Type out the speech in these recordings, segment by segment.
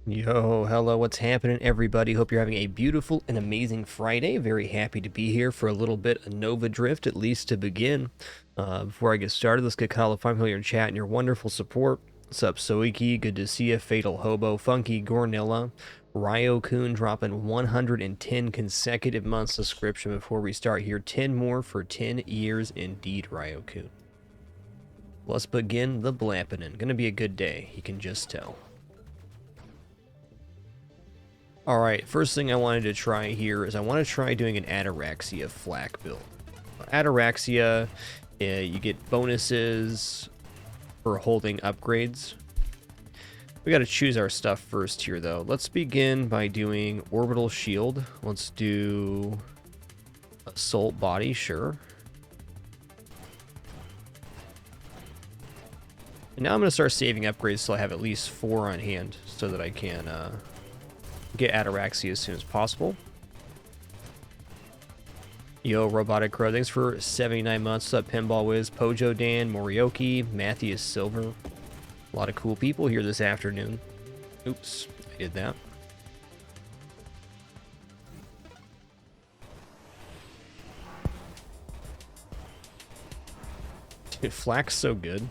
Yo, hello, what's happening, everybody? Hope you're having a beautiful and amazing Friday. Very happy to be here for a little bit of Nova Drift, at least to begin. Before I get started, let's get Kyle to here in chat and your wonderful support. What's up, Soiki? Good to see you. Fatal Hobo, Funky Gornilla, Ryo-kun dropping 110 consecutive months subscription before we start here. 10 more for 10 years indeed, Ryo-kun. Let's begin the Blappin'. Gonna be a good day, you can just tell. Alright, first thing I wanted to try here is I want to try doing an Ataraxia flak build. Ataraxia, you get bonuses for holding upgrades. We got to choose our stuff first here, though. Let's begin by doing Orbital Shield. Let's do Assault Body, sure. And now I'm going to start saving upgrades so I have at least 4 on hand so that I can get Ataraxia as soon as possible. Yo, Robotic Crow, thanks for 79 months. What's up, Pinball Wiz, Pojo Dan, Morioki, Matthias Silver. A lot of cool people here this afternoon. Oops, I did that. Dude, Flak's so good.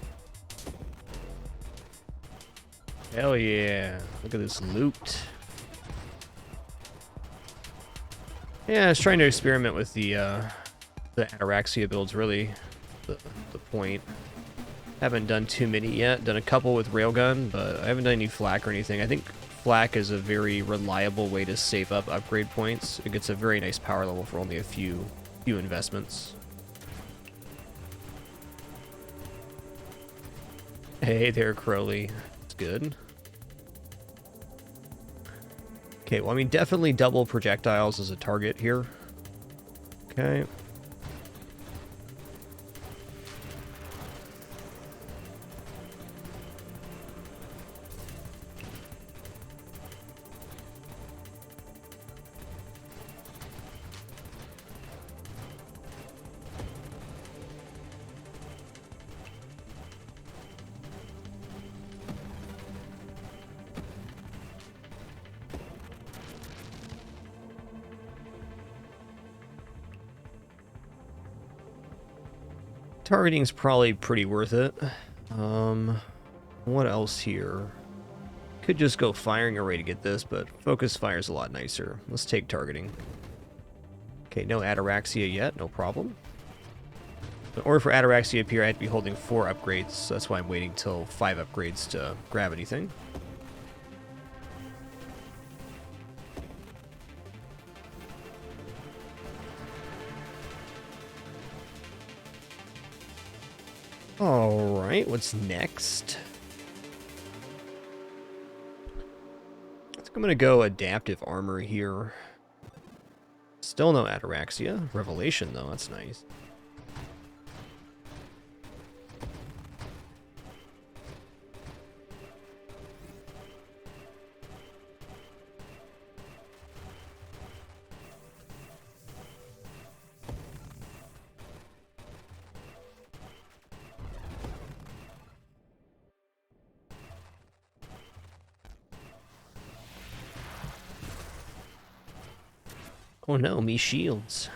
Hell yeah. Look at this loot. Yeah, I was trying to experiment with the Ataraxia builds, really, the point. Haven't done too many yet. Done a couple with Railgun, but I haven't done any Flak or anything. I think Flak is a very reliable way to save up upgrade points. It gets a very nice power level for only a few investments. Hey there, Crowley. It's good. Okay, well, I mean, definitely double projectiles as a target here. Okay. Targeting's probably pretty worth it. What else here? Could just go firing array to get this, but focus fire's a lot nicer. Let's take targeting. Okay, no Ataraxia yet, no problem. In order for Ataraxia to appear, I have to be holding 4 upgrades, so that's why I'm waiting till 5 upgrades to grab anything. Alright, what's next? I think I'm gonna go Adaptive Armor here. Still no Ataraxia. Revelation, though, that's nice. Oh no, me shields.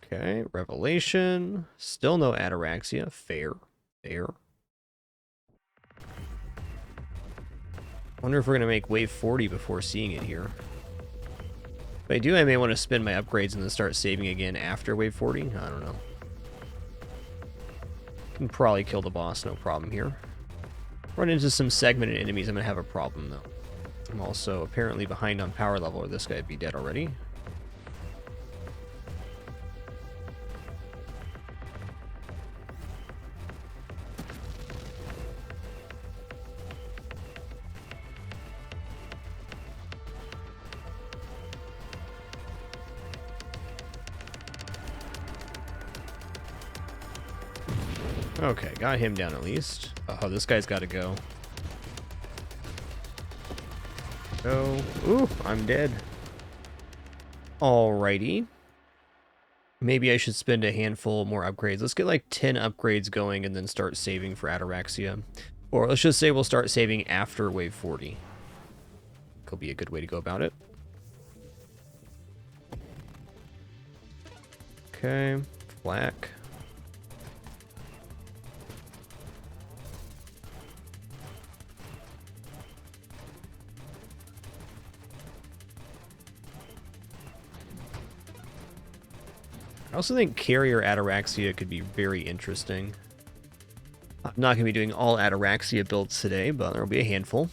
Okay, Revelation. Still no Ataraxia. Fair. Fair. Wonder if we're going to make wave 40 before seeing it here. If I do, I may want to spend my upgrades and then start saving again after wave 40. I don't know. Can probably kill the boss, no problem here. Run into some segmented enemies, I'm going to have a problem though. I'm also apparently behind on power level, or this guy would be dead already. Okay, got him down at least. Oh, this guy's got to go. Go. Ooh, I'm dead. Alrighty. Maybe I should spend a handful more upgrades. Let's get like 10 upgrades going and then start saving for Ataraxia. Or let's just say we'll start saving after wave 40. Could be a good way to go about it. Okay, flak. I also think Carrier Ataraxia could be very interesting. I'm not going to be doing all Ataraxia builds today, but there will be a handful.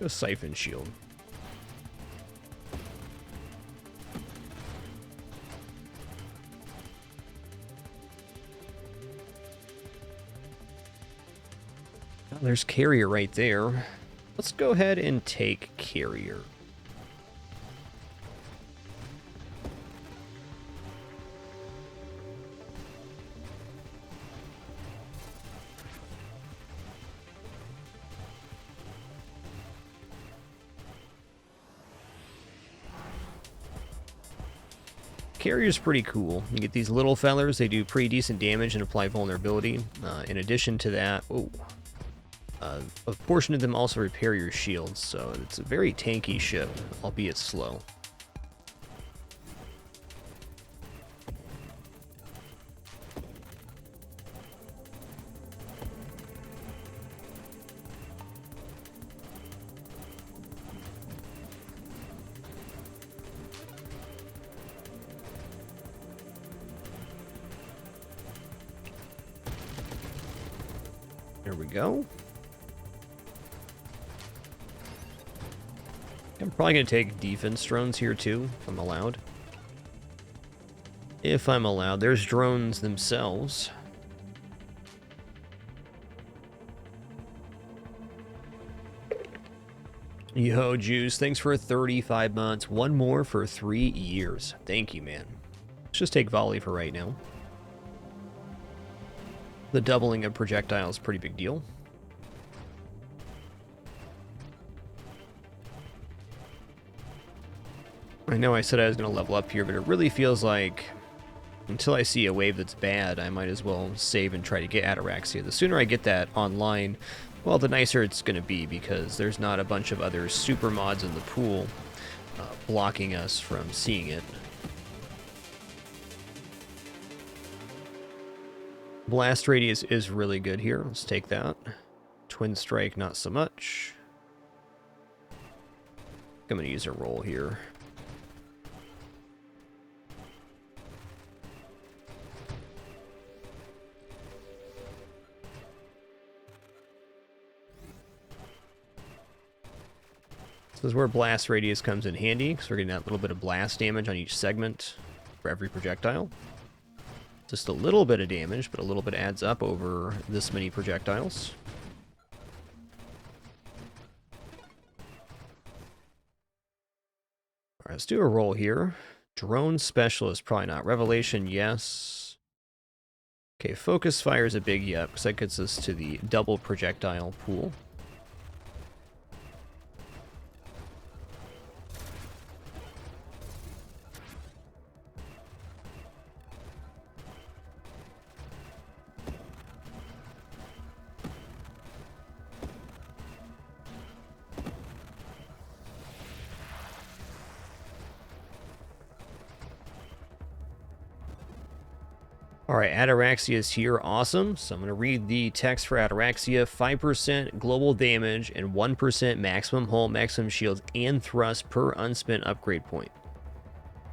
A Siphon Shield. Oh, there's Carrier right there. Let's go ahead and take Carrier. Carrier's pretty cool. You get these little fellers, they do pretty decent damage and apply vulnerability. In addition to that, a portion of them also repair your shields, so it's a very tanky ship, albeit slow. There we go. I'm probably going to take defense drones here too, if I'm allowed. If I'm allowed. There's drones themselves. Yo, Juice, thanks for 35 months. One more for 3 years. Thank you, man. Let's just take volley for right now. The doubling of projectiles is a pretty big deal. I know I said I was going to level up here, but it really feels like until I see a wave that's bad, I might as well save and try to get Ataraxia. The sooner I get that online, well, the nicer it's going to be, because there's not a bunch of other super mods in the pool blocking us from seeing it. Blast radius is really good here. Let's take that. Twin strike, not so much. I'm going to use a roll here. This is where blast radius comes in handy, because we're getting that little bit of blast damage on each segment for every projectile. Just a little bit of damage, but a little bit adds up over this many projectiles. Alright, let's do a roll here. Drone Specialist, probably not. Revelation, yes. Okay, Focus Fire is a big yep, because that gets us to the double projectile pool. Alright, Ataraxia is here. Awesome. So I'm going to read the text for Ataraxia. 5% global damage and 1% maximum hull, maximum shields, and thrust per unspent upgrade point.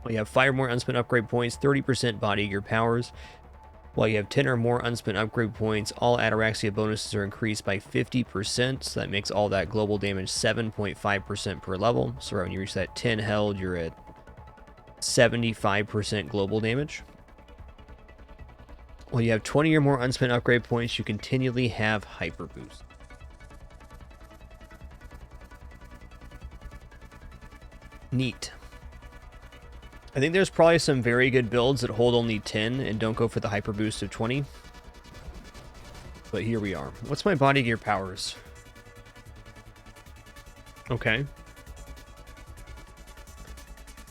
Well, you have 5 more unspent upgrade points, 30% body gear powers. While you have 10 or more unspent upgrade points, all Ataraxia bonuses are increased by 50%. So that makes all that global damage 7.5% per level. So when you reach that 10 held, you're at 75% global damage. When you have 20 or more unspent upgrade points, you continually have Hyper Boost. Neat. I think there's probably some very good builds that hold only 10 and don't go for the Hyper Boost of 20. But here we are. What's my body gear powers? Okay.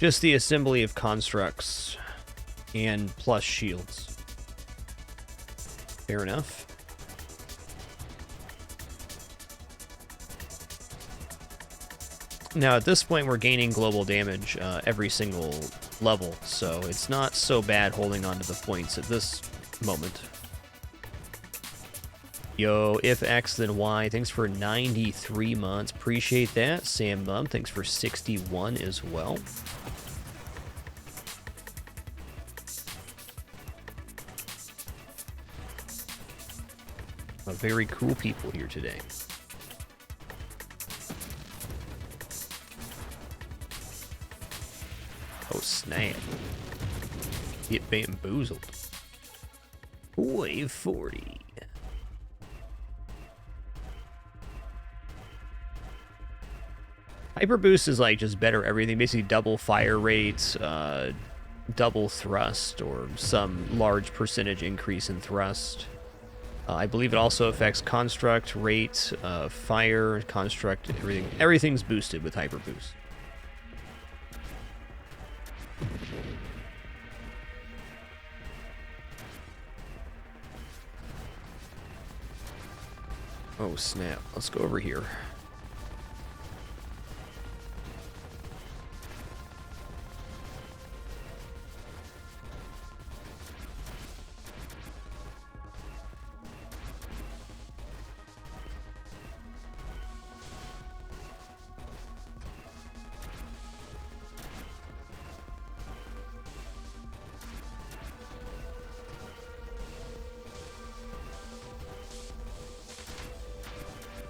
Just the assembly of constructs and plus shields. Fair enough. Now, at this point, we're gaining global damage every single level, so it's not so bad holding on to the points at this moment. Yo, if X then Y, thanks for 93 months. Appreciate that. Sam Bum, thanks for 61 as well. Very cool people here today. Oh, snap. Get bamboozled. Wave 40. Hyper Boost is like just better everything. Basically double fire rates, double thrust, or some large percentage increase in thrust. I believe it also affects construct, rate, fire, construct, everything. Everything's boosted with Hyper Boost. Oh snap, let's go over here.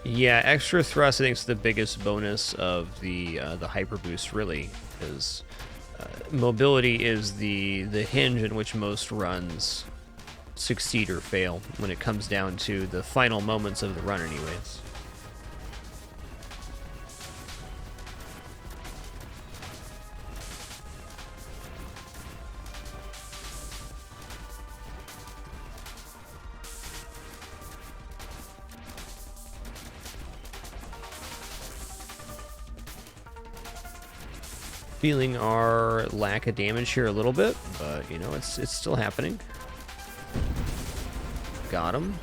Yeah, extra thrust I think is the biggest bonus of the Hyper Boost. Really, is mobility is the hinge in which most runs succeed or fail when it comes down to the final moments of the run, anyways. Feeling our lack of damage here a little bit, but you know, it's still happening. Got him.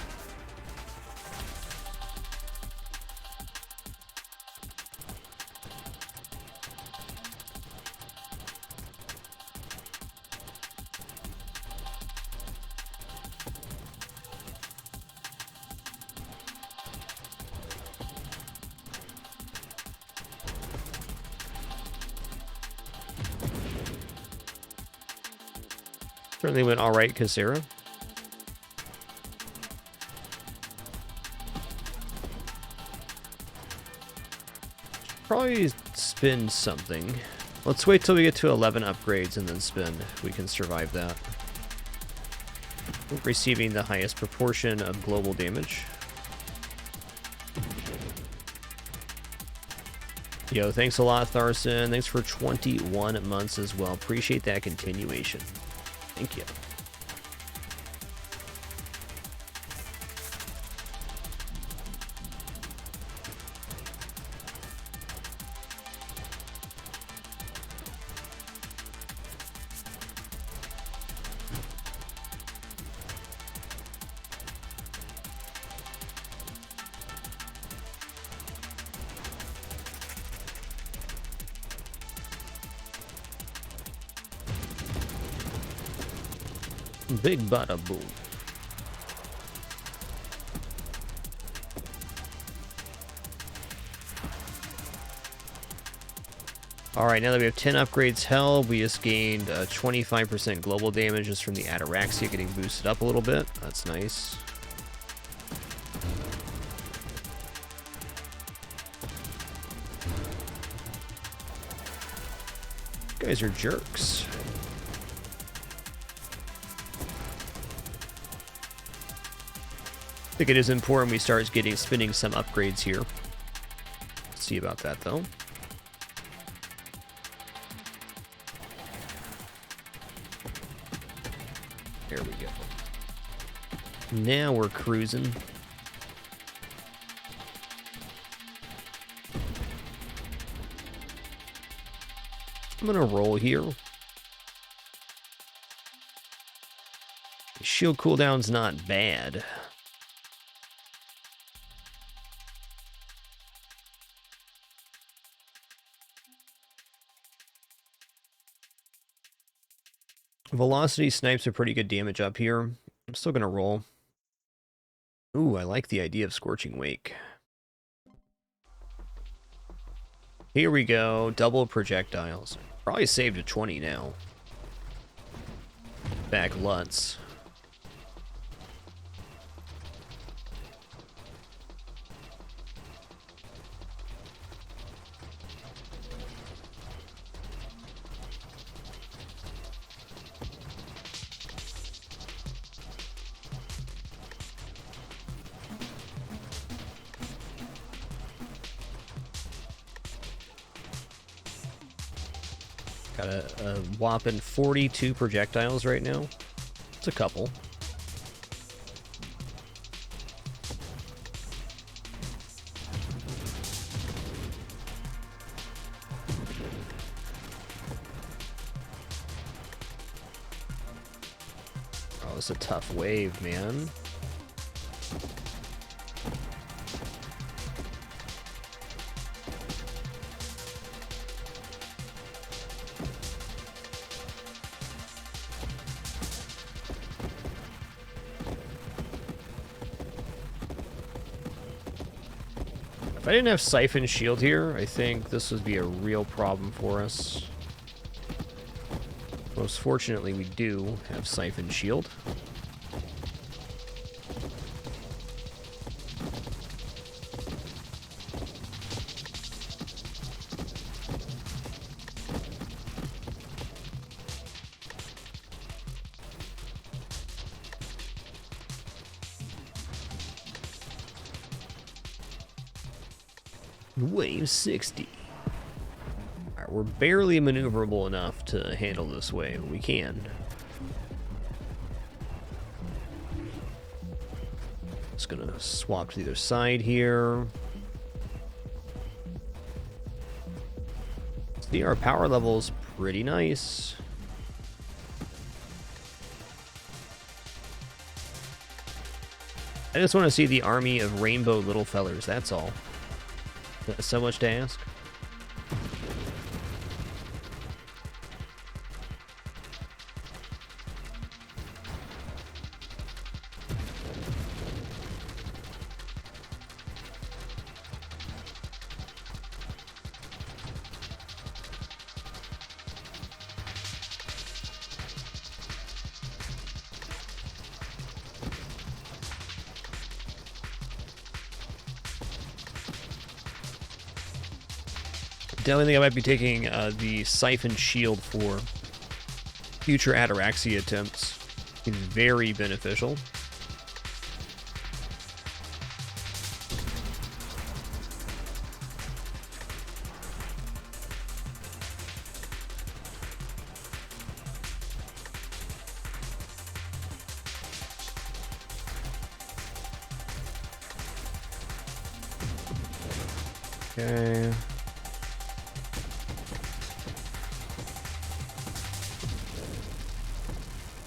Certainly went all right, Kasera. Probably spin something. Let's wait till we get to 11 upgrades and then spin. We can survive that. Receiving the highest proportion of global damage. Yo, thanks a lot, Tharson. Thanks for 21 months as well. Appreciate that continuation. Thank you. Big bada boom. Alright, now that we have 10 upgrades held, we just gained 25% global damage just from the Ataraxia getting boosted up a little bit. That's nice. You guys are jerks. I think it is important we start spinning some upgrades here. Let's see about that though. There we go. Now we're cruising. I'm gonna roll here. Shield cooldown's not bad. Velocity snipes are pretty good damage up here. I'm still gonna roll. Ooh, I like the idea of Scorching Wake. Here we go, double projectiles. Probably saved a 20 now. Back Lutz. Got a whopping 42 projectiles right now. It's a couple. Oh, it's a tough wave, man. If I didn't have Siphon Shield here, I think this would be a real problem for us. Most fortunately, we do have Siphon Shield. Wave 60. Alright, we're barely maneuverable enough to handle this wave. We can. Just gonna swap to the other side here. See, our power level's pretty nice. I just want to see the army of rainbow little fellers, that's all. That's so much to ask. Definitely think I might be taking the Siphon Shield for future Ataraxia attempts. It's very beneficial. Okay.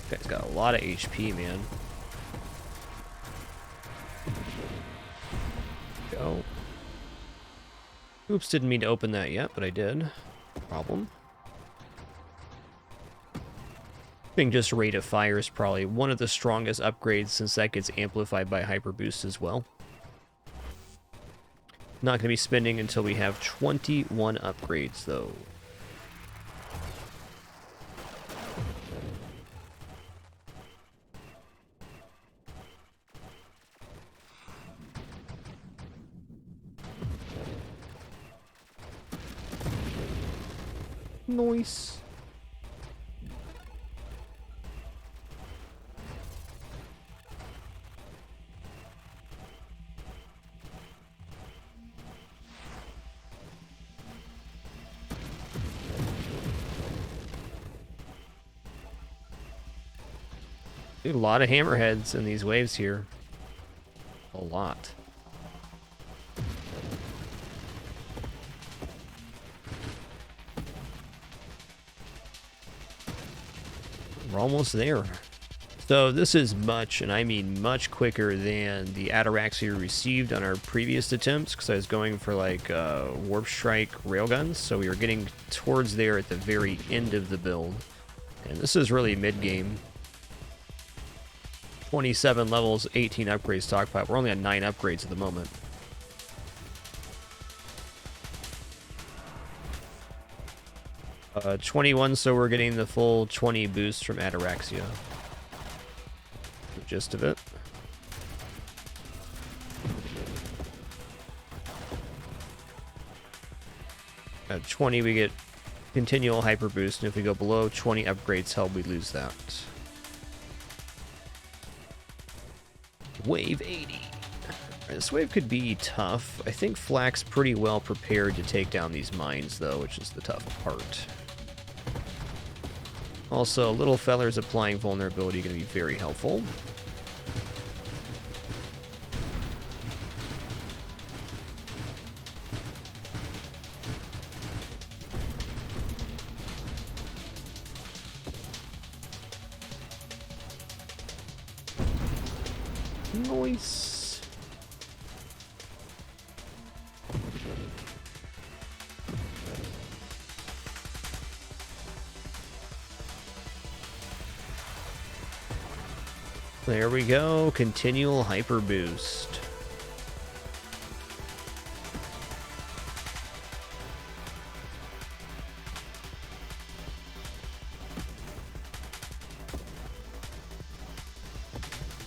Guy's got a lot of HP, man. Go. Oops, didn't mean to open that yet, but I did. Problem. I think just Rate of Fire is probably one of the strongest upgrades since that gets amplified by Hyper Boost as well. Not going to be spending until we have 21 upgrades, though. Nice. Dude, a lot of hammerheads in these waves here. A lot. We're almost there. So this is much, and I mean much quicker than the Ataraxia received on our previous attempts, because I was going for like Warp Strike railguns, so we were getting towards there at the very end of the build. And this is really mid-game. 27 levels, 18 upgrades stockpile. We're only on 9 upgrades at the moment. Uh, 21, so we're getting the full 20 boost from Ataraxia. The gist of it. At 20, we get continual hyper boost, and if we go below 20 upgrades held, we lose that. Wave 80. This wave could be tough. I think Flak's pretty well prepared to take down these mines, though, which is the tough part. Also, Little Feller's applying vulnerability going to be very helpful. Nice. There we go. Continual hyper boost.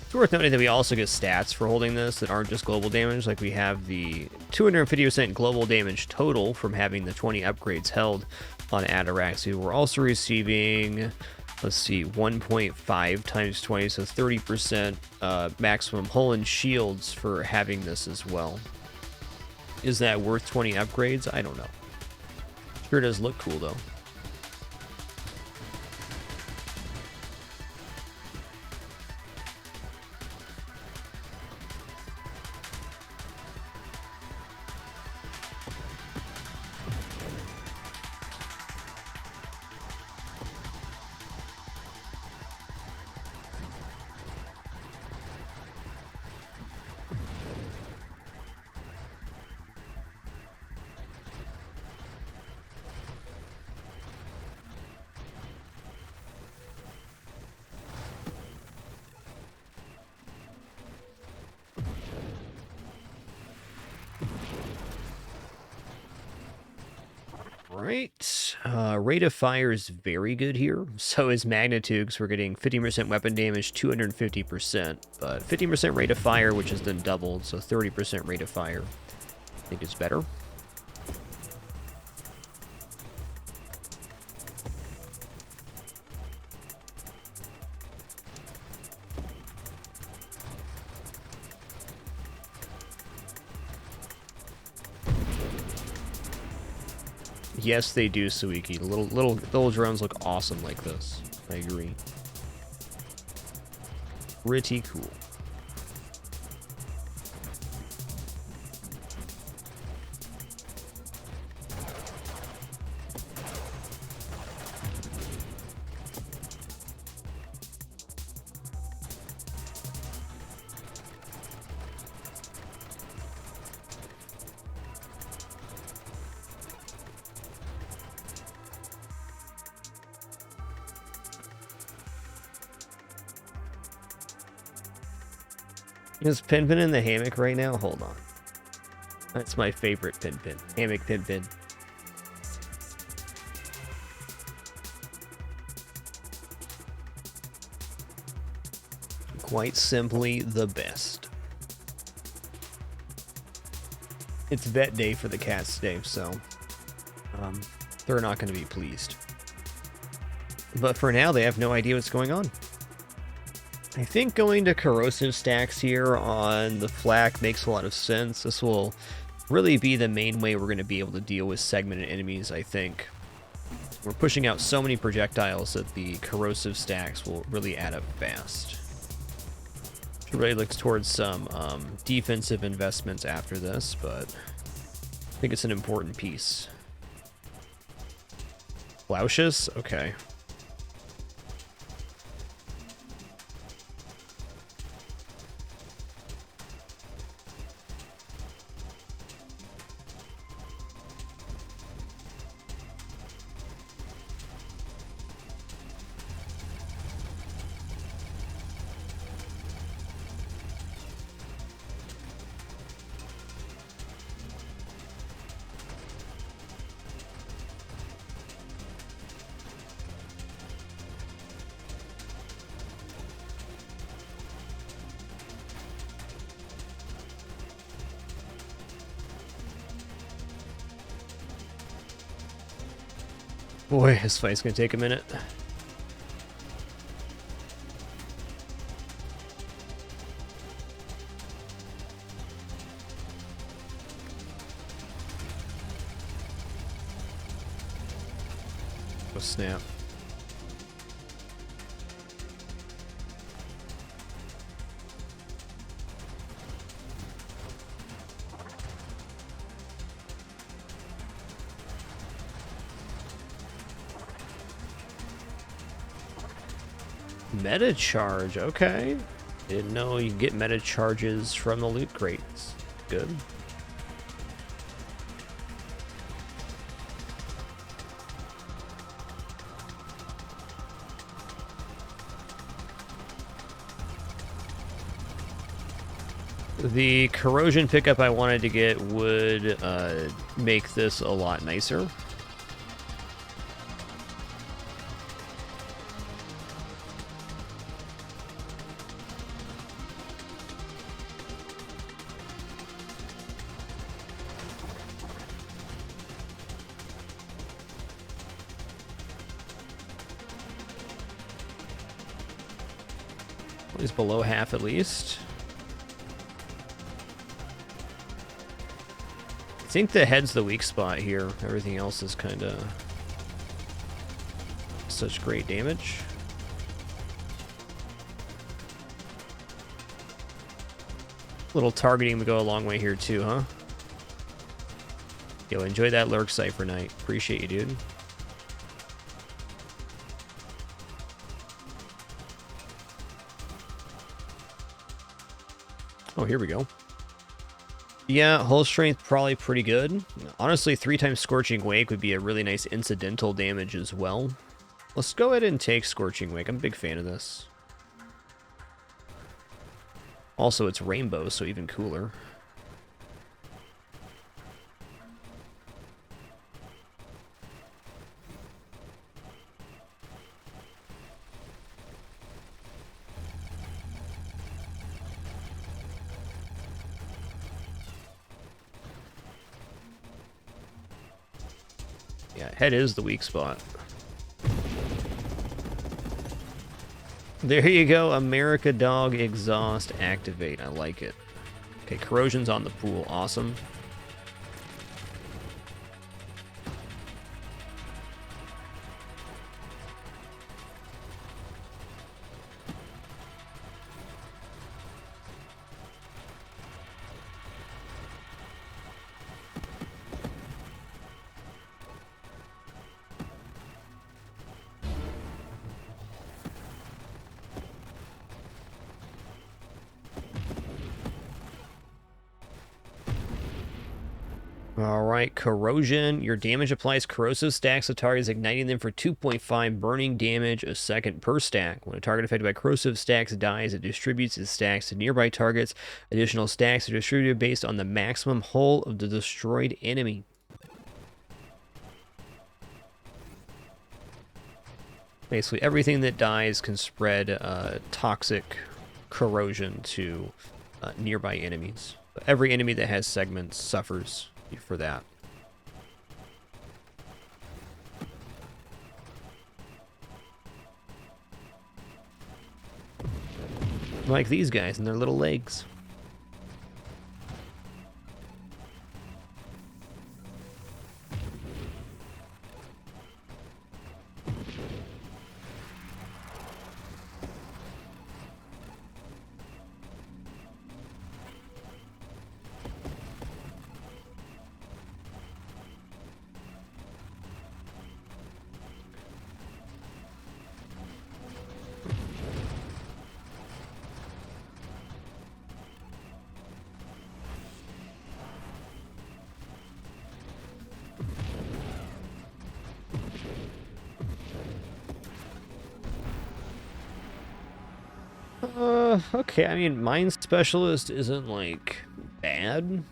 It's worth noting that we also get stats for holding this that aren't just global damage. Like we have the 250% global damage total from having the 20 upgrades held on Ataraxia. We're also receiving, let's see, 1.5 times 20, so 30% maximum hull and shields for having this as well. Is that worth 20 upgrades? I don't know. Sure does look cool though. Right. Rate of fire is very good here. So is magnitude, because we're getting 50% weapon damage, 250%. But 50% rate of fire, which is then doubled, so 30% rate of fire. I think is better. Yes, they do, Suiki. Little drones look awesome like this. I agree. Pretty cool. Is Pinpin in the hammock right now? Hold on. That's my favorite Pinpin. Hammock Pinpin. Quite simply the best. It's vet day for the cats today, so they're not going to be pleased. But for now, they have no idea what's going on. I think going to corrosive stacks here on the flak makes a lot of sense. This will really be the main way we're going to be able to deal with segmented enemies, I think. We're pushing out so many projectiles that the corrosive stacks will really add up fast. Should really look towards some defensive investments after this, but I think it's an important piece. Flautius? Okay. Boy, this fight's gonna take a minute. Oh, snap. Meta charge, okay. Didn't know you can get meta charges from the loot crates. Good. The corrosion pickup I wanted to get would make this a lot nicer. He's below half at least. I think the head's the weak spot here. Everything else is kind of such great damage. Little targeting would go a long way here too, huh? Yo, enjoy that lurk cipher night. Appreciate you, dude. Oh, here we go. Yeah, hull strength probably pretty good. Honestly, 3 times Scorching Wake would be a really nice incidental damage as well. Let's go ahead and take Scorching Wake. I'm a big fan of this. Also, it's rainbow, so even cooler. Yeah, head is the weak spot. There you go, America Dog Exhaust activate. I like it. Okay, corrosion's on the pool. Awesome. Alright, corrosion. Your damage applies corrosive stacks to targets, igniting them for 2.5 burning damage a second per stack. When a target affected by corrosive stacks dies, it distributes its stacks to nearby targets. Additional stacks are distributed based on the maximum hull of the destroyed enemy. Basically, everything that dies can spread toxic corrosion to nearby enemies. But every enemy that has segments suffers for that. Like these guys and their little legs. Okay, I mean, Mine Specialist isn't, like, bad.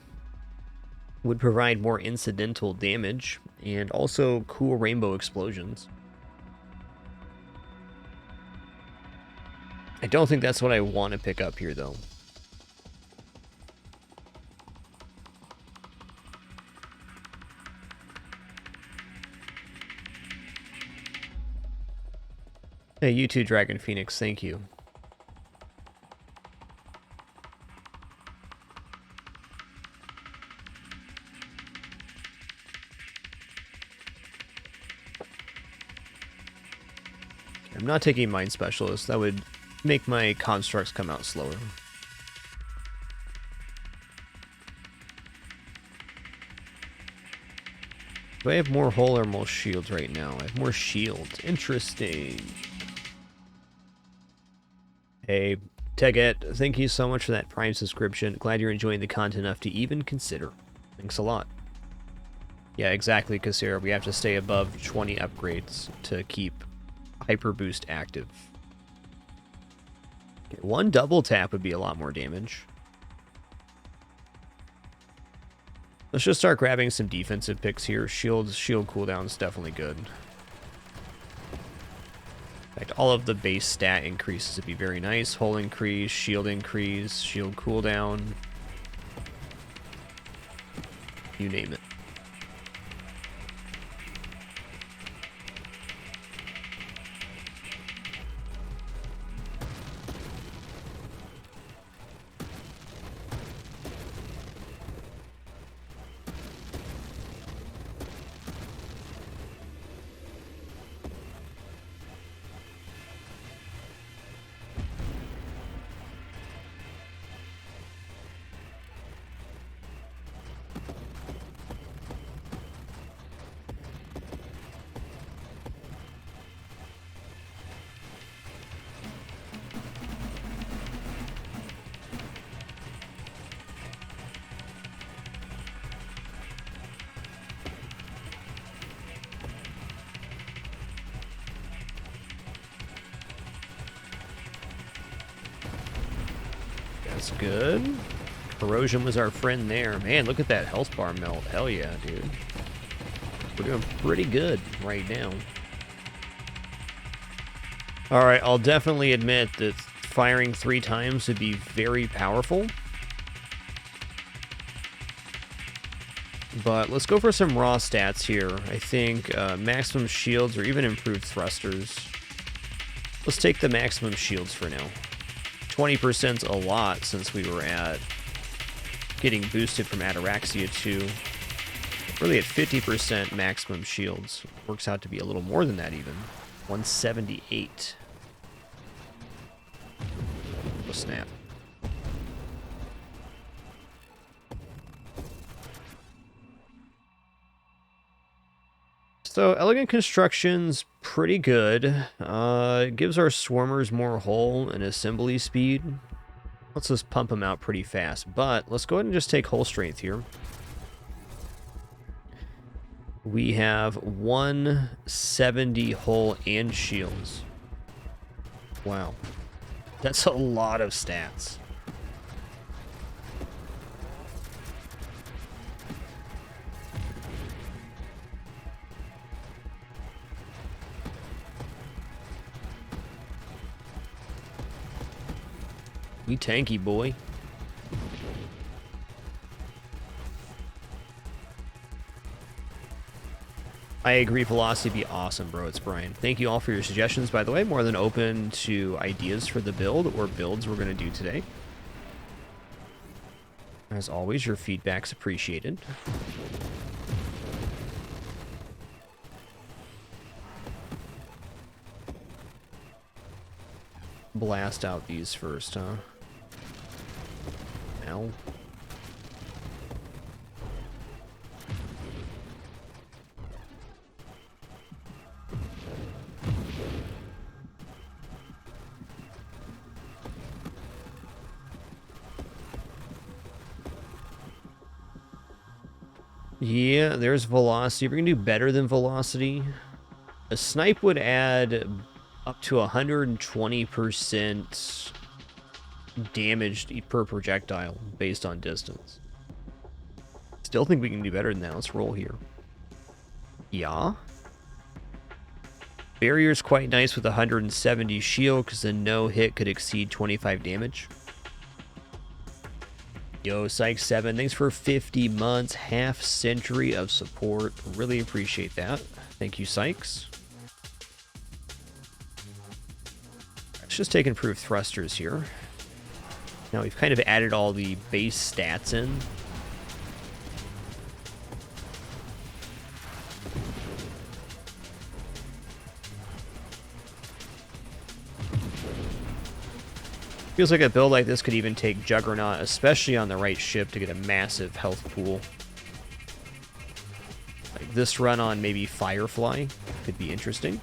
Would provide more incidental damage, and also cool rainbow explosions. I don't think that's what I want to pick up here, though. Hey, you too, Dragon Phoenix. Thank you. I'm not taking Mind Specialist. That would make my constructs come out slower. Do I have more hull or more shields right now? I have more shields. Interesting. Hey, Teget, thank you so much for that Prime subscription. Glad you're enjoying the content enough to even consider. Thanks a lot. Yeah, exactly, Kassir. We have to stay above 20 upgrades to keep Hyper Boost active. Okay, one double tap would be a lot more damage. Let's just start grabbing some defensive picks here. Shield cooldown is definitely good. In fact, all of the base stat increases would be very nice. Hull increase, shield cooldown. You name it. That's good. Corrosion was our friend there. Man, look at that health bar melt. Hell yeah, dude. We're doing pretty good right now. Alright, I'll definitely admit that firing 3 times would be very powerful. But let's go for some raw stats here. I think maximum shields or even improved thrusters. Let's take the maximum shields for now. 20%'s a lot since we were at getting boosted from Ataraxia 2. Really at 50% maximum shields. Works out to be a little more than that even. 178. Oh, snap. So, Elegant Construction's pretty good. It gives our swarmers more hull and assembly speed. Let's just pump them out pretty fast. But let's go ahead and just take hull strength here. We have 170 hull and shields. Wow. That's a lot of stats. We tanky, boy. I agree, velocity would be awesome, bro. It's Brian. Thank you all for your suggestions, by the way. More than open to ideas for the build or builds we're going to do today. As always, your feedback's appreciated. Blast out these first, huh? Ow. Yeah, there's velocity. We're going to do better than velocity. A snipe would add up to 120% damage per projectile based on distance. Still think we can do better than that. Let's roll here. Yeah. Barrier's quite nice with 170 shield because the no hit could exceed 25 damage. Yo, Psych7, thanks for 50 months, half century of support. Really appreciate that. Thank you, Sykes. Let's just take improved thrusters here. Now we've kind of added all the base stats in. Feels like a build like this could even take Juggernaut, especially on the right ship, to get a massive health pool. Like this run on maybe Firefly could be interesting.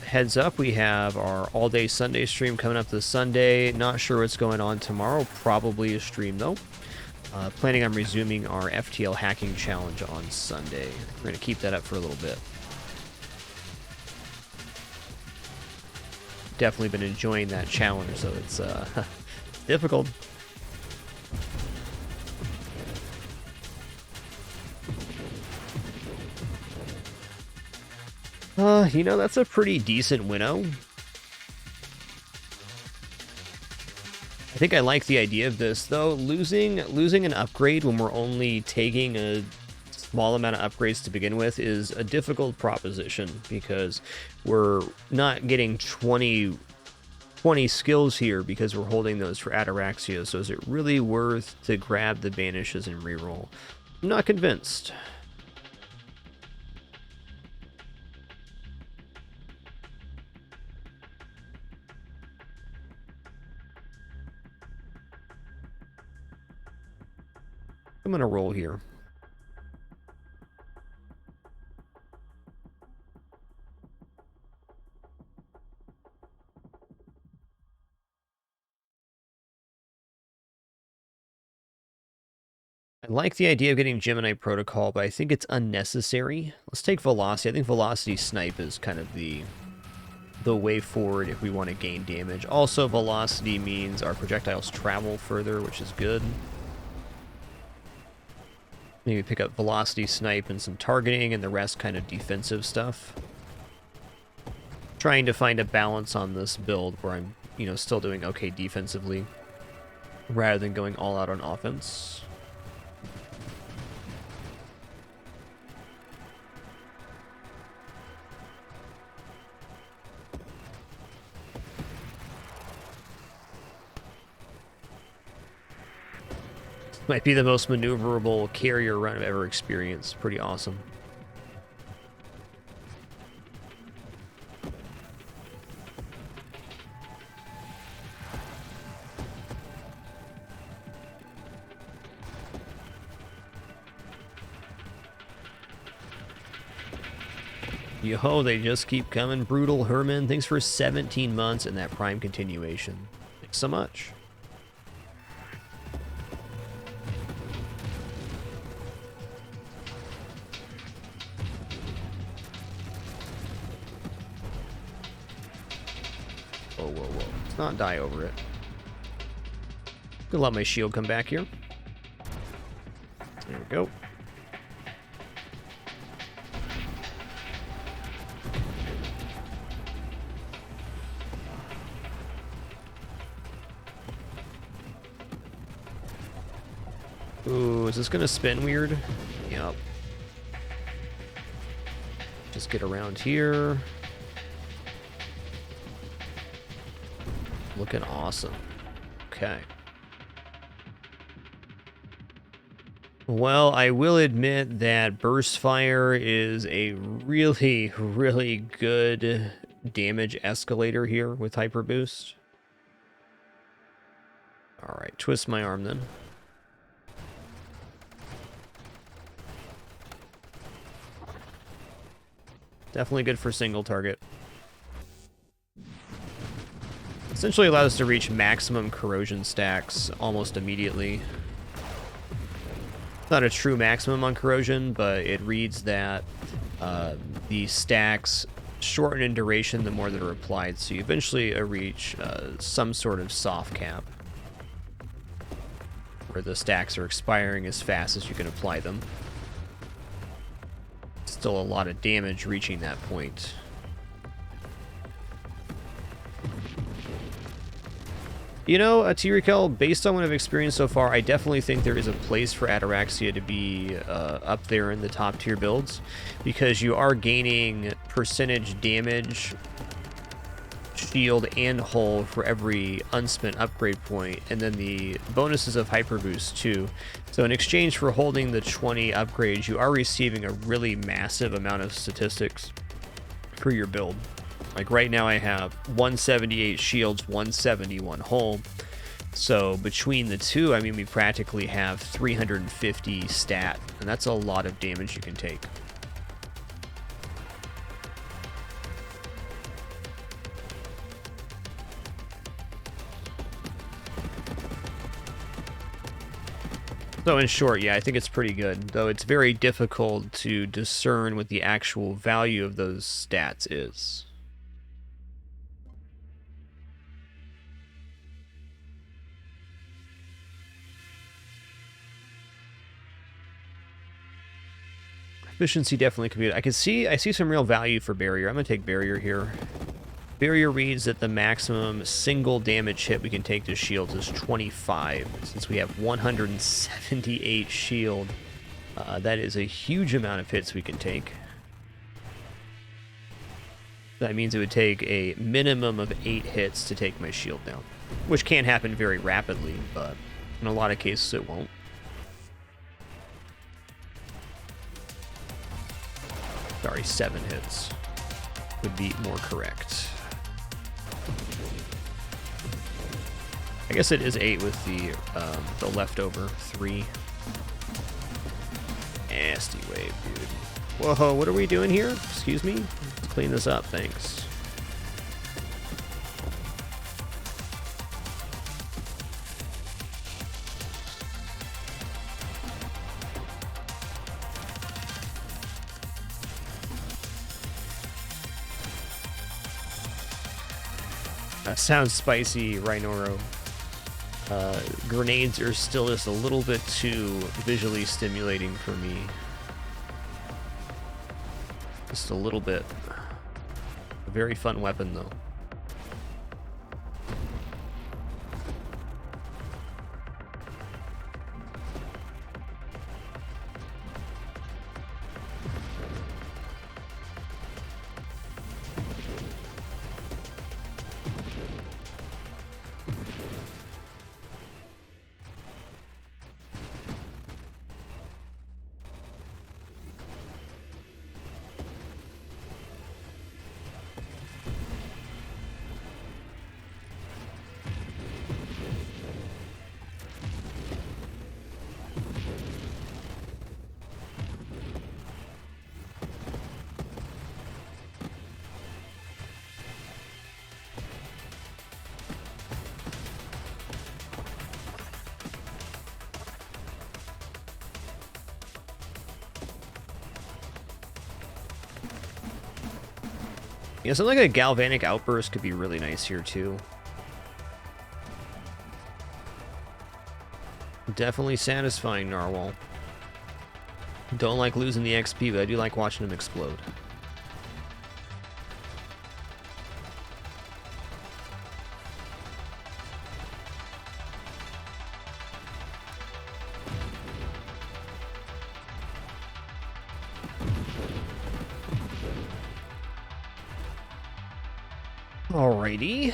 Heads up, we have our all-day Sunday stream coming up this Sunday. Not sure what's going on tomorrow. Probably a stream, though. Planning on resuming our FTL hacking challenge on Sunday. We're going to keep that up for a little bit. Definitely been enjoying that challenge, so it's difficult. You know, that's a pretty decent winnow. I think I like the idea of this, though. Losing an upgrade when we're only taking a small amount of upgrades to begin with is a difficult proposition, because we're not getting 20 skills here because we're holding those for Ataraxia. So is it really worth to grab the banishes and reroll? I'm not convinced. I'm going to roll here. I like the idea of getting Gemini Protocol, but I think it's unnecessary. Let's take Velocity. I think Velocity Snipe is kind of the way forward if we want to gain damage. Also, Velocity means our projectiles travel further, which is good. Maybe pick up Velocity Snipe and some targeting, and the rest kind of defensive stuff. Trying to find a balance on this build where I'm, you know, still doing okay defensively, rather than going all out on offense. Might be the most maneuverable carrier run I've ever experienced. Pretty awesome. Yo, they just keep coming. Brutal Herman, thanks for 17 months and that Prime continuation. Thanks so much. Whoa. Let's not die over it. Gonna let my shield come back here. There we go. Ooh, is this gonna spin weird? Yep. Just get around here. Looking awesome. Okay. Well, I will admit that Burst Fire is a really, really good damage escalator here with Hyper Boost. Alright, twist my arm then. Definitely good for single target. Essentially allows us to reach maximum corrosion stacks almost immediately. Not a true maximum on corrosion, but it reads that the stacks shorten in duration the more that are applied, so you eventually reach some sort of soft cap, where the stacks are expiring as fast as you can apply them. still a lot of damage reaching that point. You know, Tyrakel, based on what I've experienced so far, I definitely think there is a place for Ataraxia to be up there in the top tier builds, because you are gaining percentage damage, shield, and hull for every unspent upgrade point, and then the bonuses of Hyper Boost too. So in exchange for holding the 20 upgrades, you are receiving a really massive amount of statistics for your build. Like right now I have 178 shields, 171 hull. So between the two, I mean, we practically have 350 stat, and that's a lot of damage you can take. So in short, yeah, I think it's pretty good, though it's very difficult to discern what the actual value of those stats is. Efficiency definitely could be. I see some real value for barrier. I'm gonna take barrier here. Barrier reads that the maximum single damage hit we can take to shields is 25. Since we have 178 shield, that is a huge amount of hits we can take. That means it would take a minimum of 8 hits to take my shield down, which can happen very rapidly, but in a lot of cases it won't. Sorry, 7 hits would be more correct. I guess it is 8 with the leftover 3. Nasty wave, dude. Whoa, what are we doing here? Excuse me? Let's clean this up, thanks. Sounds spicy, Rhinoro. Grenades are still just a little bit too visually stimulating for me. Just a little bit. A very fun weapon, though. Yeah, something like a galvanic outburst could be really nice here, too. Definitely satisfying, Narwhal. Don't like losing the XP, but I do like watching him explode. Alrighty.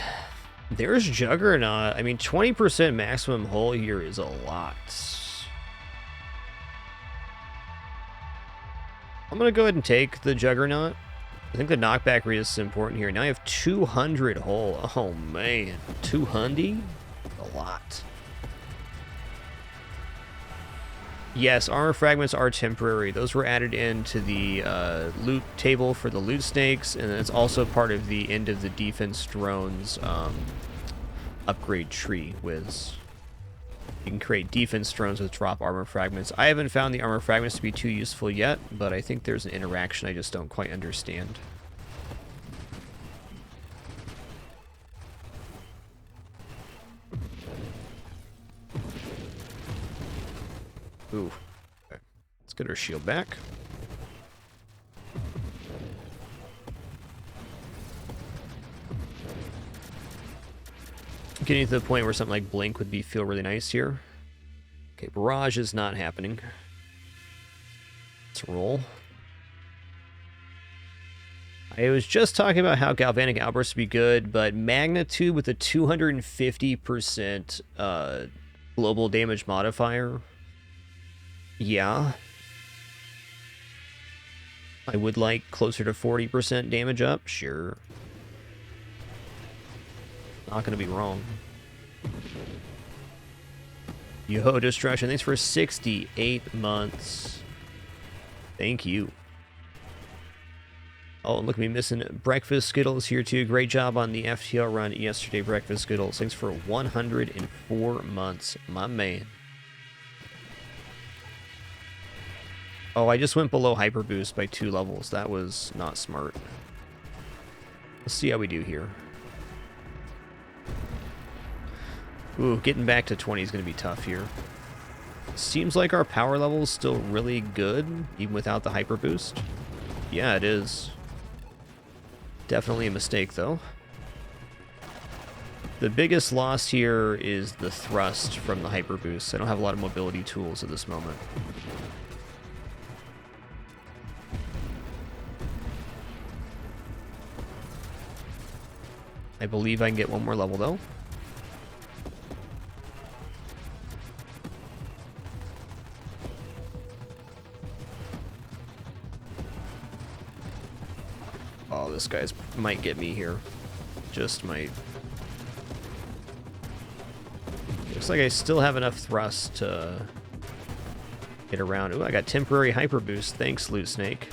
There's Juggernaut. I mean, 20% maximum hull here is a lot. I'm going to go ahead and take the Juggernaut. I think the knockback rate is important here. Now I have 200 hull. Oh, man. 200? A lot. Yes, armor fragments are temporary. Those were added into the loot table for the loot snakes, and it's also part of the end of the defense drones upgrade tree, Wiz. You can create defense drones with drop armor fragments. I haven't found the armor fragments to be too useful yet, but I think there's an interaction I just don't quite understand. Ooh. Okay. Let's get our shield back. Getting to the point where something like Blink would feel really nice here. Okay, Barrage is not happening. Let's roll. I was just talking about how Galvanic Outburst would be good, but Magnitude with a 250% global damage modifier. Yeah. I would like closer to 40% damage up, sure. Not gonna be wrong. Yo, Destruction, thanks for 68 months. Thank you. Oh, and look at me missing Breakfast Skittles here too. Great job on the FTL run yesterday, Breakfast Skittles. Thanks for 104 months, my man. Oh, I just went below Hyper Boost by 2 levels. That was not smart. Let's see how we do here. Ooh, getting back to 20 is going to be tough here. Seems like our power level is still really good, even without the Hyper Boost. Yeah, it is. Definitely a mistake, though. The biggest loss here is the thrust from the Hyper Boost. I don't have a lot of mobility tools at this moment. I believe I can get one more level, though. Oh, this guy's might get me here. Just might. Looks like I still have enough thrust to get around. Ooh, I got temporary hyper boost. Thanks, Loot Snake.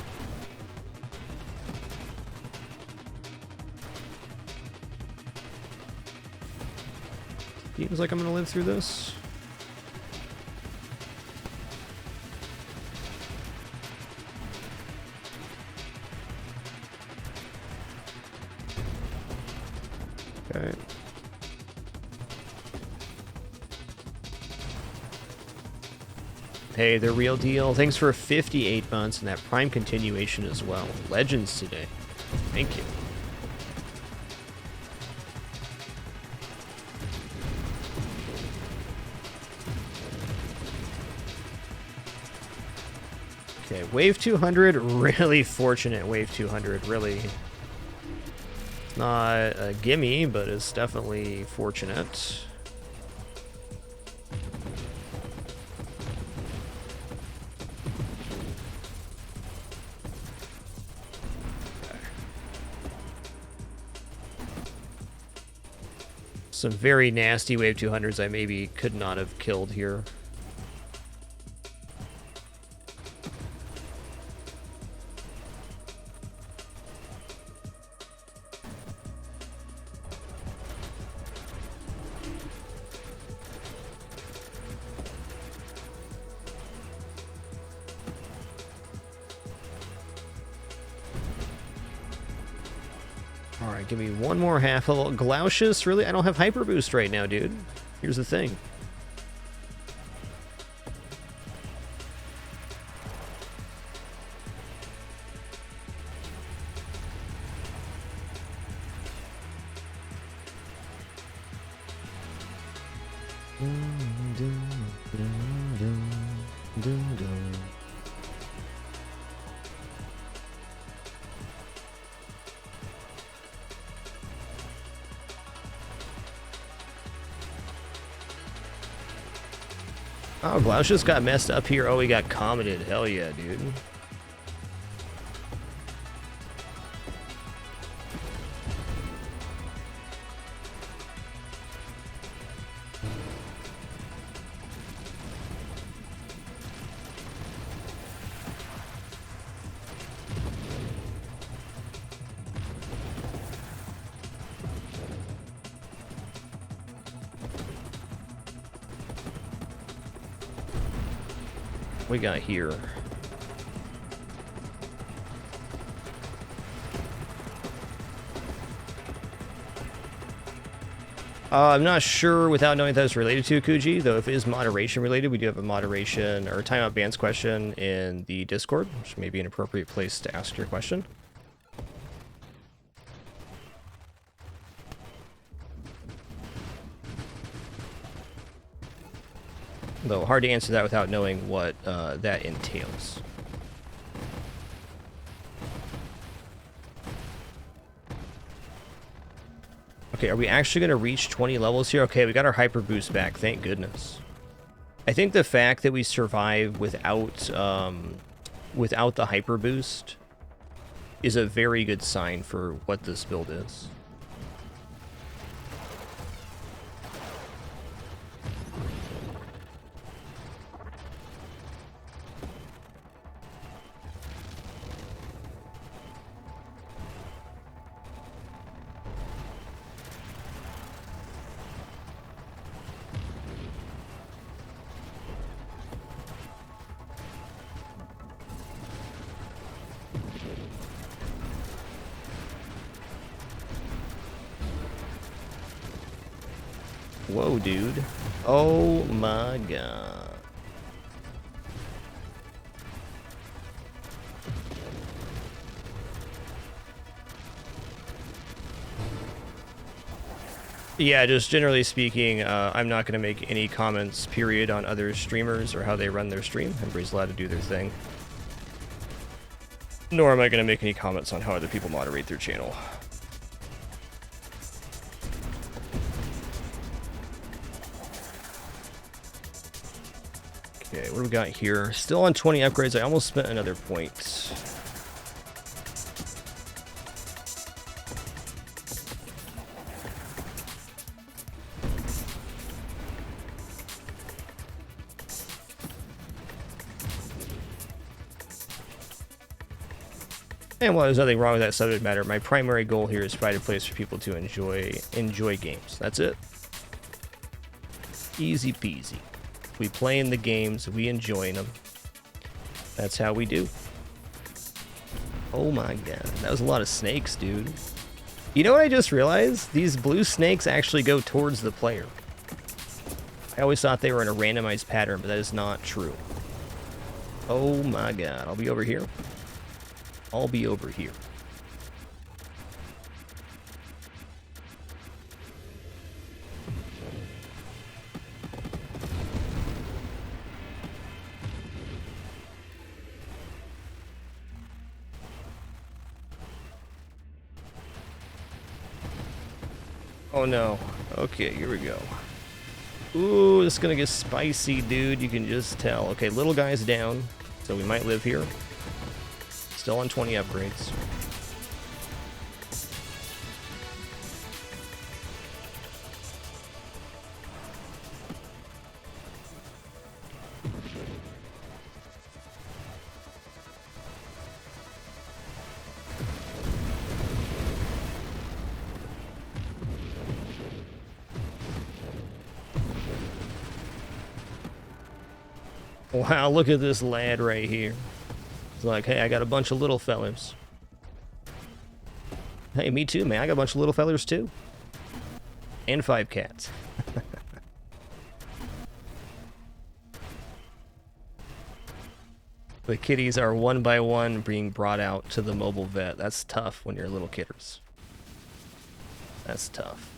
Seems like I'm gonna live through this. Okay. Hey, the real deal. Thanks for 58 months and that Prime continuation as well. Legends today. Thank you. Okay, Wave 200, really fortunate Wave 200, really. It's not a gimme, but it's definitely fortunate. Okay. Some very nasty Wave 200s I maybe could not have killed here. Alright, give me one more half level. Glaucius, really? I don't have hyper boost right now, dude. Here's the thing. Oh, Glaucius got messed up here. Oh, he got commented. Hell yeah, dude. We got here. I'm not sure without knowing that it's related to Akuji, though if it is moderation related, we do have a moderation or timeout bans question in the Discord, which may be an appropriate place to ask your question. Though hard to answer that without knowing what that entails. Okay, are we actually going to reach 20 levels here? Okay, we got our hyper boost back, thank goodness. I think the fact that we survive without without the hyper boost is a very good sign for what this build is. Whoa, dude. Oh my god. Yeah, just generally speaking, I'm not going to make any comments, period, on other streamers or how they run their stream. Everybody's allowed to do their thing. Nor am I going to make any comments on how other people moderate their channel. Okay, what do we got here? Still on 20 upgrades. I almost spent another point. And while there's nothing wrong with that subject matter, my primary goal here is to provide a place for people to enjoy games. That's it. Easy peasy. We play in the games, we enjoy them. That's how we do. Oh my god, that was a lot of snakes, dude. You know what I just realized? These blue snakes actually go towards the player. I always thought they were in a randomized pattern, but that is not true. Oh my god, I'll be over here. I'll be over here. Oh no. Okay, here we go. Ooh, this is gonna get spicy, dude. You can just tell. Okay, little guy's down, so we might live here. Still on 20 upgrades. Wow, look at this lad right here. It's like, hey, I got a bunch of little fellers. Hey, me too, man. I got a bunch of little fellers too. And 5 cats. The kitties are one by one being brought out to the mobile vet. That's tough when you're little kitters. That's tough.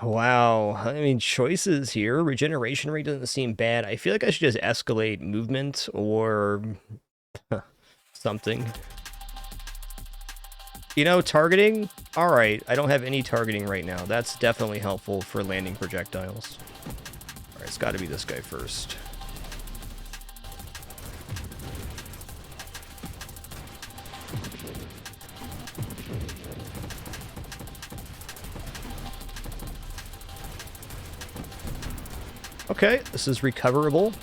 Wow. I mean, choices here. Regeneration rate doesn't seem bad. I feel like I should just escalate movement or something. You know, targeting? Alright, I don't have any targeting right now. That's definitely helpful for landing projectiles. Alright, it's got to be this guy first. Okay, this is recoverable.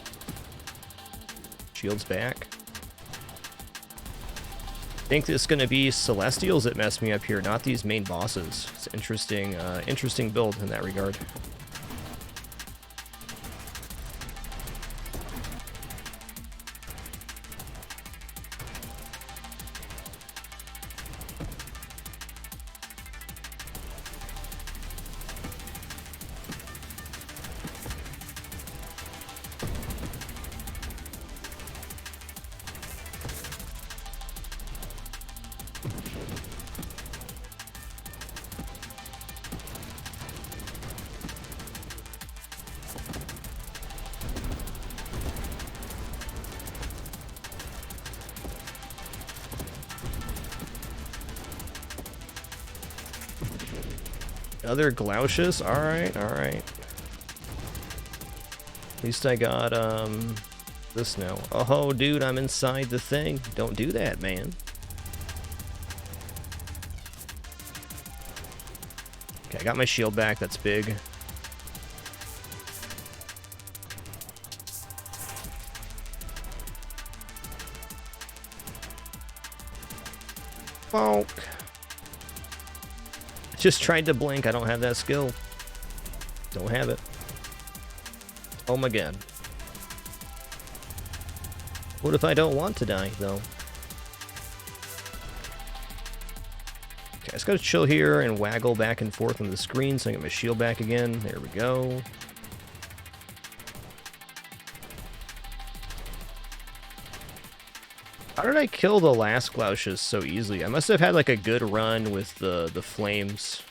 Shield's back. I think it's going to be Celestials that mess me up here, not these main bosses. It's interesting, interesting build in that regard. Other Glaucius? Alright, alright. At least I got, this now. Oh, dude, I'm inside the thing. Don't do that, man. Okay, I got my shield back. That's big. Bonk. Just tried to blink. I don't have that skill. Don't have it. Oh my god. What if I don't want to die, though? Okay, I just gotta chill here and waggle back and forth on the screen so I get my shield back again. There we go. How did I kill the last Glaucius so easily? I must have had like a good run with the flames.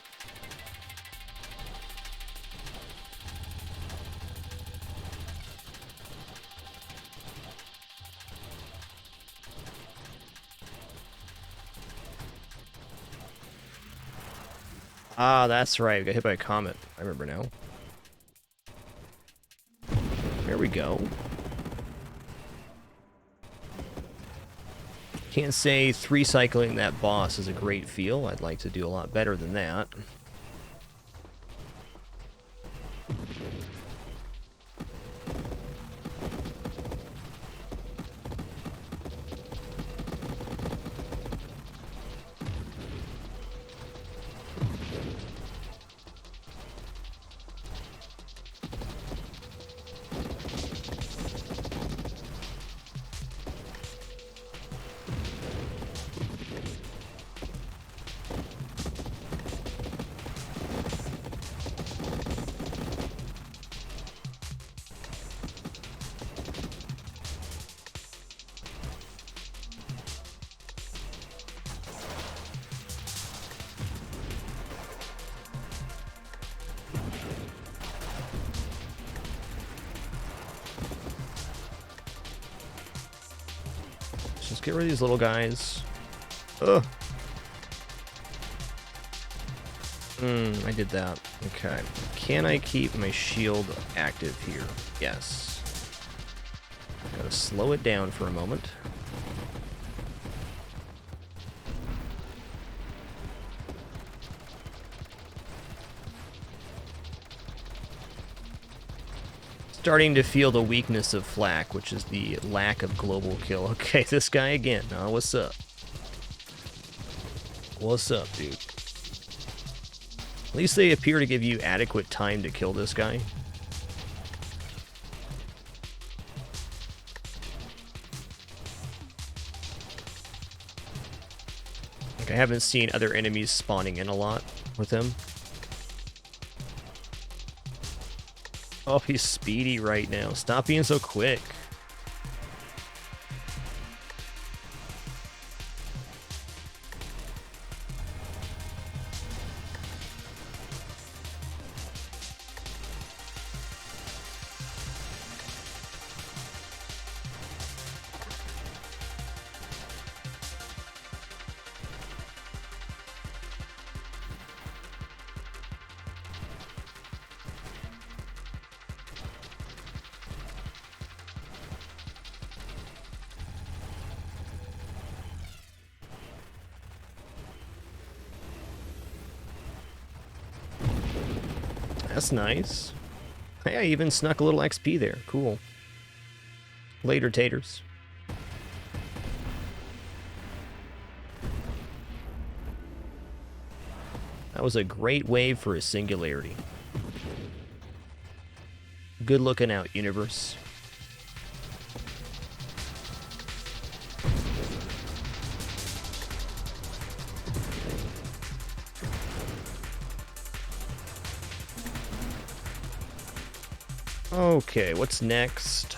Ah, that's right. I got hit by a comet. I remember now. There we go. Can't say 3-cycling that boss is a great feel. I'd like to do a lot better than that. Just get rid of these little guys. Ugh. I did that. Okay. Can I keep my shield active here? Yes. Gotta slow it down for a moment. Starting to feel the weakness of Flak, which is the lack of global kill. Okay, this guy again. Oh, what's up? What's up, dude? At least they appear to give you adequate time to kill this guy. Like, I haven't seen other enemies spawning in a lot with him. Oh, he's speedy right now. Stop being so quick. That's nice. Hey, I even snuck a little XP there. Cool. Later, taters. That was a great wave for a singularity. Good looking out, universe. Okay, what's next?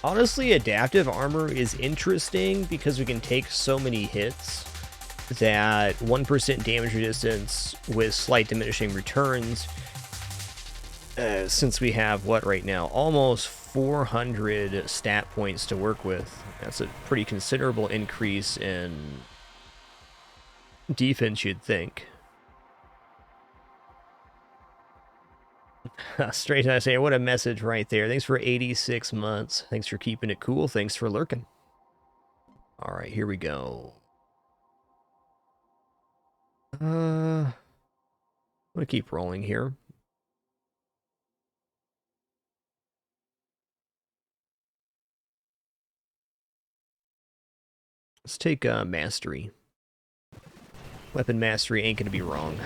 Honestly, adaptive armor is interesting because we can take so many hits that 1% damage resistance with slight diminishing returns, since we have, what right now? Almost 400 stat points to work with. That's a pretty considerable increase in defense, you'd think. Straight I say, what a message right there. Thanks for 86 months. Thanks for keeping it cool. Thanks for lurking. All right, here we go. I'm gonna keep rolling here. Let's take Mastery. Weapon Mastery ain't gonna be wrong.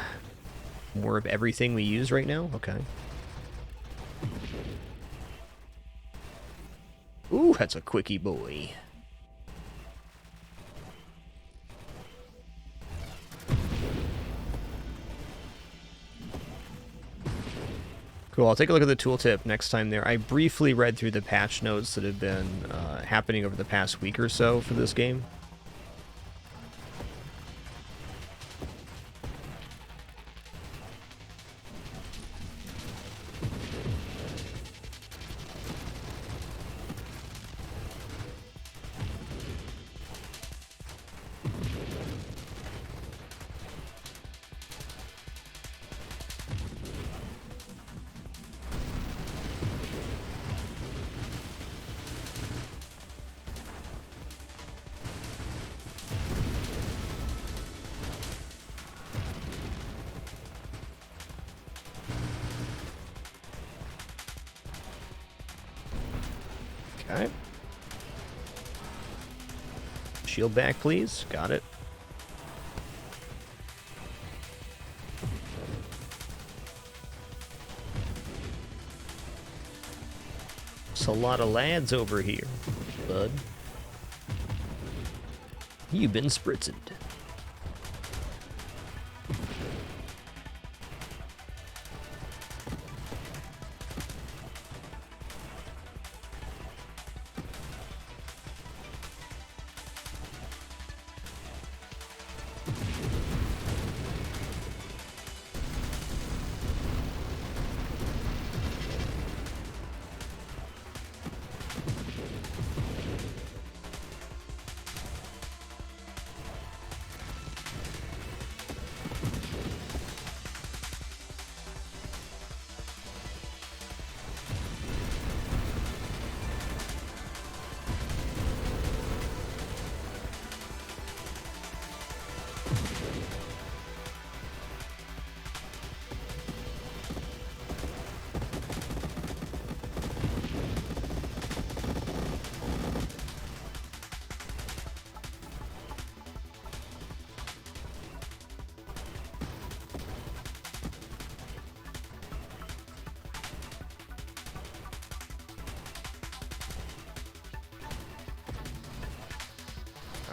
More of everything we use right now? Okay. Ooh, that's a quickie boy. Cool, I'll take a look at the tooltip next time there. I briefly read through the patch notes that have been happening over the past week or so for this game. Okay. Shield back, please. Got it. It's a lot of lads over here, bud. You've been spritzed.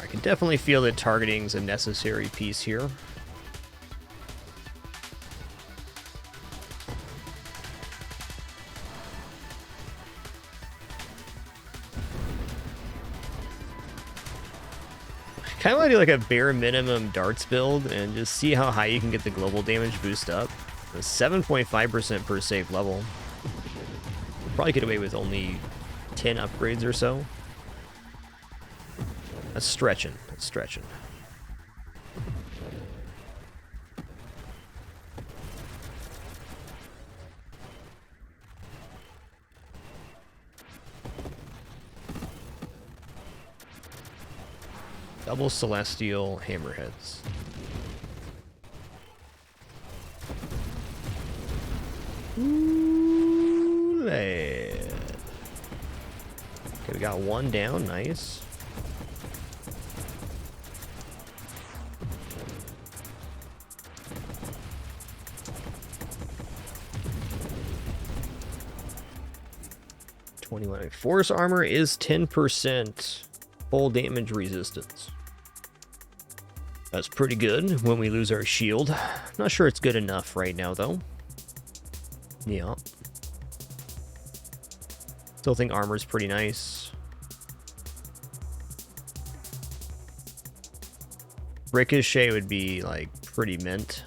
I can definitely feel that targeting's a necessary piece here. Kind of want to do like a bare minimum darts build and just see how high you can get the global damage boost up. 7.5% per save level. Probably get away with only 10 upgrades or so. That's stretching. That's stretching. Double Celestial Hammerheads. Ooh, lad. Okay, we got one down. Nice. Force armor is 10% full damage resistance. That's pretty good when we lose our shield. Not sure it's good enough right now, though. Yeah. Still think armor's pretty nice. Ricochet would be, like, pretty mint.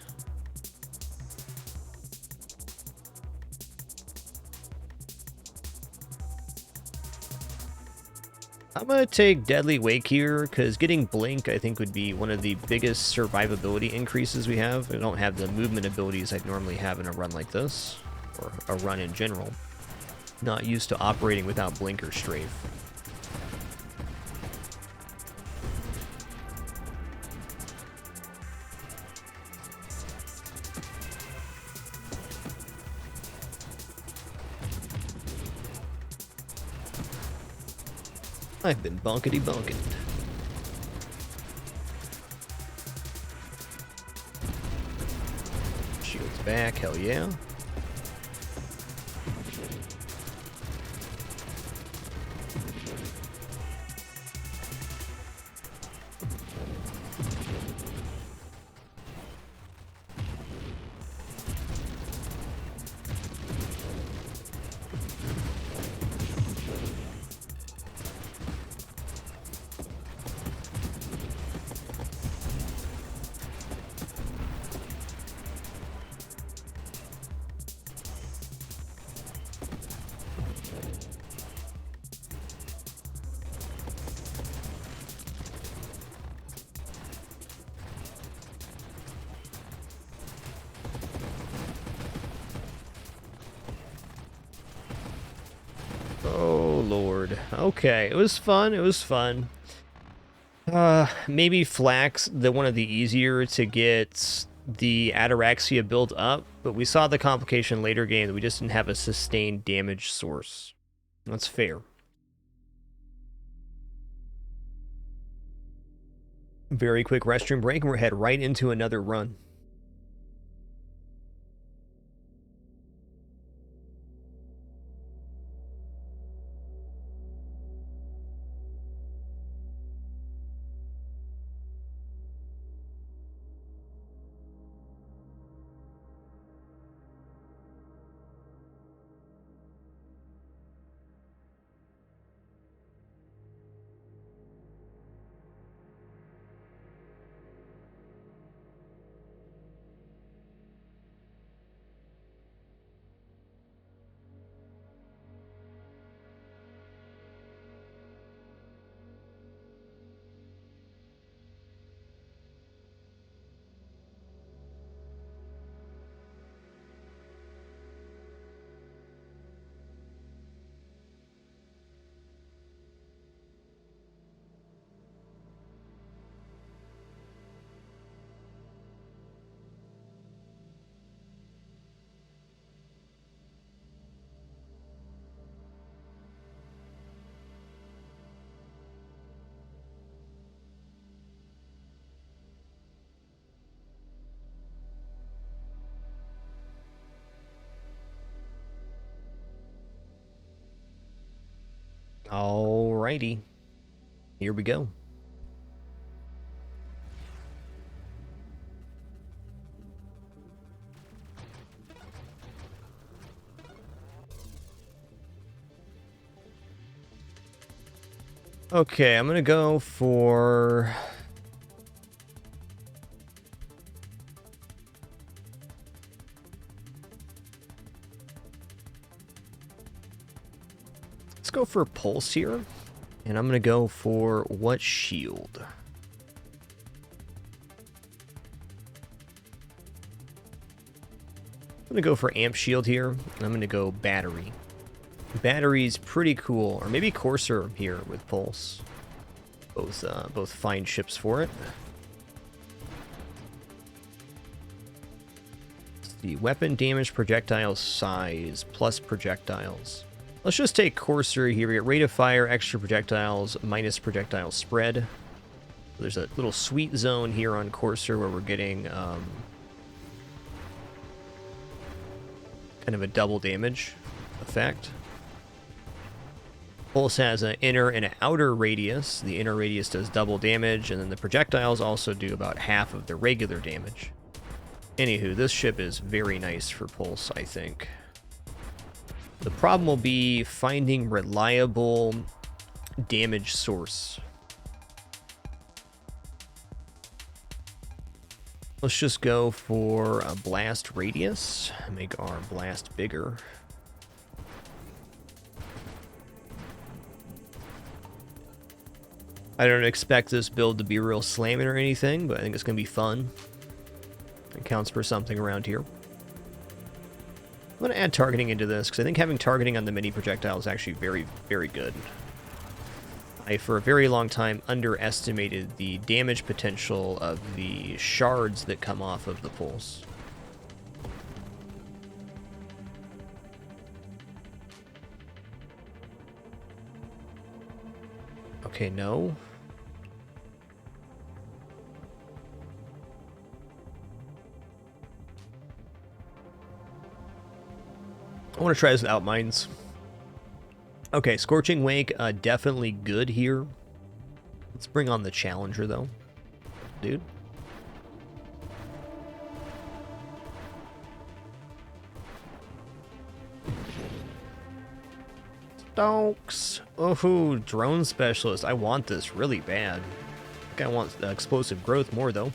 I'm going to take Deadly Wake here, because getting Blink, I think, would be one of the biggest survivability increases we have. I don't have the movement abilities I'd normally have in a run like this. or a run in general. Not used to operating without blink or strafe. I've been bonkety-bonking. Shields back, hell yeah. Oh, Lord. Okay, it was fun. It was fun. Maybe Flax, one of the easier to get the Ataraxia built up, but we saw the complication later game that we just didn't have a sustained damage source. That's fair. Very quick restroom break, and we're head right into another run. Alrighty. Here we go. Okay, I'm gonna go for... Let's go for Pulse here. And I'm gonna go for what shield? I'm gonna go for Amp Shield here, and I'm gonna go Battery. Battery's pretty cool, or maybe Courser here with Pulse. Both fine ships for it. Let's see, weapon damage, projectile size, plus projectiles. Let's just take Courser here. We get rate of fire, extra projectiles, minus projectile spread. There's a little sweet zone here on Courser where we're getting kind of a double damage effect. Pulse has an inner and an outer radius. The inner radius does double damage, and then the projectiles also do about half of the regular damage. Anywho, this ship is very nice for Pulse, I think. The problem will be finding reliable damage source. Let's just go for a blast radius. Make our blast bigger. I don't expect this build to be real slamming or anything, but I think it's going to be fun. It counts for something around here. I'm going to add targeting into this, because I think having targeting on the mini projectile is actually very, very good. I, for a very long time, underestimated the damage potential of the shards that come off of the pulse. Okay, no. I want to try this without mines. Okay, Scorching Wake, definitely good here. Let's bring on the Challenger, though. Dude. Stonks. Oh, Drone Specialist. I want this really bad. I think I want Explosive Growth more, though.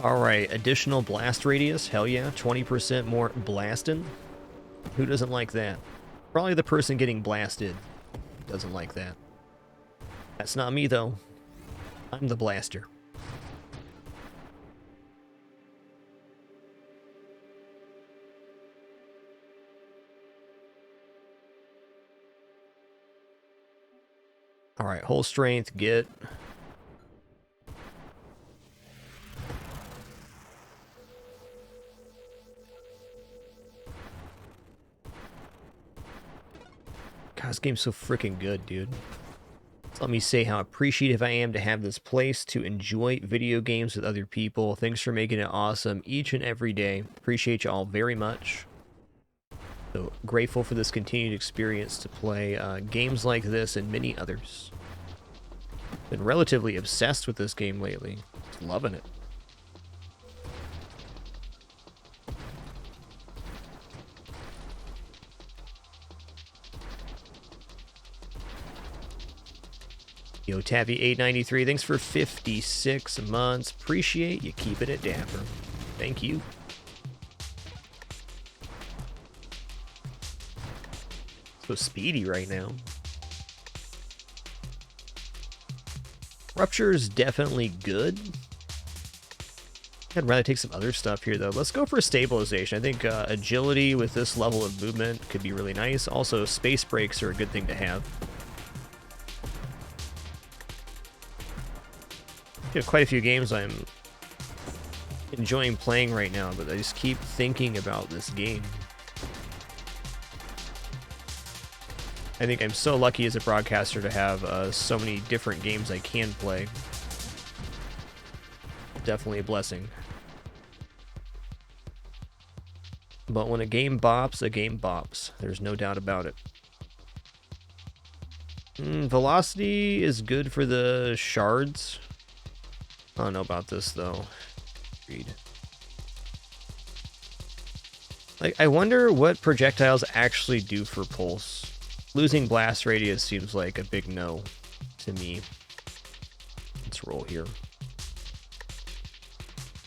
Alright, additional blast radius. Hell yeah, 20% more blasting. Who doesn't like that? Probably the person getting blasted doesn't like that. That's not me, though. I'm the blaster. Alright, whole strength, get. God, this game's so freaking good, dude. So let me say how appreciative I am to have this place to enjoy video games with other people. Thanks for making it awesome each and every day. Appreciate you all very much. So grateful for this continued experience to play games like this and many others. Been relatively obsessed with this game lately. Just loving it. Yo, Taffy893, thanks for 56 months. Appreciate you keeping it dapper. Thank you. So speedy right now. Rupture's definitely good. I'd rather take some other stuff here, though. Let's go for stabilization. I think agility with this level of movement could be really nice. Also, space breaks are a good thing to have. Quite a few games I'm enjoying playing right now, but I just keep thinking about this game. I think I'm so lucky as a broadcaster to have so many different games I can play. Definitely a blessing. But when a game bops, a game bops. There's no doubt about it. Velocity is good for the shards. I don't know about this, though. Read. Like, I wonder what projectiles actually do for pulse. Losing blast radius seems like a big no to me. Let's roll here.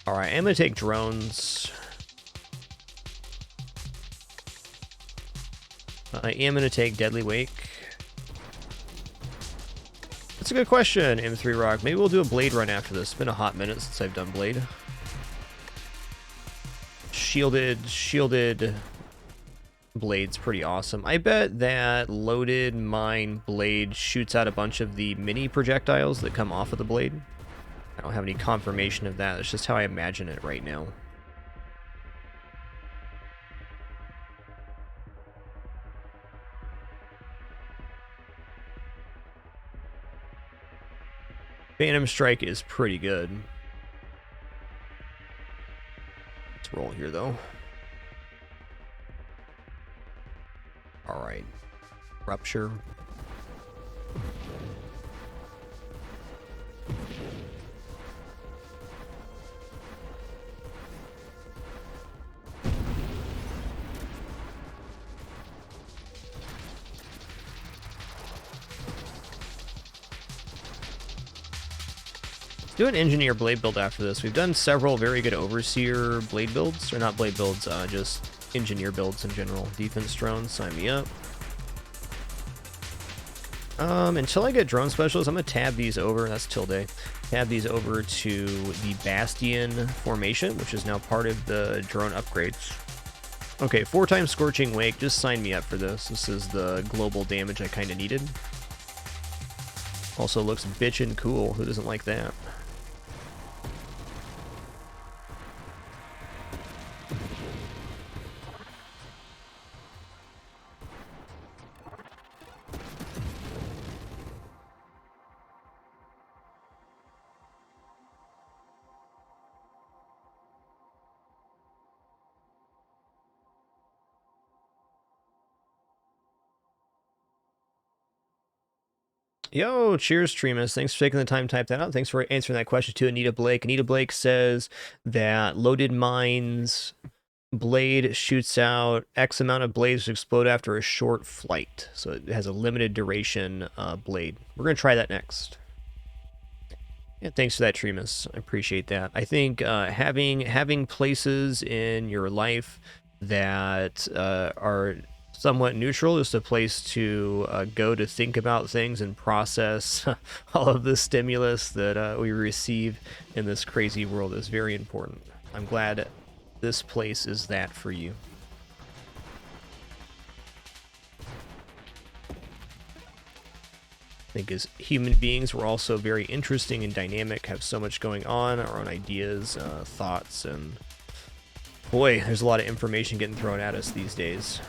Alright, I'm going to take drones. I am going to take Deadly Wake. That's a good question, M3 Rock. Maybe we'll do a Blade run after this. It's been a hot minute since I've done Blade. Shielded Blade's pretty awesome. I bet that loaded mine Blade shoots out a bunch of the mini projectiles that come off of the Blade. I don't have any confirmation of that. It's just how I imagine it right now. Phantom Strike is pretty good. Let's roll here, though. Alright. Rupture. Do an Engineer Blade build after this. We've done several very good Overseer Blade builds. Or not Blade builds, just Engineer builds in general. Defense drones, sign me up. Until I get drone specialists, I'm gonna tab these over. That's tilde. Tab these over to the Bastion formation, which is now part of the drone upgrades. Okay, 4 times Scorching Wake. Just sign me up for this. This is the global damage I kind of needed. Also looks bitchin' cool. Who doesn't like that? Yo, cheers, Tremus. Thanks for taking the time to type that out. Thanks for answering that question to Anita Blake. Anita Blake says that loaded mines blade shoots out X amount of blades to explode after a short flight. So it has a limited duration blade. We're going to try that next. Yeah, thanks for that, Tremus. I appreciate that. I think having places in your life that are somewhat neutral, just a place to go to think about things and process all of the stimulus that we receive in this crazy world is very important. I'm glad this place is that for you. I think as human beings, we're also very interesting and dynamic, have so much going on, our own ideas, thoughts, and boy, there's a lot of information getting thrown at us these days.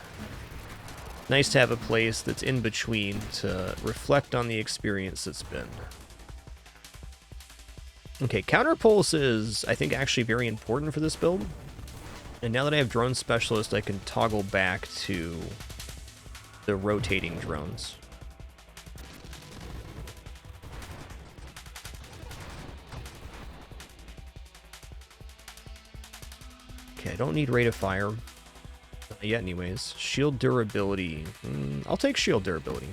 Nice to have a place that's in between to reflect on the experience that's been. Okay, counterpulse is, I think, actually very important for this build. And now that I have drone specialist, I can toggle back to the rotating drones. Okay, I don't need rate of fire. Not yet, anyways. Shield durability. I'll take shield durability.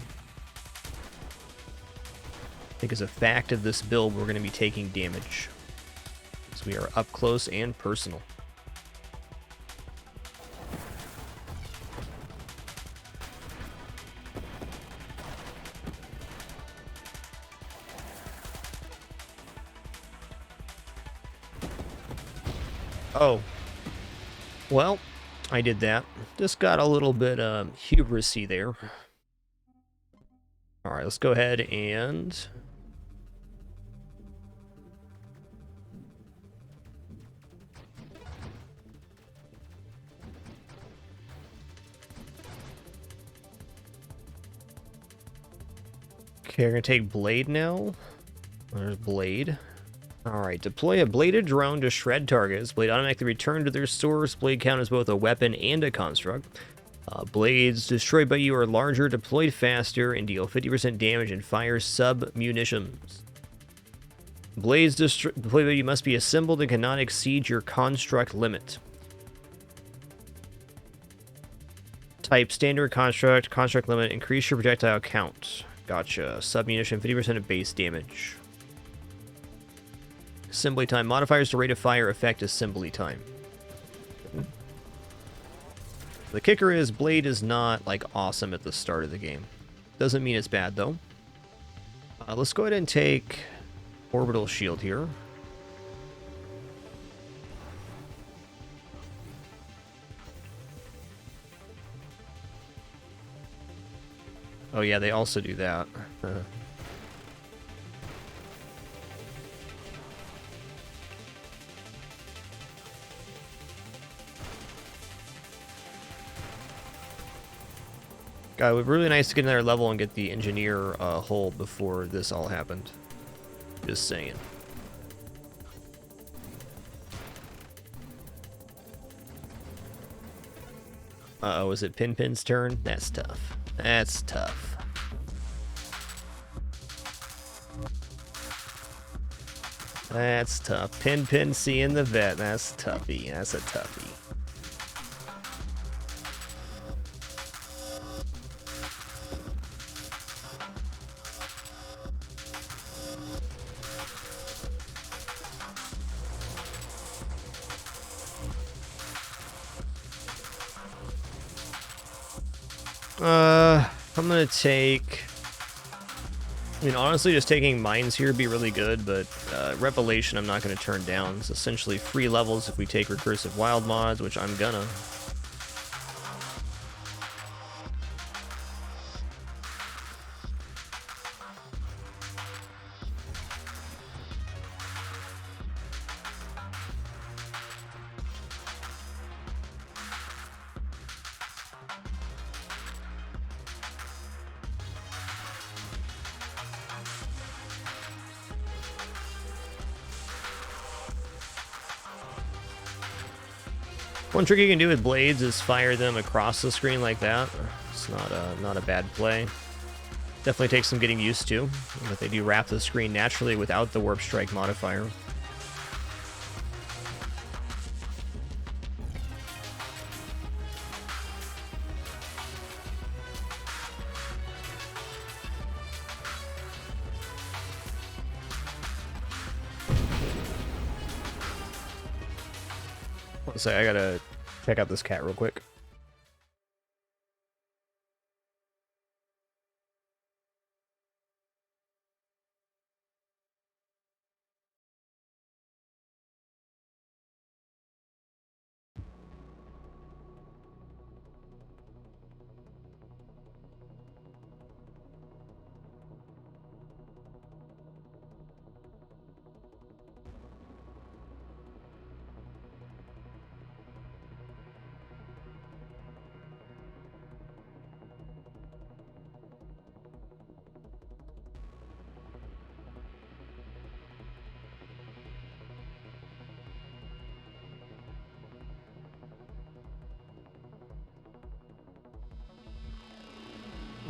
I think as a fact of this build, we're going to be taking damage. Because we are up close and personal. Oh. Well, I did that. Just got a little bit hubrisy there. Alright, let's go ahead and... Okay, we're gonna take Blade now. There's Blade. Alright, deploy a bladed drone to shred targets. Blade automatically return to their source. Blade count is both a weapon and a construct. Blades destroyed by you are larger, deployed faster, and deal 50% damage and fire sub-munitions. Blades deployed by you must be assembled and cannot exceed your construct limit. Type standard construct, construct limit, increase your projectile count. Gotcha. Sub-munition, 50% of base damage. Assembly time. Modifiers to rate of fire affect assembly time. The kicker is Blade is not, like, awesome at the start of the game. Doesn't mean it's bad, though. Let's go ahead and take Orbital Shield here. Oh yeah, they also do that. God, it would be really nice to get another level and get the engineer hull before this all happened. Just saying. Uh-oh, is it Pin's turn? That's tough. That's tough. That's tough. Pin seeing the vet. That's toughy. That's a toughie. I'm gonna take I mean, honestly, just taking mines here would be really good, but Revelation I'm not going to turn down. It's essentially free levels if we take recursive wild mods, which I'm gonna. One trick you can do with blades is fire them across the screen like that. It's not a bad play. Definitely takes some getting used to, but they do wrap the screen naturally without the warp strike modifier. One sec, I gotta check out this cat real quick.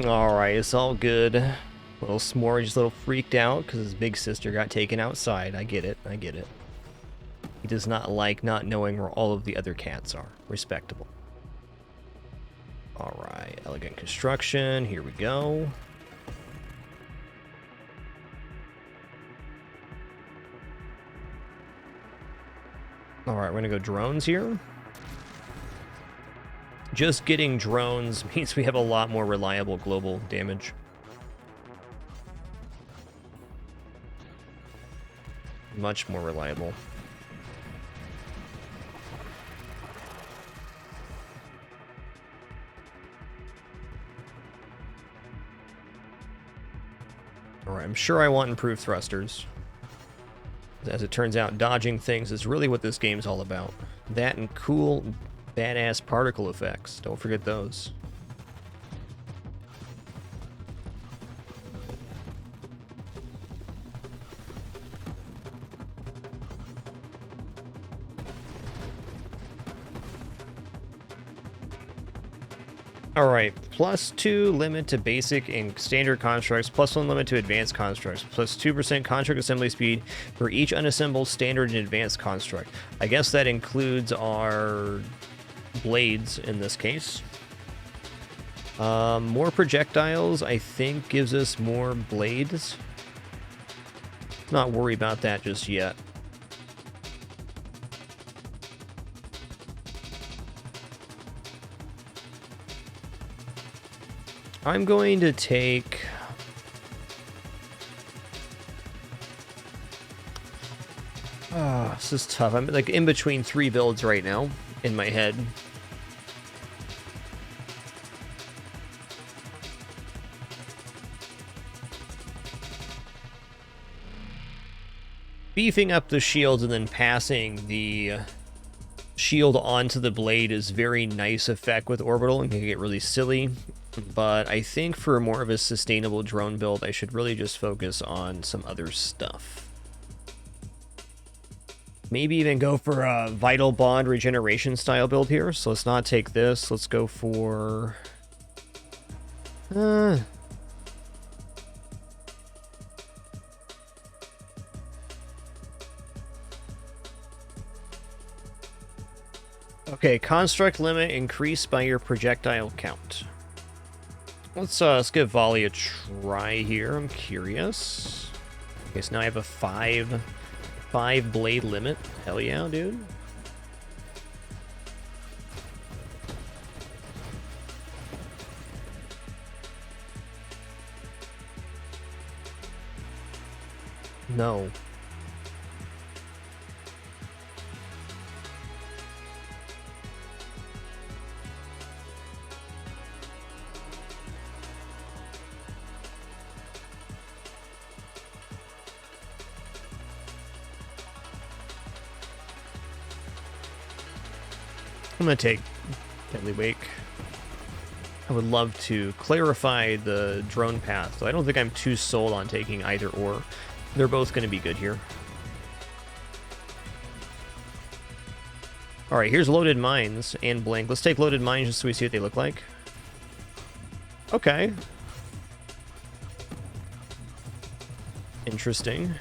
Alright, it's all good. Little S'more just a little freaked out because his big sister got taken outside. I get it, I get it. He does not like not knowing where all of the other cats are. Respectable. Alright, elegant construction. Here we go. Alright, we're gonna go drones here. Just getting drones means we have a lot more reliable global damage. Much more reliable. Alright, I'm sure I want improved thrusters. As it turns out, dodging things is really what this game's all about. That and cool, badass particle effects. Don't forget those. Alright, +2 limit to basic and standard constructs, +1 limit to advanced constructs, +2% construct assembly speed for each unassembled standard and advanced construct. I guess that includes our blades in this case. More projectiles, I think, gives us more blades. Not worry about that just yet. I'm going to take... this is tough. I'm like in between 3 builds right now in my head. Beefing up the shields and then passing the shield onto the blade is very nice effect with orbital and can get really silly. But I think for more of a sustainable drone build, I should really just focus on some other stuff. Maybe even go for a Vital Bond regeneration style build here. So let's not take this. Let's go for... Okay, construct limit increased by your projectile count. Let's give volley a try here. I'm curious. Okay, so now I have a 5 blade limit. Hell yeah, dude. No. I'm going to take Deadly Wake. I would love to clarify the drone path, so I don't think I'm too sold on taking either or. They're both going to be good here. Alright, here's Loaded Mines and Blink. Let's take Loaded Mines just so we see what they look like. Okay. Interesting.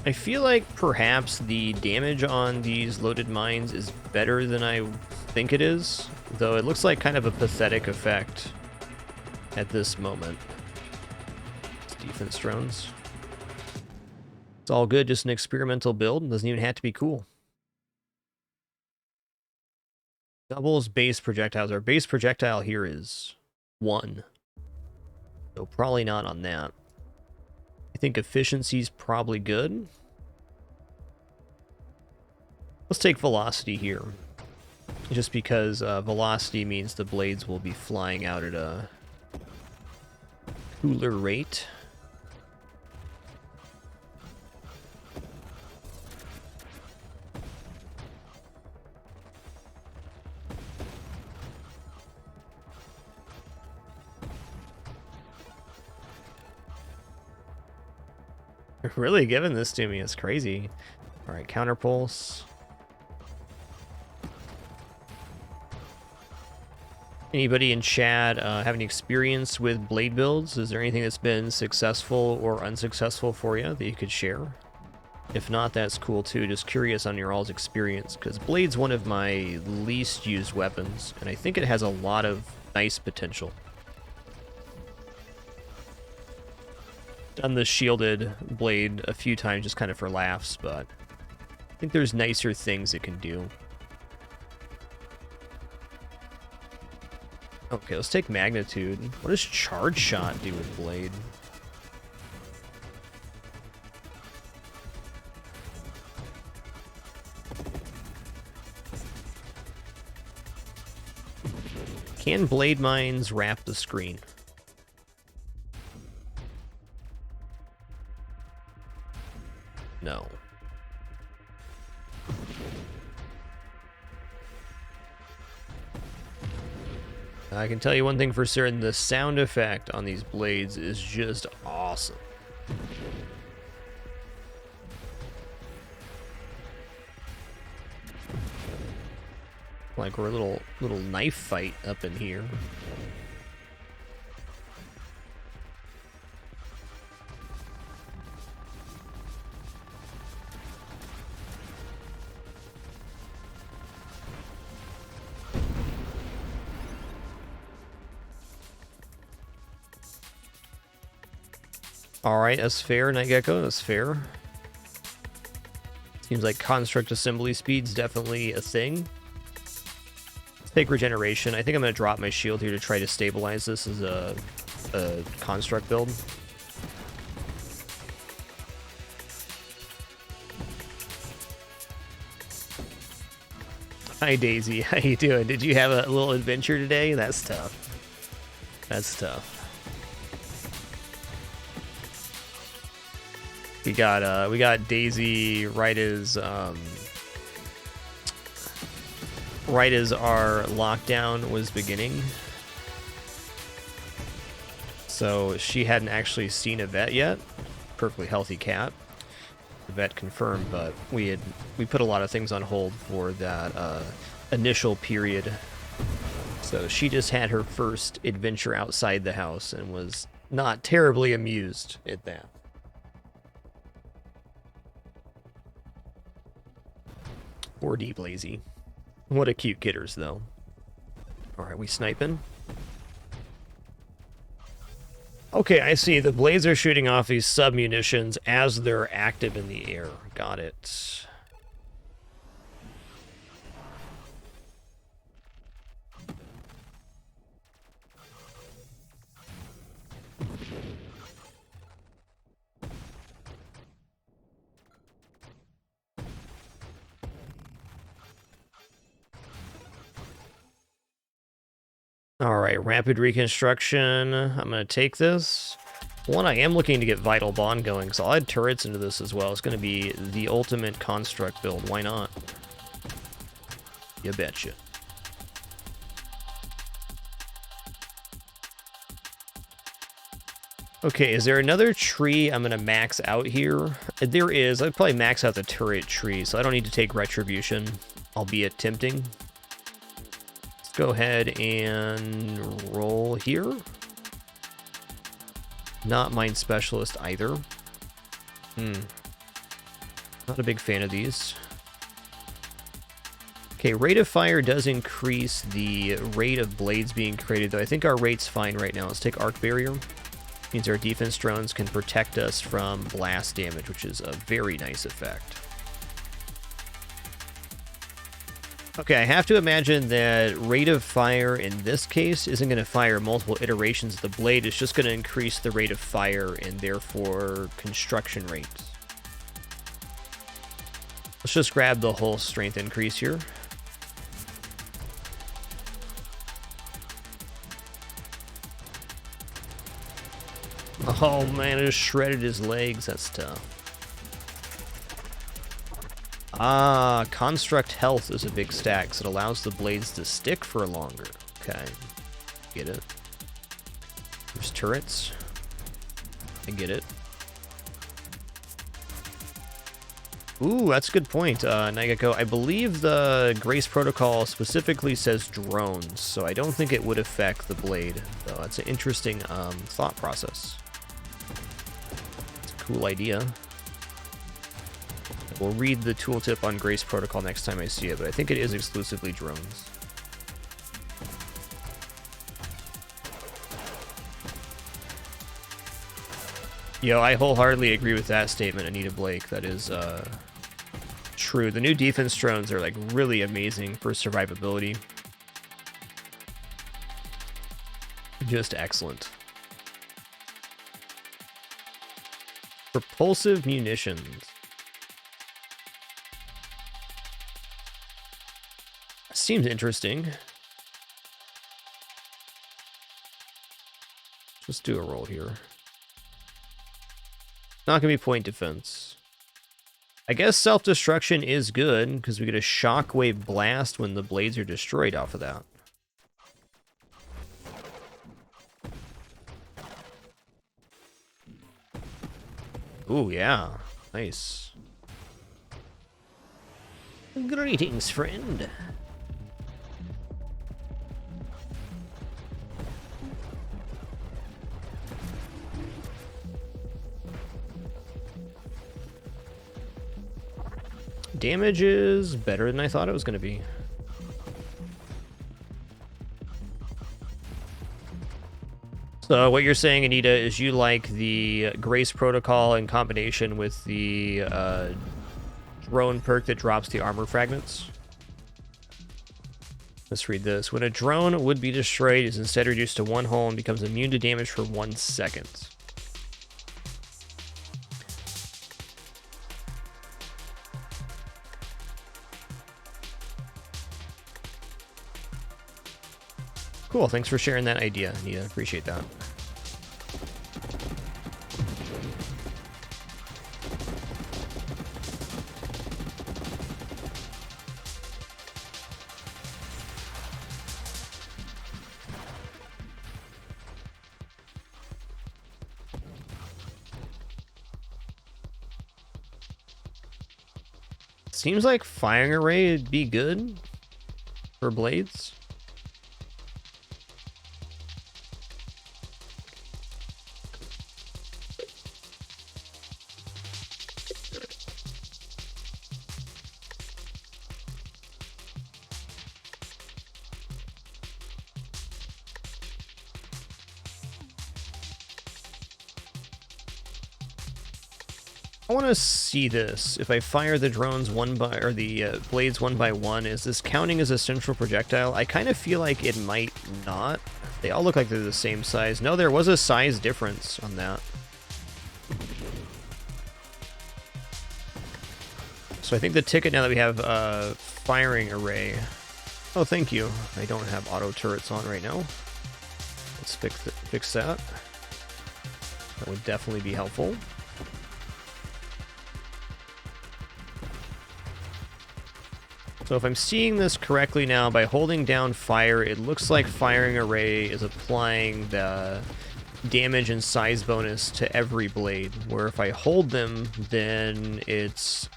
I feel like perhaps the damage on these Loaded Mines is better than I think it is, though it looks like kind of a pathetic effect at this moment. It's defense drones. It's all good, just an experimental build. Doesn't even have to be cool. Doubles base projectiles. Our base projectile here is 1. So probably not on that. I think efficiency's probably good. Let's take velocity here. Just because velocity means the blades will be flying out at a cooler rate. They're really giving this to me. It's crazy. All right, counterpulse. Anybody in chat have any experience with blade builds? Is there anything that's been successful or unsuccessful for you that you could share? If not, that's cool too. Just curious on your all's experience, because blade's one of my least used weapons, and I think it has a lot of nice potential. Done the shielded blade a few times just kind of for laughs, but I think there's nicer things it can do. Okay, let's take magnitude. What does charge shot do with blade? Can blade mines wrap the screen? No. I can tell you one thing for certain, the sound effect on these blades is just awesome. Like we're a little knife fight up in here. Alright, that's fair, Night Gecko, that's fair. Seems like construct assembly speed's definitely a thing. Let's take regeneration. I think I'm going to drop my shield here to try to stabilize this as a construct build. Hi Daisy, how you doing? Did you have a little adventure today? That's tough. That's tough. We got Daisy right as our lockdown was beginning. So she hadn't actually seen a vet yet. Perfectly healthy cat. The vet confirmed, but we put a lot of things on hold for that initial period. So she just had her first adventure outside the house and was not terribly amused at that. Or deep lazy. What a cute kitters, though. Alright, we sniping. Okay, I see. The blades are shooting off these sub-munitions as they're active in the air. Got it. Okay, rapid reconstruction. I'm going to take this. One, I am looking to get Vital Bond going, so I'll add turrets into this as well. It's going to be the ultimate construct build. Why not? You betcha. Okay, is there another tree I'm going to max out here? There is. I'd probably max out the turret tree, so I don't need to take Retribution, albeit tempting. Let's go ahead and roll here. Not Mind Specialist either. Not a big fan of these. Okay, rate of fire does increase the rate of blades being created, though I think our rate's fine right now. Let's take Arc Barrier. Means our defense drones can protect us from blast damage, which is a very nice effect. Okay, I have to imagine that rate of fire in this case isn't going to fire multiple iterations of the blade. It's just going to increase the rate of fire and therefore construction rates. Let's just grab the whole strength increase here. Oh man, it just shredded his legs. That's tough. Ah, construct health is a big stack, so it allows the blades to stick for longer. Okay, get it. There's turrets. I get it. Ooh, that's a good point, Nagako. I believe the Grace Protocol specifically says drones, so I don't think it would affect the blade, though. That's an interesting thought process. It's a cool idea. We'll read the tooltip on Grace Protocol next time I see it, but I think it is exclusively drones. Yo, I wholeheartedly agree with that statement, Anita Blake. That is true. The new defense drones are like really amazing for survivability. Just excellent. Propulsive munitions. Seems interesting. Just do a roll here. Not gonna be point defense. I guess self-destruction is good because we get a shockwave blast when the blades are destroyed off of that. Ooh, yeah. Nice. Greetings, friend. Damage is better than I thought it was going to be. So what you're saying, Anita, is you like the Grace Protocol in combination with the drone perk that drops the armor fragments? Let's read this. When a drone would be destroyed, it is instead reduced to one hull and becomes immune to damage for 1 second. Cool, thanks for sharing that idea, Anita. Appreciate that. Seems like firing array would be good for blades. I want to see this. If I fire the drones the blades one by one, is this counting as a central projectile? I kind of feel like it might not. They all look like they're the same size. No, there was a size difference on that. So I think the ticket now that we have firing array. Oh, thank you. I don't have auto turrets on right now. let's fix that. That would definitely be helpful. So if I'm seeing this correctly now, by holding down fire, it looks like firing array is applying the damage and size bonus to every blade, where if I hold them, then it's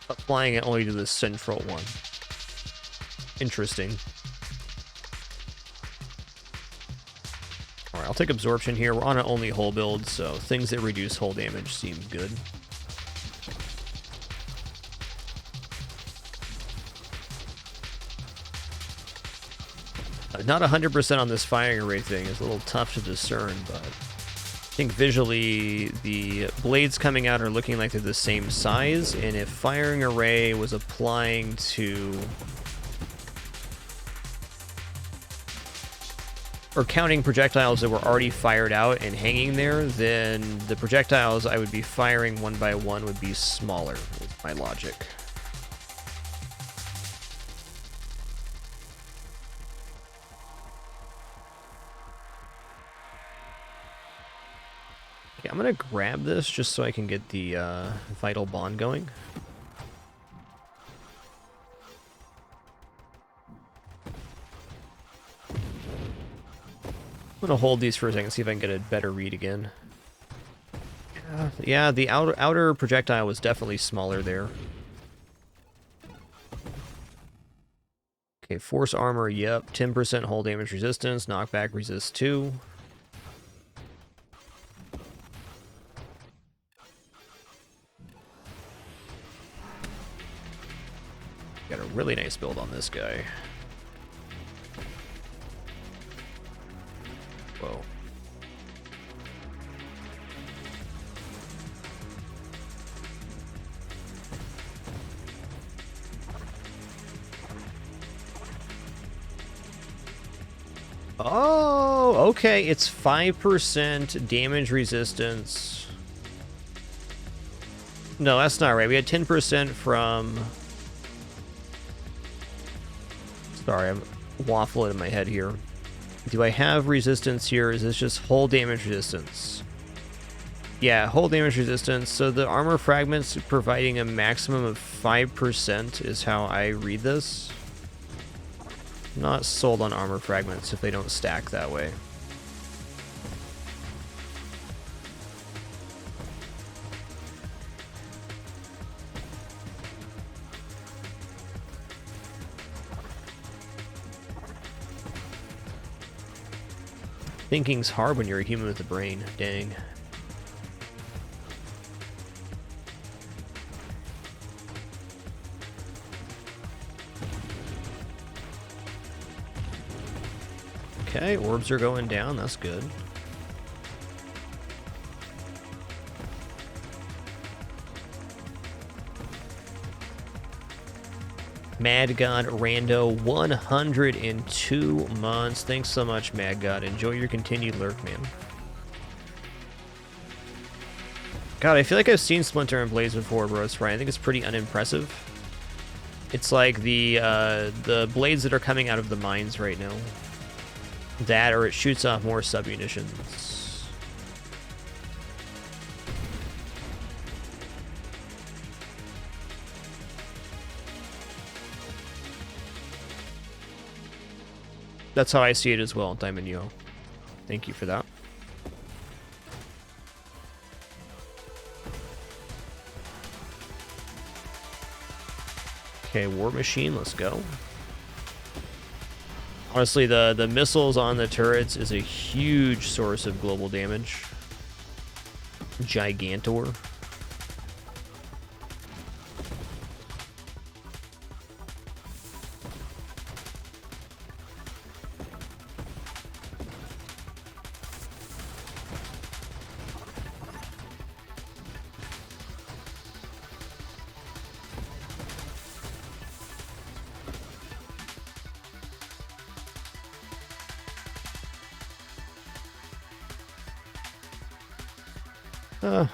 applying it only to the central one. Interesting. Alright, I'll take absorption here. We're on an only hull build, so things that reduce hull damage seem good. Not 100% on this firing array thing. It's a little tough to discern, but I think visually the blades coming out are looking like they're the same size, and if firing array was applying to... or counting projectiles that were already fired out and hanging there, then the projectiles I would be firing one by one would be smaller, is my logic. Okay, I'm gonna grab this just so I can get the vital bond going. I'm gonna hold these for a second, see if I can get a better read again. Yeah, the outer projectile was definitely smaller there. Okay, force armor, yep. 10% hull damage resistance, knockback resist 2. Got a really nice build on this guy. Whoa. Oh, okay. It's 5% damage resistance. No, that's not right. We had 10% from... Sorry, I'm waffling in my head here. Do I have resistance here? Is this just hull damage resistance? Yeah, hull damage resistance. So the armor fragments providing a maximum of 5% is how I read this. I'm not sold on armor fragments if they don't stack that way. Thinking's hard when you're a human with a brain. Dang. Okay, orbs are going down. That's good. Mad God Rando, 102 months. Thanks so much, Mad God. Enjoy your continued lurk, man. God, I feel like I've seen Splinter and Blaze before, bro. It's right. I think it's pretty unimpressive. It's like the blades that are coming out of the mines right now. That, or it shoots off more sub-munitions. That's how I see it as well, Diamond Yo. Thank you for that. Okay, War Machine, let's go. Honestly, the missiles on the turrets is a huge source of global damage. Gigantor.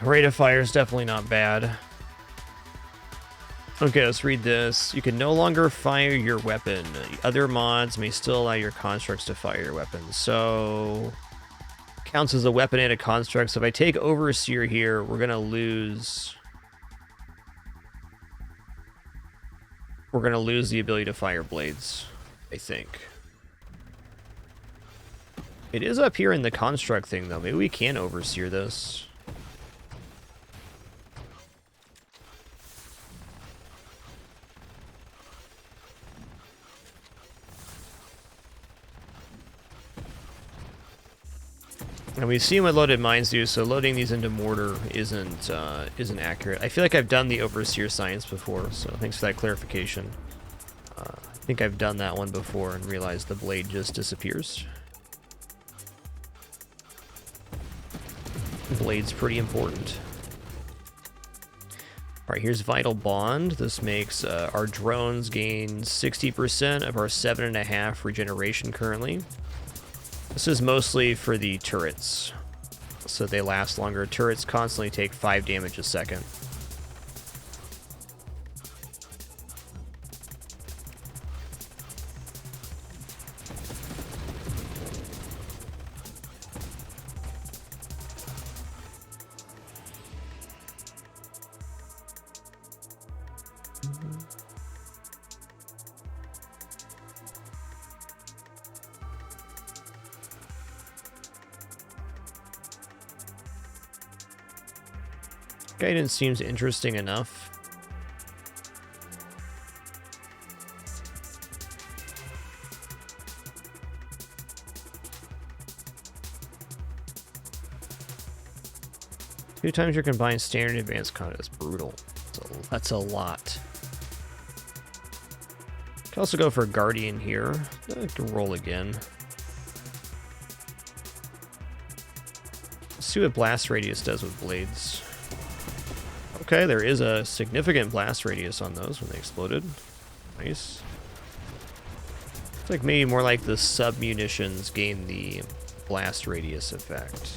Rate of fire is definitely not bad. Okay, let's read this. You can no longer fire your weapon. Other mods may still allow your constructs to fire your weapon. So, counts as a weapon and a construct. So if I take Overseer here, we're gonna lose. We're gonna lose the ability to fire blades, I think. It is up here in the construct thing, though. Maybe we can Overseer this. And we've seen what loaded mines do, so loading these into mortar isn't accurate. I feel like I've done the Overseer science before, so thanks for that clarification. I think I've done that one before and realized the blade just disappears. Blade's pretty important. Alright, here's Vital Bond. This makes our drones gain 60% of our 7.5 regeneration currently. This is mostly for the turrets, so they last longer. Turrets constantly take 5 damage a second. Guidance seems interesting enough. Two times your combined standard and advanced content is brutal. That's a lot. Can also go for Guardian here. I can roll again. Let's see what blast radius does with blades. Okay, there is a significant blast radius on those when they exploded. Nice. It's like maybe more like the sub-munitions gain the blast radius effect.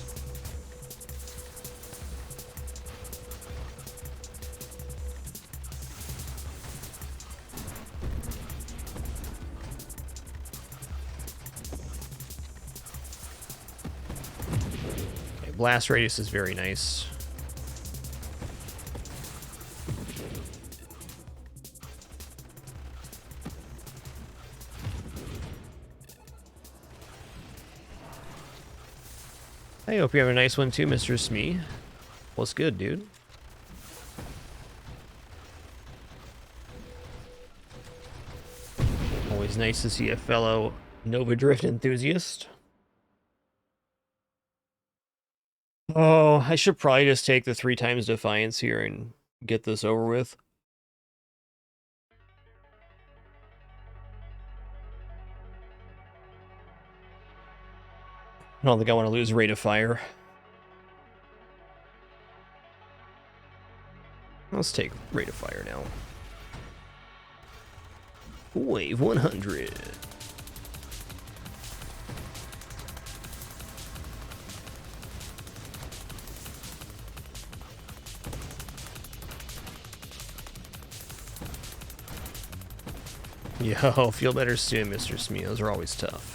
Okay, blast radius is very nice. I hope you have a nice one too, Mr. Smee. What's good, dude? Always nice to see a fellow Nova Drift enthusiast. Oh, I should probably just take the 3 times Defiance here and get this over with. I don't think I want to lose rate of fire. Let's take rate of fire now. Wave 100. Yo, feel better soon, Mr. Smee. Those are always tough.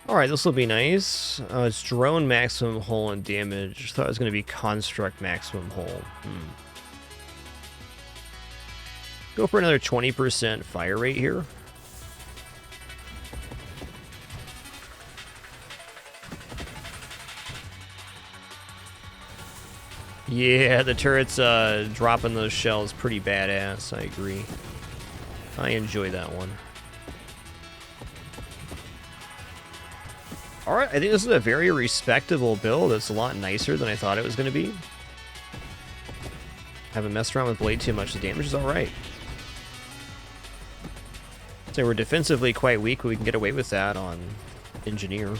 Alright, this will be nice. It's drone maximum hull and damage. Thought it was going to be construct maximum hull. Go for another 20% fire rate here. Yeah, the turret's dropping those shells pretty badass, I agree. I enjoy that one. Alright, I think this is a very respectable build. It's a lot nicer than I thought it was going to be. Haven't messed around with blade too much. The damage is alright. So we're defensively quite weak, but we can get away with that on Engineer.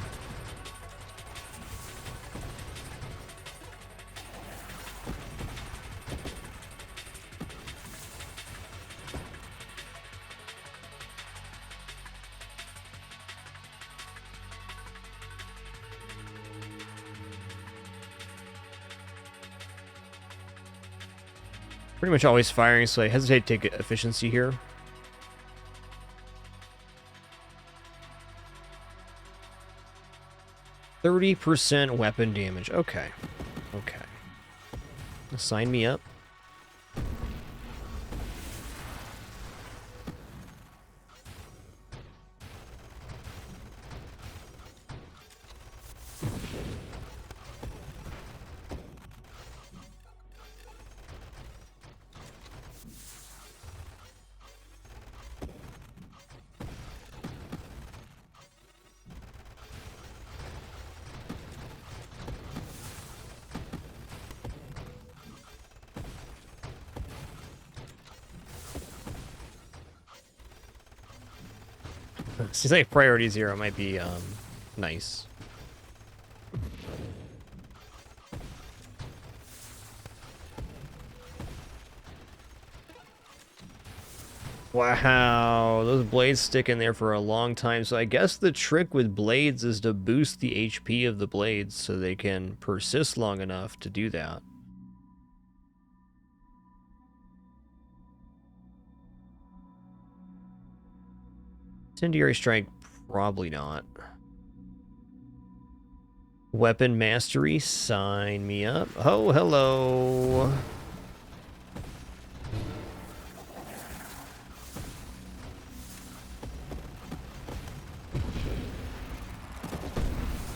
Pretty much always firing, so I hesitate to take efficiency here. %30 weapon damage. Okay. Okay. Sign me up. Seems like priority 0 might be nice. Wow, those blades stick in there for a long time. So I guess the trick with blades is to boost the HP of the blades so they can persist long enough to do that. Incendiary strike, probably not. Weapon mastery, sign me up. Oh, hello.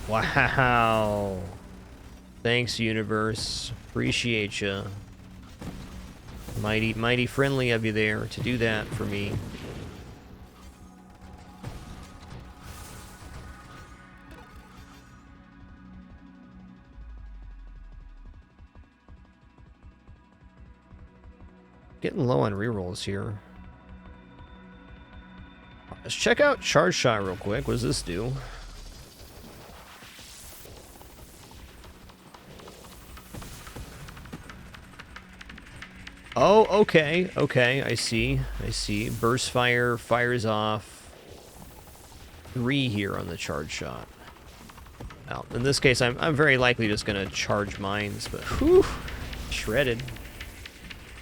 Wow. Thanks, universe. Appreciate ya. Mighty friendly of you there to do that for me. Getting low on rerolls here. Let's check out Charge Shot real quick. What does this do? Oh, okay. Okay, I see. I see. Burst Fire fires off 3 here on the Charge Shot. Well, in this case, I'm very likely just going to charge mines, but whew, shredded.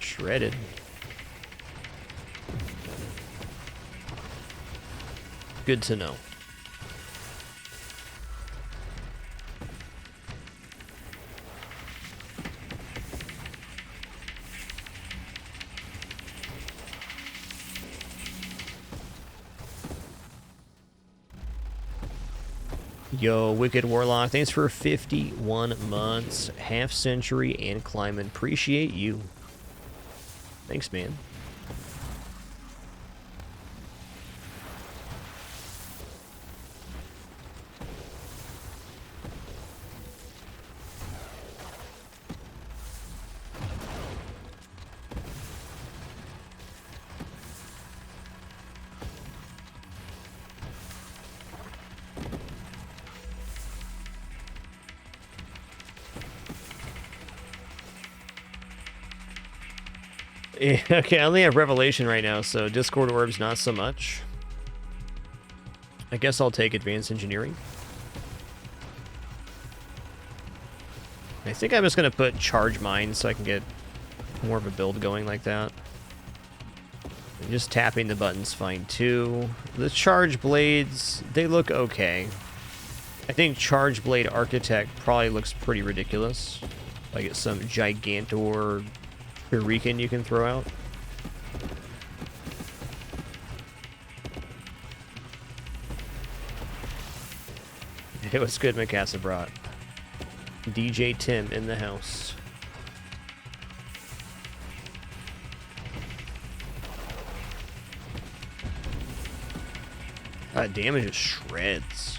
Shredded. Good to know. Yo, Wicked Warlock, thanks for 51 months, half century, and climbing. Appreciate you. Thanks, man. Yeah, okay, I only have Revelation right now, so Discord Orbs not so much. I guess I'll take Advanced Engineering. I think I'm just going to put Charge Mines so I can get more of a build going like that. And just tapping the button's fine too. The Charge Blades, they look okay. I think Charge Blade Architect probably looks pretty ridiculous. Like it's some Gigantor Shuriken you can throw out. It was good, Mikasa brought. DJ Tim in the house. Damage is shreds.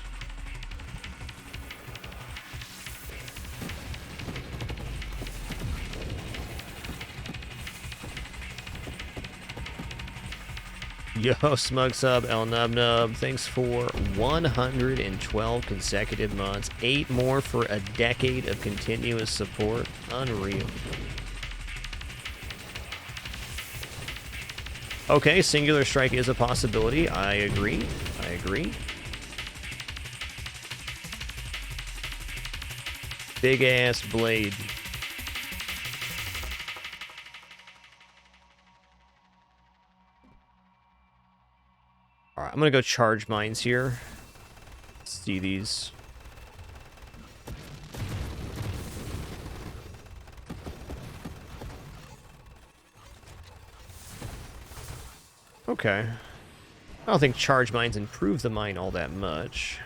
Yo, Smug Sub, El Nub Nub, thanks for 112 consecutive months. 8 more for a decade of continuous support. Unreal. Okay, Singular Strike is a possibility. I agree. I agree. Big ass blade. Alright, I'm gonna go charge mines here. Let's see these. Okay. I don't think charge mines improve the mine all that much.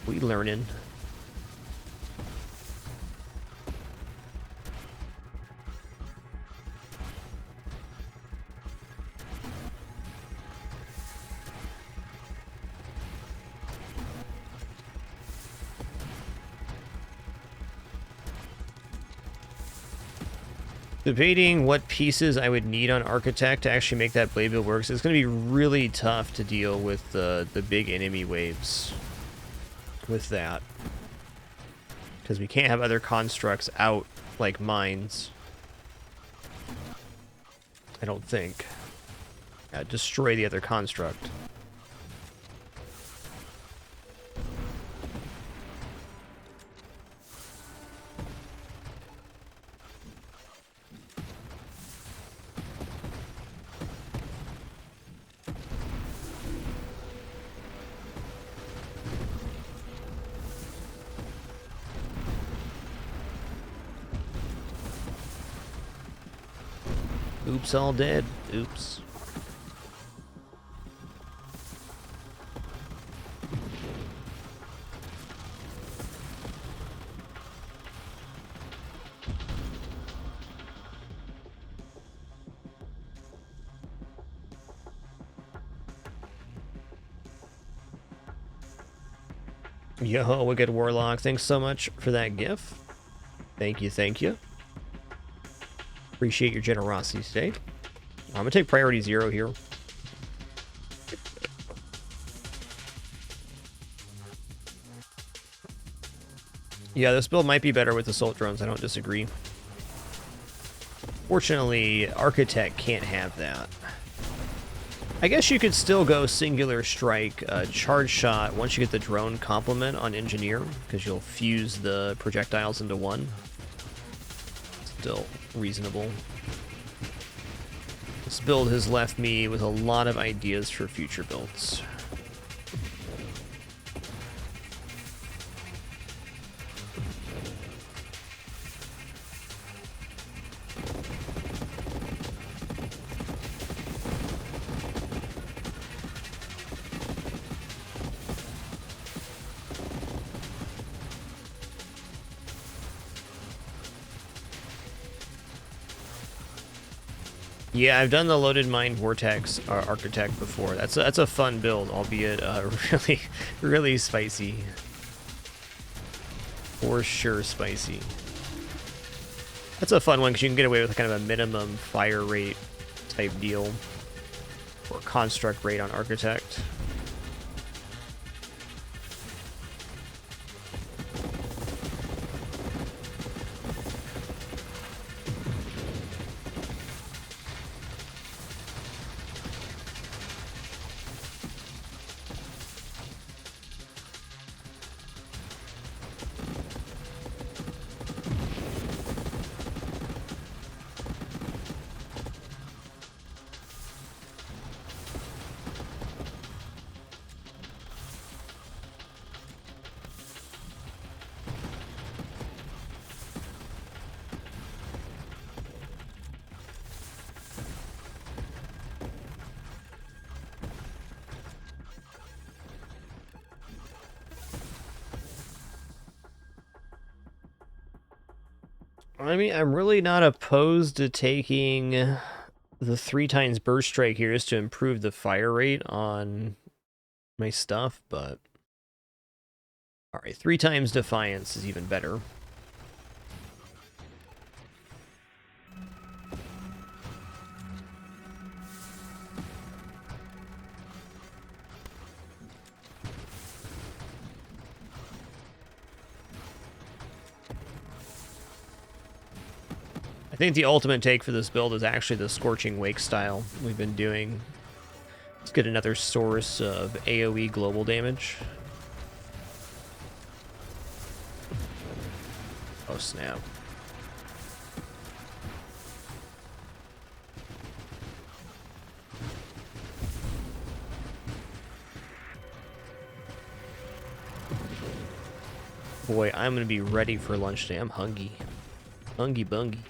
We learning. Debating what pieces I would need on Architect to actually make that blade build work. So it's going to be really tough to deal with the big enemy waves with that. Because we can't have other constructs out like mines. I don't think. Destroy the other construct. Oops, all dead. Oops. Yo, Wicked Warlock, thanks so much for that gift. Thank you, thank you. Appreciate your generosity today. I'm gonna take priority 0 here. Yeah, this build might be better with assault drones, I don't disagree. Fortunately, Architect can't have that. I guess you could still go Singular Strike, Charge Shot once you get the drone complement on Engineer, because you'll fuse the projectiles into one. Still reasonable. This build has left me with a lot of ideas for future builds. Yeah, I've done the Loaded Mine Vortex Architect before. That's a fun build, albeit really spicy. For sure spicy. That's a fun one because you can get away with kind of a minimum fire rate type deal. Or construct rate on Architect. I mean, I'm really not opposed to taking the 3 times burst strike here just to improve the fire rate on my stuff, but alright, 3 times defiance is even better. I think the ultimate take for this build is actually the Scorching Wake style we've been doing. Let's get another source of AoE global damage. Oh, snap. Boy, I'm going to be ready for lunch today. I'm hungry. Hungry bungy.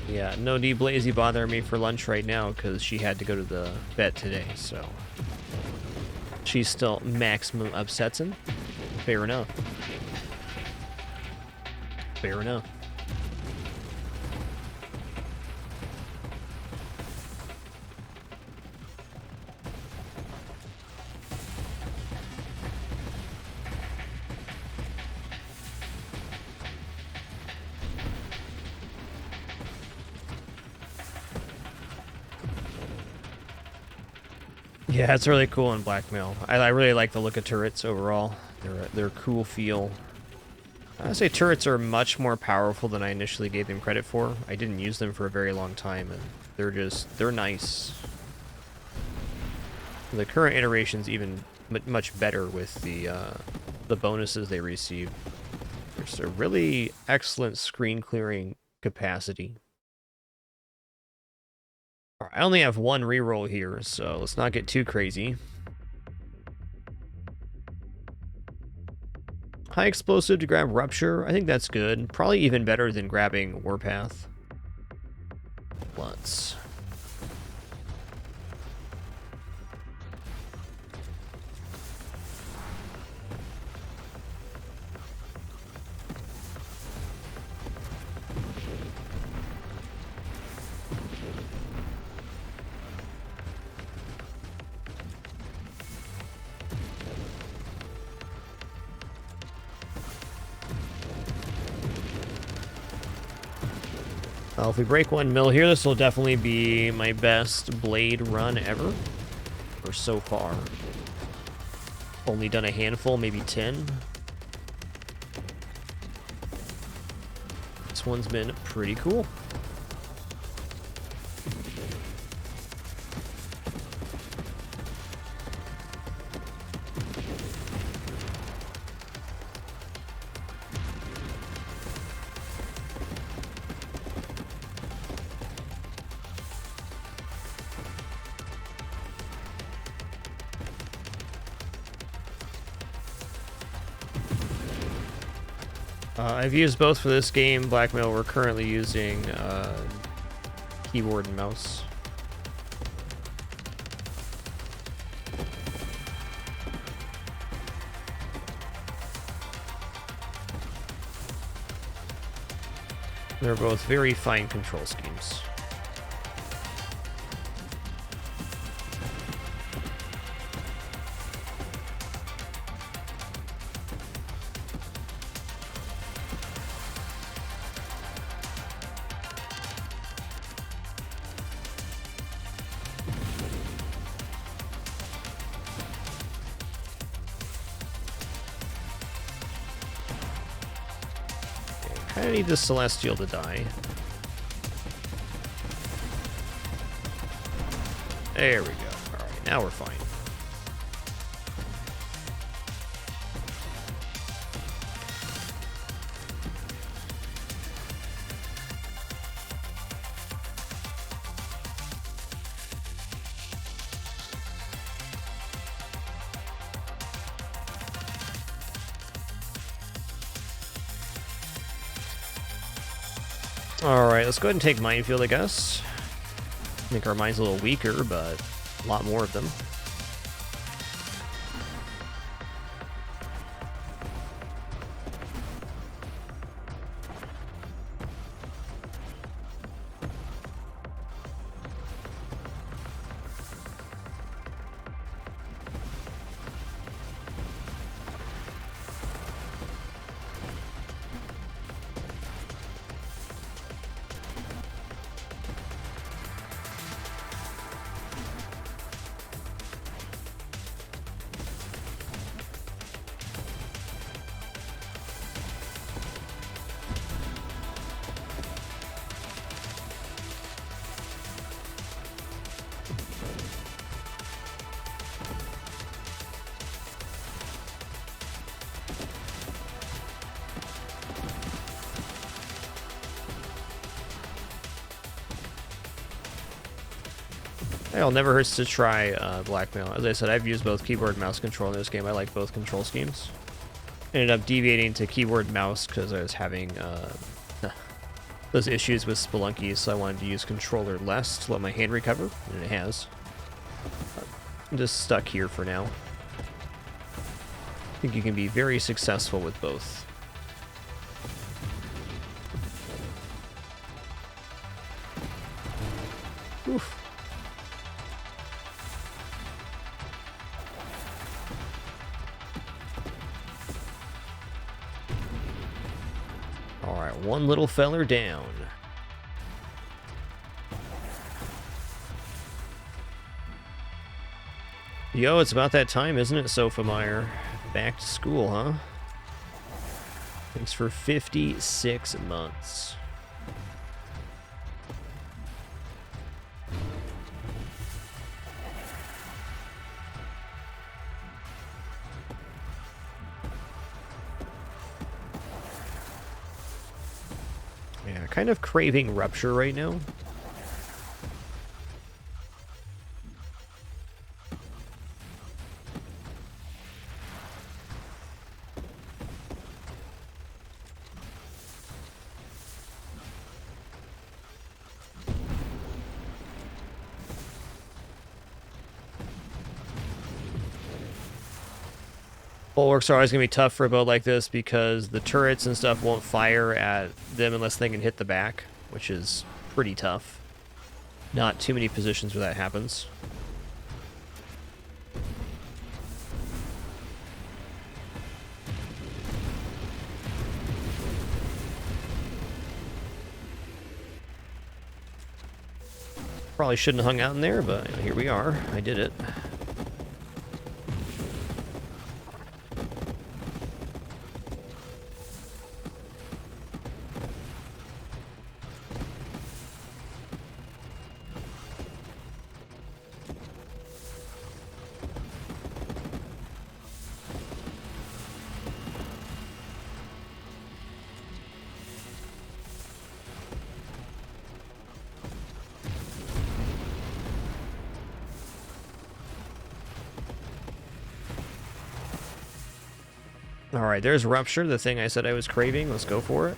Yeah, no D Blazy bothering me for lunch right now because she had to go to the vet today, so she's still maximum upsetting. Fair enough. Fair enough. Yeah, it's really cool in Blackmail. I really like the look of turrets overall. They're a cool feel. I would say turrets are much more powerful than I initially gave them credit for. I didn't use them for a very long time, and they're nice. The current iteration's even much better with the bonuses they receive. There's a really excellent screen clearing capacity. I only have 1 reroll here, so let's not get too crazy. High explosive to grab Rupture. I think that's good. Probably even better than grabbing Warpath. Let's... Well, if we break 1 mil here, this will definitely be my best blade run ever. Or so far. Only done a handful, maybe 10. This one's been pretty cool. I've used both for this game. Blackmail, we're currently using keyboard and mouse. They're both very fine control schemes. I need this Celestial to die. There we go. Alright, now we're fine. Alright, let's go ahead and take Minefield, I guess. I think our mine's a little weaker, but a lot more of them. It'll never hurts to try Blackmail. As I said, I've used both keyboard and mouse control in this game. I like both control schemes. Ended up deviating to keyboard and mouse because I was having those issues with Spelunky, so I wanted to use controller less to let my hand recover, and it has. I'm just stuck here for now. I think you can be very successful with both. Oof. Alright, one little feller down. Yo, it's about that time, isn't it, Sofa Meyer? Back to school, huh? Thanks for 56 months. Yeah, kind of craving Rupture right now. Bulwarks are always going to be tough for a build like this because the turrets and stuff won't fire at them unless they can hit the back, which is pretty tough. Not too many positions where that happens. Probably shouldn't have hung out in there, but here we are. I did it. Alright, there's Rupture, the thing I said I was craving. Let's go for it.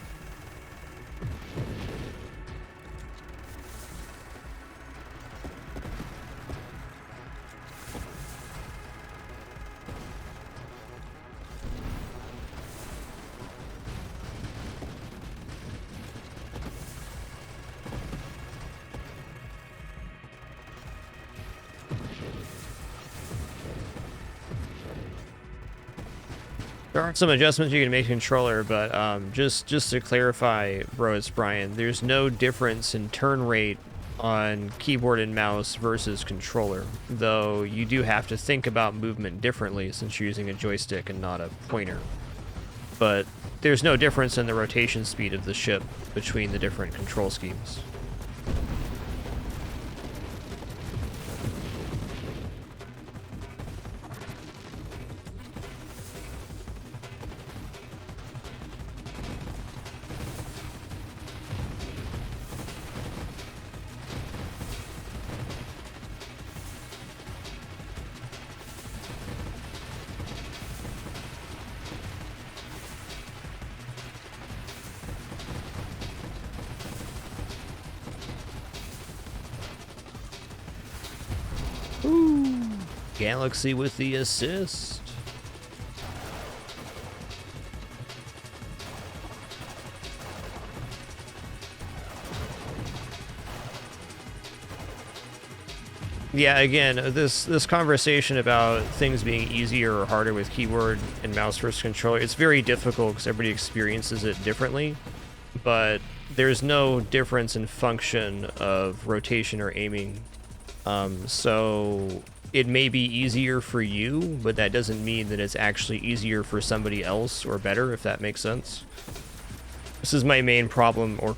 There are some adjustments you can make to controller, but just to clarify, bro, it's Brian, there's no difference in turn rate on keyboard and mouse versus controller, though you do have to think about movement differently since you're using a joystick and not a pointer. But there's no difference in the rotation speed of the ship between the different control schemes. Galaxy with the assist. Yeah, again, this conversation about things being easier or harder with keyboard and mouse versus controller, it's very difficult because everybody experiences it differently, but there's no difference in function of rotation or aiming. So it may be easier for you, but that doesn't mean that it's actually easier for somebody else or better, if that makes sense. This is my main problem or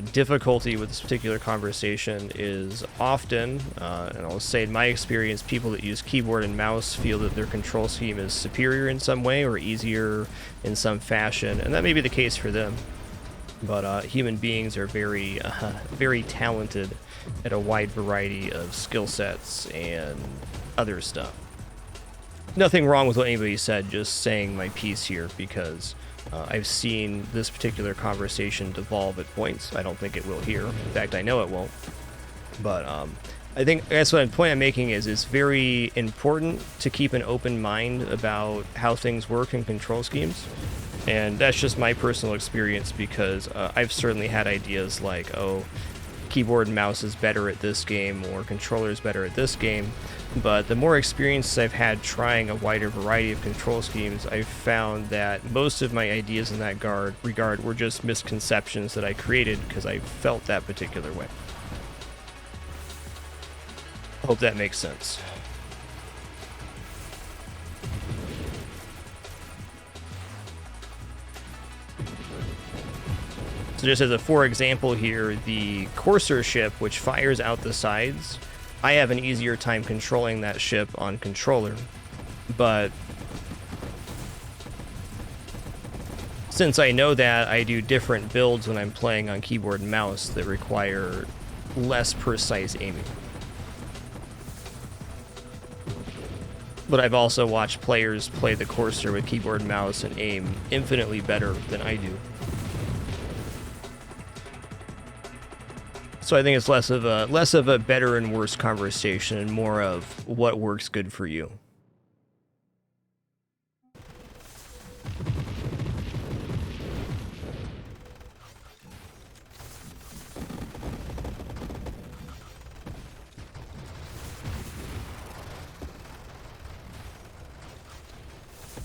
difficulty with this particular conversation is often, and I'll say in my experience, people that use keyboard and mouse feel that their control scheme is superior in some way or easier in some fashion, and that may be the case for them. But human beings are very, very talented at a wide variety of skill sets and other stuff. Nothing wrong with what anybody said, just saying my piece here because I've seen this particular conversation devolve at points. I don't think it will here. In fact, I know it won't. But I think that's what the point I'm making is it's very important to keep an open mind about how things work in control schemes. And that's just my personal experience because I've certainly had ideas like, oh, keyboard and mouse is better at this game or controller is better at this game. But the more experience I've had trying a wider variety of control schemes, I've found that most of my ideas in that regard were just misconceptions that I created because I felt that particular way. I hope that makes sense. So just as a for example here, the Courser ship, which fires out the sides, I have an easier time controlling that ship on controller, but since I know that, I do different builds when I'm playing on keyboard and mouse that require less precise aiming. But I've also watched players play the Courser with keyboard and mouse and aim infinitely better than I do. So I think it's less of a better and worse conversation and more of what works good for you.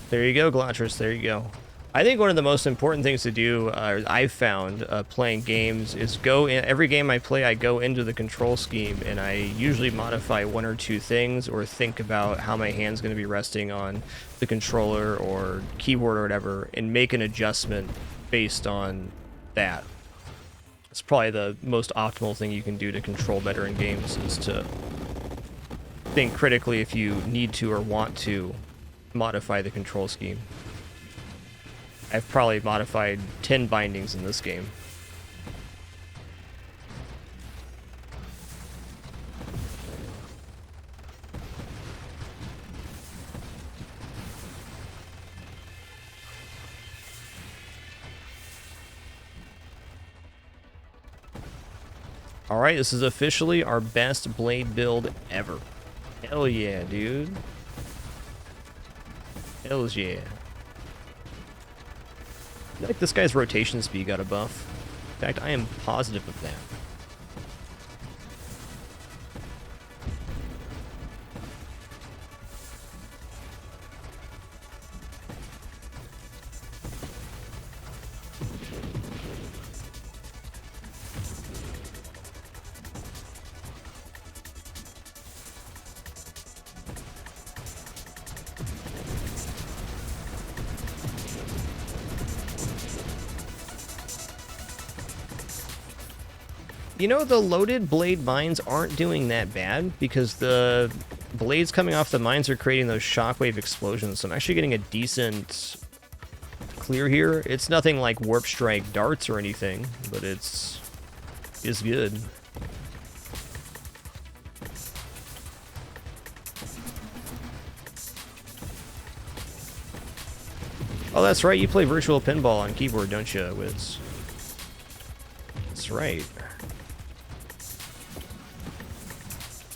There you go, Glotris, there you go. I think one of the most important things to do, I've found playing games, is go in every game I play. I go into the control scheme and I usually modify one or two things, or think about how my hand's going to be resting on the controller or keyboard or whatever, and make an adjustment based on that. It's probably the most optimal thing you can do to control better in games, is to think critically if you need to or want to modify the control scheme. I've probably modified 10 bindings in this game. Alright, this is officially our best blade build ever. Hell yeah, dude. Hell yeah. I think this guy's rotation speed got a buff. In fact, I am positive of that. You know, the loaded blade mines aren't doing that bad because the blades coming off the mines are creating those shockwave explosions. So I'm actually getting a decent clear here. It's nothing like Warp Strike darts or anything, but it's good. Oh, that's right. You play virtual pinball on keyboard, don't you, Wiz? That's right.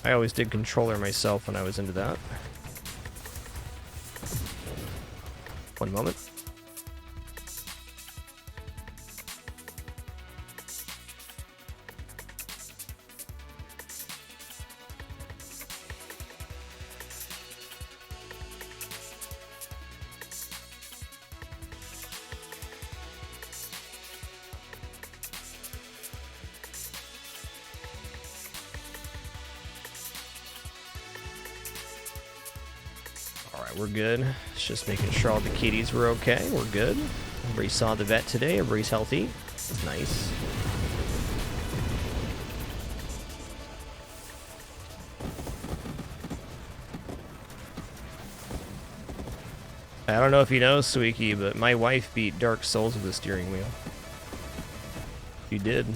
I always did controller myself when I was into that. One moment. We're good. It's just making sure all the kitties were okay. We're good. Everybody saw the vet today. Everybody's healthy. Nice. I don't know if you know, Squeaky, but my wife beat Dark Souls with the steering wheel. She did.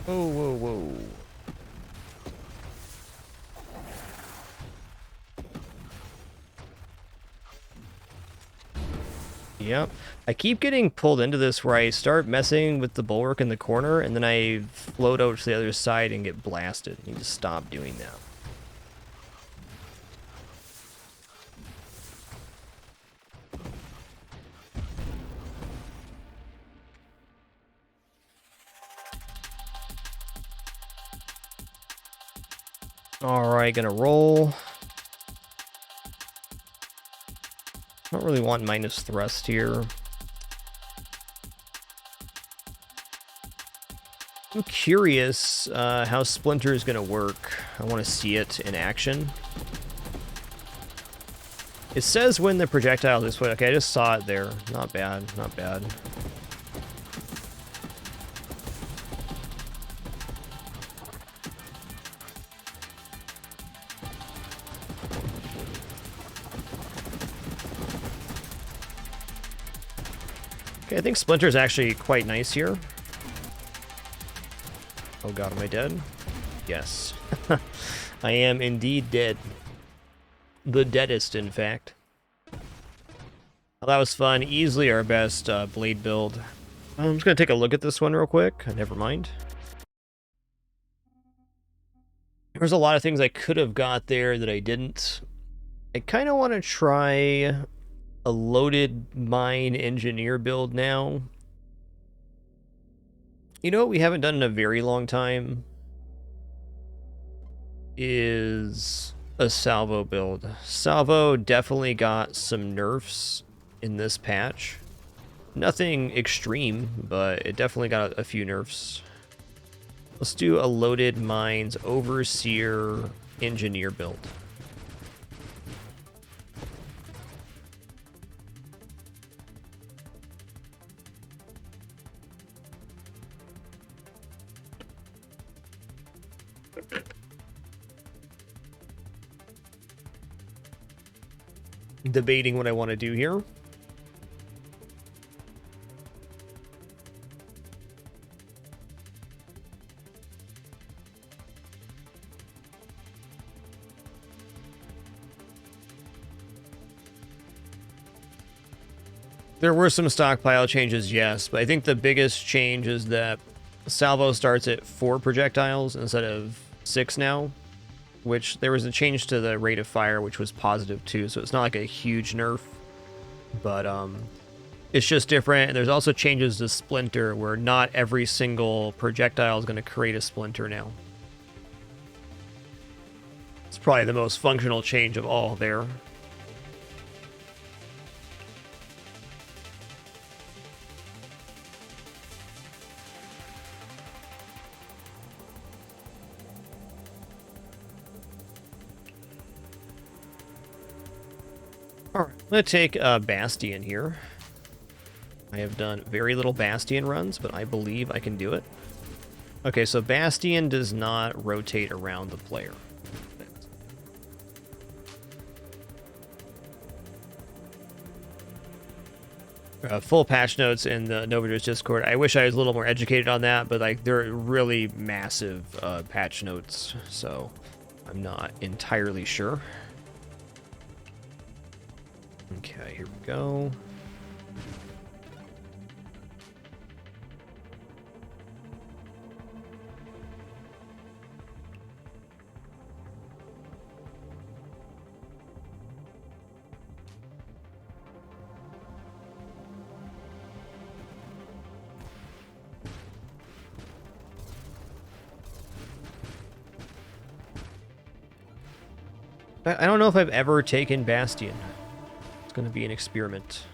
Whoa, whoa, whoa. Yep. I keep getting pulled into this where I start messing with the bulwark in the corner, and then I float out to the other side and get blasted. I need to stop doing that. Alright, gonna roll. I don't really want minus thrust here. I'm curious how Splinter is gonna work. I want to see it in action. It says when the projectile this way. Okay, I just saw it there. Not bad, not bad. Okay, I think Splinter's actually quite nice here. Oh god, am I dead? Yes. I am indeed dead. The deadest, in fact. Well, that was fun. Easily our best blade build. I'm just going to take a look at this one real quick. Never mind. There's a lot of things I could have got there that I didn't. I kind of want to try a loaded mine engineer build now. You know what we haven't done in a very long time is a salvo build. Salvo definitely got some nerfs in this patch. Nothing extreme, but it definitely got a few nerfs. Let's do a loaded mines overseer engineer build. Debating what I want to do here. There were some stockpile changes, yes, but I think the biggest change is that salvo starts at 4 projectiles instead of 6 now, which there was a change to the rate of fire, which was positive too, so it's not like a huge nerf, but it's just different. And there's also changes to Splinter, where not every single projectile is going to create a Splinter now. It's probably the most functional change of all there. Alright, I'm going to take Bastion here. I have done very little Bastion runs, but I believe I can do it. Okay, so Bastion does not rotate around the player. Full patch notes in the Novadrift Discord. I wish I was a little more educated on that, but like they're really massive patch notes, so I'm not entirely sure. Okay, here we go. I don't know if I've ever taken Bastion. It's going to be an experiment.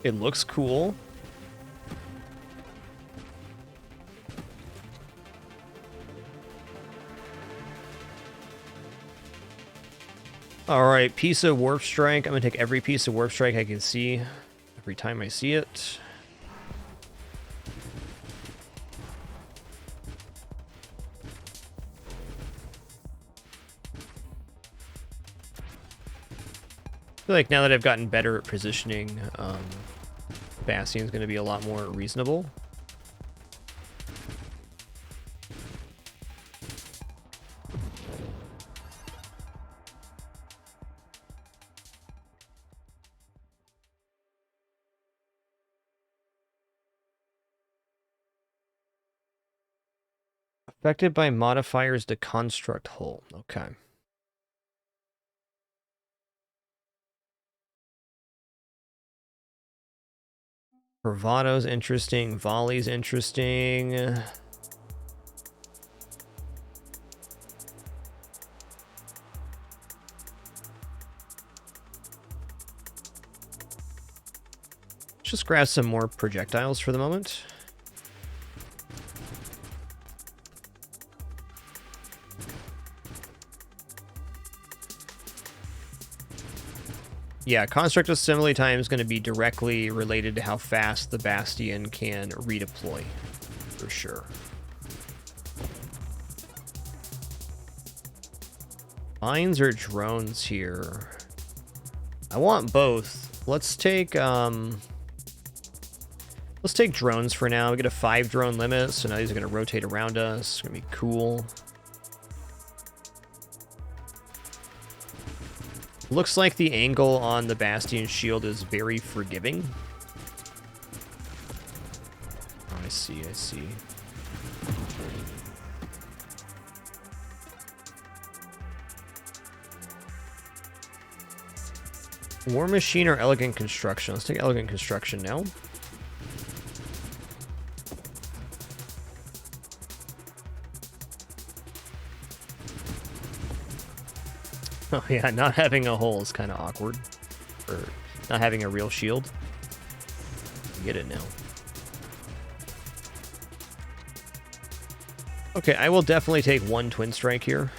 It looks cool. Alright, piece of Warp Strike. I'm going to take every piece of Warp Strike I can see every time I see it. I feel like now that I've gotten better at positioning, Bastion's going to be a lot more reasonable. Affected by modifiers to construct hull. Okay. Bravado's interesting. Volley's interesting. Let's just grab some more projectiles for the moment. Yeah, construct assembly time is going to be directly related to how fast the Bastion can redeploy, for sure. Mines or drones here? I want both. Let's take drones for now. We get a 5 drone limit, so now these are going to rotate around us. It's going to be cool. Looks like the angle on the Bastion shield is very forgiving. Oh, I see, I see. War Machine or Elegant Construction? Let's take Elegant Construction now. Oh yeah, not having a hole is kind of awkward. Or not having a real shield. Get it now. Okay, I will definitely take 1 Twin Strike here.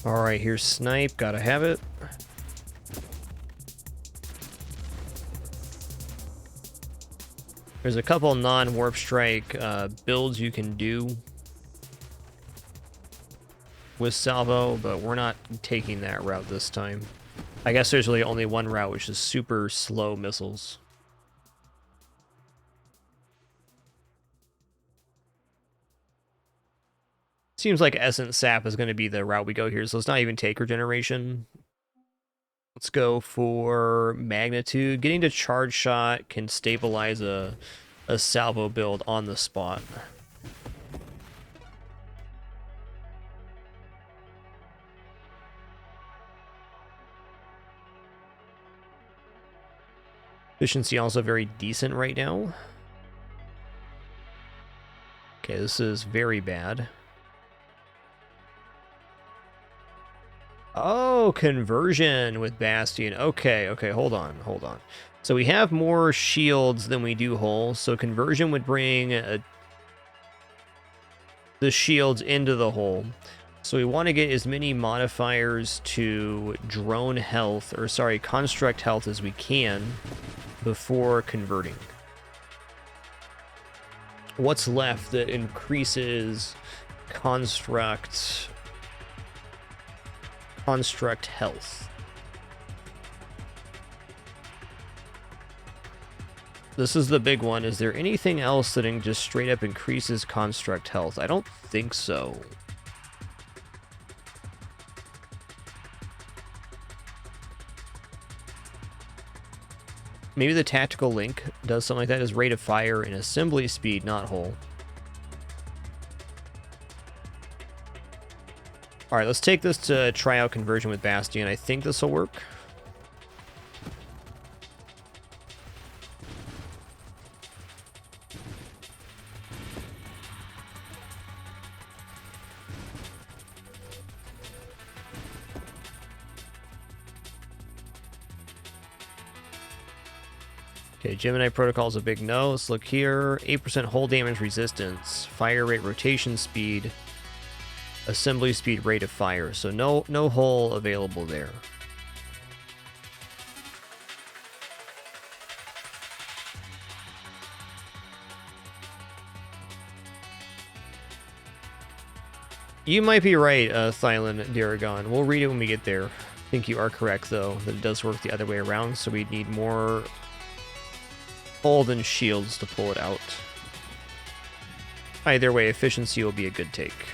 Alright, here's Snipe. Gotta have it. There's a couple non-Warp Strike builds you can do with Salvo, but we're not taking that route this time. I guess there's really only one route, which is super slow missiles. Seems like Essence Sap is going to be the route we go here, so let's not even take regeneration. Let's go for Magnitude. Getting to Charge Shot can stabilize a Salvo build on the spot. Efficiency also very decent right now. Okay, this is very bad. Oh, conversion with Bastion. Okay, okay, hold on. So we have more shields than we do holes, so conversion would bring the shields into the hole. So we want to get as many modifiers to drone health, or sorry, construct health as we can before converting. What's left that increases construct health. This is the big one. Is there anything else that just straight up increases construct health? I don't think so. Maybe the tactical link does something like that. Is rate of fire and assembly speed, not hull. All right, let's take this to try out conversion with Bastion. I think this will work. Okay, Gemini Protocol is a big no. Let's look here. 8% hull damage resistance, fire rate, rotation speed, assembly speed, rate of fire. So no hull available there. You might be right, Thylin Daragon. We'll read it when we get there. I think you are correct, though, that it does work the other way around, so we'd need more hull than shields to pull it out. Either way, efficiency will be a good take.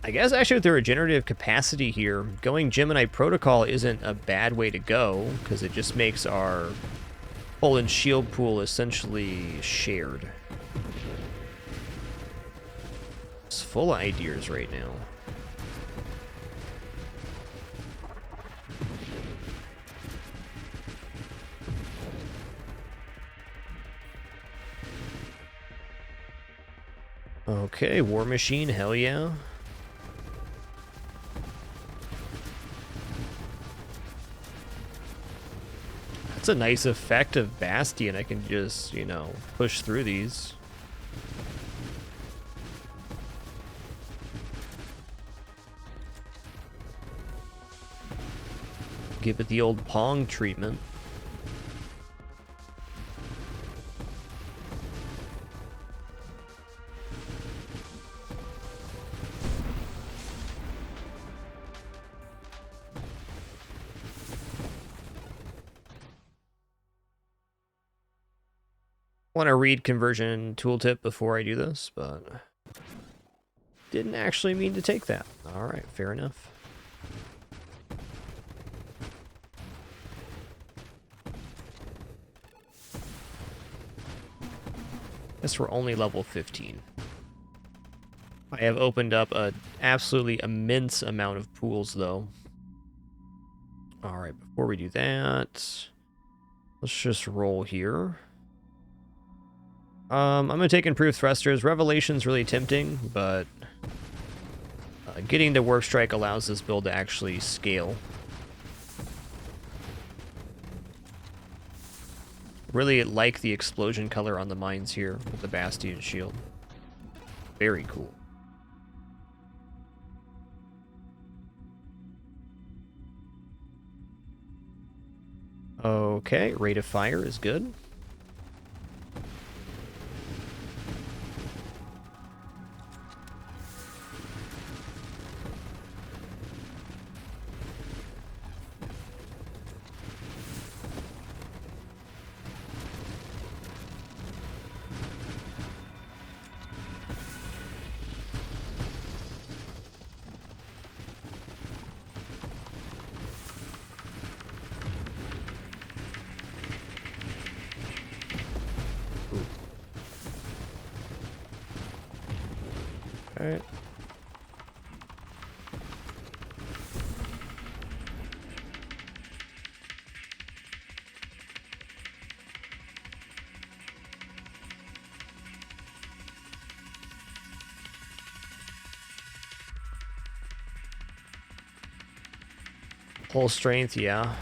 I guess actually with the regenerative capacity here, going Gemini Protocol isn't a bad way to go, because it just makes our hull and shield pool essentially shared. It's full of ideas right now. Okay, War Machine, hell yeah. That's a nice effect of Bastion. I can just, you know, push through these. Give it the old Pong treatment. Want to read conversion tooltip before I do this, but didn't actually mean to take that. All right, fair enough. Guess we're only level 15. I have opened up an absolutely immense amount of pools, though. All right, before we do that, let's just roll here. I'm going to take improved thrusters. Revelation's really tempting, but getting the Warp Strike allows this build to actually scale. Really like the explosion color on the mines here with the Bastion shield. Very cool. Okay, rate of fire is good. Alright. Whole strength, yeah.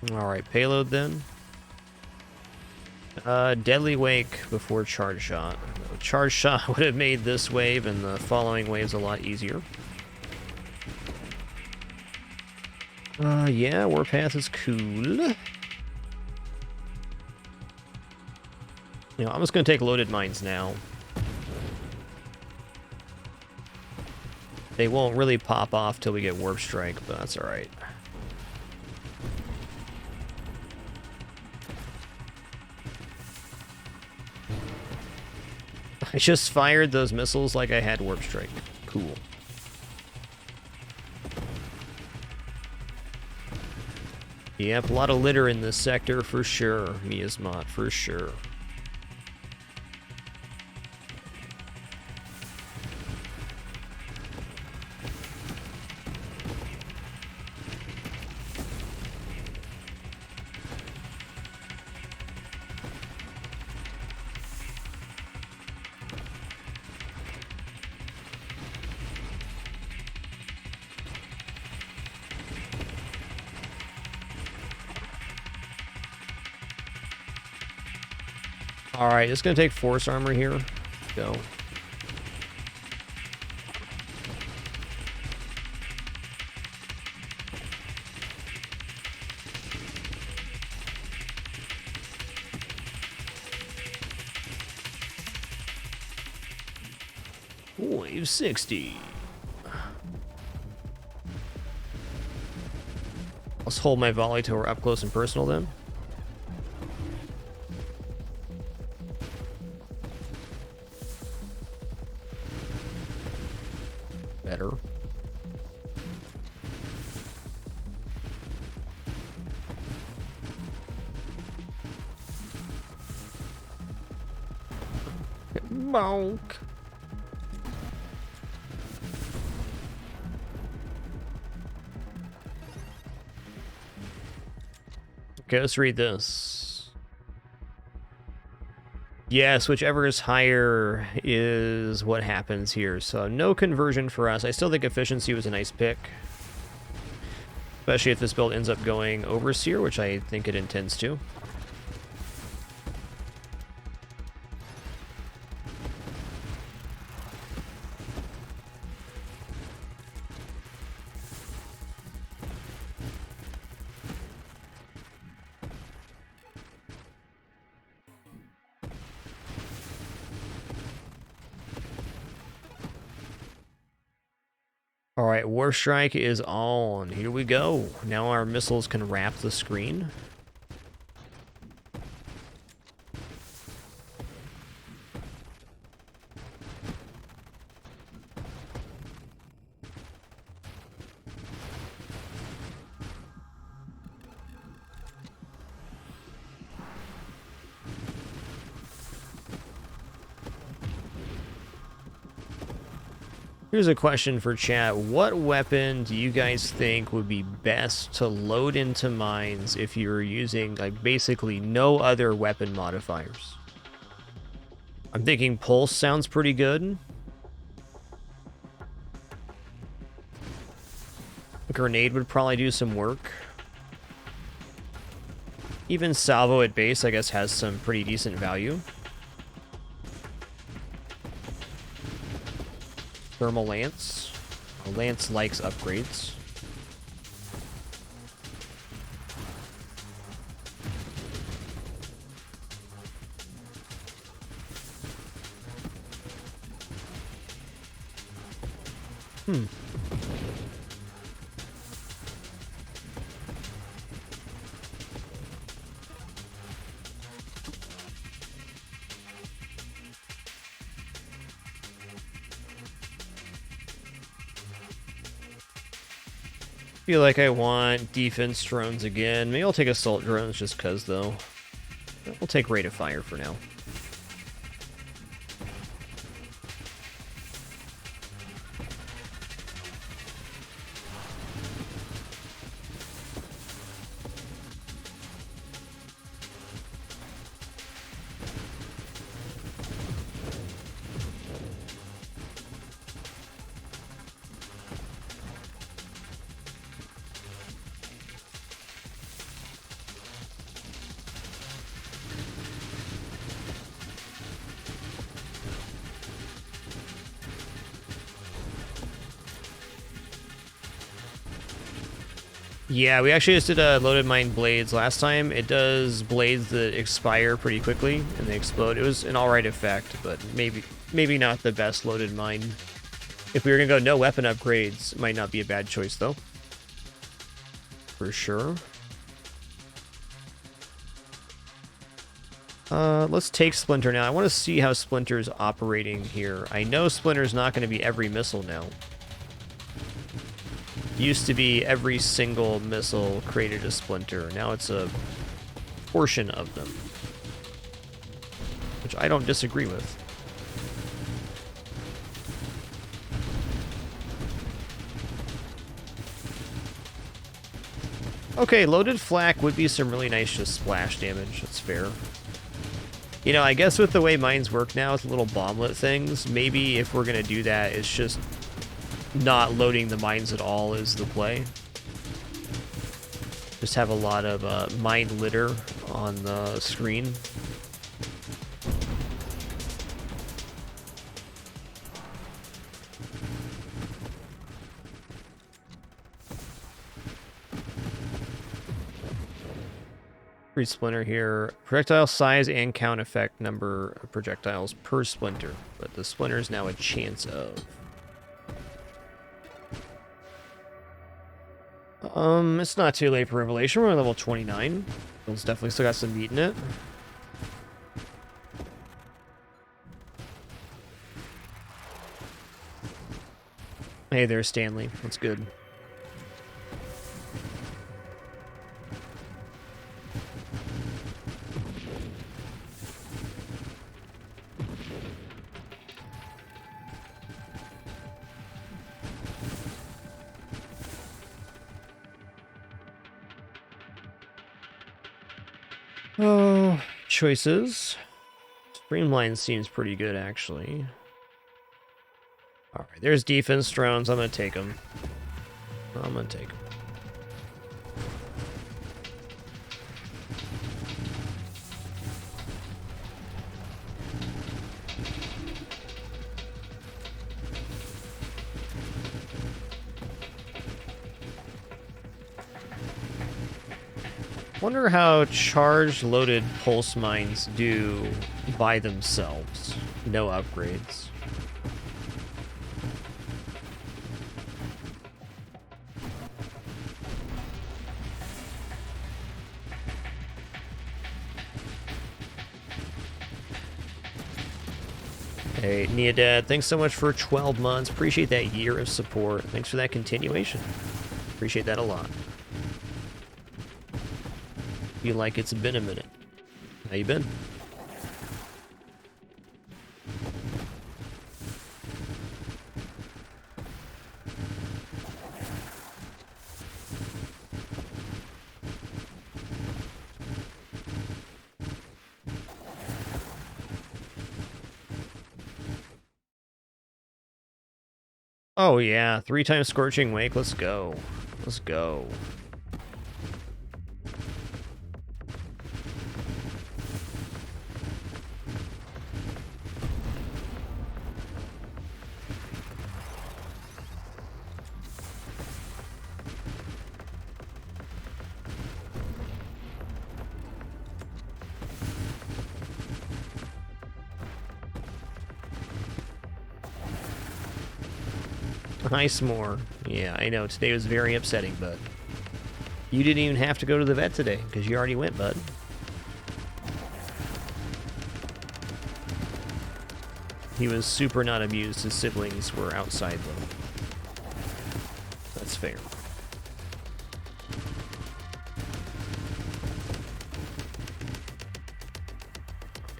Alright, payload then. Deadly Wake before Charge Shot. Charge Shot would have made this wave and the following waves a lot easier. Yeah, Warpath is cool. You know, I'm just gonna take Loaded Mines now. They won't really pop off till we get Warp Strike, but that's alright. I just fired those missiles like I had Warp Strike. Cool. Yep, a lot of litter in this sector for sure, Miasmat, for sure. Alright, it's gonna take Force Armor here. Go. Wave 60. Let's hold my volley till we're up close and personal then. Better. Bonk. Okay, let's read this. Yes, whichever is higher is what happens here. So no conversion for us. I still think efficiency was a nice pick. Especially if this build ends up going Overseer, which I think it intends to. Alright, Warp Strike is on. Here we go. Now our missiles can wrap the screen. Here's a question for chat. What weapon do you guys think would be best to load into mines if you were using, like, basically no other weapon modifiers? I'm thinking Pulse sounds pretty good. Grenade would probably do some work. Even Salvo at base, I guess, has some pretty decent value. Thermal Lance. Lance likes upgrades. Feel like I want defense drones again. Maybe I'll take assault drones just cause though. We'll take rate of fire for now. Yeah, we actually just did a loaded mine blades last time. It does blades that expire pretty quickly and they explode. It was an alright effect, but maybe not the best loaded mine. If we were gonna go no weapon upgrades, it might not be a bad choice though. For sure. Let's take Splinter now. I want to see how Splinter's operating here. I know Splinter's not going to be every missile now. Used to be every single missile created a Splinter. Now it's a portion of them. Which I don't disagree with. Okay, loaded flak would be some really nice just splash damage. That's fair. You know, I guess with the way mines work now with little bomblet things, maybe if we're going to do that, it's just not loading the mines at all is the play. Just have a lot of mine litter on the screen. Free splinter here. Projectile size and count affect number of projectiles per splinter, but the splinter is now a chance of. It's not too late for Revelation. We're on level 29. It's definitely still got some meat in it. Hey there, Stanley. That's good. Oh, choices. Streamline seems pretty good, actually. Alright, there's defense drones. I'm gonna take them. I'm gonna take them. Wonder how charged loaded pulse mines do by themselves. No upgrades. Hey, Neodad, thanks so much for 12 months. Appreciate that year of support. Thanks for that continuation. Appreciate that a lot. Feel like it's been a minute. How you been? Oh yeah, 3 times Scorching Wake. Let's go. Let's go. Nice more. Yeah, I know. Today was very upsetting, but you didn't even have to go to the vet today because you already went, bud. He was super not amused. His siblings were outside, though. That's fair.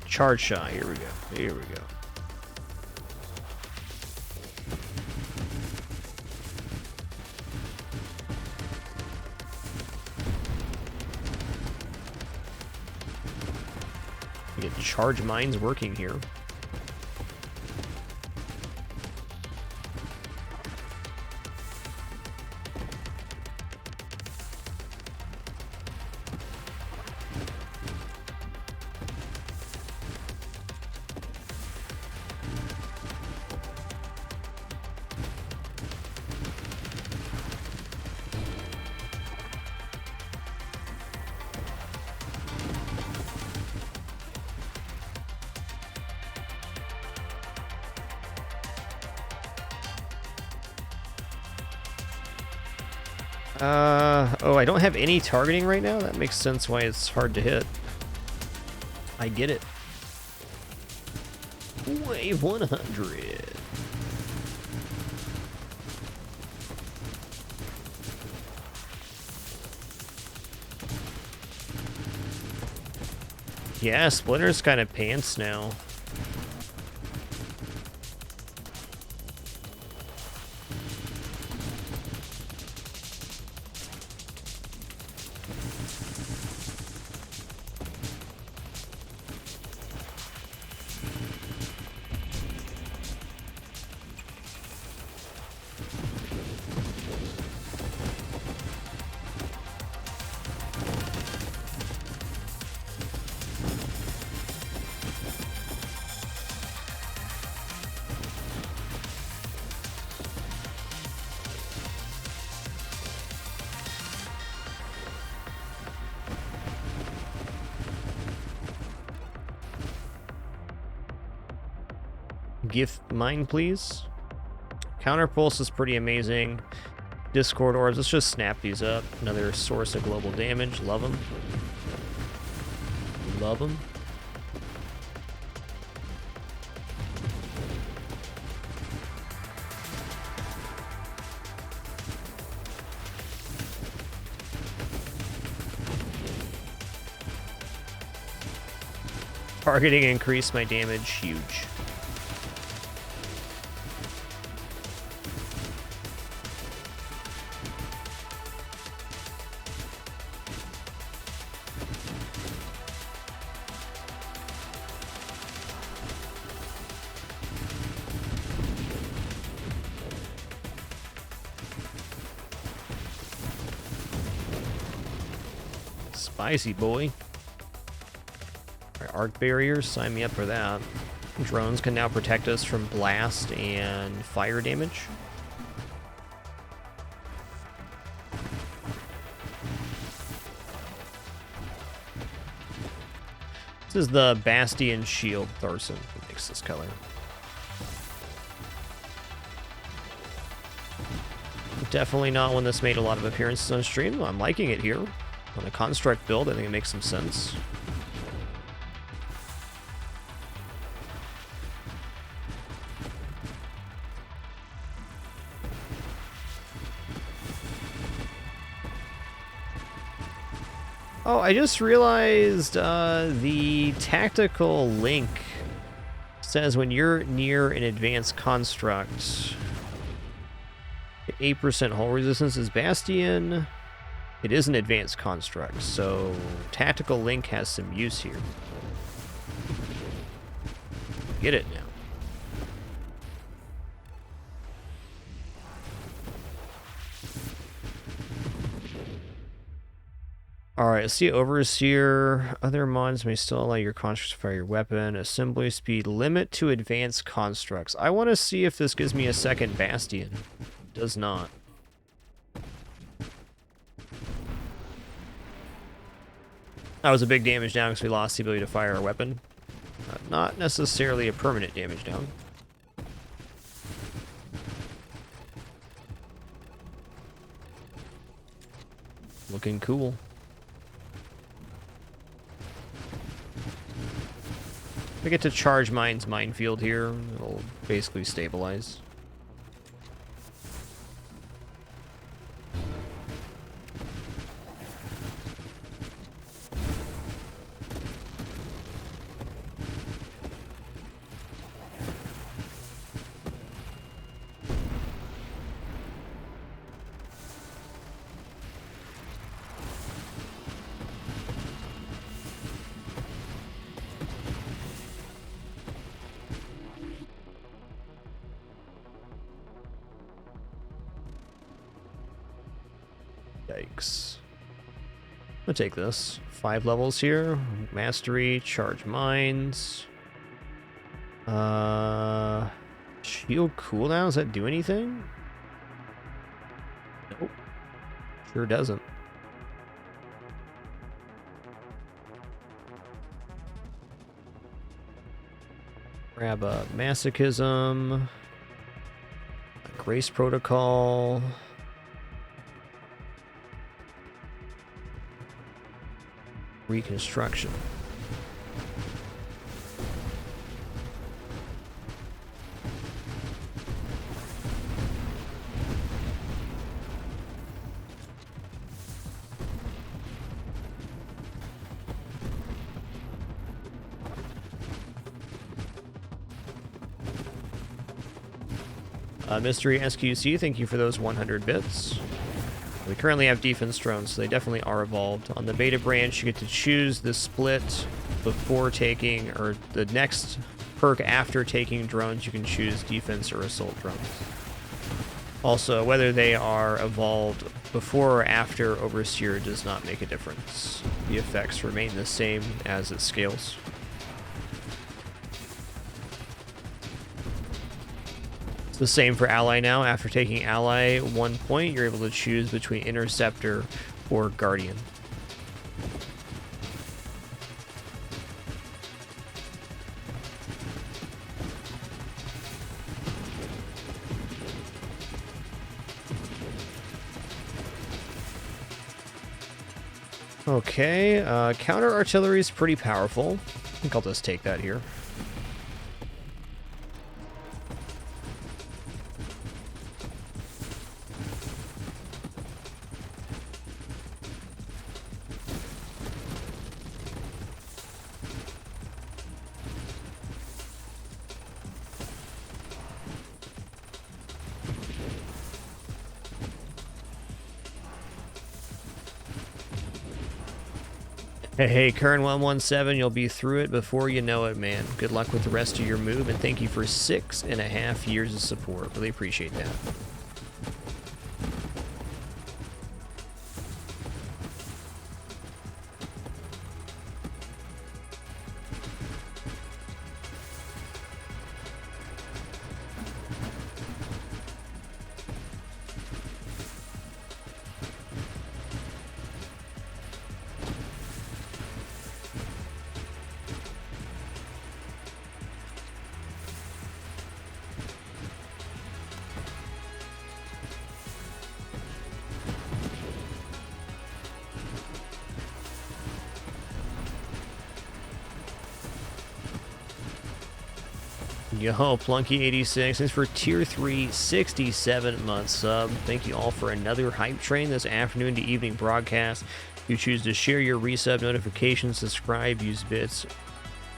Charge shot. Here we go. Here we go. Get charge mines working here. Oh, I don't have any targeting right now? That makes sense why it's hard to hit. I get it. Wave 100. Yeah, Splinter's kind of pants now. Gift mine, please. Counter pulse is pretty amazing. Discord orbs, let's just snap these up. Another source of global damage. Love them. Love them. Targeting increased my damage. Huge. Spicy boy. Alright, arc barriers, sign me up for that. Drones can now protect us from blast and fire damage. This is the Bastion Shield Thorson that makes this color. Definitely not one that's made a lot of appearances on stream. I'm liking it here. On a construct build, I think it makes some sense. Oh, I just realized the tactical link says when you're near an advanced construct, 8% hull resistance is Bastion. It is an advanced construct, so tactical link has some use here. Get it now. Alright, let's see. Overseer. Other mods may still allow your constructs to fire your weapon. Assembly speed limit to advanced constructs. I want to see if this gives me a second Bastion. It does not. That was a big damage down because we lost the ability to fire our weapon. Not necessarily a permanent damage down. Looking cool. We get to charge Mine's minefield here. It'll basically stabilize. Yikes. I'll take this. 5 levels here. Mastery, charge mines. Shield cooldown, does that do anything? Nope. Sure doesn't. Grab a masochism. A grace protocol. reconstruction. Mystery SQC, thank you for those 100 bits. We currently have defense drones, so they definitely are evolved. On the beta branch, you get to choose the split before taking, or the next perk after taking drones, you can choose defense or assault drones. Also, whether they are evolved before or after Overseer does not make a difference. The effects remain the same as it scales. The same for Ally now. After taking Ally 1 point, you're able to choose between Interceptor or Guardian. Okay, counter artillery is pretty powerful. I think I'll just take that here. Hey, Kern117, you'll be through it before you know it, man. Good luck with the rest of your move, and thank you for 6.5 years of support. Really appreciate that. Yo, Plunky86, thanks for tier 3, 67 month sub. Thank you all for another hype train this afternoon to evening broadcast. If you choose to share your resub notifications, subscribe, use bits,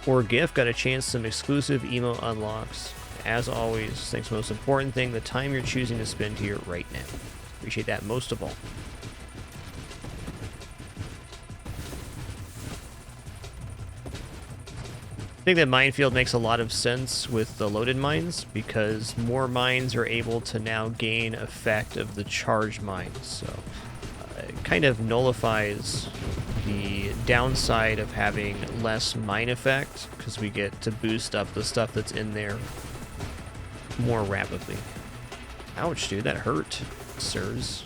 or gift, got a chance some exclusive emo unlocks. As always, thanks most important thing, the time you're choosing to spend here right now. Appreciate that most of all. I think that minefield makes a lot of sense with the loaded mines because more mines are able to now gain effect of the charged mines. So it kind of nullifies the downside of having less mine effect because we get to boost up the stuff that's in there more rapidly. Ouch, dude, that hurt, sirs.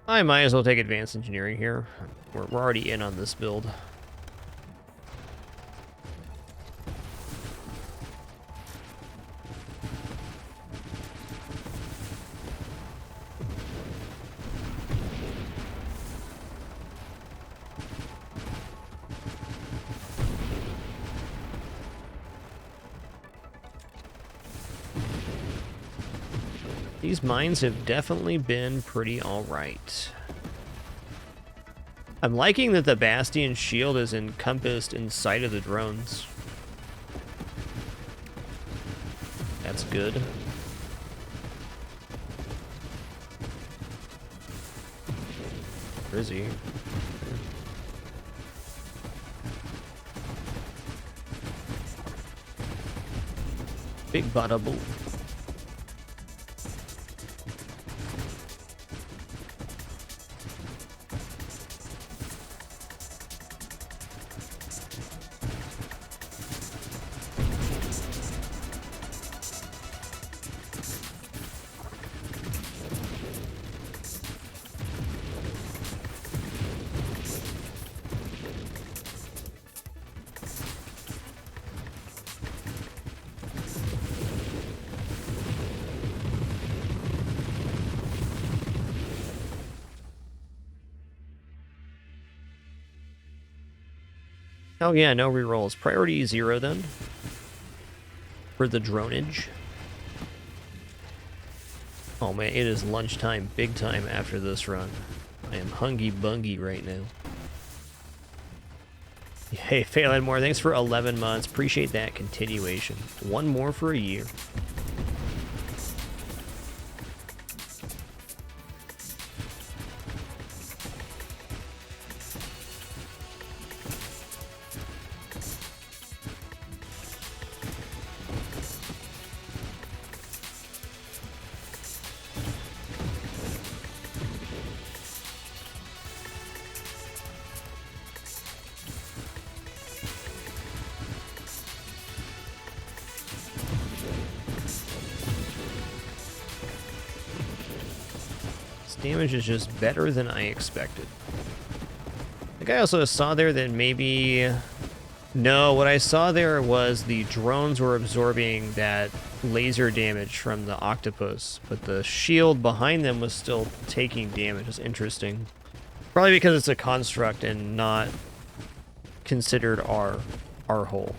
I might as well take advanced engineering here. We're already in on this build. These mines have definitely been pretty alright. I'm liking that the Bastion shield is encompassed inside of the drones. That's good. Where is he? Big bada boom. Oh yeah, no rerolls. Priority 0 then. For the dronage. Oh man, it is lunchtime, big time after this run. I am hungry-bungy right now. Hey, Phelan Moore, thanks for 11 months. Appreciate that continuation. One more for a year. Damage is just better than I expected. I think I also saw there that maybe... No, what I saw there was the drones were absorbing that laser damage from the octopus, but the shield behind them was still taking damage. It's interesting. Probably because it's a construct and not considered our hull.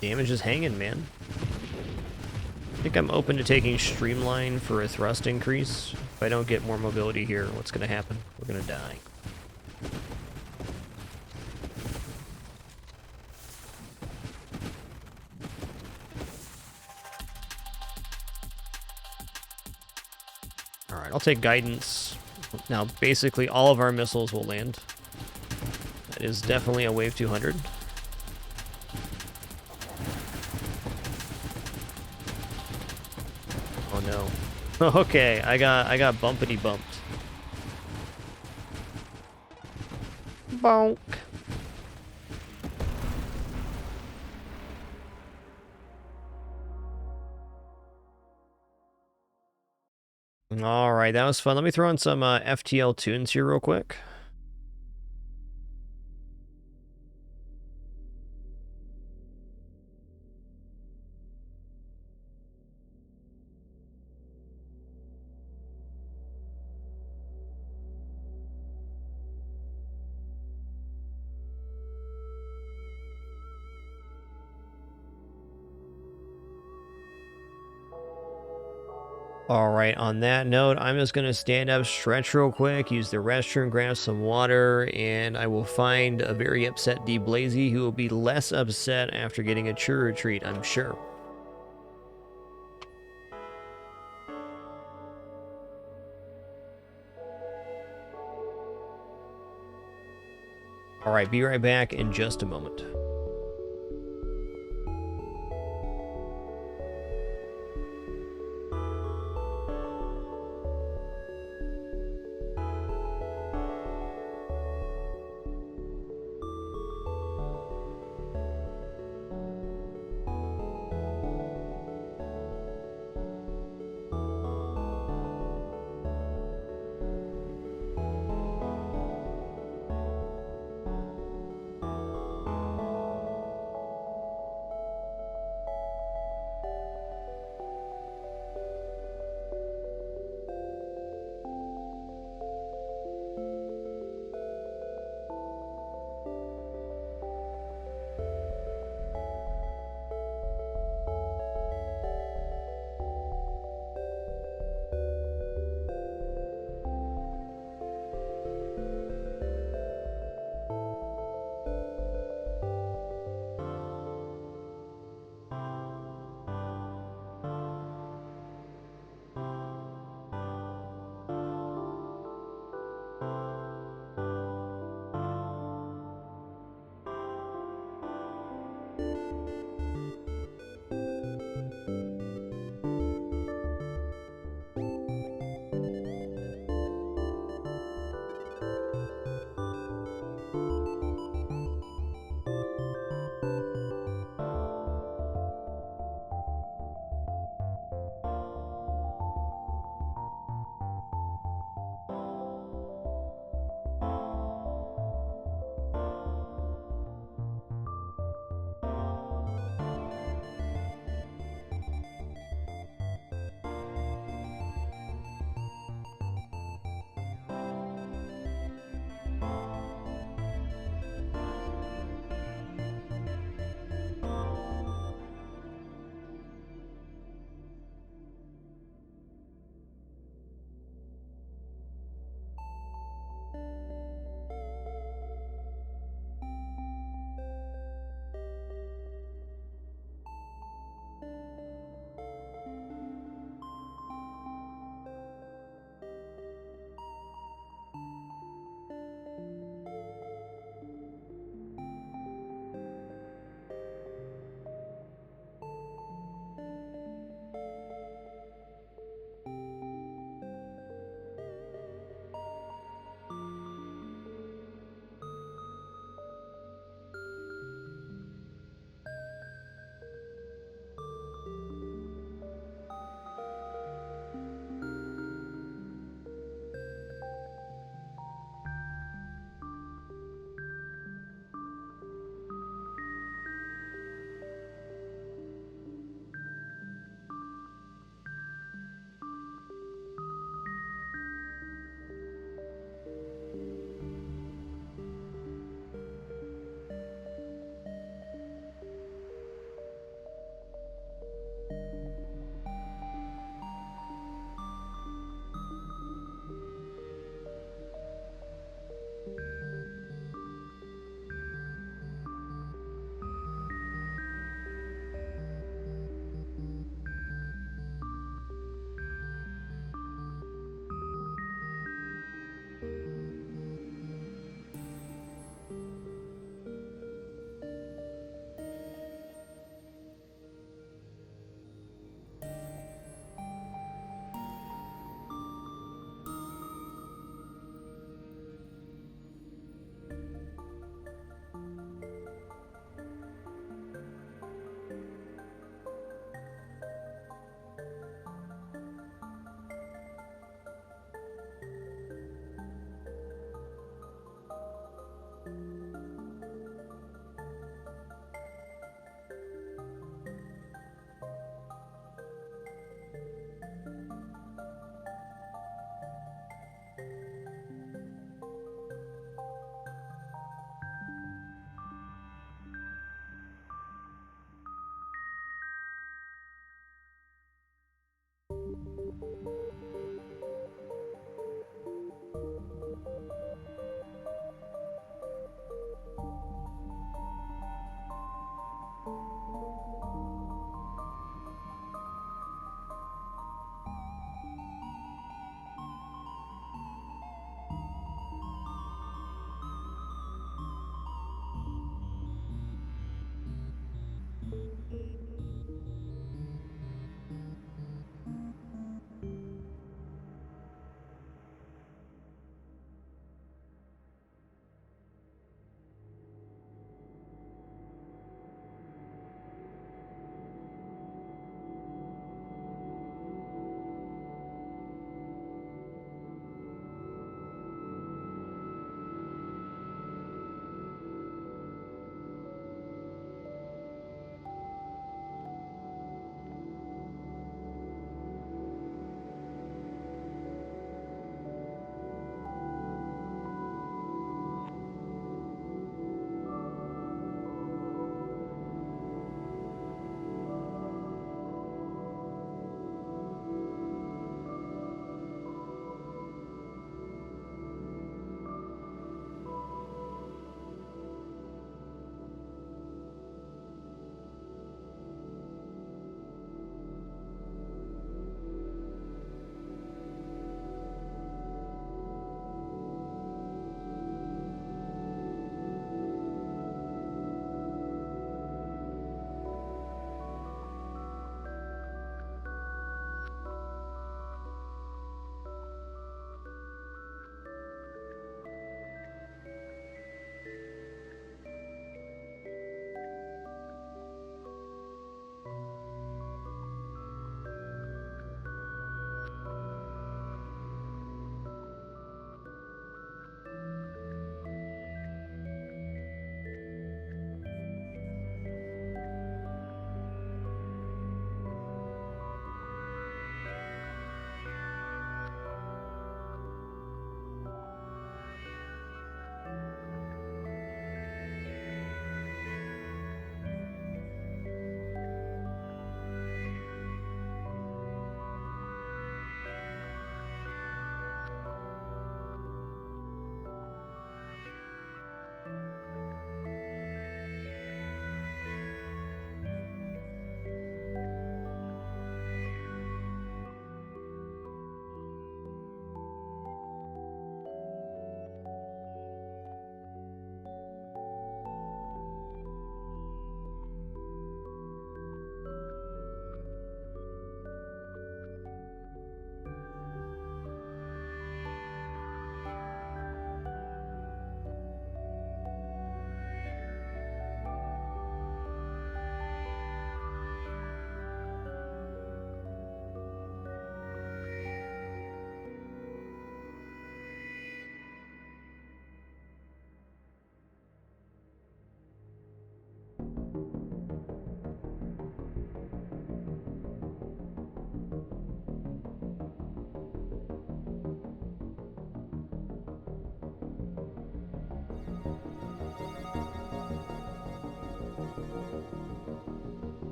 Damage is hanging, man. I think I'm open to taking Streamline for a thrust increase. If I don't get more mobility here, what's going to happen? We're going to die. Alright, I'll take Guidance. Now, basically, all of our missiles will land. That is definitely a Wave 200. Oh no. Okay, I got bumpity bumped. Bonk. All right, that was fun. Let me throw in some FTL tunes here real quick. All right, on that note, I'm just going to stand up, stretch real quick, use the restroom, grab some water, and I will find a very upset D. Blazy who will be less upset after getting a true retreat, I'm sure. All right, be right back in just a moment.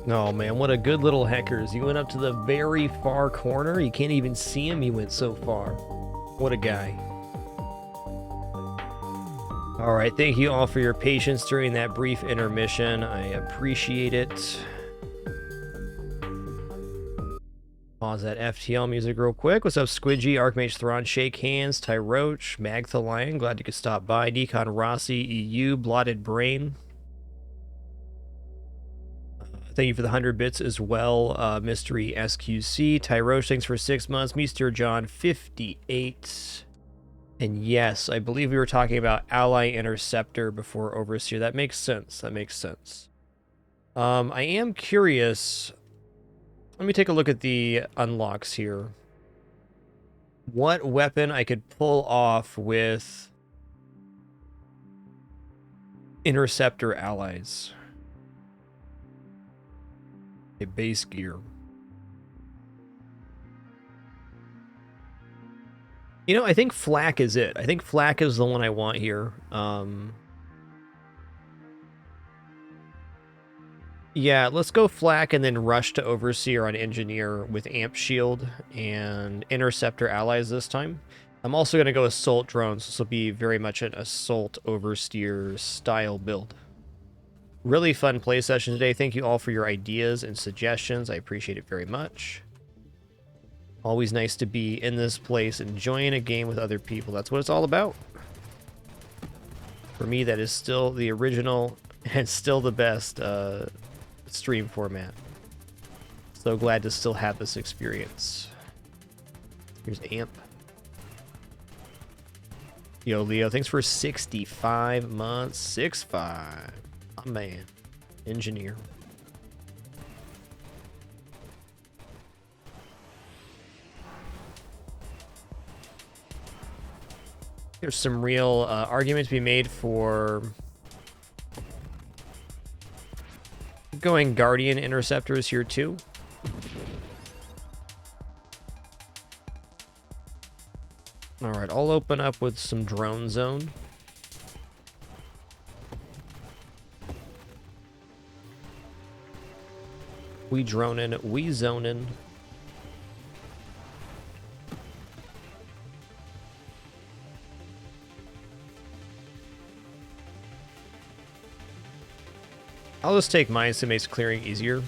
Oh man, what a good little heckers. You went up to the very far corner. You can't even see him. He went so far. What a guy. All right, thank you all for your patience during that brief intermission. I appreciate it. Pause that FTL music real quick. What's up, Squidgy, Archmage Thrawn, Shake Hands, Tyroach, Magtha Lion, glad you could stop by. Decon Rossi, EU, Blotted Brain. Thank you for the 100 bits as well. Mystery SQC, Tyroach, thanks for 6 months. Mr. John, 58. And yes, I believe we were talking about Ally Interceptor before Overseer. That makes sense. That makes sense. I am curious. Let me take a look at the unlocks here. What weapon I could pull off with Interceptor allies? A base gear. You know, I think Flak is it. I think Flak is the one I want here. Yeah, let's go Flak and then rush to Overseer on Engineer with Amp Shield and Interceptor allies this time. I'm also going to go Assault Drones. This will be very much an Assault Overseer style build. Really fun play session today. Thank you all for your ideas and suggestions. I appreciate it very much. Always nice to be in this place, enjoying a game with other people. That's what it's all about. For me, that is still the original and still the best stream format. So glad to still have this experience. Here's Amp. Yo, Leo, thanks for 65 months. 6'5". Oh, man. Engineer. There's some real arguments to be made for going Guardian Interceptors here too. All right, I'll open up with some Drone Zone. We droning, we zoning. I'll just take mines to make clearing easier.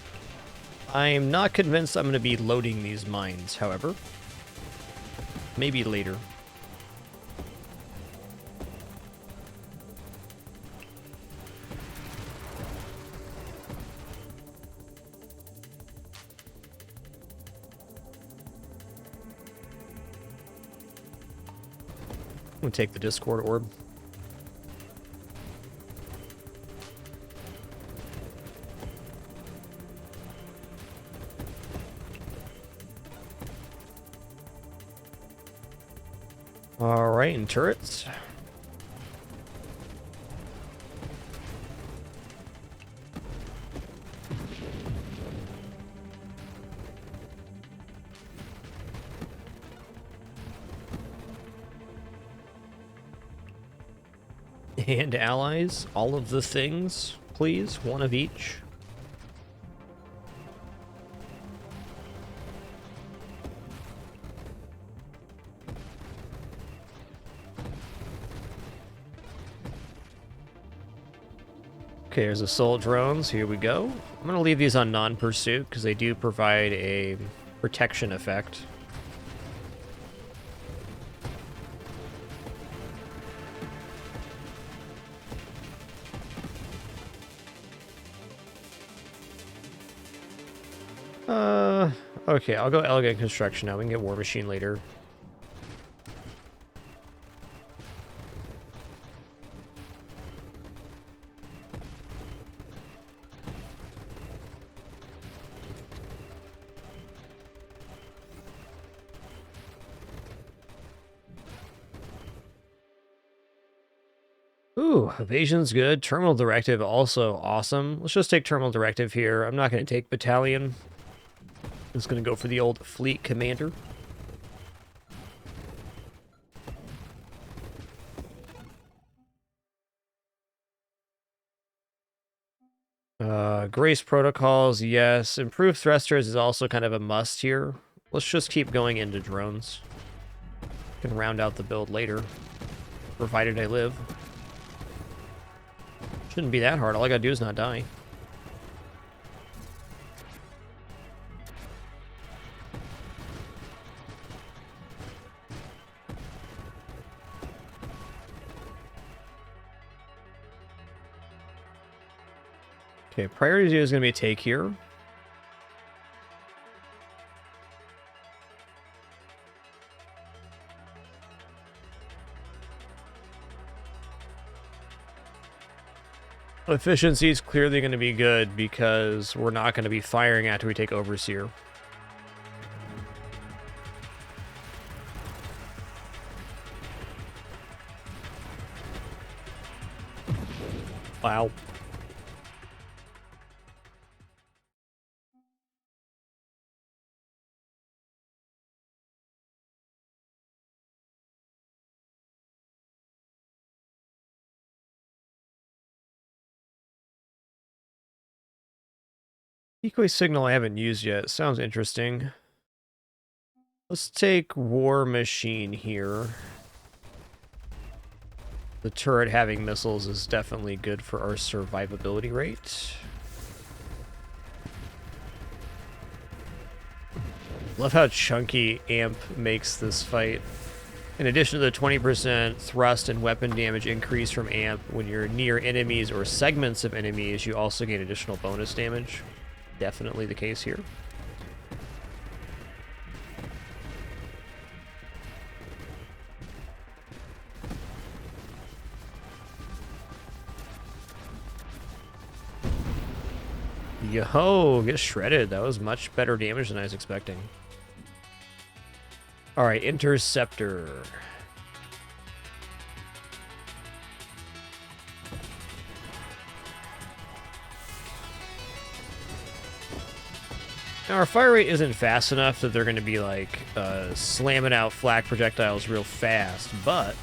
I'm not convinced I'm going to be loading these mines, however. Maybe later. I'm going to take the Discord Orb. Alright, and turrets. And allies, all of the things, please, one of each. Okay, there's assault drones. Here we go. I'm going to leave these on non-pursuit because they do provide a protection effect. Okay, I'll go Elegant Construction now. We can get War Machine later. Ooh, Evasion's good. Terminal Directive also awesome. Let's just take Terminal Directive here. I'm not going to take Battalion. I'm just going to go for the old Fleet Commander. Grace protocols, yes. Improved thrusters is also kind of a must here. Let's just keep going into drones. Can round out the build later, provided I live. Shouldn't be that hard. All I gotta do is not die. Okay, priority is going to be a take here. Efficiency is clearly going to be good because we're not going to be firing after we take Overseer. Wow. Decoy signal I haven't used yet. Sounds interesting. Let's take War Machine here. The turret having missiles is definitely good for our survivability rate. Love how chunky amp makes this fight. In addition to the 20% thrust and weapon damage increase from amp, when you're near enemies or segments of enemies, you also gain additional bonus damage. Definitely the case here. Yo, get shredded. That was much better damage than I was expecting. Alright, Interceptor. Now, our fire rate isn't fast enough that they're going to be, like, slamming out flak projectiles real fast, but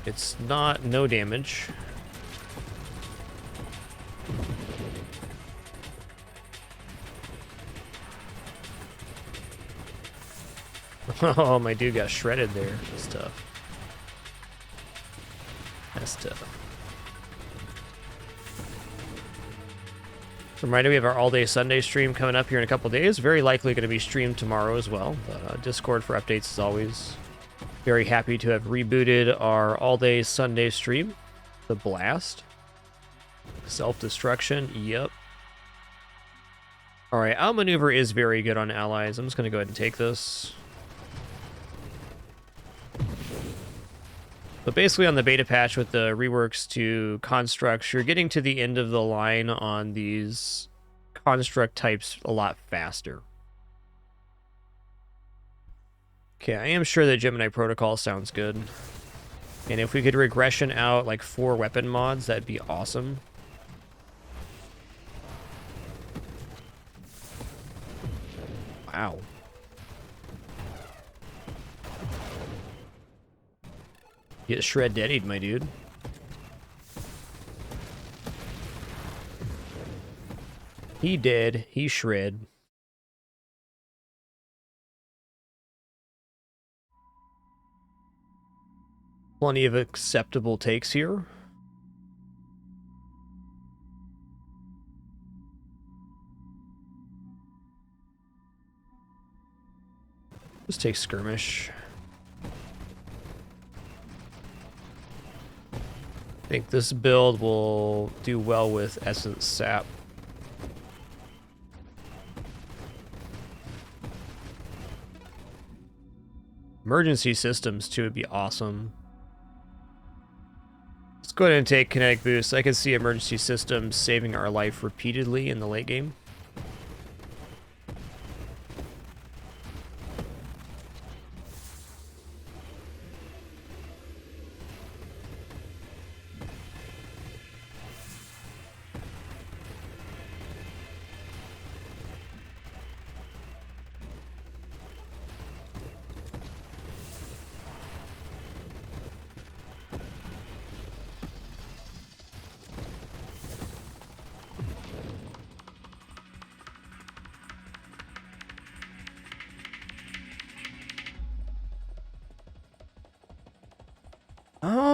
it's not no damage. Oh, my dude got shredded there. That's tough. That's tough. So reminder, we have our all-day Sunday stream coming up here in a couple days. Very likely going to be streamed tomorrow as well. Discord for updates as always. Very happy to have rebooted our all-day Sunday stream. The Blast. Self-destruction. Yep. Alright, outmaneuver is very good on allies. I'm just going to go ahead and take this. But basically on the beta patch with the reworks to constructs, you're getting to the end of the line on these construct types a lot faster. Okay, I am sure that Gemini Protocol sounds good. And if we could regression out like 4 weapon mods, that'd be awesome. Wow. Get shred deadied, my dude. He did. He shred. Plenty of acceptable takes here. Just take skirmish. I think this build will do well with Essence Sap. Emergency systems, too, would be awesome. Let's go ahead and take Kinetic Boost. I can see emergency systems saving our life repeatedly in the late game.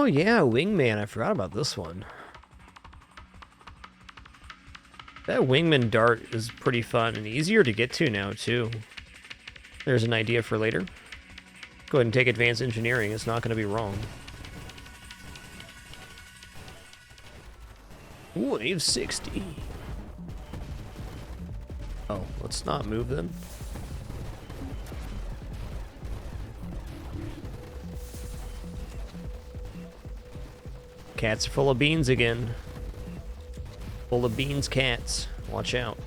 yeah, Wingman. I forgot about this one. That Wingman dart is pretty fun and easier to get to now, too. There's an idea for later. Go ahead and take advanced engineering. It's not going to be wrong. Wave 60. Oh, let's not move then. Cats are full of beans again. Full of beans, cats. Watch out.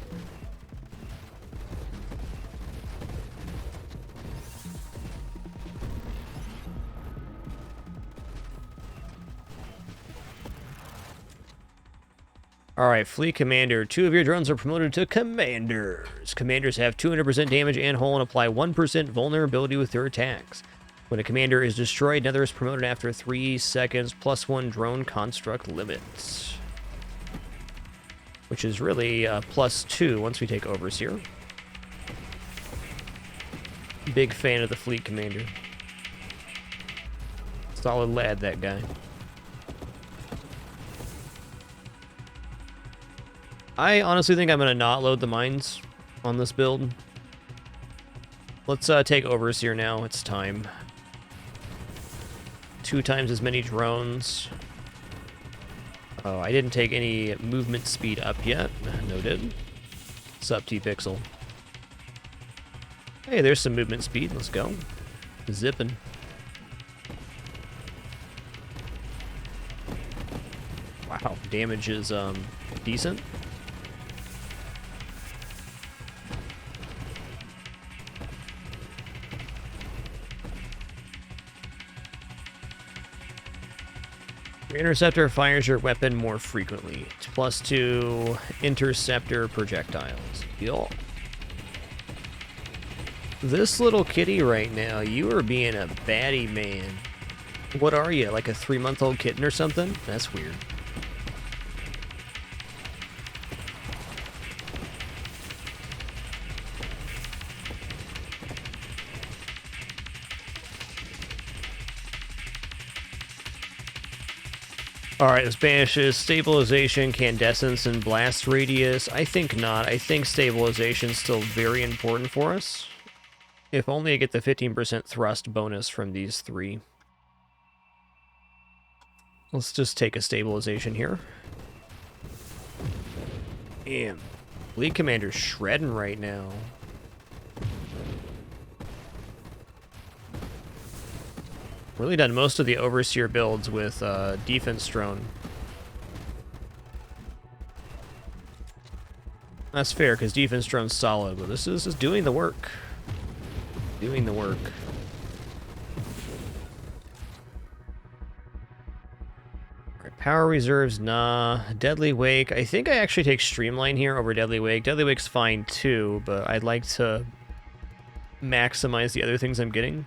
Alright, Fleet Commander. 2 of your drones are promoted to Commanders. Commanders have 200% damage and hull and apply 1% vulnerability with their attacks. When a commander is destroyed, another is promoted after 3 seconds, +1 drone construct limits. Which is really +2 once we take Overseer. Big fan of the Fleet Commander. Solid lad, that guy. I honestly think I'm going to not load the mines on this build. Let's take Overseer now. It's time. 2 times as many drones. Oh, I didn't take any movement speed up yet. Noted. Sup, T-Pixel. Hey, there's some movement speed. Let's go. Zipping. Wow, damage is decent. Your interceptor fires your weapon more frequently. +2 interceptor projectiles. Yo. This little kitty right now, you are being a baddie, man. What are you, like a 3-month-old kitten or something? That's weird. Alright, this banishes stabilization, candescence, and blast radius. I think not. I think stabilization is still very important for us. If only I get the 15% thrust bonus from these 3. Let's just take a stabilization here. Damn. Fleet Commander's shredding right now. Really done most of the Overseer builds with defense drone. That's fair, because defense drone's solid, but this is doing the work. Doing the work. Alright, power reserves, nah. Deadly Wake. I think I actually take Streamline here over Deadly Wake. Deadly Wake's fine too, but I'd like to maximize the other things I'm getting.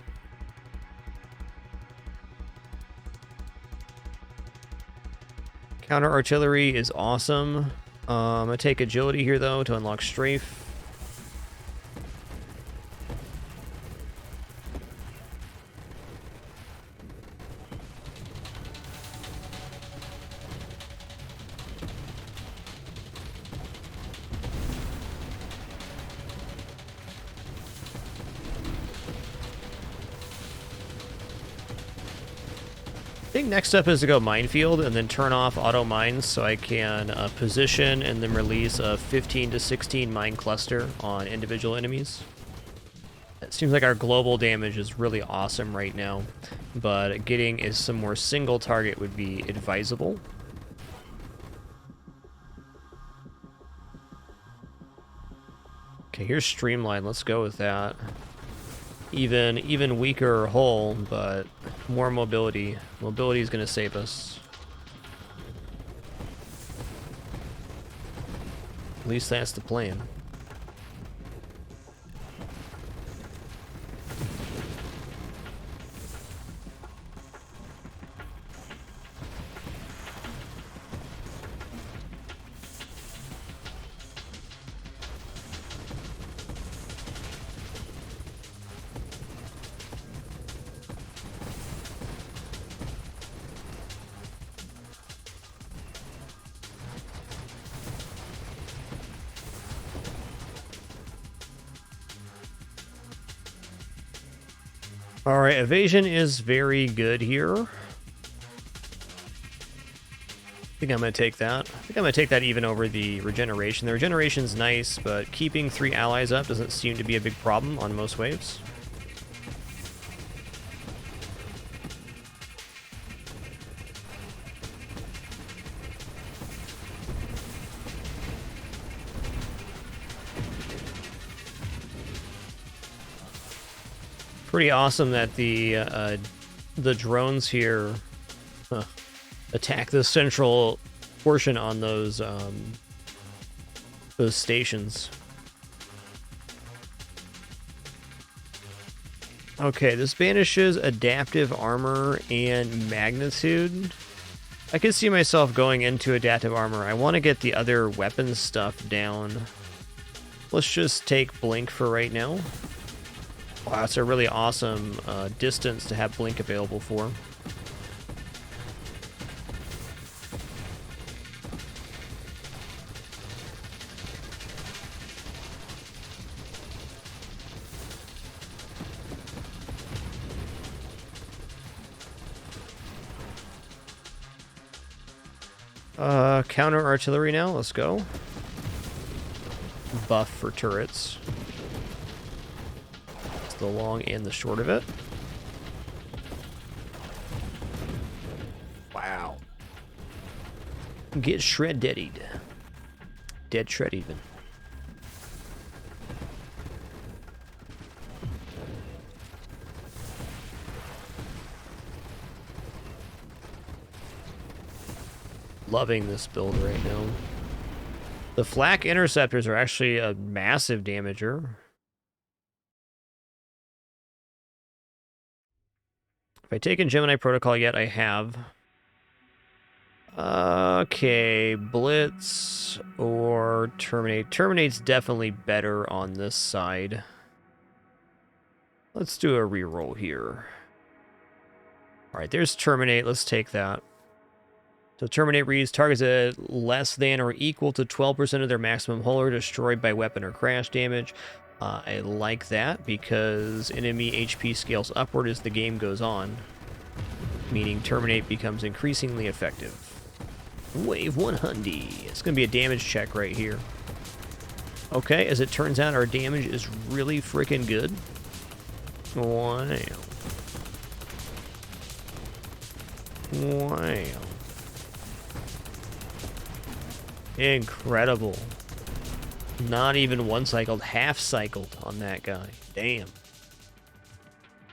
Counter artillery is awesome. I'm going to take agility here, though, to unlock strafe. I think next step is to go minefield and then turn off auto mines so I can position and then release a 15 to 16 mine cluster on individual enemies. It seems like our global damage is really awesome right now, but getting is some more single target would be advisable. Okay, here's Streamline. Let's go with that. Even weaker hull, but more mobility. Mobility is going to save us. At least that's the plan. All right, evasion is very good here. I think I'm going to take that. I think I'm going to take that even over the regeneration. The regeneration's nice, but keeping 3 allies up doesn't seem to be a big problem on most waves. Pretty awesome that the drones here attack the central portion on those stations. Okay, this banishes adaptive armor and magnitude. I could see myself going into adaptive armor. I want to get the other weapons stuff down. Let's just take blink for right now. Wow, that's a really awesome distance to have blink available for. Counter artillery now, let's go. Buff for turrets. It's the long and the short of it. Wow. Get shred-deadied. Dead shred even. Loving this build right now. The flak interceptors are actually a massive damager. If I taken Gemini Protocol yet, I have. Okay, Blitz or Terminate. Terminate's definitely better on this side. Let's do a reroll here. Alright, there's Terminate. Let's take that. So Terminate reads, targets at less than or equal to 12% of their maximum hull are destroyed by weapon or crash damage. I like that because enemy HP scales upward as the game goes on, meaning Terminate becomes increasingly effective. Wave 100. It's going to be a damage check right here. Okay, as it turns out, our damage is really freaking good. Wow. Wow. Incredible. Not even one cycled, half cycled on that guy. Damn.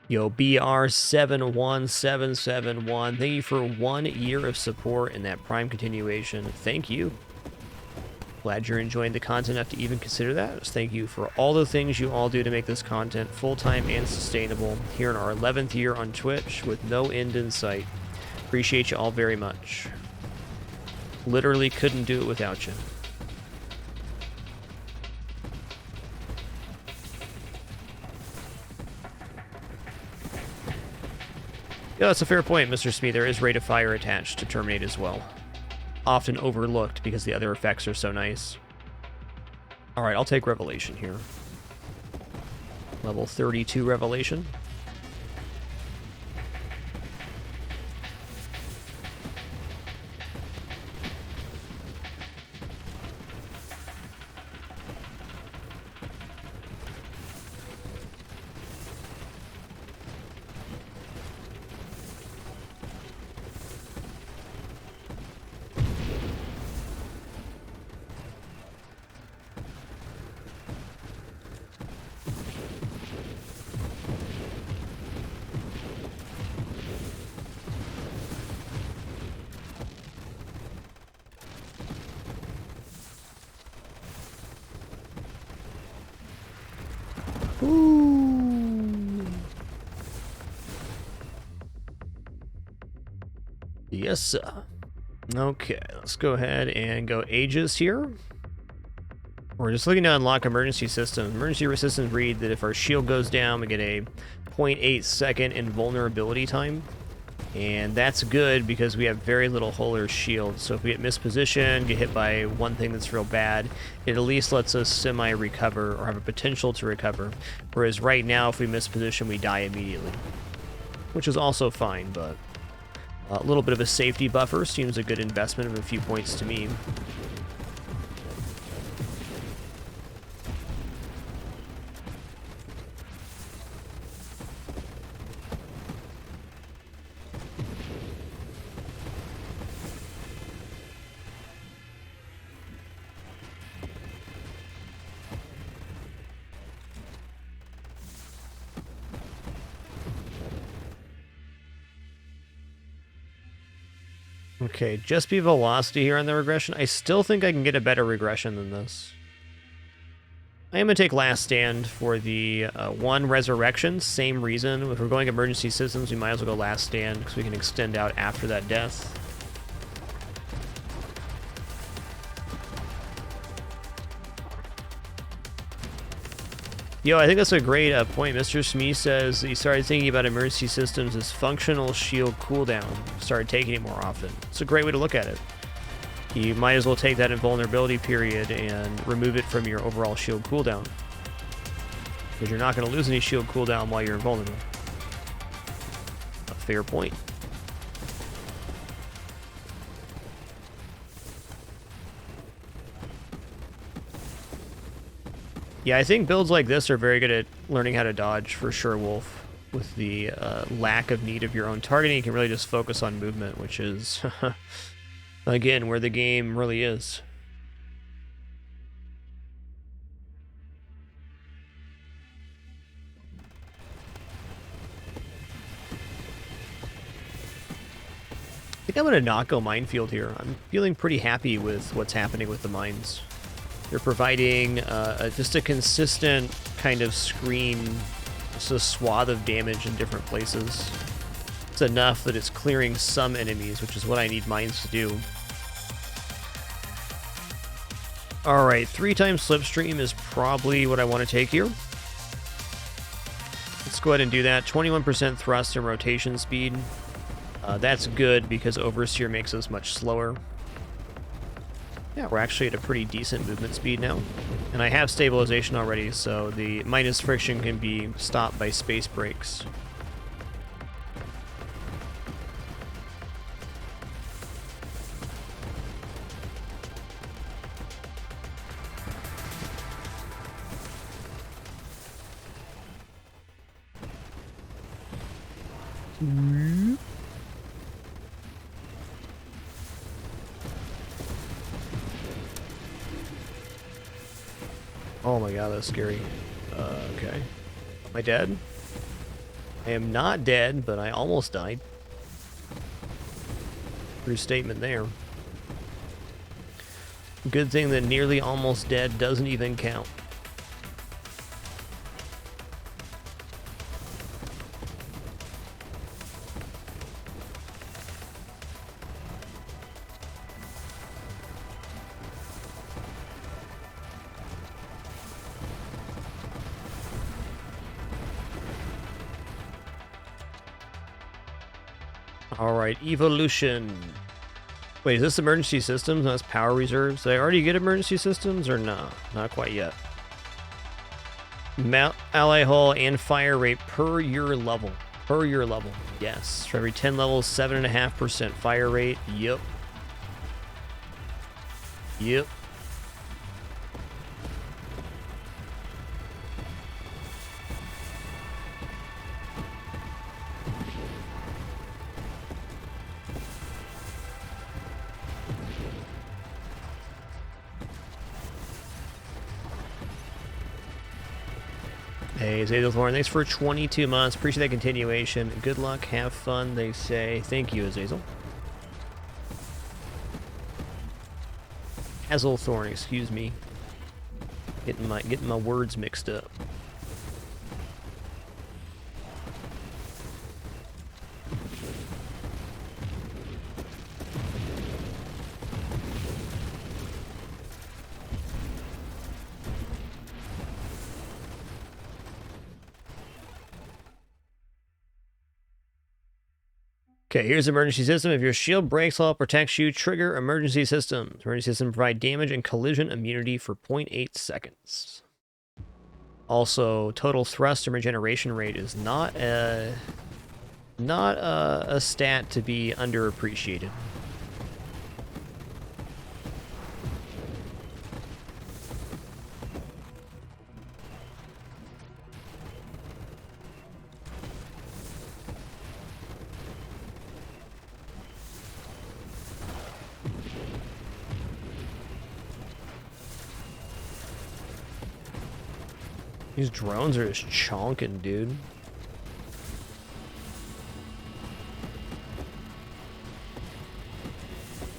Yo, BR71771, thank you for 1 year of support and that Prime continuation. Thank you. Glad you're enjoying the content enough to even consider that. Thank you for all the things you all do to make this content full-time and sustainable here in our 11th year on Twitch with no end in sight. Appreciate you all very much. Literally couldn't do it without you. Yeah, that's a fair point, Mr. Smee. There is rate of fire attached to Terminate as well. Often overlooked because the other effects are so nice. Alright, I'll take Revelation here. Level 32 Revelation. Ooh. Yes, sir. Okay, let's go ahead and go Aegis here. We're just looking to unlock emergency systems. Emergency systems read that if our shield goes down, we get a 0.8 second invulnerability time. And that's good because we have very little hull or shield. So if we get mispositioned, get hit by one thing that's real bad, it at least lets us semi-recover or have a potential to recover. Whereas right now, if we misposition, we die immediately. Which is also fine, but a little bit of a safety buffer seems a good investment of a few points to me. Okay, just be velocity here on the regression. I still think I can get a better regression than this. I am going to take Last Stand for the one resurrection. Same reason. If we're going emergency systems, we might as well go Last Stand because we can extend out after that death. Yo, I think that's a great point. Mr. Smee says he started thinking about emergency systems as functional shield cooldown. Started taking it more often. It's a great way to look at it. You might as well take that invulnerability period and remove it from your overall shield cooldown. Because you're not going to lose any shield cooldown while you're invulnerable. A fair point. Yeah, I think builds like this are very good at learning how to dodge, for sure, Wolf. With the lack of need of your own targeting, you can really just focus on movement, which is, again, where the game really is. I think I'm going to not go Minefield here. I'm feeling pretty happy with what's happening with the mines. They're providing just a consistent kind of screen, just a swath of damage in different places. It's enough that it's clearing some enemies, which is what I need mines to do. Alright, 3 times Slipstream is probably what I want to take here. Let's go ahead and do that. 21% thrust and rotation speed. That's good because Overseer makes us much slower. Yeah, we're actually at a pretty decent movement speed now. And I have stabilization already, so the minus friction can be stopped by space brakes. Oh my god, that's scary. Okay. Am I dead? I am not dead, but I almost died. True statement there. Good thing that nearly almost dead doesn't even count. Alright, evolution. Wait, is this emergency systems? No, that's power reserves. Did I already get emergency systems or no? Not quite yet. Ally hull and fire rate per your level. Per your level. Yes. For every 10 levels, 7.5% fire rate. Yep. Yep. Hey, Azazel thanks for 22 months. Appreciate that continuation. Good luck, have fun, they say. Thank you, Azazel. Hazelthorn, excuse me. Getting my words mixed up. Okay, here's emergency system. If your shield breaks while it protects you, trigger emergency systems. Emergency system provide damage and collision immunity for 0.8 seconds. Also, total thrust and regeneration rate is not a stat to be underappreciated. These drones are just chonking, dude.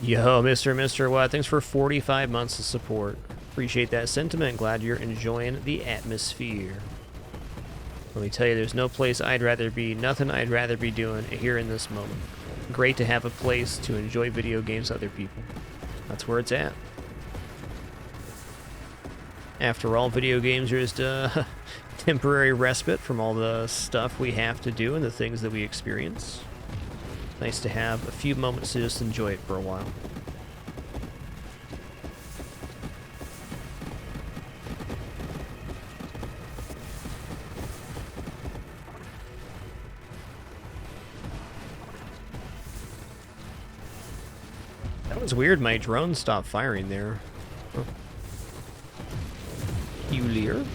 Yo, Mr. What? Thanks for 45 months of support. Appreciate that sentiment. Glad you're enjoying the atmosphere. Let me tell you, there's no place I'd rather be, nothing I'd rather be doing here in this moment. Great to have a place to enjoy video games with other people. That's where it's at. After all, video games are just a temporary respite from all the stuff we have to do and the things that we experience. Nice to have a few moments to just enjoy it for a while. That was weird, my drone stopped firing there. Huh. Peculiar.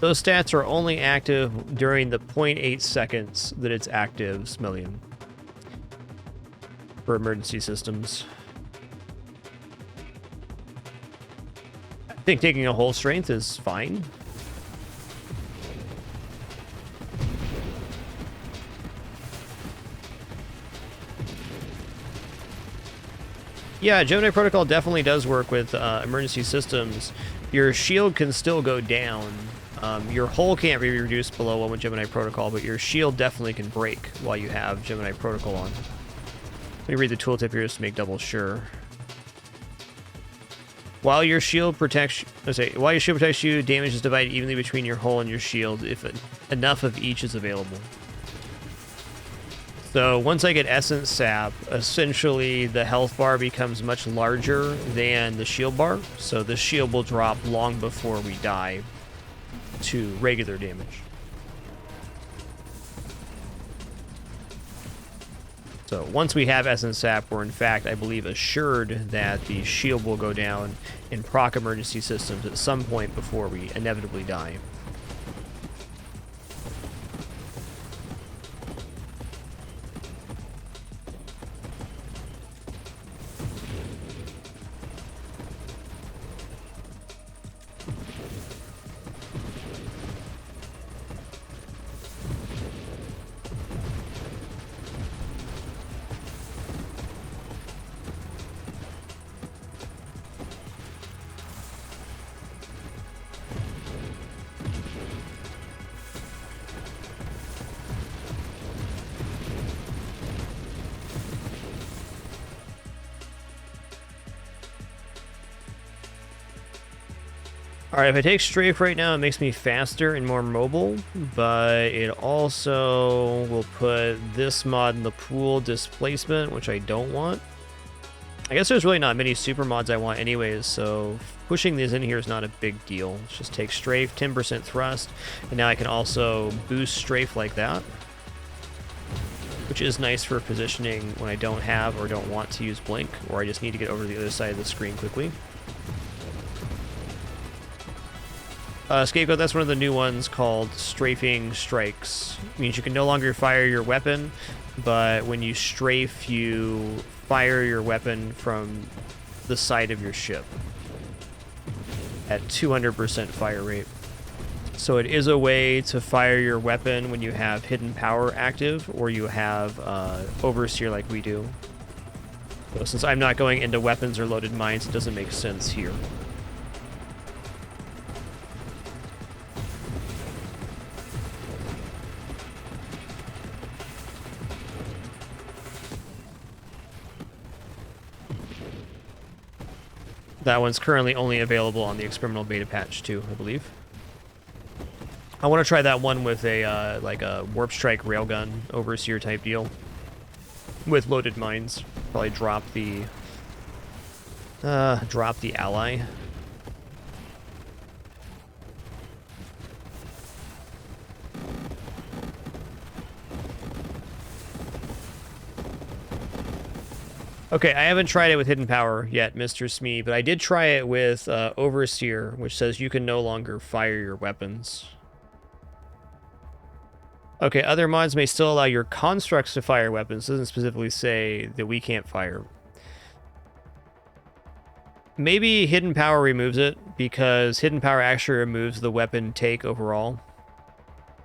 Those stats are only active during the 0.8 seconds that it's active, Smellium. For emergency systems. I think taking a whole strength is fine. Yeah, Gemini Protocol definitely does work with emergency systems. Your shield can still go down. Your hull can't be reduced below 1 with Gemini Protocol, but your shield definitely can break while you have Gemini Protocol on. Let me read the tooltip here just to make double sure. While your shield protects, you, damage is divided evenly between your hull and your shield if enough of each is available. So once I get Essence Sap, essentially the health bar becomes much larger than the shield bar, so the shield will drop long before we die to regular damage. So once we have Essence Sap, we're in fact, I believe, assured that the shield will go down in proc emergency systems at some point before we inevitably die. Alright, if I take Strafe right now, it makes me faster and more mobile, but it also will put this mod in the pool, Displacement, which I don't want. I guess there's really not many super mods I want anyways, so pushing these in here is not a big deal. Let's just take Strafe, 10% thrust, and now I can also boost Strafe like that, which is nice for positioning when I don't have or don't want to use Blink, or I just need to get over to the other side of the screen quickly. Scapegoat, that's one of the new ones called Strafing Strikes. It means you can no longer fire your weapon, but when you strafe, you fire your weapon from the side of your ship at 200% fire rate. So it is a way to fire your weapon when you have Hidden Power active, or you have Overseer like we do. So since I'm not going into weapons or loaded mines, it doesn't make sense here. That one's currently only available on the experimental beta patch too, I believe. I want to try that one with a like a warp strike railgun overseer type deal with loaded mines. Probably drop the ally. Okay, I haven't tried it with Hidden Power yet, Mr. Smee, but I did try it with Overseer, which says you can no longer fire your weapons. Okay, other mods may still allow your constructs to fire weapons. It doesn't specifically say that we can't fire. Maybe Hidden Power removes it, because Hidden Power actually removes the weapon take overall.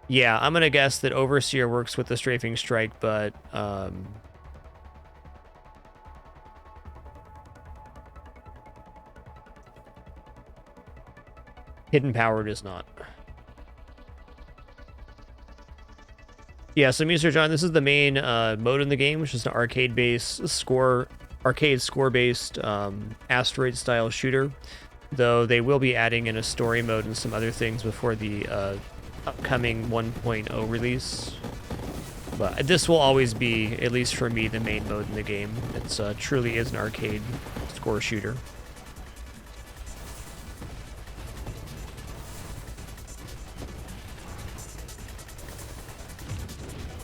Yeah, I'm going to guess that Overseer works with the Strafing Strike, but... Hidden Power does not. Yeah, so Mr. John, this is the main mode in the game, which is an arcade-based score-based asteroid-style shooter. Though they will be adding in a story mode and some other things before the upcoming 1.0 release. But this will always be, at least for me, the main mode in the game. It's truly is an arcade score shooter.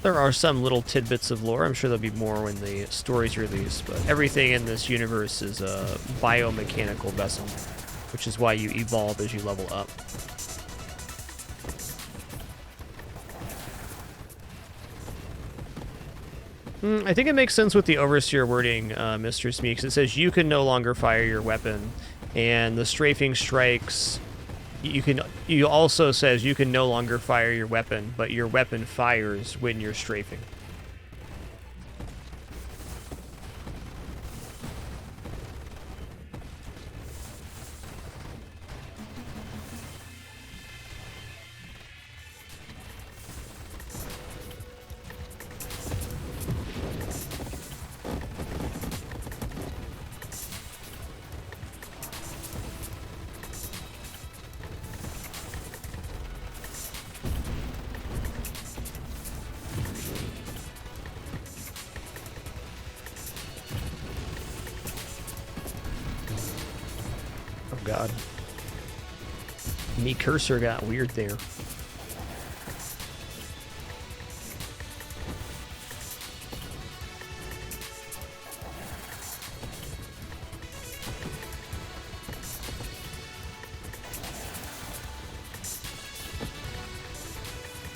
There are some little tidbits of lore. I'm sure there'll be more when the story's released, but everything in this universe is a biomechanical vessel, which is why you evolve as you level up. I think it makes sense with the Overseer wording, Mr. Smee, because it says you can no longer fire your weapon, and the Strafing Strikes... You also says you can no longer fire your weapon, but your weapon fires when you're strafing. God. Me cursor got weird there.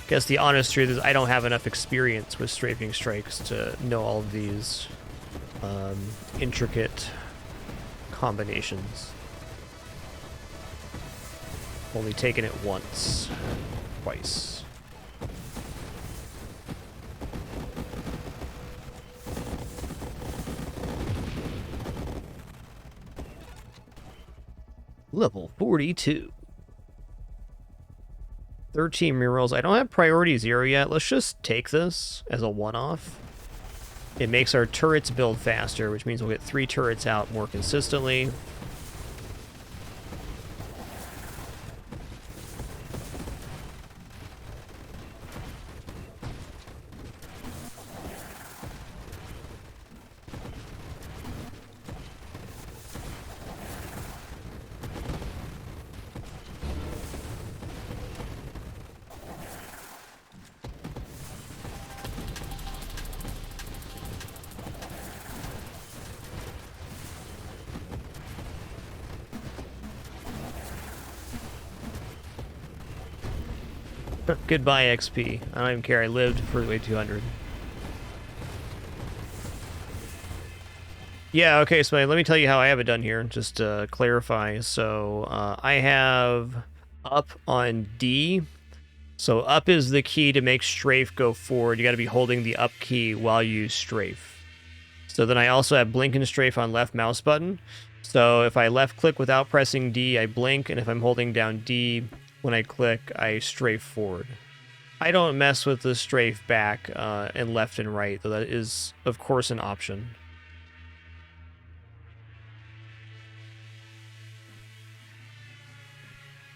Guess the honest truth is I don't have enough experience with Strafing Strikes to know all of these intricate combinations. Only taken it once. Twice. Level 42. 13 murals. I don't have priority 0 yet. Let's just take this as a one-off. It makes our turrets build faster, which means we'll get 3 turrets out more consistently. Goodbye, XP. I don't even care. I lived for the way 200. Yeah, okay, so let me tell you how I have it done here, just to clarify. So, I have up on D. So up is the key to make strafe go forward. You got to be holding the up key while you strafe. So then I also have blink and strafe on left mouse button. So if I left click without pressing D, I blink, and if I'm holding down D, when I click, I strafe forward. I don't mess with the strafe back and left and right, though that is, of course, an option.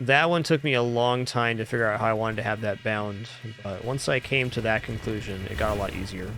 That one took me a long time to figure out how I wanted to have that bound, but once I came to that conclusion, it got a lot easier.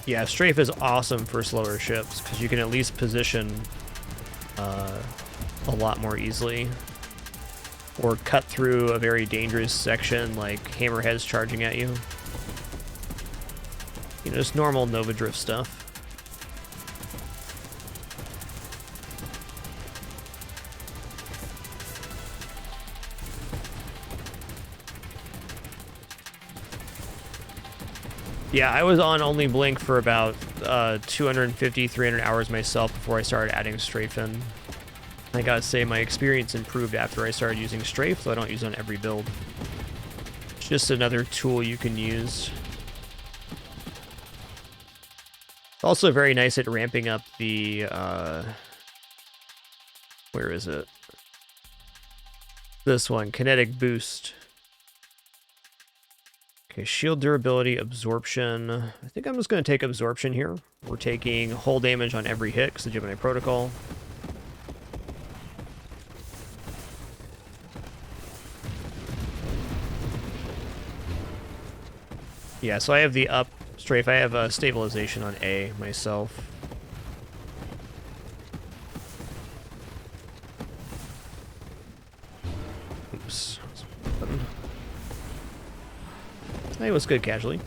Yeah, strafe is awesome for slower ships because you can at least position a lot more easily, or cut through a very dangerous section like hammerheads charging at you. You know, just normal Nova Drift stuff. Yeah, I was on only Blink for about 250, 300 hours myself before I started adding strafe in. I gotta say, my experience improved after I started using strafe, though I don't use it on every build. It's just another tool you can use. It's also very nice at ramping up the, where is it? This one, kinetic boost. Okay, shield durability, absorption. I think I'm just going to take absorption here. We're taking hull damage on every hit because of Gemini Protocol. Yeah, so I have the up strafe. I have a stabilization on A myself. Oops. Hey, what's good, Casually?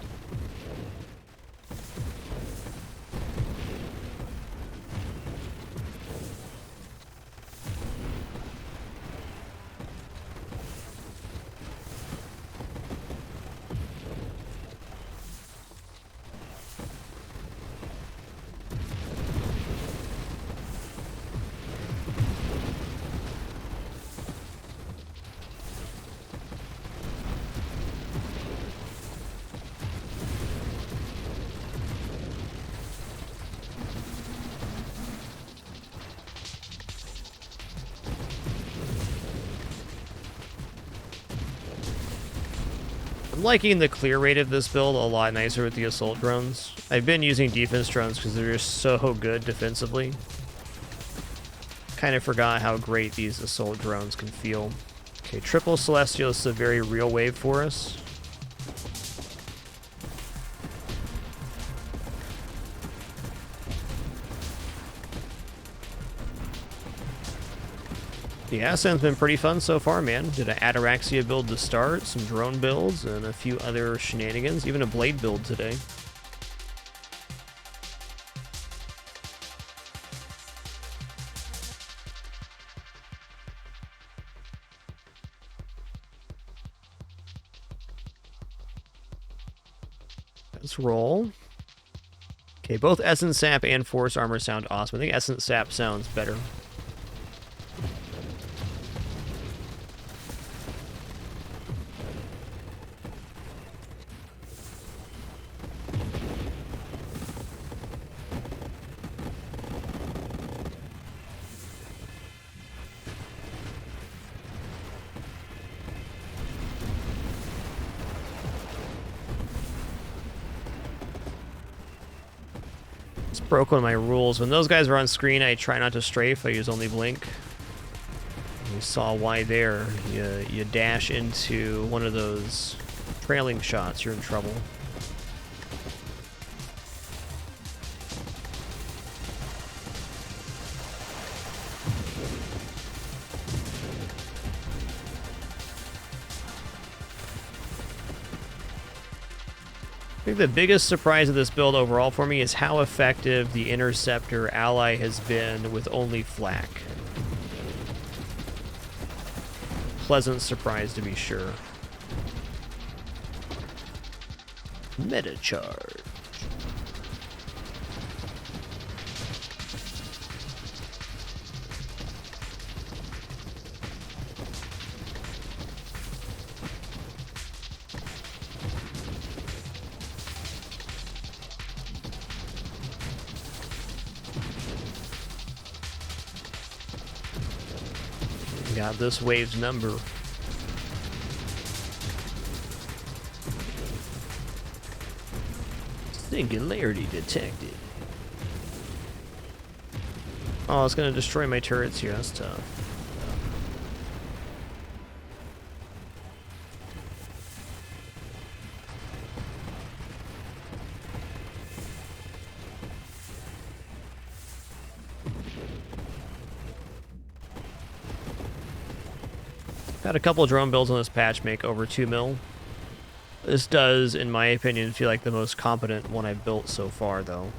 I'm liking the clear rate of this build a lot nicer with the assault drones. I've been using defense drones because they're just so good defensively. Kind of forgot how great these assault drones can feel. Okay, triple celestial is a very real wave for us. The Ascen's been pretty fun so far, man. Did an Ataraxia build to start, some drone builds, and a few other shenanigans. Even a blade build today. Let's roll. Okay, both Essence Sap and Force Armor sound awesome. I think Essence Sap sounds better. Broke one of my rules. When those guys are on screen, I try not to strafe. I use only blink. You saw why there. You dash into one of those trailing shots, you're in trouble. I think the biggest surprise of this build overall for me is how effective the Interceptor ally has been with only flak. Pleasant surprise to be sure. Meta charge. Got this wave's number. Singularity detected. Oh, it's gonna destroy my turrets here. That's tough. Had a couple of drone builds on this patch make over 2 mil. This does, in my opinion, feel like the most competent one I've built so far, though.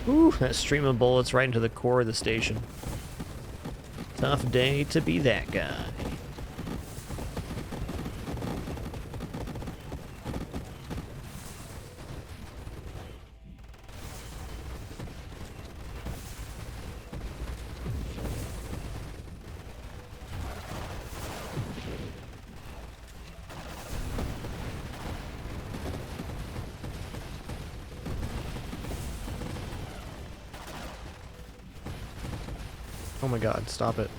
Ooh, that stream of bullets right into the core of the station. Tough day to be that guy. Oh my god, stop it.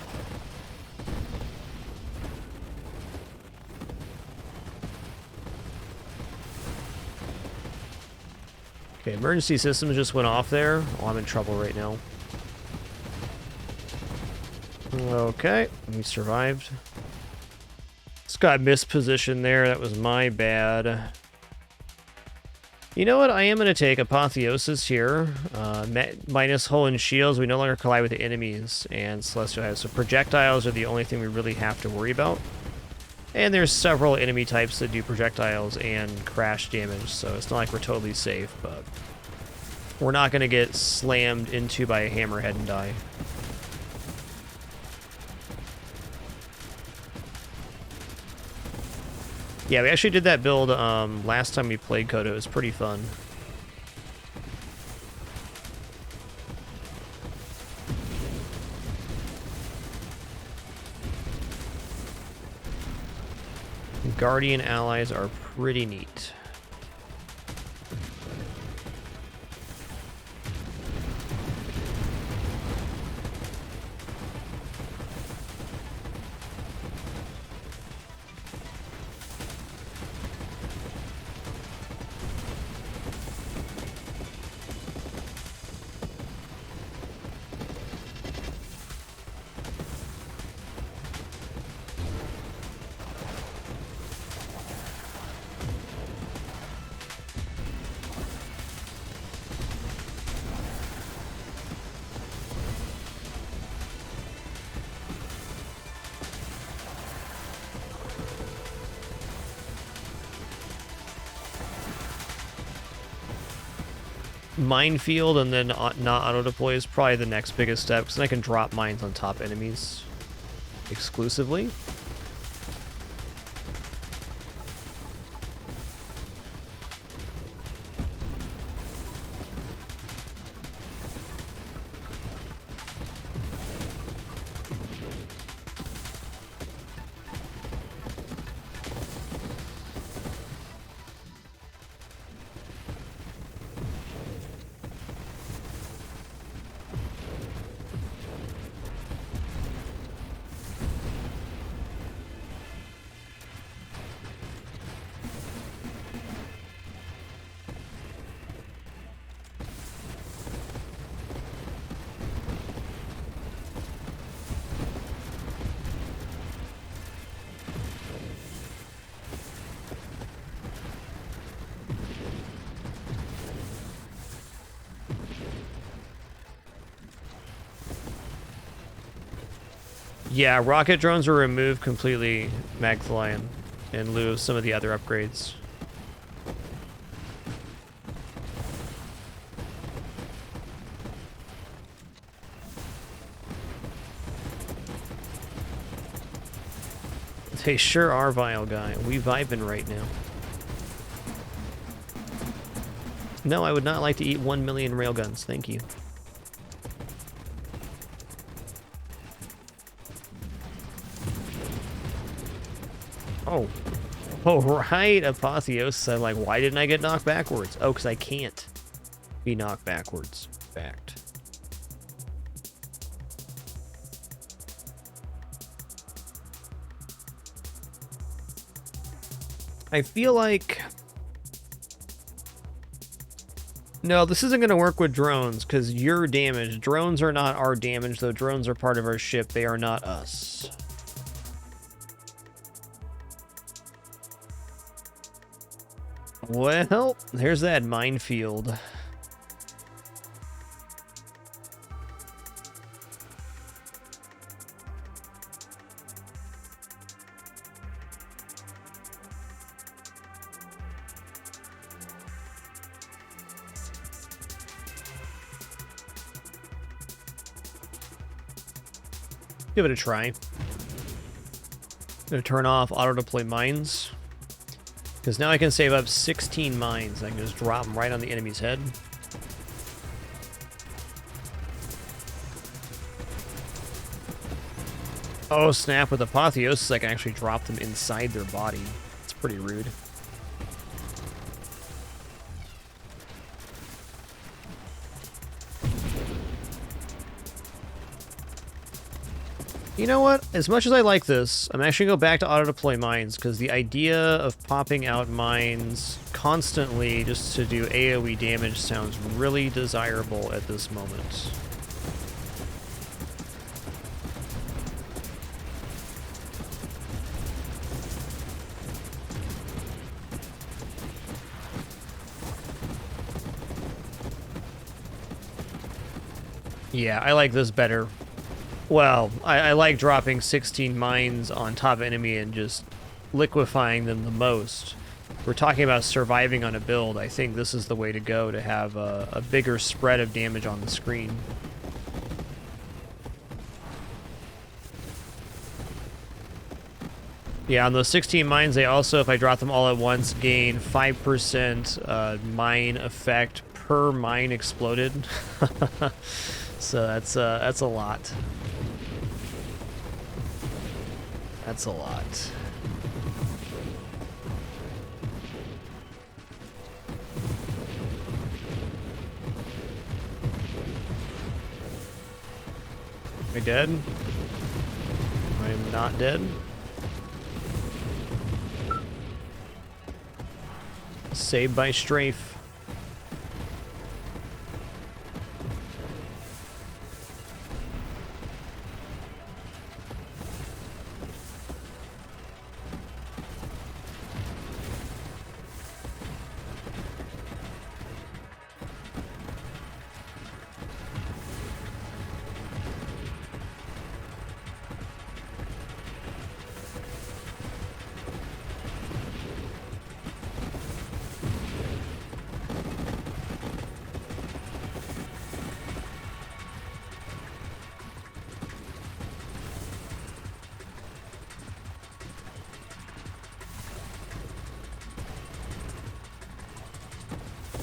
Okay, emergency systems just went off there. Oh, I'm in trouble right now. Okay, we survived. Just got mispositioned there. That was my bad. You know what? I am going to take Apotheosis here. Minus Hull and Shields, we no longer collide with the enemies and Celestial Hives. So projectiles are the only thing we really have to worry about. And there's several enemy types that do projectiles and crash damage, so it's not like we're totally safe, but we're not going to get slammed into by a hammerhead and die. Yeah, we actually did that build last time we played Coda. It was pretty fun. Guardian allies are pretty neat. Minefield and then not auto-deploy is probably the next biggest step, because then I can drop mines on top enemies exclusively. Yeah, rocket drones were removed completely, Magthalion, in lieu of some of the other upgrades. They sure are, Vile Guy. We vibing right now. No, I would not like to eat 1 million railguns. Thank you. Oh. Oh, right. Apotheosis. I'm like, why didn't I get knocked backwards? Oh, because I can't be knocked backwards. Fact. I feel like... No, this isn't going to work with drones, because you're damaged. Drones are not our damage, though drones are part of our ship. They are not us. Well, there's that minefield. Give it a try. Gonna turn off auto deploy mines, because now I can save up 16 mines. I can just drop them right on the enemy's head. Oh snap, with Apotheosis I can actually drop them inside their body. It's pretty rude. You know what? As much as I like this, I'm actually going to go back to auto-deploy mines, because the idea of popping out mines constantly just to do AoE damage sounds really desirable at this moment. Yeah, I like this better. Well, I like dropping 16 mines on top of enemy and just liquefying them the most. We're talking about surviving on a build. I think this is the way to go to have a bigger spread of damage on the screen. Yeah, on those 16 mines, they also, if I drop them all at once, gain 5% mine effect per mine exploded. So that's a lot. That's a lot. Am I dead? I am not dead. Saved by strafe.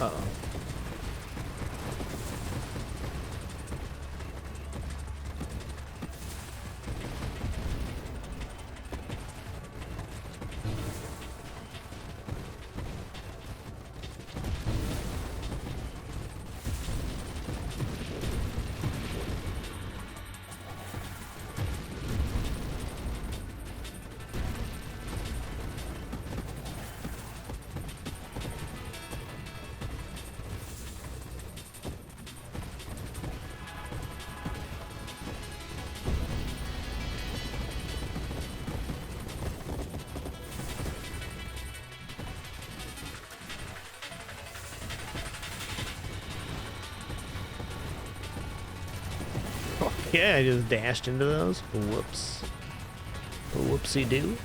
Uh-oh. Yeah, I just dashed into those. Whoops. Whoopsie-doo.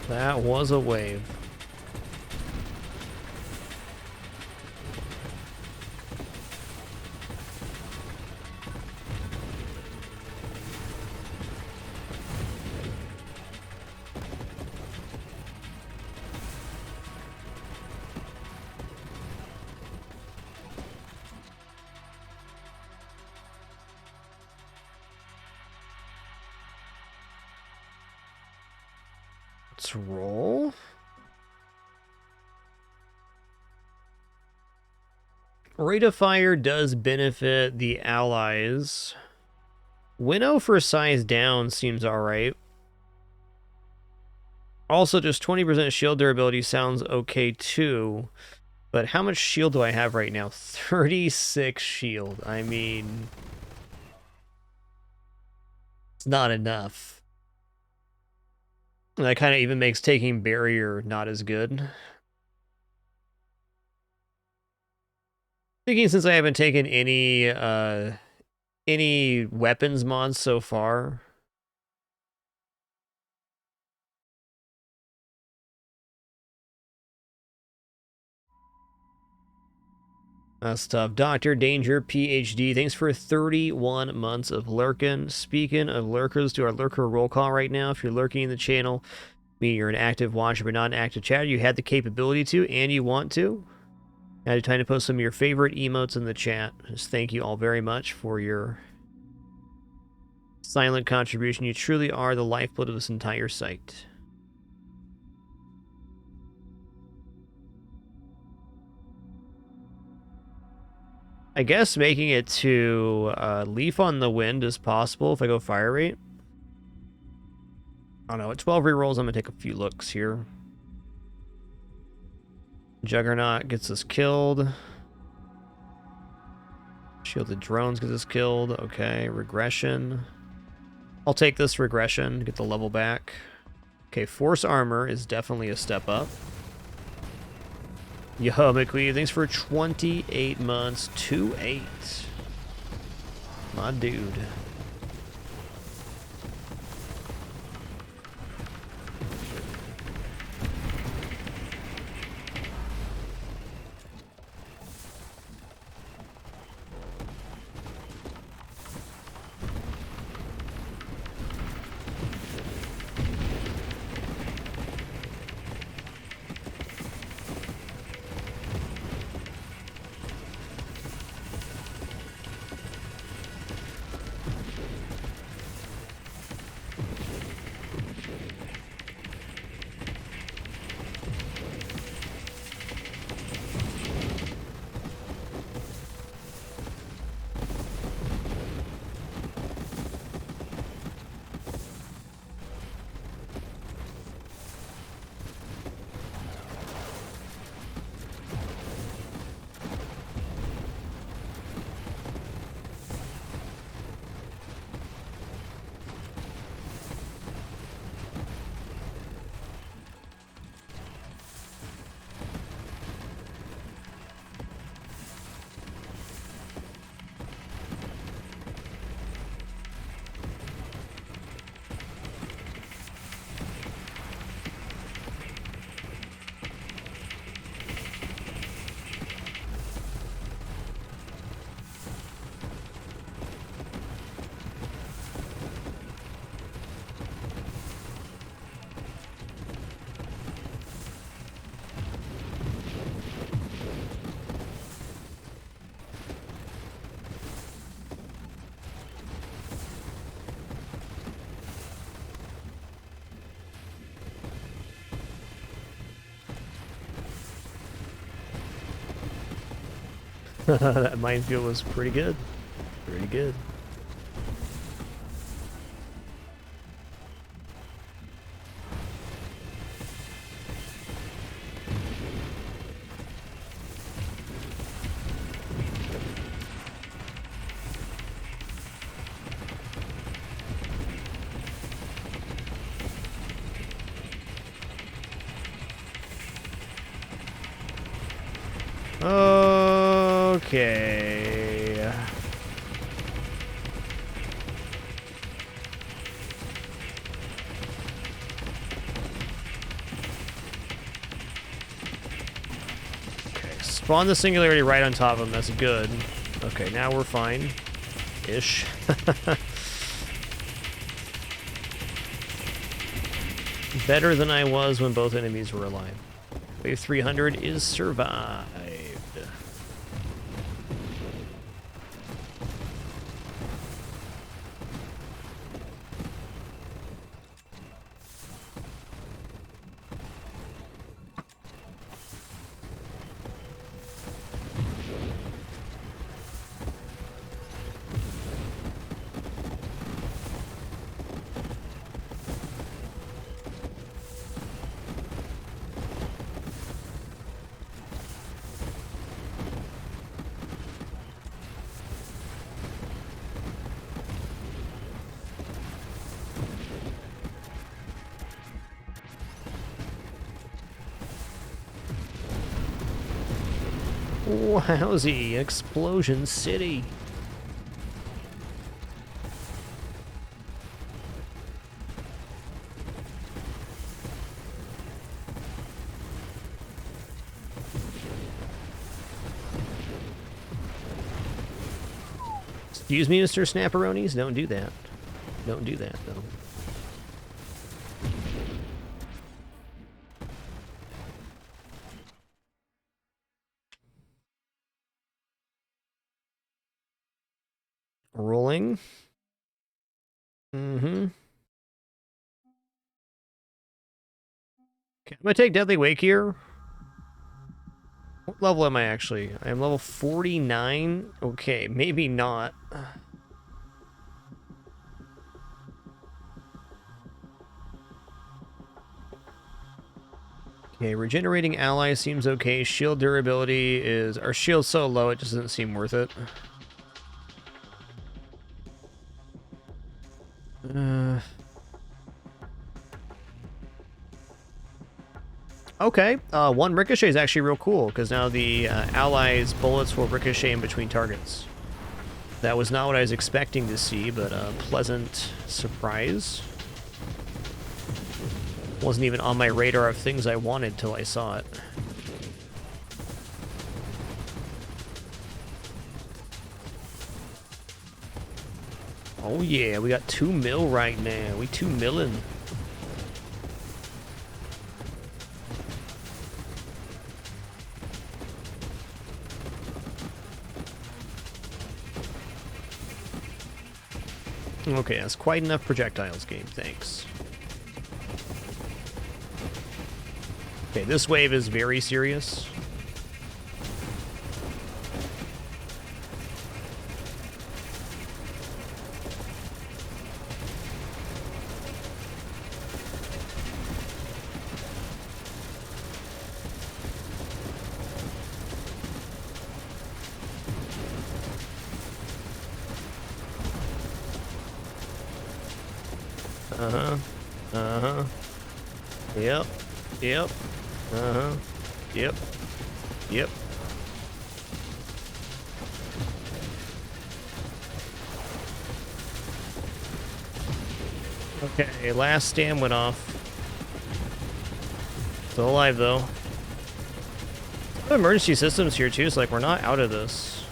That was a wave. Let's roll. Rate of fire does benefit the allies. Winnow for size down seems alright. Also, just 20% shield durability sounds okay too. But how much shield do I have right now? 36 shield. I mean, it's not enough. And that kind of even makes taking barrier not as good. Thinking since I haven't taken any weapons mods so far. That's tough. Dr. Danger, PhD, thanks for 31 months of lurking. Speaking of lurkers, do our lurker roll call right now. If you're lurking in the channel, meaning you're an active watcher but not an active chatter, you had the capability to and you want to. Now time to post some of your favorite emotes in the chat. Just thank you all very much for your silent contribution. You truly are the lifeblood of this entire site. I guess making it to Leaf on the Wind is possible if I go Fire Rate. I don't know. At 12 rerolls, I'm going to take a few looks here. Juggernaut gets us killed. Shielded Drones gets us killed. Okay, Regression. I'll take this Regression, get the level back. Okay, Force Armor is definitely a step up. Yo, McQueen, thanks for 28 months. 2-8. My dude. That minefield was pretty good. Pretty good. Okay. Okay, spawn the singularity right on top of him. That's good. Okay, now we're fine. Ish. Better than I was when both enemies were alive. Wave 300 is survived. Wowzy, Explosion City. Excuse me, Mr. Snapperonis, don't do that. Don't do that, though. Rolling. Mm-hmm. Okay, I'm gonna take Deadly Wake here. What level am I actually? I am level 49. Okay, maybe not. Okay, regenerating ally seems okay. Shield durability is... Our shield's so low, it just doesn't seem worth it. Okay, one ricochet is actually real cool, because now the allies' bullets will ricochet in between targets. That was not what I was expecting to see, but a pleasant surprise. Wasn't even on my radar of things I wanted till I saw it. Oh yeah, we got 2 mil right now. We 2 millin'. Okay, that's quite enough projectiles, game. Thanks. Okay, this wave is very serious. Uh-huh. Uh-huh. Yep. Yep. Uh-huh. Yep. Yep. Okay, last stand went off. Still alive, though. Emergency systems here, too, so, like, we're not out of this.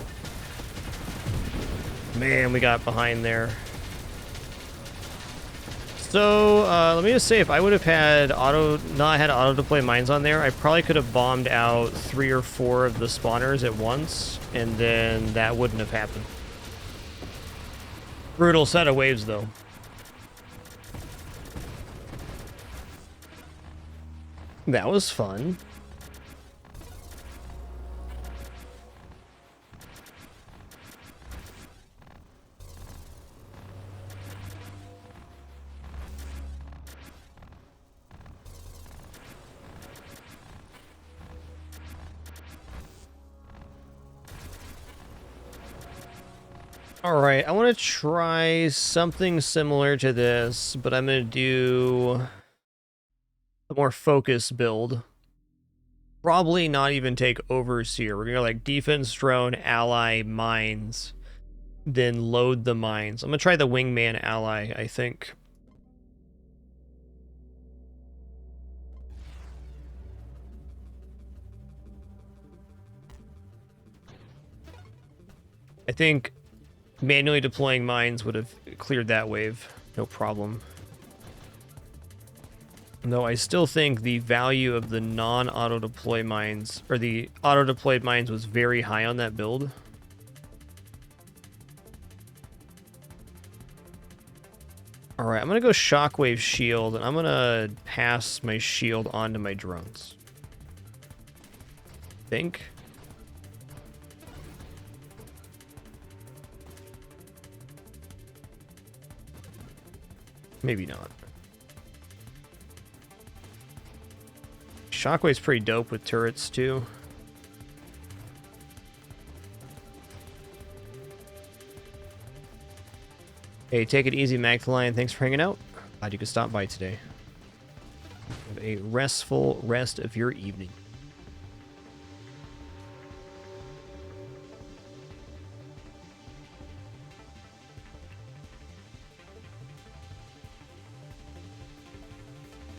Man, we got behind there. So, let me just say, if I would have had not had auto-deploy mines on there, I probably could have bombed out 3 or 4 of the spawners at once, and then that wouldn't have happened. Brutal set of waves, though. That was fun. Alright, I want to try something similar to this, but I'm going to do a more focused build. Probably not even take Overseer. We're going to like defense drone, ally, mines, then load the mines. I'm going to try the wingman ally, I think. I think manually deploying mines would have cleared that wave, no problem. No, I still think the value of the non-auto-deploy mines, or the auto-deployed mines, was very high on that build. Alright, I'm going to go Shockwave Shield, and I'm going to pass my shield onto my drones. Think. Maybe not. Shockwave's pretty dope with turrets, too. Hey, take it easy, Magdalene. Thanks for hanging out. Glad you could stop by today. Have a restful rest of your evening.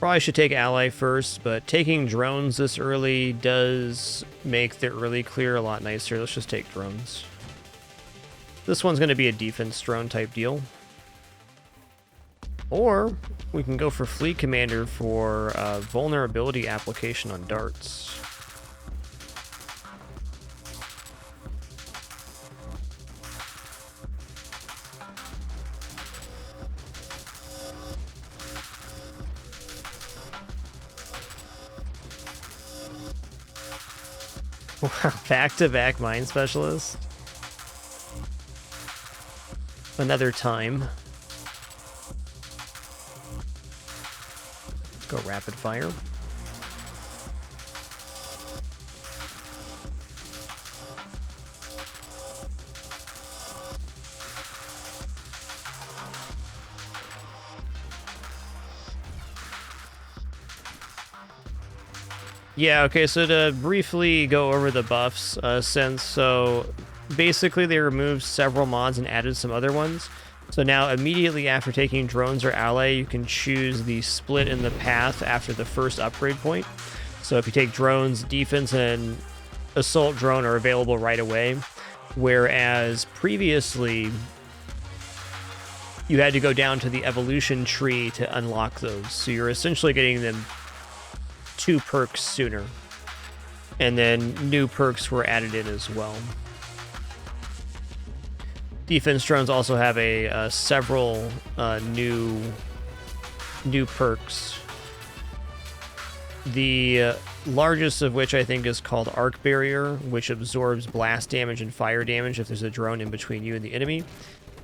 Probably should take ally first, but taking drones this early does make the early clear a lot nicer. Let's just take drones. This one's going to be a defense drone type deal. Or we can go for Fleet Commander for vulnerability application on darts. Back-to-back Mine Specialist. Another time. Let's go rapid fire. Yeah, okay, so to briefly go over the buffs, so basically they removed several mods and added some other ones. So now immediately after taking drones or ally, you can choose the split in the path after the first upgrade point. So if you take drones, defense and assault drone are available right away, whereas previously you had to go down to the evolution tree to unlock those. So you're essentially getting them 2 perks sooner, and then new perks were added in as well. Defense drones also have a several new perks. The largest of which I think is called Arc Barrier, which absorbs blast damage and fire damage if there's a drone in between you and the enemy.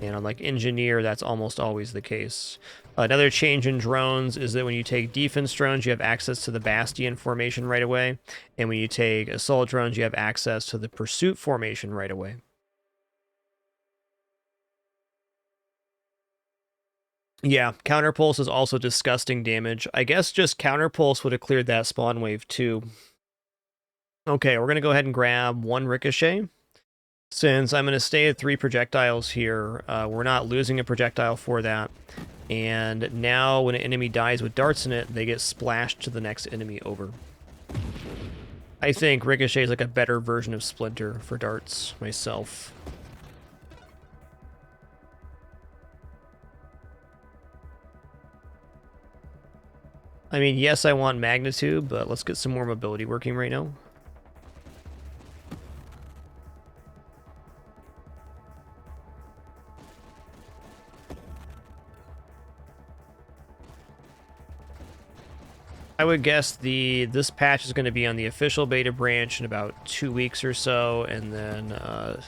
And on like Engineer, that's almost always the case. Another change in drones is that when you take defense drones, you have access to the Bastion formation right away. And when you take assault drones, you have access to the Pursuit formation right away. Yeah, Counterpulse is also disgusting damage. I guess just Counterpulse would have cleared that spawn wave too. Okay, we're going to go ahead and grab 1 Ricochet. Since I'm going to stay at 3 projectiles here, we're not losing a projectile for that. And now when an enemy dies with darts in it, they get splashed to the next enemy over. I think Ricochet is like a better version of Splinter for darts myself. I mean, yes, I want magnitude, but let's get some more mobility working right now. I would guess this patch is going to be on the official beta branch in about 2 weeks or so, and then a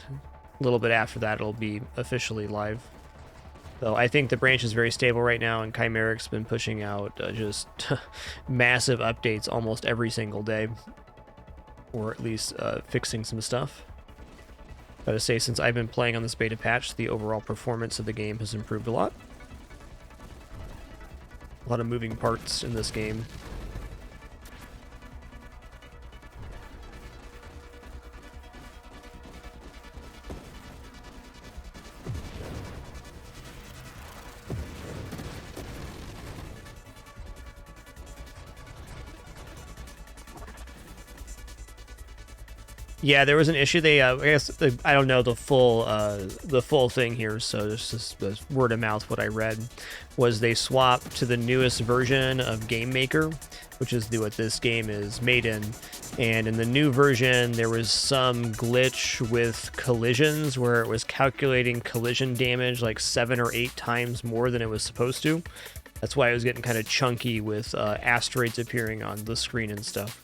little bit after that it'll be officially live. So I think the branch is very stable right now, and Chimeric's been pushing out just massive updates almost every single day, or at least fixing some stuff. Gotta say, since I've been playing on this beta patch, the overall performance of the game has improved a lot. A lot of moving parts in this game. Yeah, there was an issue. They, I guess, I don't know the full thing here, so just word of mouth. What I read was they swapped to the newest version of Game Maker, which is what this game is made in. And in the new version, there was some glitch with collisions where it was calculating collision damage like 7 or 8 times more than it was supposed to. That's why it was getting kind of chunky with asteroids appearing on the screen and stuff.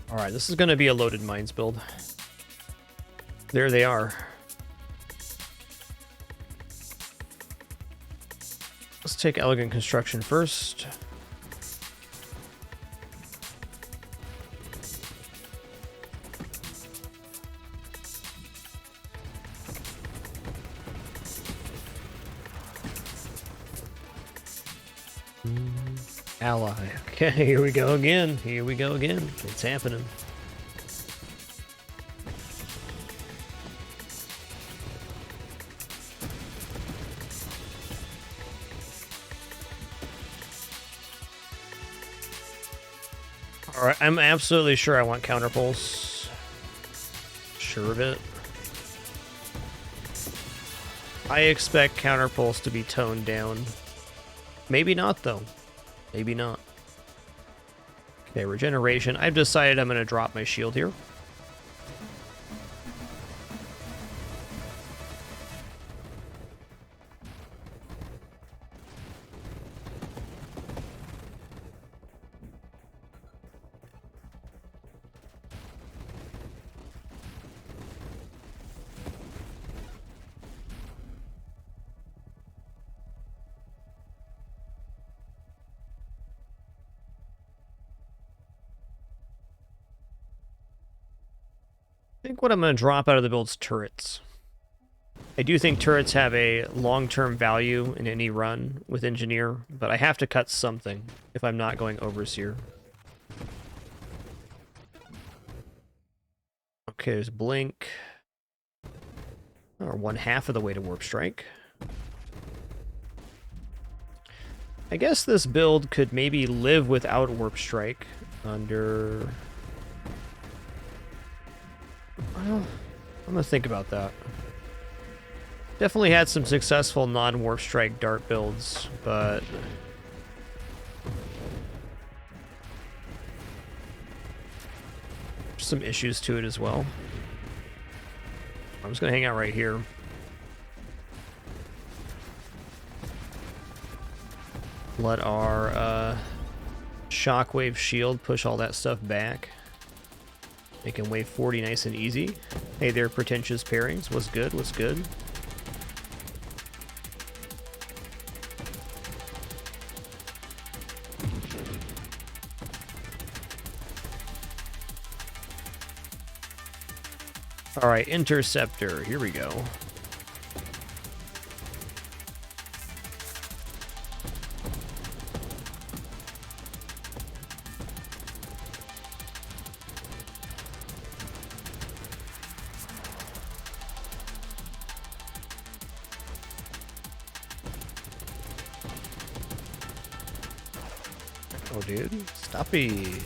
Alright, this is going to be a loaded mines build. There they are. Let's take Elegant Construction first. Ally. Okay, here we go again. Here we go again. It's happening. Alright, I'm absolutely sure I want counterpulse. Sure of it. I expect counterpulse to be toned down. Maybe not, though. Maybe not. Okay, regeneration. I've decided I'm going to drop my shield here. I think what I'm going to drop out of the build's turrets. I do think turrets have a long-term value in any run with Engineer, but I have to cut something if I'm not going Overseer. Okay, there's Blink. Or 1/2 of the way to Warp Strike. I guess this build could maybe live without Warp Strike under... Well, I'm gonna think about that. Definitely had some successful non-Warp Strike dart builds, but... there's some issues to it as well. I'm just gonna hang out right here. Let our Shockwave shield push all that stuff back. Making wave 40 nice and easy. Hey there, pretentious pairings. What's good? What's good? All right, Interceptor. Here we go. Oh, dude. Stoppy.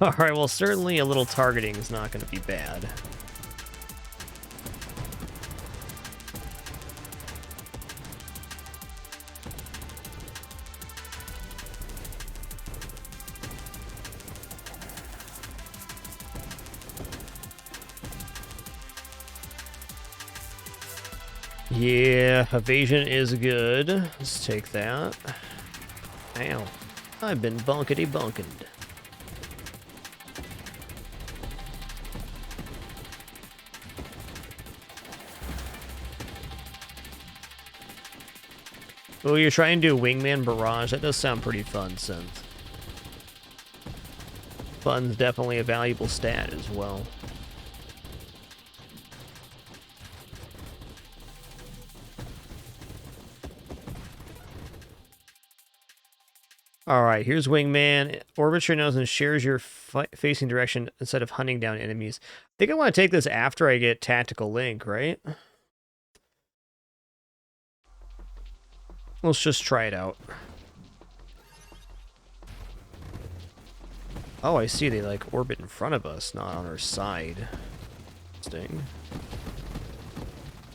Alright, well, certainly a little targeting is not going to be bad. Yeah, evasion is good. Let's take that. Ow. I've been bunkety-bunkened. Oh, you're trying to do Wingman Barrage? That does sound pretty fun, Synth. Fun's definitely a valuable stat as well. Alright, here's Wingman. Orbits your nose and shares your facing direction instead of hunting down enemies. I think I want to take this after I get Tactical Link, right? Let's just try it out. Oh, I see. They, like, orbit in front of us, not on our side. Interesting.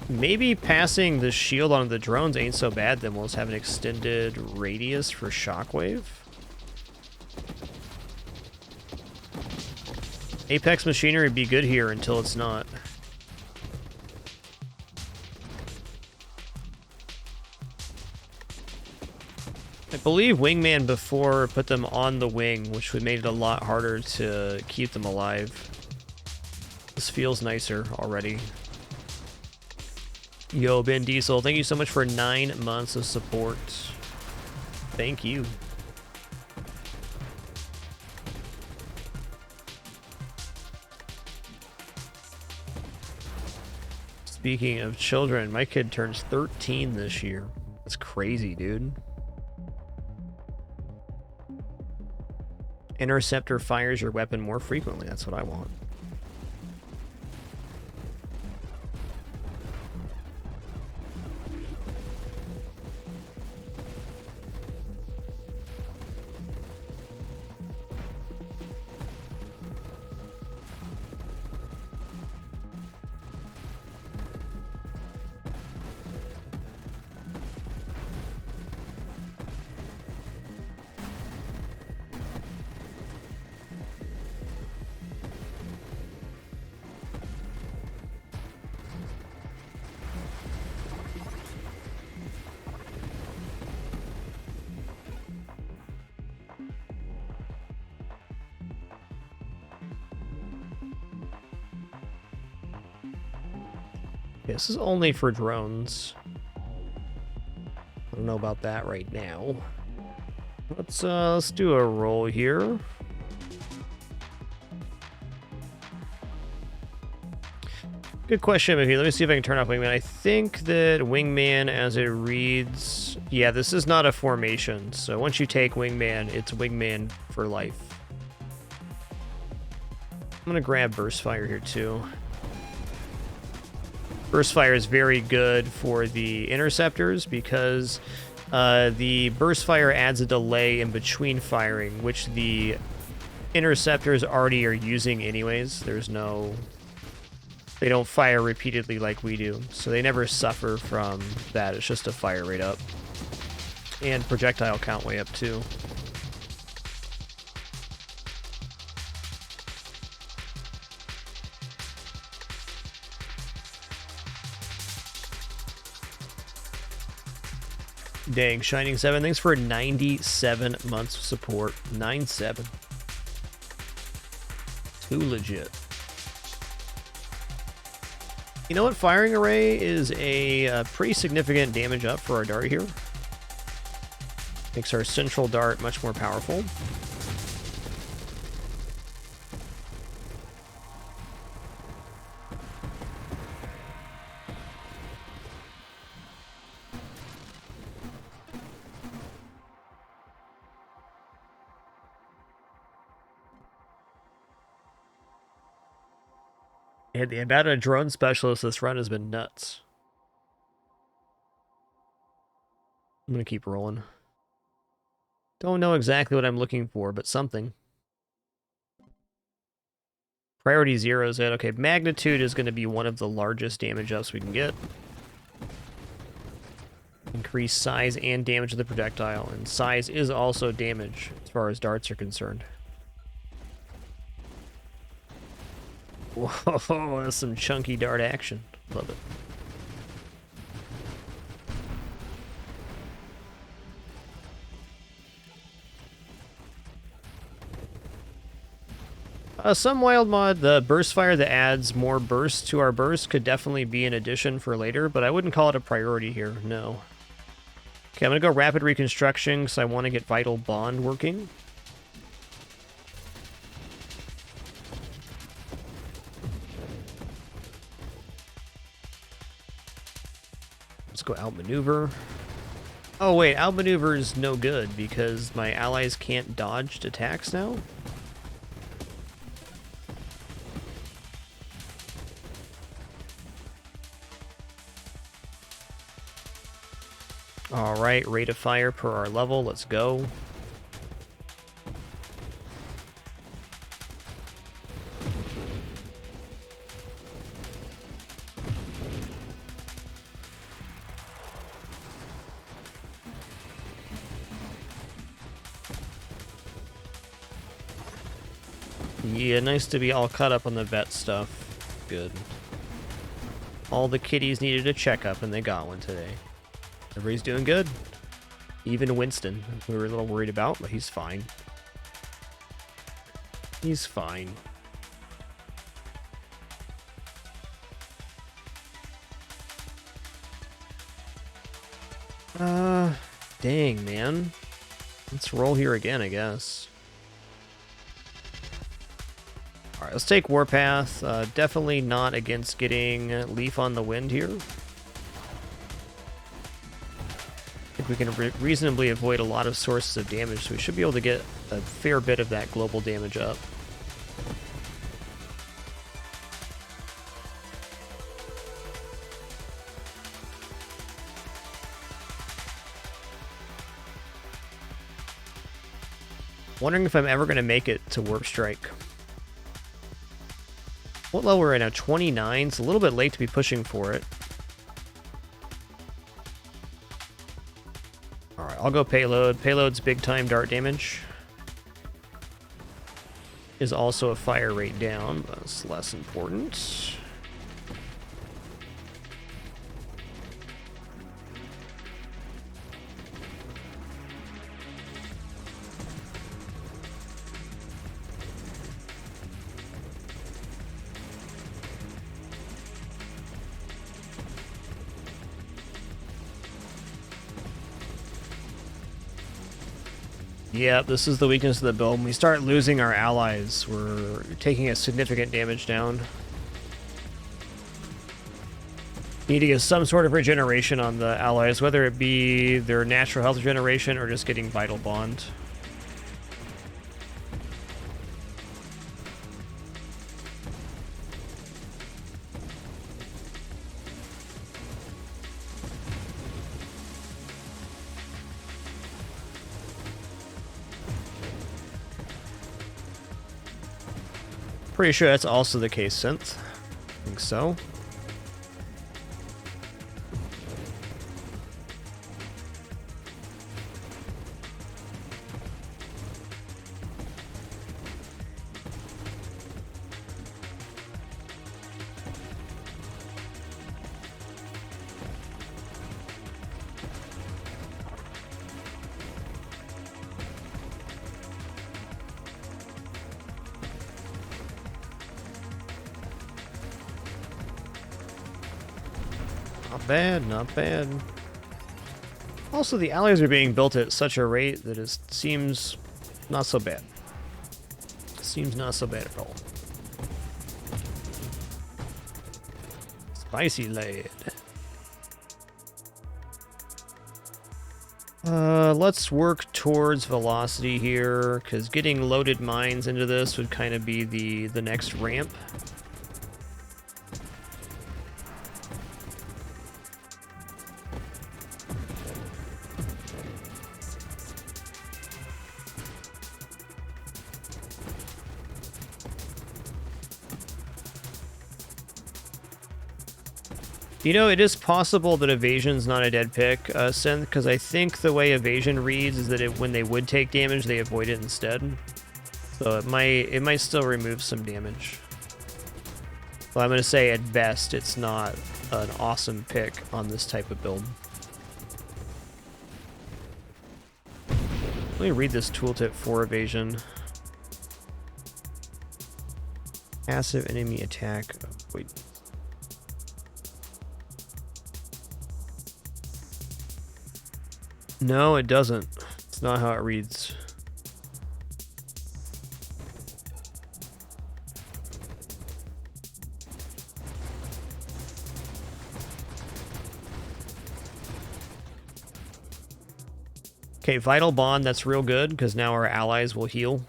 Maybe passing the shield onto the drones ain't so bad, then we'll just have an extended radius for Shockwave. Apex Machinery would be good here until it's not. I believe Wingman before put them on the wing, which would made it a lot harder to keep them alive. This feels nicer already. Yo, Ben Diesel, thank you so much for 9 months of support. Thank you. Speaking of children, my kid turns 13 this year. That's crazy, dude. Interceptor fires your weapon more frequently. That's what I want. This is only for drones. I don't know about that right now. Let's do a roll here. Good question, Mickey. Let me see if I can turn off Wingman. I think that Wingman, as it reads... Yeah, this is not a formation. So once you take Wingman, it's Wingman for life. I'm going to grab Burst Fire here, too. Burst Fire is very good for the interceptors because the Burst Fire adds a delay in between firing, which the interceptors already are using anyways. There's no... They don't fire repeatedly like we do, so they never suffer from that. It's just a fire rate up. And projectile count way up, too. Dang, Shining 7, thanks for 97 months of support. 9-7. Too legit. You know what? Firing Array is a pretty significant damage up for our dart here. Makes our central dart much more powerful. Yeah, the amount of drone specialists this run has been nuts. I'm going to keep rolling. Don't know exactly what I'm looking for, but something. Priority 0 is it. Okay, magnitude is going to be one of the largest damage ups we can get. Increase size and damage of the projectile, and size is also damage as far as darts are concerned. Whoa, that's some chunky dart action. Love it. Some wild mod, the burst fire that adds more burst to our burst could definitely be an addition for later, but I wouldn't call it a priority here, no. Okay, I'm going to go rapid reconstruction because I want to get vital bond working. Let's go outmaneuver. Oh wait, outmaneuver is no good because my allies can't dodge attacks now? Alright, rate of fire per our level, let's go. Yeah, nice to be all caught up on the vet stuff. Good. All the kitties needed a checkup and they got one today. Everybody's doing good. Even Winston, we were a little worried about, but he's fine. He's fine. Dang, man. Let's roll here again, I guess. Alright, let's take Warpath. Definitely not against getting Leaf on the Wind here. I think we can reasonably avoid a lot of sources of damage, so we should be able to get a fair bit of that global damage up. Wondering if I'm ever going to make it to Warp Strike. What level we're in now? 29. It's a little bit late to be pushing for it. Alright, I'll go Payload. Payload's big time dart damage. Is also a fire rate down, but it's less important. Yeah, this is the weakness of the build. When we start losing our allies, we're taking a significant damage down. Need to get some sort of regeneration on the allies, whether it be their natural health regeneration or just getting Vital Bond. Pretty sure that's also the case, Synth. I think so. Not bad, not bad. Also, the allies are being built at such a rate that it seems not so bad. Seems not so bad at all. Spicy lad. Let's work towards velocity here, because getting loaded mines into this would kind of be the next ramp. You know, it is possible that evasion's not a dead pick, Synth, because I think the way evasion reads is that when they would take damage, they avoid it instead. So it might still remove some damage. Well, I'm going to say at best, it's not an awesome pick on this type of build. Let me read this tooltip for evasion. Passive enemy attack. Wait. No, it doesn't. It's not how it reads. Okay, Vital Bond, that's real good, because now our allies will heal.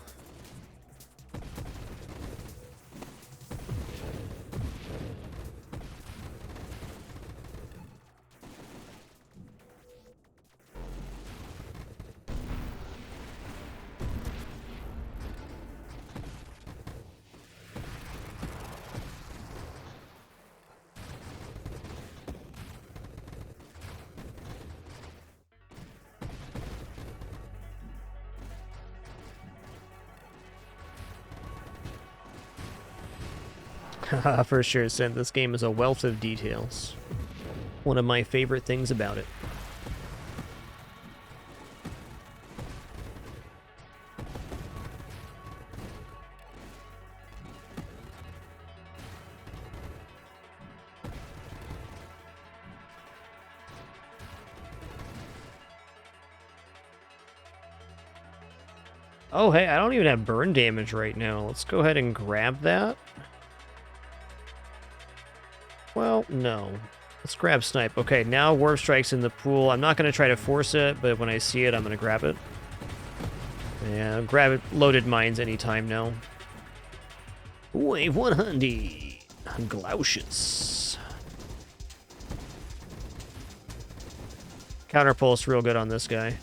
For sure, Synth. This game is a wealth of details. One of my favorite things about it. Oh, hey, I don't even have burn damage right now. Let's go ahead and grab that. Well, no. Let's grab Snipe. Okay, now Warp Strike's in the pool. I'm not going to try to force it, but when I see it, I'm going to grab it. Yeah, grab it. Loaded mines anytime now. Wave 100. Glaucius. Counterpulse real good on this guy.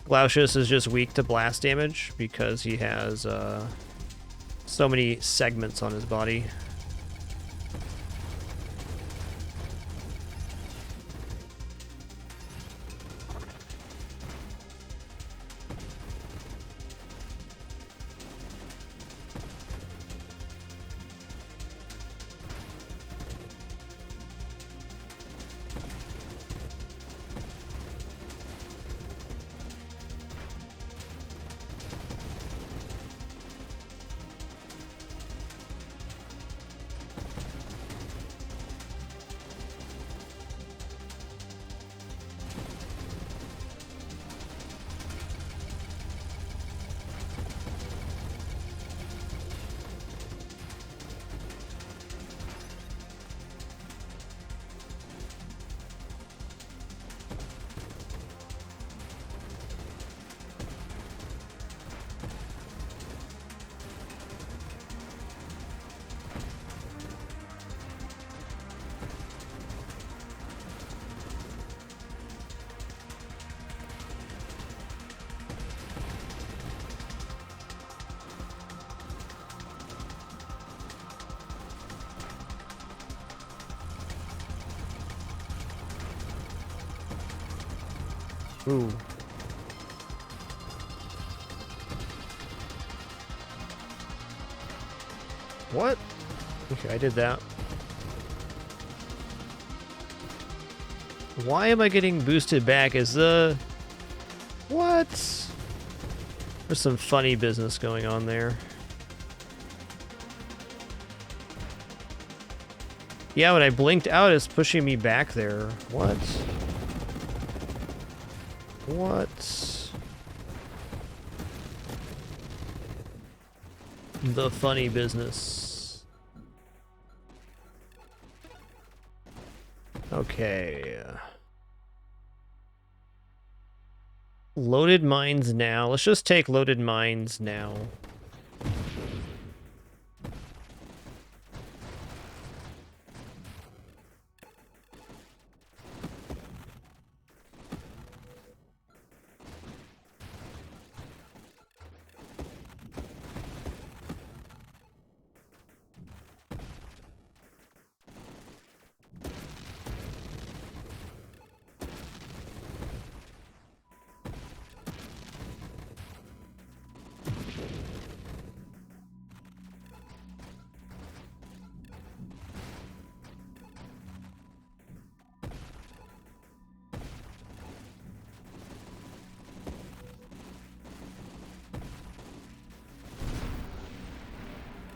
Glaucius is just weak to blast damage because he has so many segments on his body. Ooh. What? Okay, I did that. Why am I getting boosted back as the... What? There's some funny business going on there. Yeah, when I blinked out, it's pushing me back there. What? What? The funny business. Okay. Loaded mines now. Let's just take loaded mines now.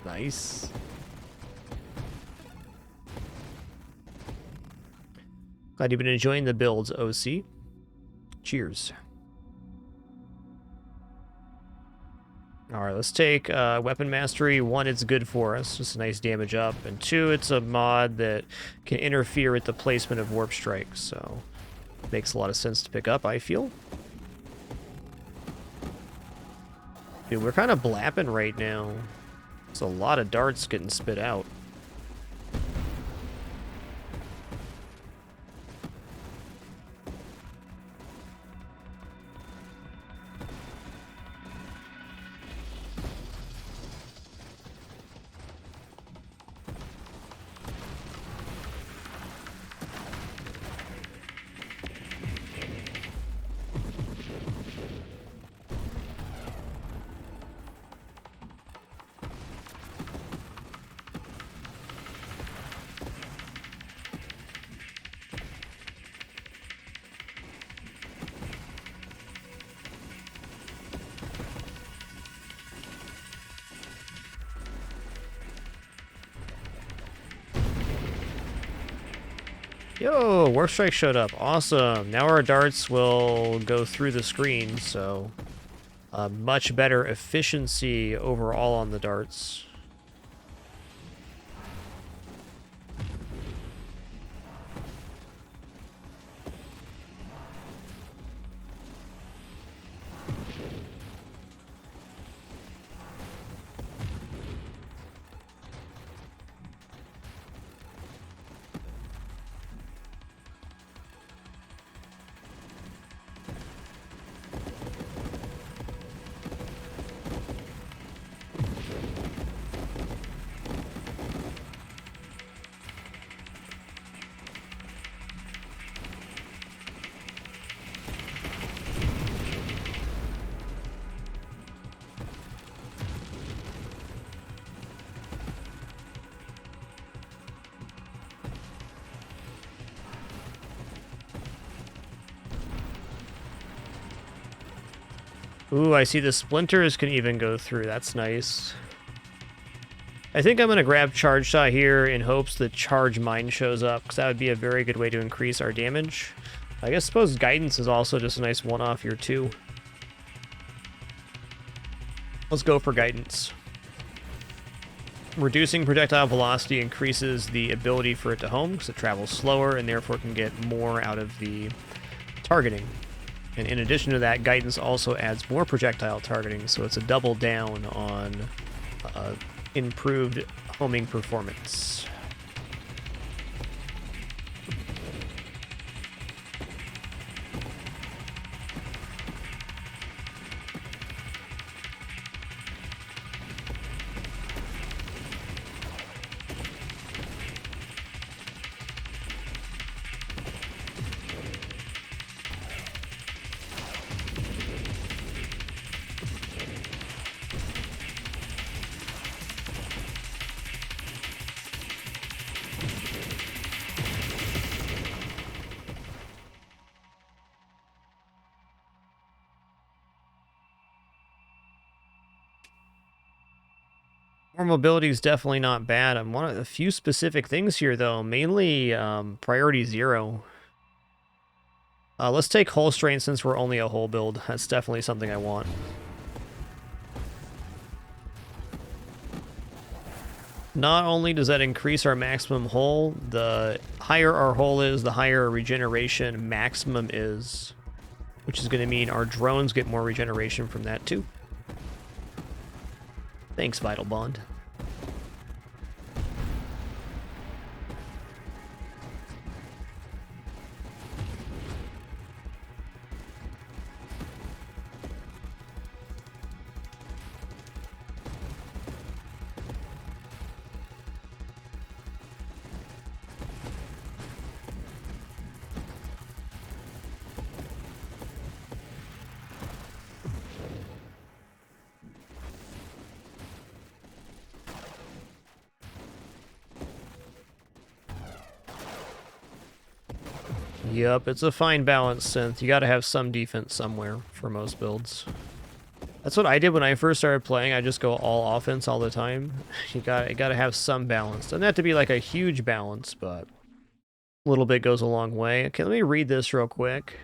Nice. Glad you've been enjoying the builds, OC. Cheers. Alright, let's take Weapon Mastery. 1, it's good for us. Just a nice damage up. And 2, it's a mod that can interfere with the placement of Warp Strike. So, makes a lot of sense to pick up, I feel. Dude, we're kind of blapping right now. There's a lot of darts getting spit out. Yo, Warp Strike showed up. Awesome. Now our darts will go through the screen, so much better efficiency overall on the darts. Ooh, I see the splinters can even go through. That's nice. I think I'm going to grab Charge Shot here in hopes that Charge Mine shows up, because that would be a very good way to increase our damage. I suppose Guidance is also just a nice one-off here, too. Let's go for Guidance. Reducing projectile velocity increases the ability for it to home, because it travels slower and therefore can get more out of the targeting. And in addition to that, Guidance also adds more projectile targeting, so it's a double down on improved homing performance. More mobility is definitely not bad. I'm one of a few specific things here, though. Mainly priority 0. Let's take hull strain since we're only a hull build. That's definitely something I want. Not only does that increase our maximum hull, the higher our hull is, the higher our regeneration maximum is, which is going to mean our drones get more regeneration from that too. Thanks, Vital Bond. Yep, it's a fine balance synth. You gotta have some defense somewhere for most builds. That's what I did when I first started playing. I just go all offense all the time. You gotta have some balance. Doesn't have to be like a huge balance, but a little bit goes a long way. Okay, let me read this real quick.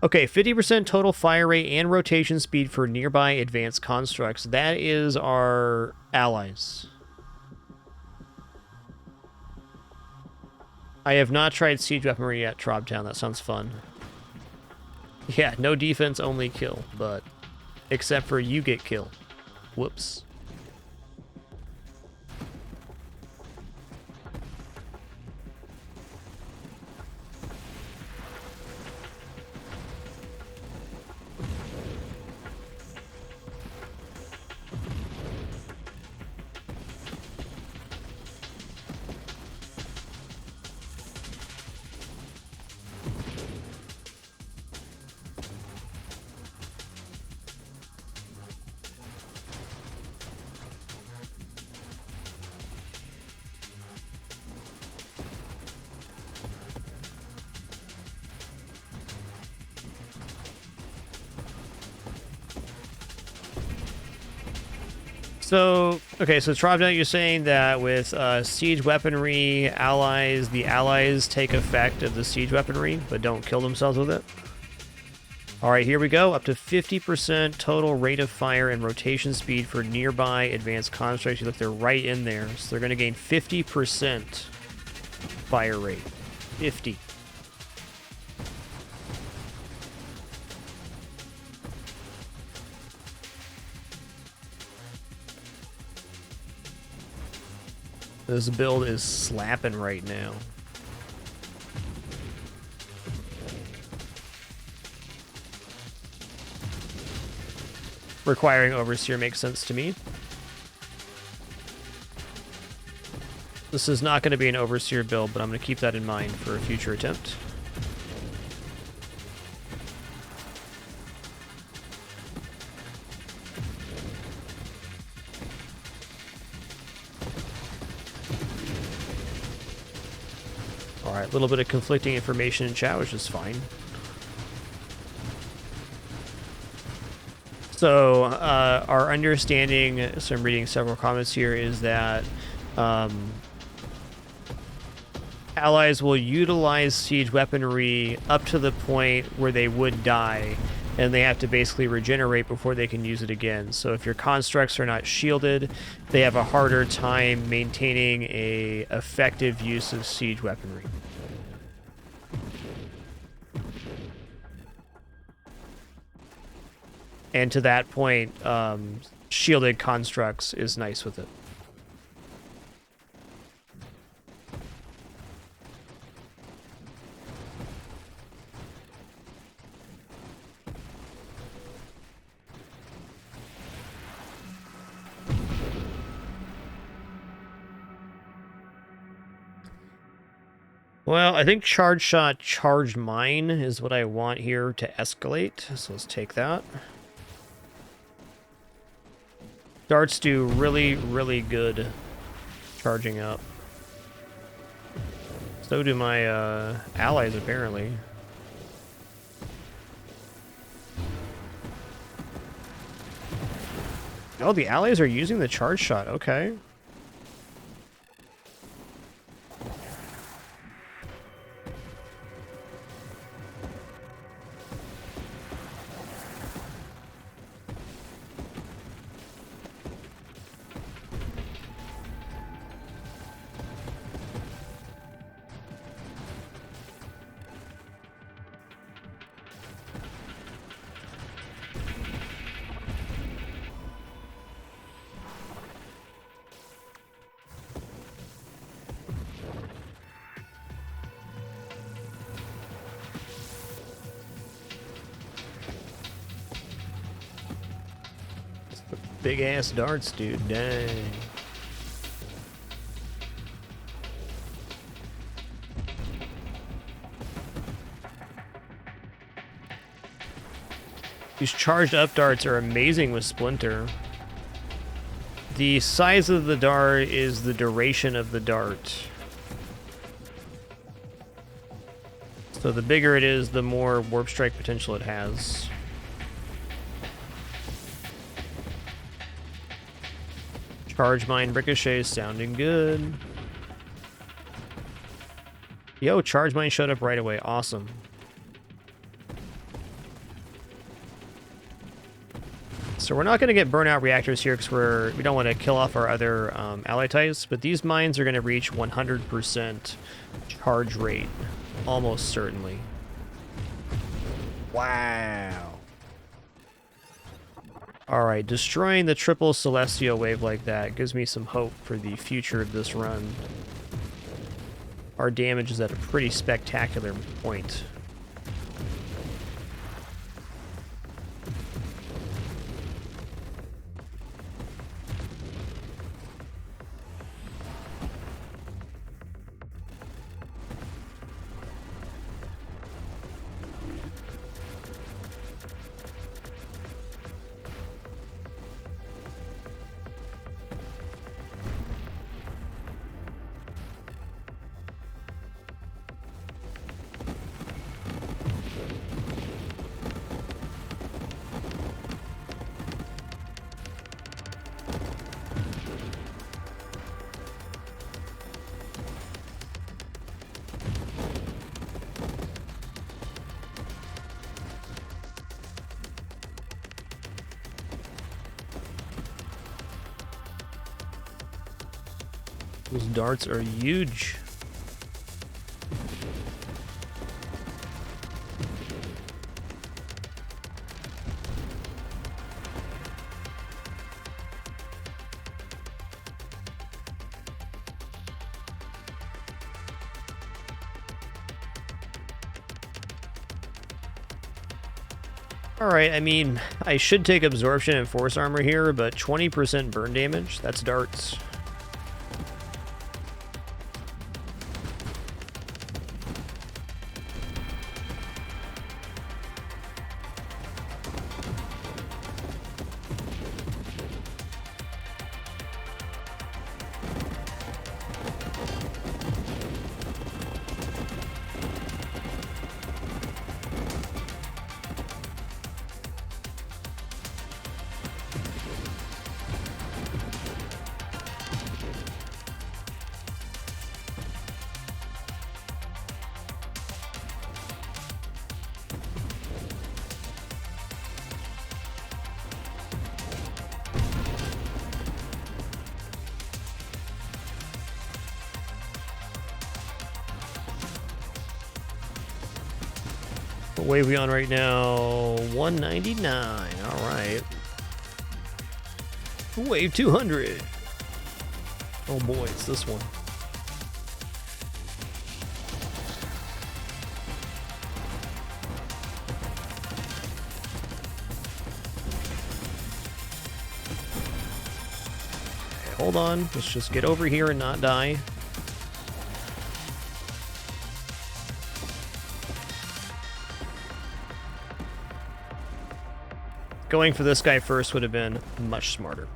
Okay, 50% total fire rate and rotation speed for nearby advanced constructs. That is our allies. I have not tried siege weaponry yet, Trobtown. That sounds fun. Yeah, no defense, only kill, but except for you get kill. Whoops. So, okay, so Trovnet, you're saying that with siege weaponry, the allies take effect of the siege weaponry, but don't kill themselves with it? All right, here we go. Up to 50% total rate of fire and rotation speed for nearby advanced constructs. You look, they're right in there. So they're going to gain 50% fire rate. 50. This build is slapping right now. Requiring Overseer makes sense to me. This is not going to be an Overseer build, but I'm going to keep that in mind for a future attempt. Alright, a little bit of conflicting information in chat, which is fine. So, our understanding, so I'm reading several comments here, is that allies will utilize siege weaponry up to the point where they would die, and they have to basically regenerate before they can use it again. So if your constructs are not shielded, they have a harder time maintaining a effective use of siege weaponry. And to that point, shielded constructs is nice with it. Well, I think charge shot, charged mine is what I want here to escalate. So let's take that. Darts do really, really good charging up. So do my allies, apparently. Oh, the allies are using the charge shot. Okay. Big ass darts, dude. Dang. These charged up darts are amazing with Splinter. The size of the dart is the duration of the dart. So the bigger it is, the more warp strike potential it has. Charge mine ricochet sounding good. Yo, charge mine showed up right away. Awesome. So we're not going to get burnout reactors here because we don't want to kill off our other ally types, but these mines are going to reach 100% charge rate, almost certainly. Wow. Alright, destroying the triple celestial wave like that gives me some hope for the future of this run. Our damage is at a pretty spectacular point. Those darts are huge. Alright, I mean, I should take absorption and force armor here, but 20% burn damage, that's darts. What wave are we on right now? 199. All right. Wave 200. Oh boy, it's this one. Okay, hold on. Let's just get over here and not die. Going for this guy first would have been much smarter.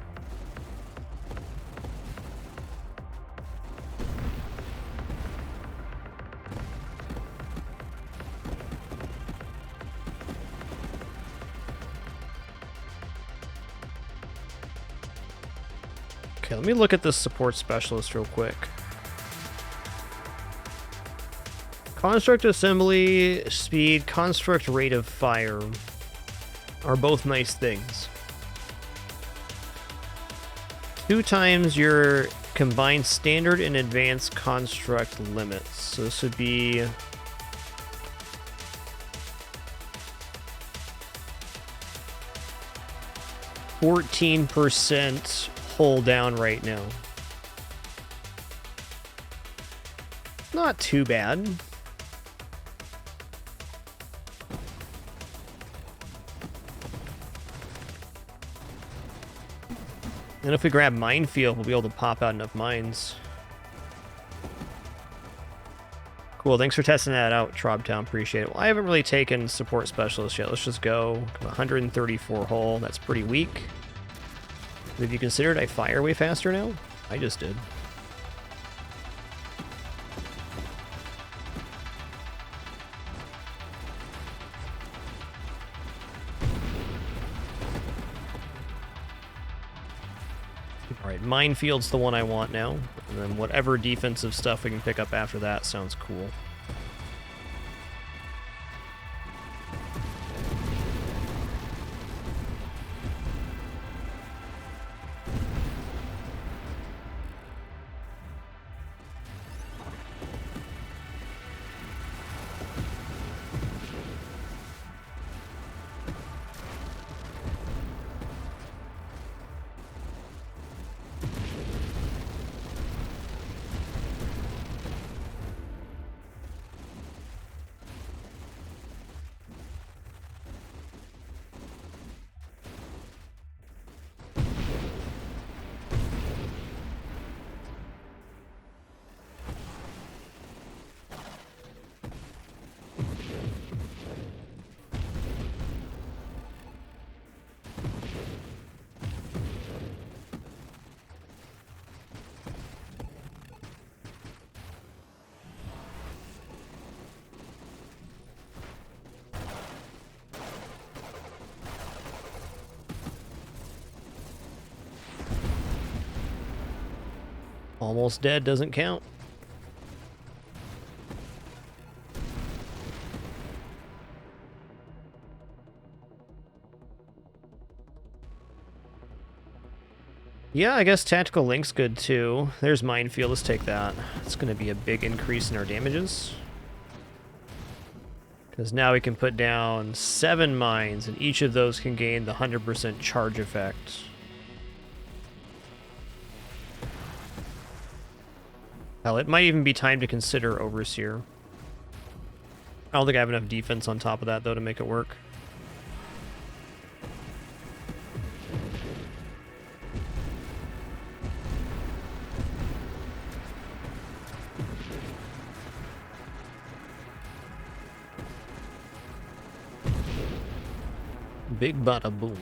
Okay, let me look at this support specialist real quick. Construct assembly, speed, construct rate of fire are both nice things. 2 times your combined standard and advanced construct limits. So this would be 14% hull down right now. Not too bad. And if we grab Minefield, we'll be able to pop out enough mines. Cool, thanks for testing that out, Trobtown. Appreciate it. Well, I haven't really taken Support Specialist yet. Let's just go 134 hull. That's pretty weak. Have you considered I fire way faster now? I just did. Alright, Minefield's the one I want now. And then whatever defensive stuff we can pick up after that sounds cool. Almost dead doesn't count. Yeah, I guess Tactical Link's good too. There's Minefield, let's take that. It's going to be a big increase in our damages. Because now we can put down 7 mines, and each of those can gain the 100% charge effect. Hell, it might even be time to consider Overseer. I don't think I have enough defense on top of that, though, to make it work. Big bada boom.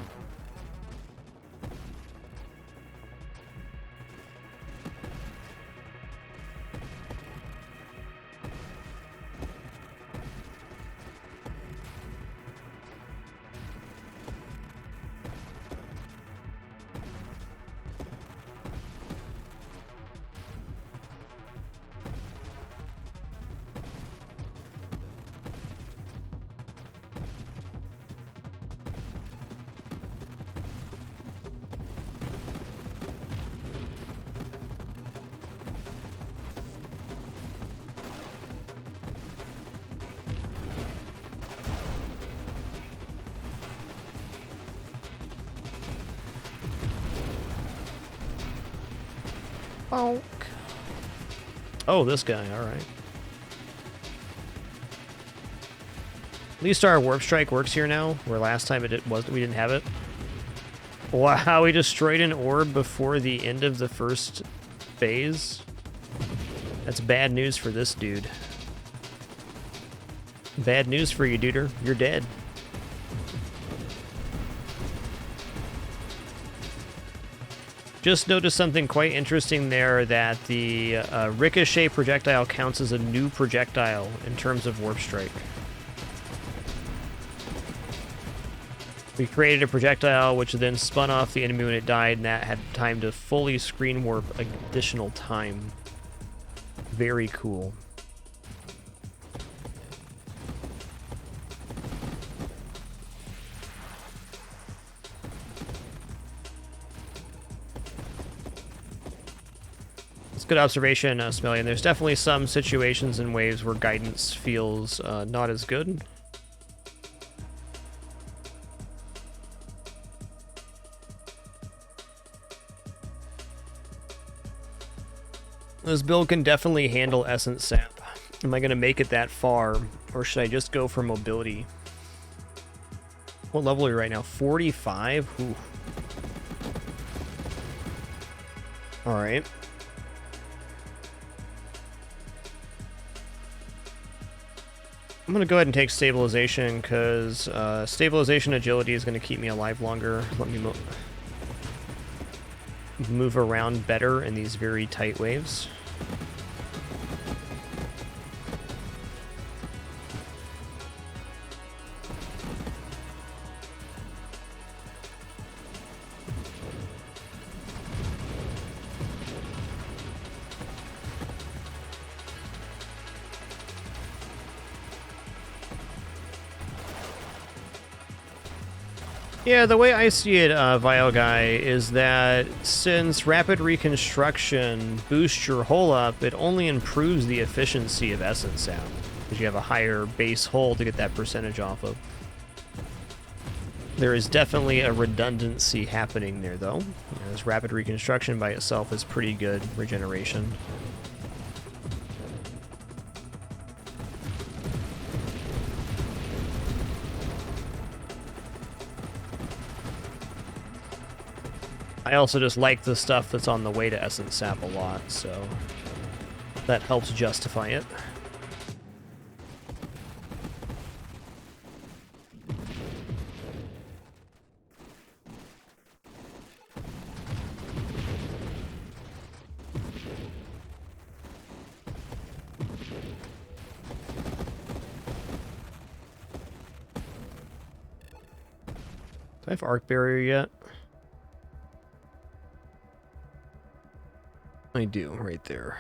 Bonk. Oh, this guy, alright. At least our Warp Strike works here now, where last time we didn't have it. Wow, we destroyed an orb before the end of the first phase. That's bad news for this dude. Bad news for you, duder. You're dead. Just noticed something quite interesting there, that the Ricochet projectile counts as a new projectile in terms of Warp Strike. We created a projectile which then spun off the enemy when it died, and that had time to fully screen warp additional time. Very cool. It's good observation, Smelly, and there's definitely some situations and waves where guidance feels not as good. This build can definitely handle Essence Sap. Am I going to make it that far, or should I just go for mobility? What level are you right now? 45? Ooh. Alright. I'm going to go ahead and take Stabilization, because Stabilization Agility is going to keep me alive longer. Let me move around better in these very tight waves. Yeah, the way I see it, Vile Guy, is that since Rapid Reconstruction boosts your hull up, it only improves the efficiency of Essence Sap, because you have a higher base hull to get that percentage off of. There is definitely a redundancy happening there, though. As Rapid Reconstruction by itself is pretty good regeneration. I also just like the stuff that's on the way to Essence Sap a lot, so that helps justify it. Do I have Arc Barrier yet? I do, right there.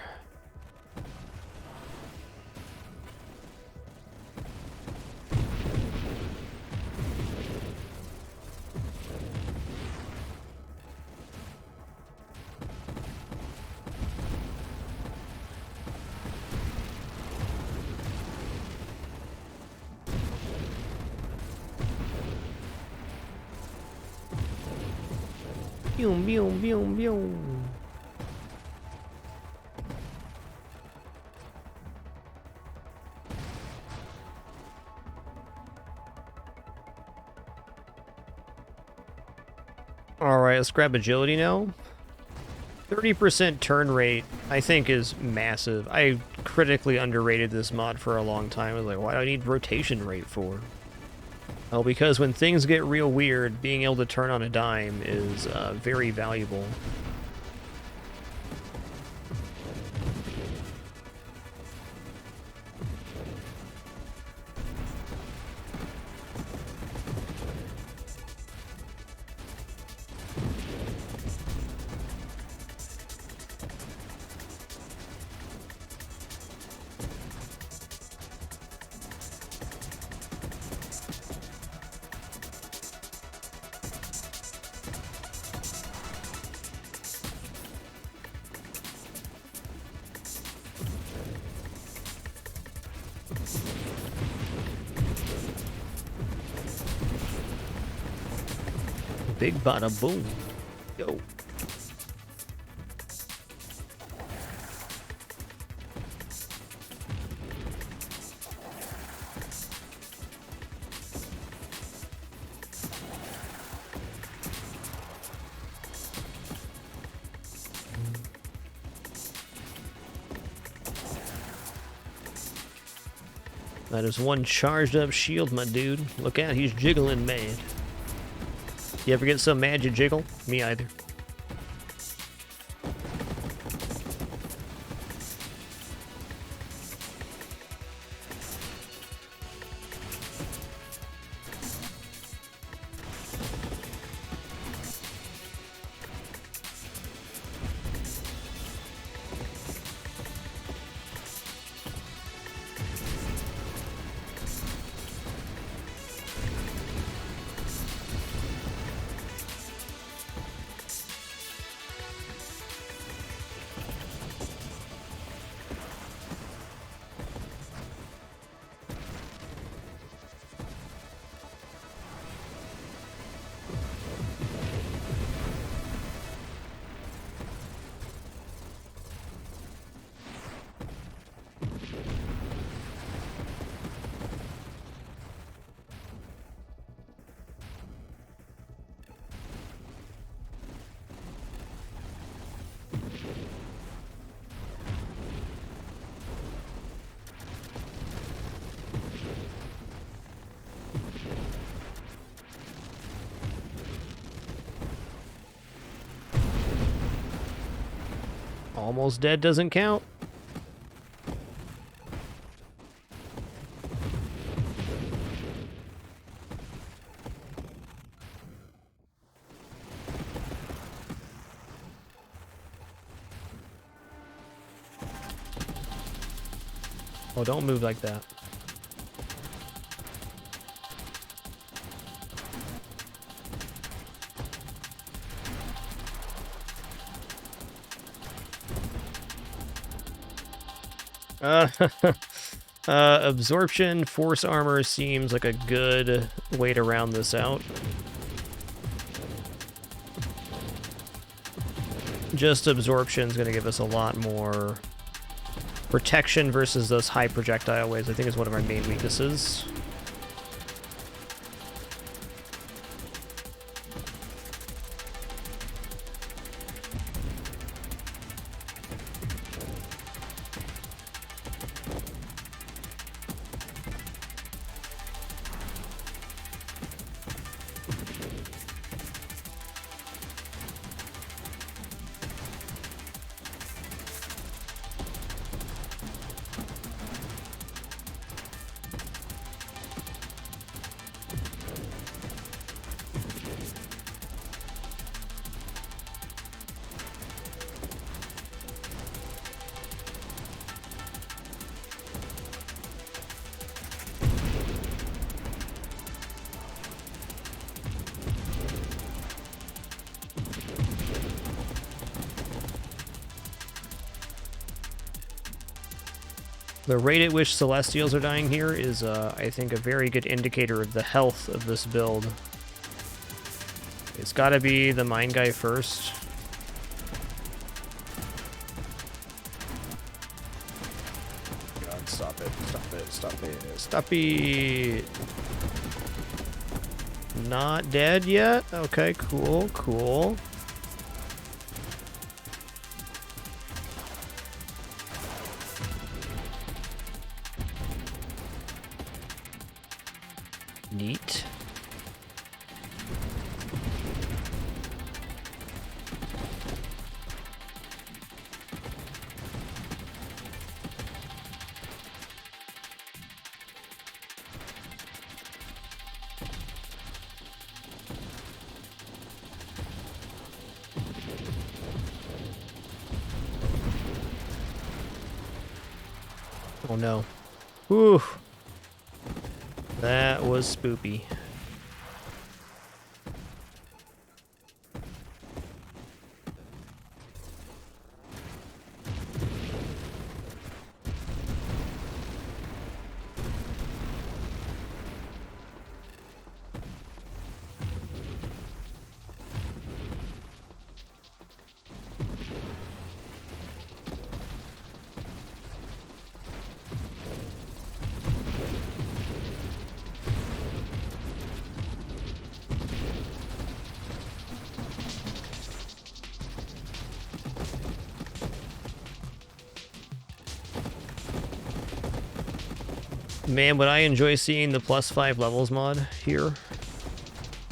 Boom, boom, boom, boom. Alright, let's grab agility now. 30% turn rate, I think, is massive. I critically underrated this mod for a long time. I was like, why do I need rotation rate for? Well, because when things get real weird, being able to turn on a dime is very valuable. Big bada boom. Yo. That is one charged up shield, my dude. Look out, he's jiggling mad. You ever get so mad you jiggle? Me either. Almost dead doesn't count. Oh, don't move like that. Absorption, force armor seems like a good way to round this out. Just absorption is going to give us a lot more protection versus those high projectile waves. I think is one of our main weaknesses. The rate at which Celestials are dying here is, I think, a very good indicator of the health of this build. Okay, It's gotta be the mine guy first. God, stop it. Stop it. Stop it. Stop it. Not dead yet? Okay, cool, cool. Neat. Oh no. Whew. That was spoopy. Man, would I enjoy seeing the +5 levels mod here?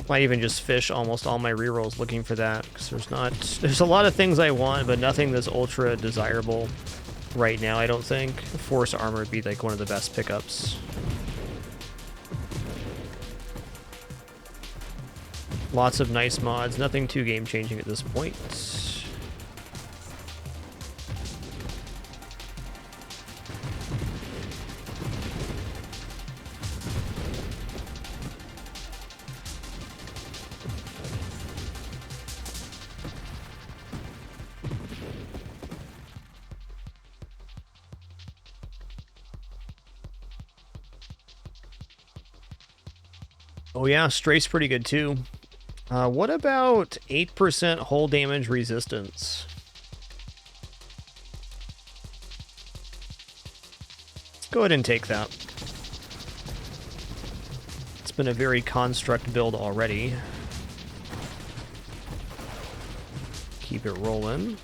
Might even just fish almost all my rerolls looking for that, because there's a lot of things I want, but nothing that's ultra desirable right now, I don't think. Force armor would be like one of the best pickups. Lots of nice mods, nothing too game-changing at this point. Oh yeah, Straight's pretty good too. What about 8% hull damage resistance? Let's go ahead and take that. It's been a very construct build already. Keep it rolling.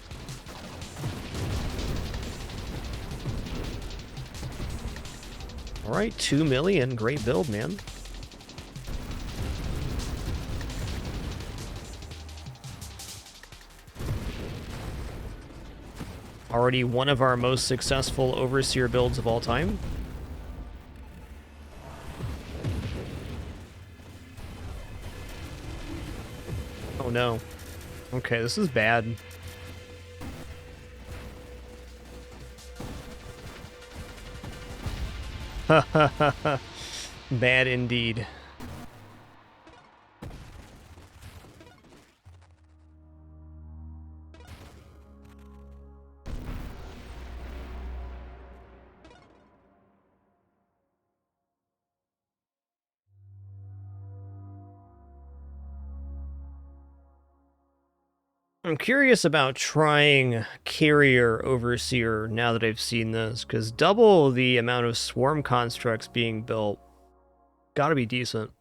All right, 2 million, great build, man. Already one of our most successful Overseer builds of all time. Oh no. Okay, this is bad. Bad indeed. I'm curious about trying Carrier Overseer now that I've seen this, because double the amount of swarm constructs being built, gotta be decent.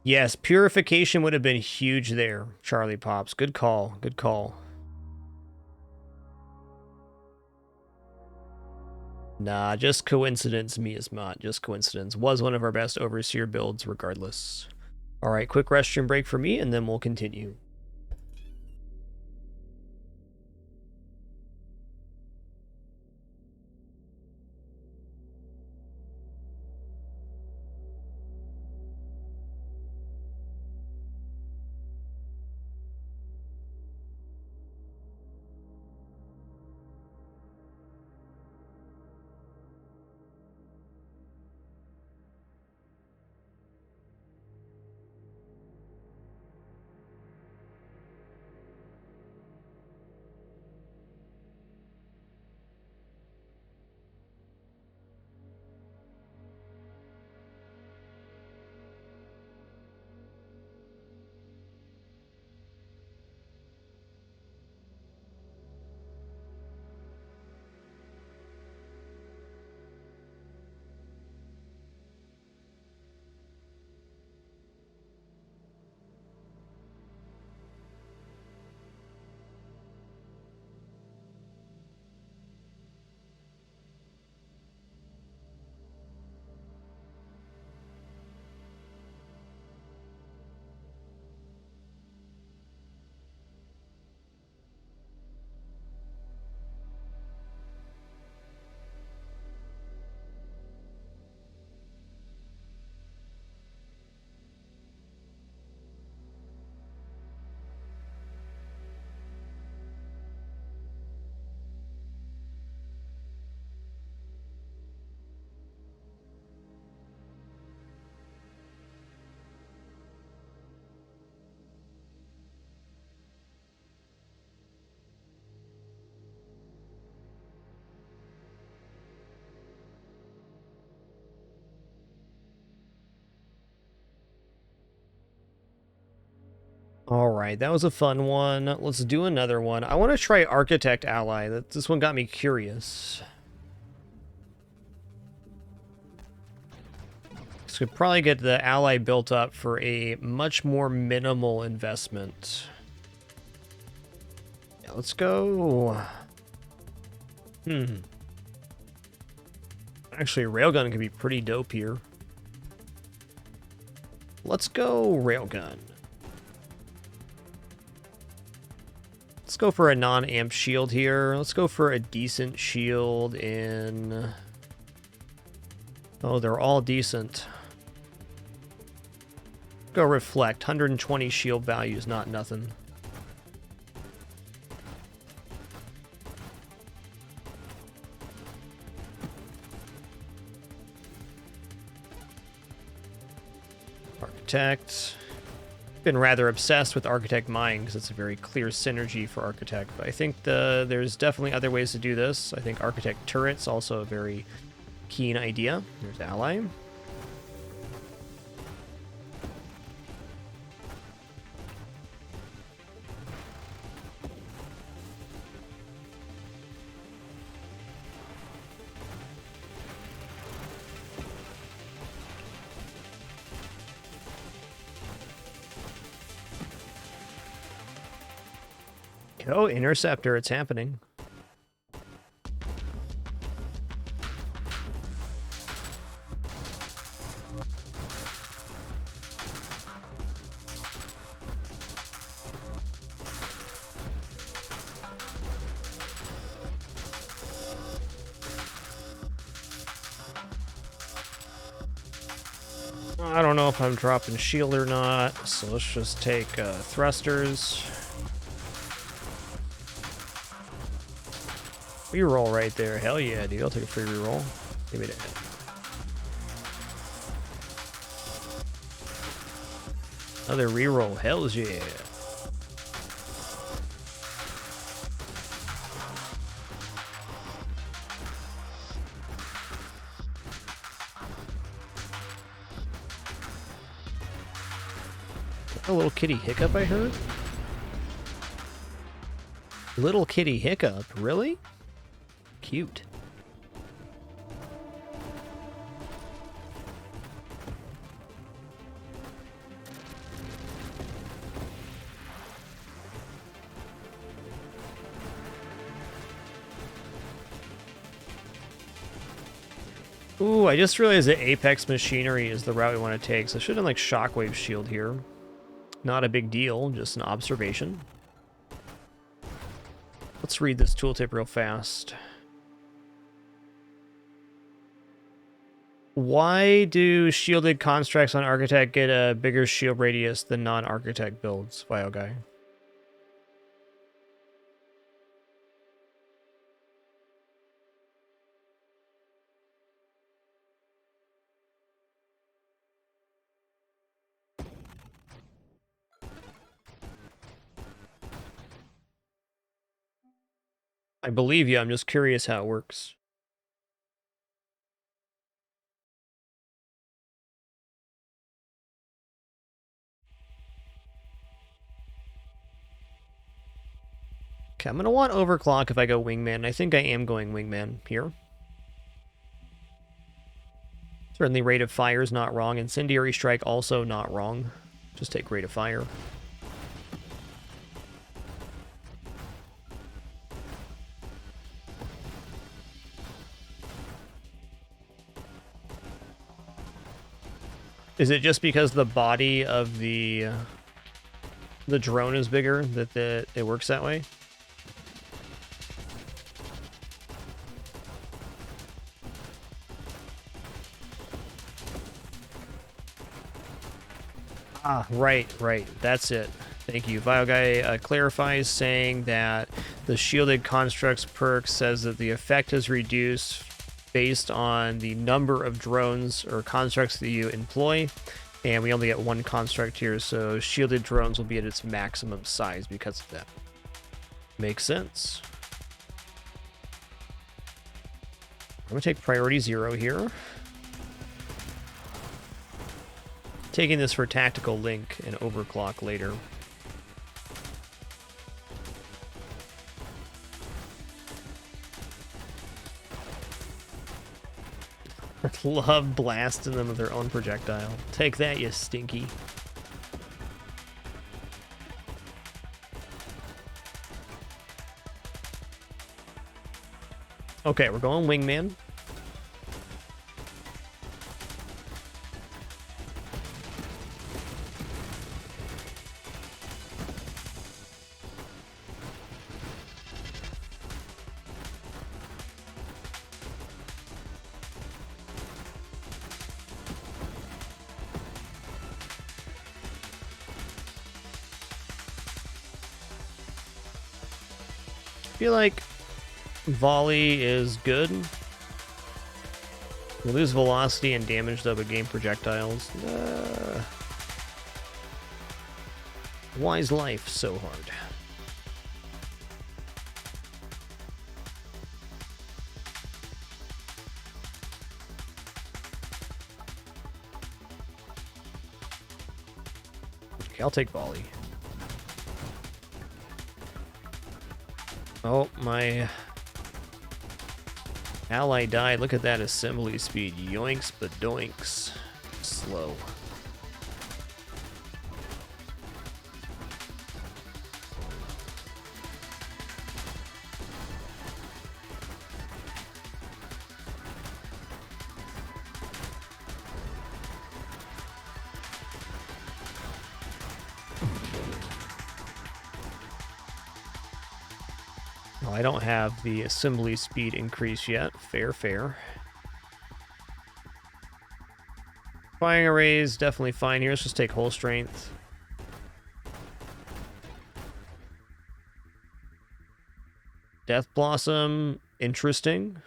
Yes, Purification would have been huge there, Charlie Pops. Good call, good call. Nah, just coincidence, Miasmat. Just coincidence. Was one of our best Overseer builds, regardless. Alright, quick restroom break for me, and then we'll continue. All right, that was a fun one. Let's do another one. I want to try Architect Ally. This one got me curious. This could probably get the ally built up for a much more minimal investment. Yeah, let's go. Actually, Railgun could be pretty dope here. Let's go Railgun. Let's go for a non-amp shield here. Let's go for a decent shield in... Oh, they're all decent. Go Reflect. 120 shield value is not nothing. Architect. Been rather obsessed with Architect Mine because it's a very clear synergy for Architect, but I think there's definitely other ways to do this. I think Architect Turret's also a very keen idea. There's Ally. Oh, Interceptor, it's happening. I don't know if I'm dropping shield or not, so let's just take thrusters. Reroll right there. Hell yeah, dude. I'll take a free reroll. Give me that. Another reroll. Hells yeah. A little kitty hiccup I heard? Little kitty hiccup? Really? Cute. Ooh, I just realized that Apex Machinery is the route we want to take, so I should have like Shockwave Shield here. Not a big deal, just an observation. Let's read this tooltip real fast. Why do shielded constructs on Architect get a bigger shield radius than non-Architect builds, Vile Guy? I believe you, I'm just curious how it works. Okay, I'm going to want Overclock if I go Wingman. I think I am going Wingman here. Certainly Rate of Fire is not wrong. Incendiary Strike also not wrong. Just take Rate of Fire. Is it just because the body of the drone is bigger that it works that way? Ah, right. That's it. Thank you. Vile Guy clarifies, saying that the Shielded Constructs perk says that the effect is reduced based on the number of drones or constructs that you employ, and we only get one construct here, so shielded drones will be at its maximum size because of that. Makes sense. I'm going to take priority 0 here. Taking this for Tactical Link and Overclock later. love blasting them with their own projectile. Take that, you stinky. Okay, we're going wingman. I feel like volley is good. We lose velocity and damage though, but gain projectiles. Why is life so hard? Okay, I'll take volley. Oh, my ally died. Look at that assembly speed. Yoinks, but doinks. Slow. I don't have the assembly speed increase yet. Fair, fair. Firing arrays, definitely fine here. Let's just take whole strength. Death Blossom, interesting.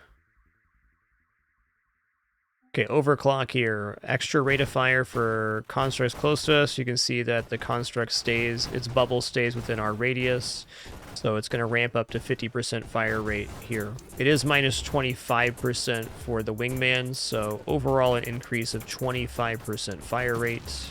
Okay, overclock here. Extra rate of fire for constructs close to us. You can see that the construct stays, its bubble stays within our radius. So it's going to ramp up to 50% fire rate here. It is minus 25% for the wingman, so overall an increase of 25% fire rate.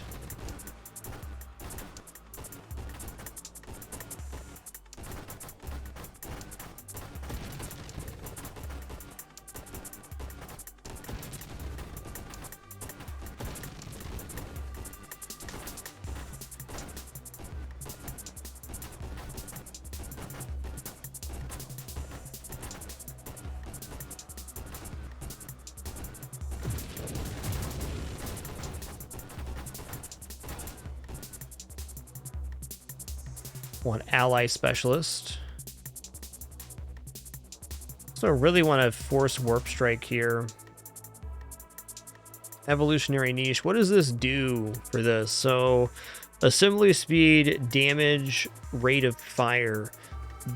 One ally specialist. So I really want to force warp strike here. Evolutionary niche. What does this do for this? So assembly speed, damage, rate of fire.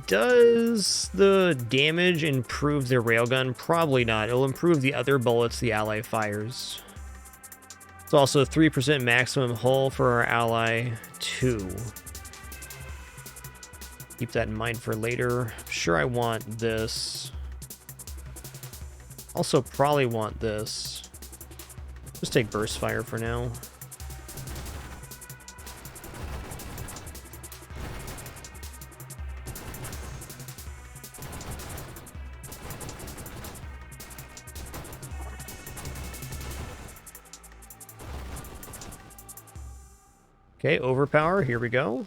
Does the damage improve the railgun? Probably not. It'll improve the other bullets the ally fires. It's also 3% maximum hull for our ally 2. Keep that in mind for later. I'm sure I want this. Also probably want this. Just take burst fire for now. Okay, overpower, here we go.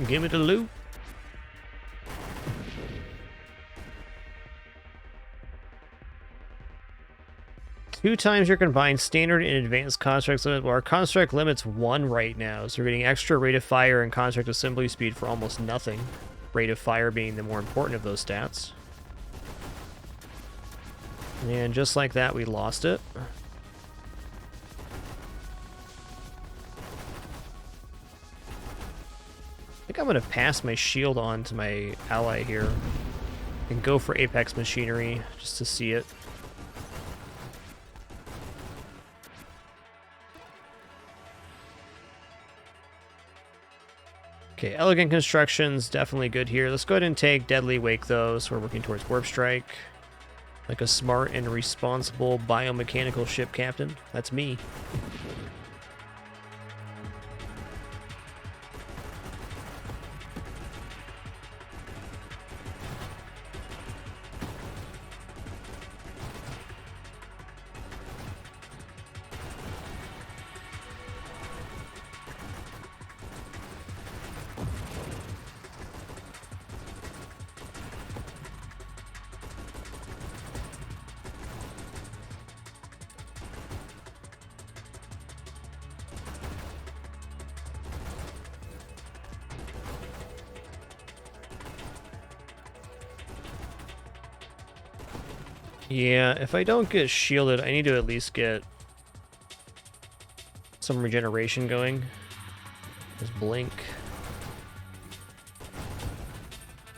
Give me the loot. Two times your combined standard and advanced construct limit. Well, our construct limit's 1 right now, so we're getting extra rate of fire and construct assembly speed for almost nothing. Rate of fire being the more important of those stats. And just like that, we lost it. I think I'm going to pass my shield on to my ally here and go for Apex Machinery just to see it. Okay, Elegant Construction's definitely good here. Let's go ahead and take Deadly Wake, though, so we're working towards Warp Strike. Like a smart and responsible biomechanical ship captain. That's me. Yeah, if I don't get shielded, I need to at least get some regeneration going. Just blink.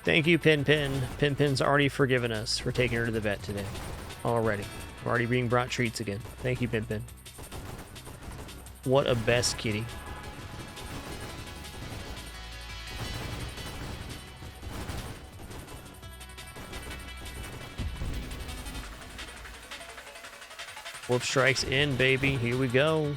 Thank you, Pin Pin. Pin Pin's already forgiven us for taking her to the vet today. Already. We're already being brought treats again. Thank you, Pin Pin. What a best kitty. Warp Strike's in, baby. Here we go.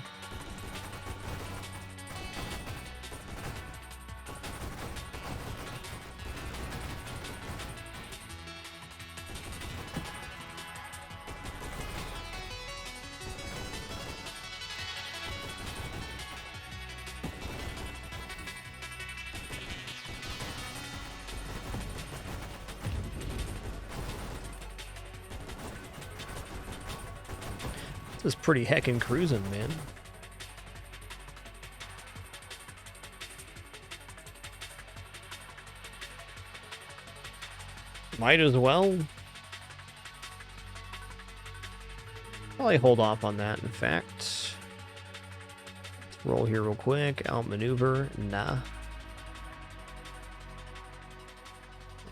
This is pretty heckin' cruising, man. Might as well. Probably hold off on that, in fact. Let's roll here real quick. Outmaneuver. Nah.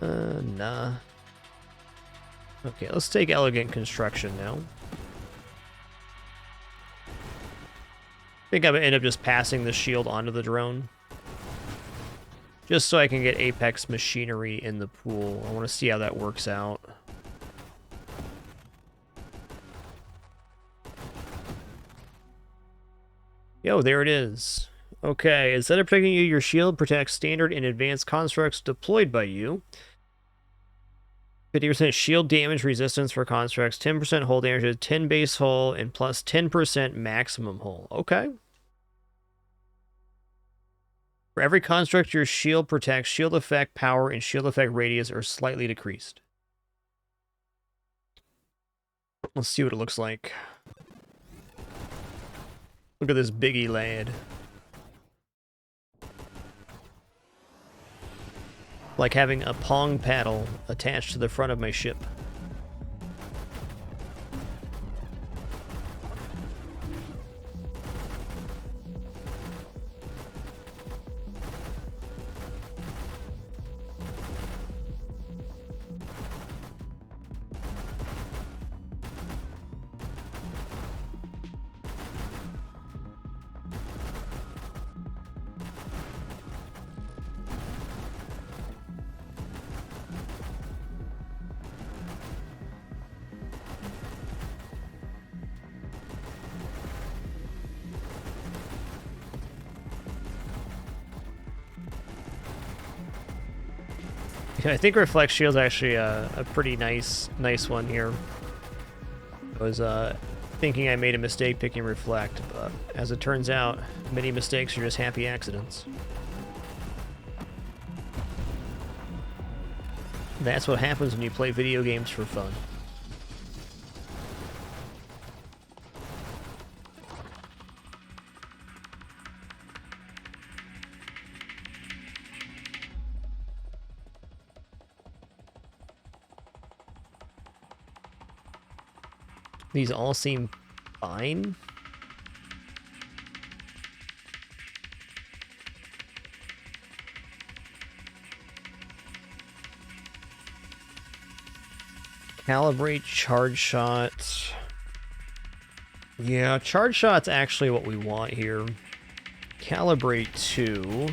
Nah. Okay, let's take Elegant Construction now. I think I'm going to end up just passing the shield onto the drone. Just so I can get Apex Machinery in the pool. I want to see how that works out. Yo, there it is. Okay, instead of protecting you, your shield protects standard and advanced constructs deployed by you. 50% shield damage resistance for constructs, 10% hull damage, 10 base hull, and plus 10% maximum hull. Okay. For every construct your shield protects, shield effect power and shield effect radius are slightly decreased. Let's see what it looks like. Look at this biggie lad. Like having a pong paddle attached to the front of my ship. I think Reflect Shield's actually a pretty nice one here. I was thinking I made a mistake picking Reflect, but as it turns out, many mistakes are just happy accidents. That's what happens when you play video games for fun. These all seem fine. Calibrate charge shots. Yeah, charge shot's actually what we want here. Calibrate 2.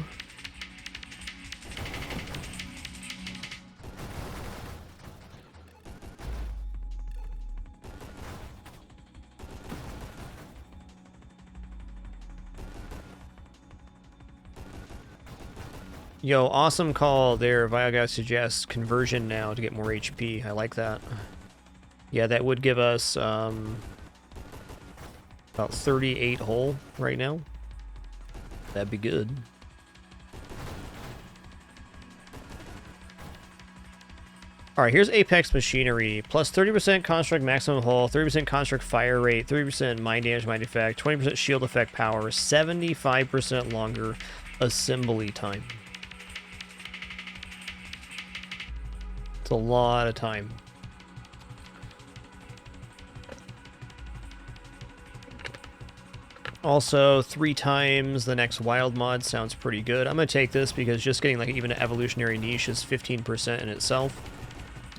Yo, awesome call there. Vioguy suggests conversion now to get more HP. I like that. Yeah, that would give us about 38 hull right now. That'd be good. Alright, here's Apex Machinery. Plus 30% construct maximum hull, 30% construct fire rate, 30% mine damage, mine effect, 20% shield effect power, 75% longer assembly time. It's a lot of time. Also, 3 times the next wild mod sounds pretty good. I'm going to take this because just getting like even an evolutionary niche is 15% in itself.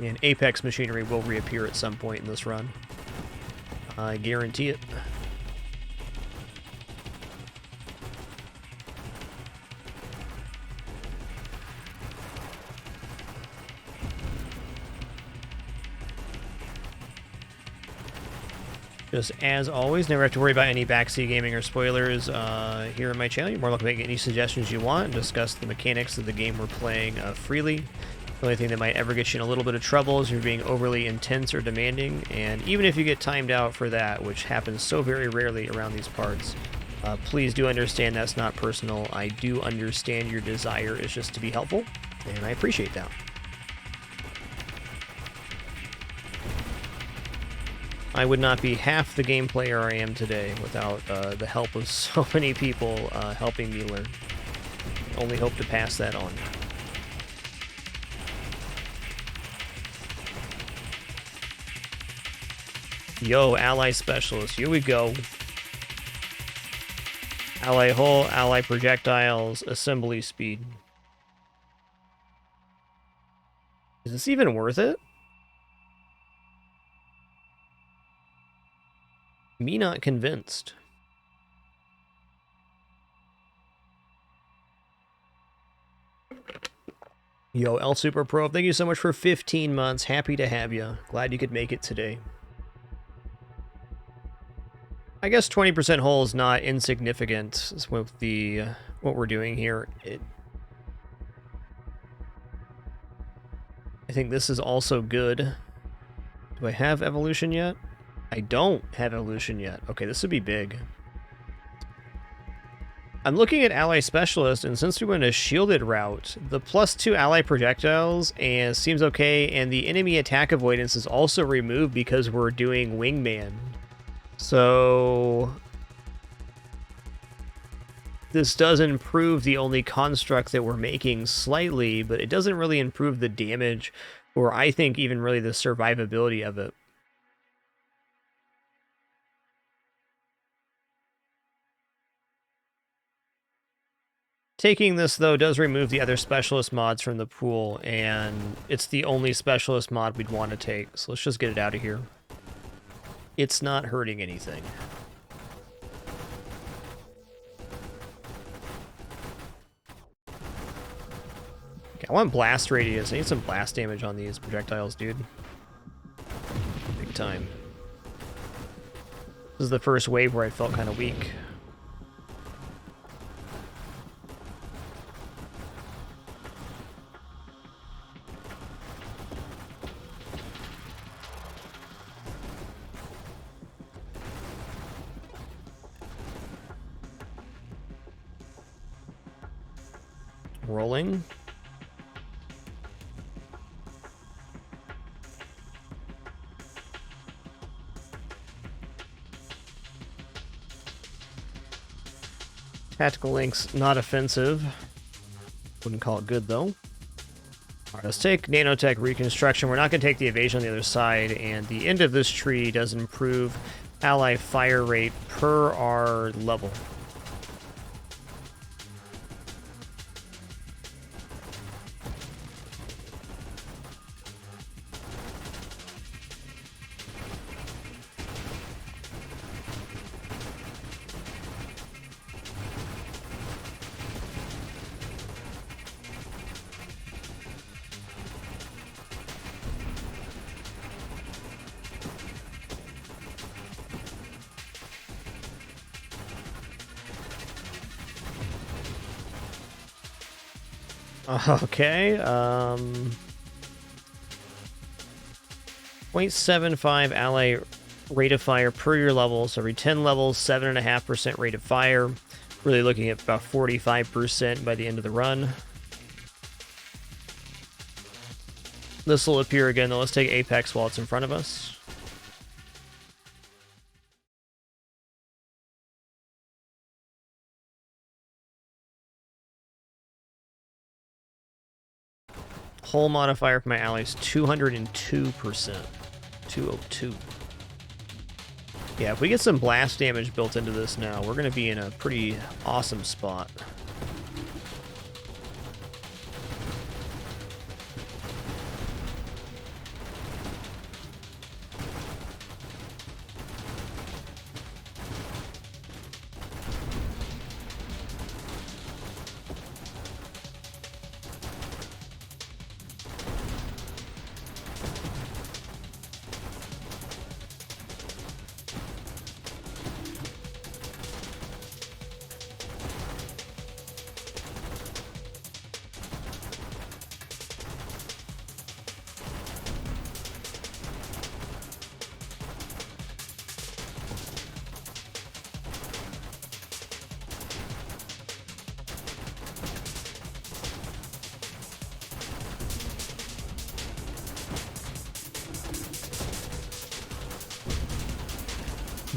And Apex Machinery will reappear at some point in this run. I guarantee it. Just as always, never have to worry about any backseat gaming or spoilers here on my channel. You're more welcome to make any suggestions you want and discuss the mechanics of the game we're playing freely. The only thing that might ever get you in a little bit of trouble is you're being overly intense or demanding, and even if you get timed out for that, which happens so very rarely around these parts, please do understand that's not personal. I do understand your desire is just to be helpful, and I appreciate that. I would not be half the game player I am today without the help of so many people helping me learn. Only hope to pass that on. Yo, ally specialist, here we go. Ally hull, ally projectiles, assembly speed. Is this even worth it? Me not convinced. Yo, El Super Pro, thank you so much for 15 months. Happy to have you. Glad you could make it today. I guess 20% hull is not insignificant with the what we're doing here. I think this is also good. Do I have evolution yet? I don't have evolution yet. Okay, this would be big. I'm looking at ally specialist, and since we went a shielded route, the +2 ally projectiles and seems okay, and the enemy attack avoidance is also removed because we're doing wingman. So this does improve the only construct that we're making slightly, but it doesn't really improve the damage, or I think even really the survivability of it. Taking this, though, does remove the other specialist mods from the pool, and it's the only specialist mod we'd want to take, so let's just get it out of here. It's not hurting anything. Okay, I want blast radius. I need some blast damage on these projectiles, dude. Big time. This is the first wave where I felt kind of weak. Rolling. Tactical links, not offensive. Wouldn't call it good, though. All right, let's take nanotech reconstruction. We're not going to take the evasion on the other side, and the end of this tree does improve ally fire rate per our level. Okay, 0.75 ally rate of fire per your level. So every 10 levels, 7.5% rate of fire. Really looking at about 45% by the end of the run. This will appear again, though. Let's take Apex while it's in front of us. Hull modifier for my allies, 202%. 202. Yeah, if we get some blast damage built into this now, we're going to be in a pretty awesome spot.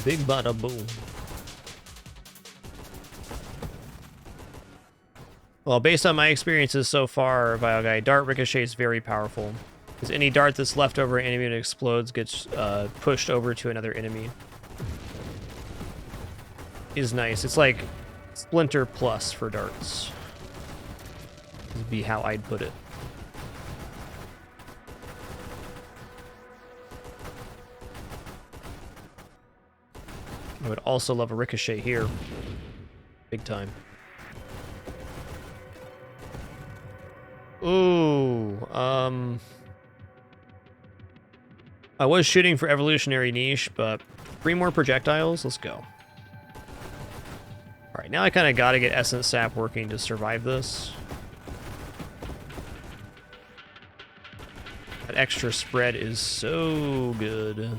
Big bada boom. Well, based on my experiences so far, Guy, dart ricochet is very powerful. Because any dart that's left over an enemy and explodes gets pushed over to another enemy. Is nice. It's like Splinter Plus for darts. Would be how I'd put it. I would also love a ricochet here. Big time. Ooh, I was shooting for evolutionary niche, but 3 more projectiles. Let's go. All right, now I kind of got to get essence sap working to survive this. That extra spread is so good.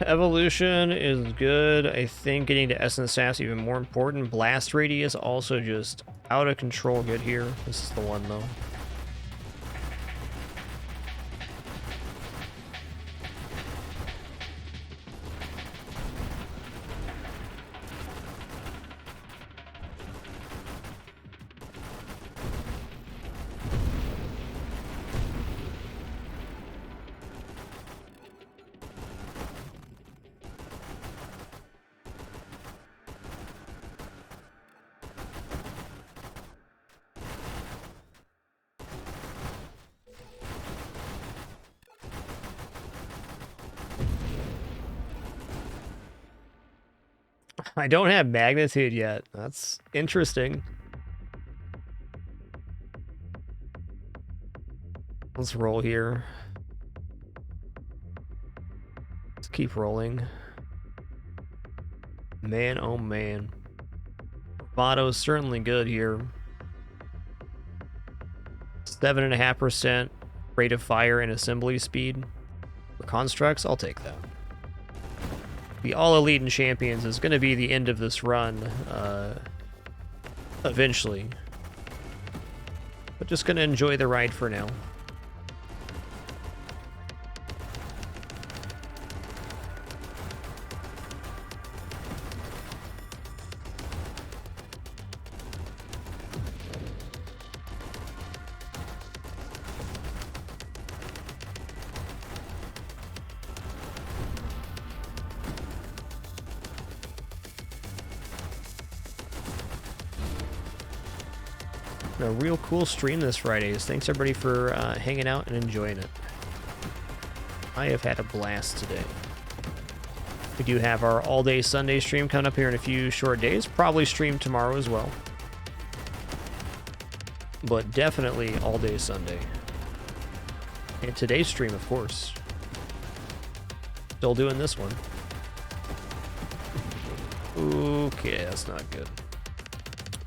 Evolution is good. I think getting to Essence Sass even more important. Blast Radius also just out of control good here. This is the one, though. I don't have magnitude yet. That's interesting. Let's roll here. Let's keep rolling. Man, oh man. Vato's certainly good here. 7.5% rate of fire and assembly speed for constructs. I'll take that. The All Elite and Champions is going to be the end of this run eventually. But just going to enjoy the ride for now. A real cool stream this Friday. Thanks everybody for hanging out and enjoying it. I have had a blast today. We do have our all-day Sunday stream coming up here in a few short days. Probably stream tomorrow as well. But definitely all-day Sunday. And today's stream, of course. Still doing this one. Okay, that's not good.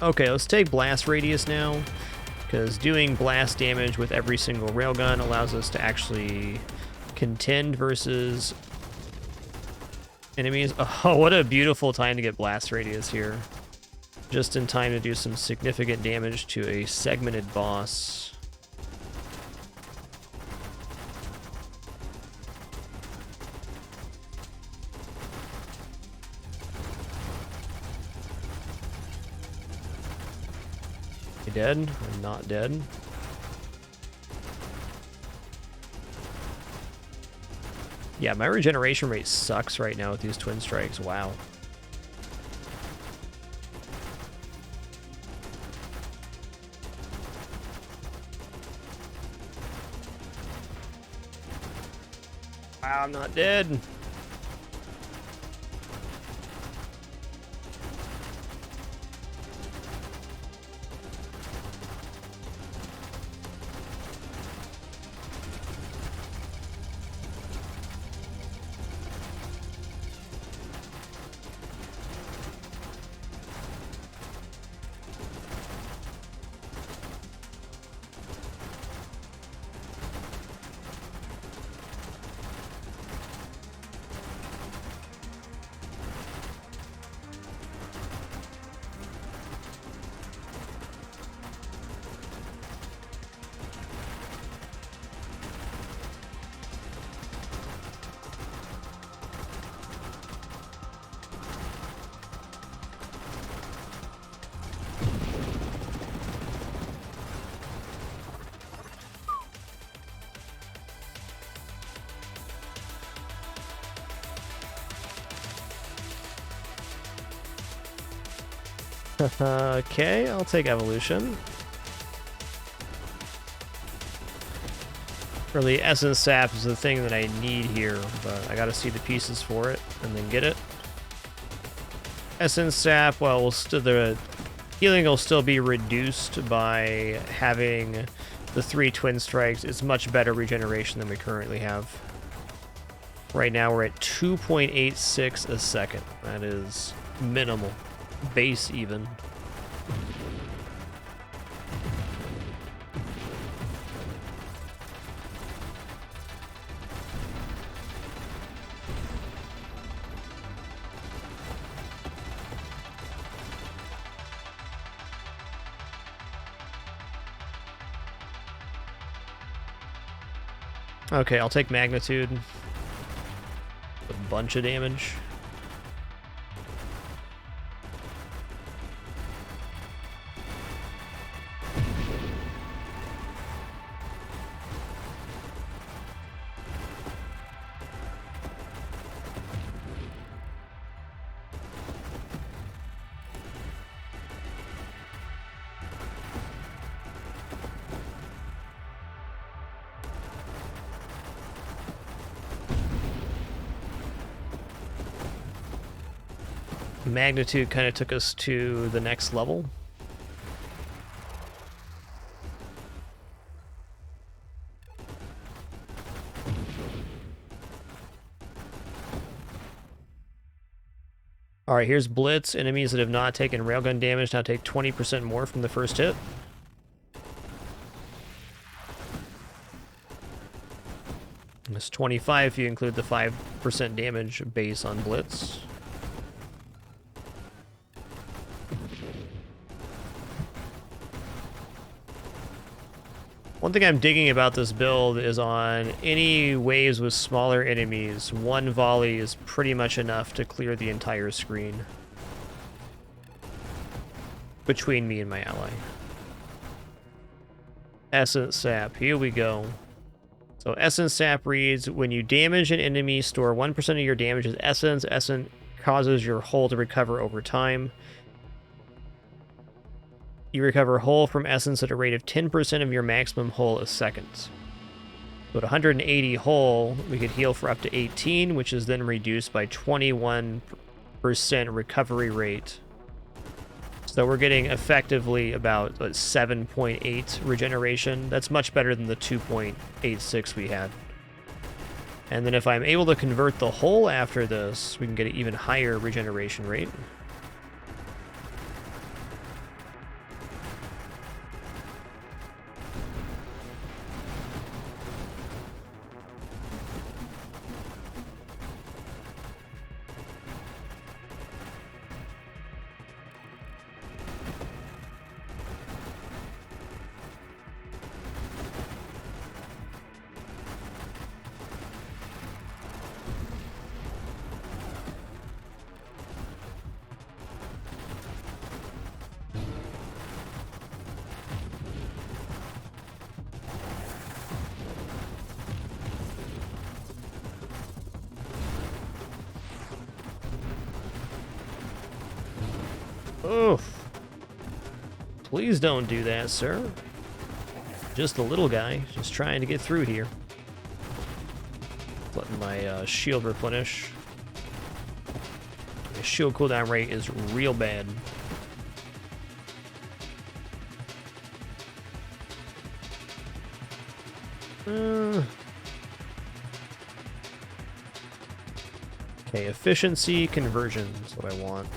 Okay, let's take blast radius now, because doing blast damage with every single railgun allows us to actually contend versus enemies. Oh, what a beautiful time to get blast radius here. Just in time to do some significant damage to a segmented boss. Dead? I'm not dead. Yeah, my regeneration rate sucks right now with these twin strikes. Wow. Wow, I'm not dead. Okay, I'll take evolution. Really, essence sap is the thing that I need here, but I gotta see the pieces for it and then get it. Essence sap, well, the healing will still be reduced by having the 3 twin strikes. It's much better regeneration than we currently have. Right now we're at 2.86 a second. That is minimal. Base even. Okay, I'll take magnitude. A bunch of damage. Magnitude kind of took us to the next level. Alright, here's Blitz. Enemies that have not taken railgun damage now take 20% more from the first hit. It's 25 if you include the 5% damage base on Blitz. One thing I'm digging about this build is on any waves with smaller enemies, one volley is pretty much enough to clear the entire screen between me and my ally. Essence Sap, here we go. So Essence Sap reads, when you damage an enemy, store 1% of your damage as Essence. Essence causes your hull to recover over time. You recover hull from Essence at a rate of 10% of your maximum hull a second. So at 180 hull, we could heal for up to 18, which is then reduced by 21% recovery rate. So we're getting effectively about 7.8 regeneration. That's much better than the 2.86 we had. And then if I'm able to convert the hull after this, we can get an even higher regeneration rate. Oof. Please don't do that, sir. Just a little guy, just trying to get through here. Letting my shield replenish. My shield cooldown rate is real bad. Okay, efficiency conversion is what I want.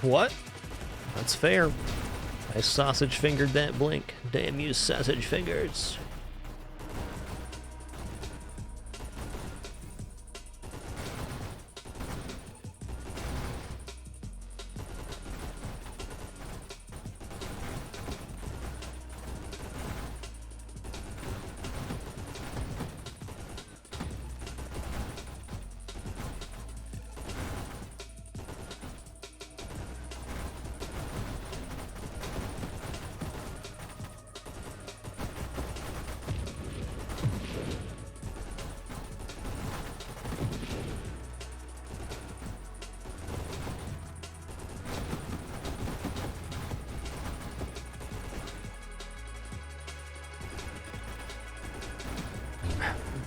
What? That's fair. I sausage fingered that blink. Damn you, sausage fingers.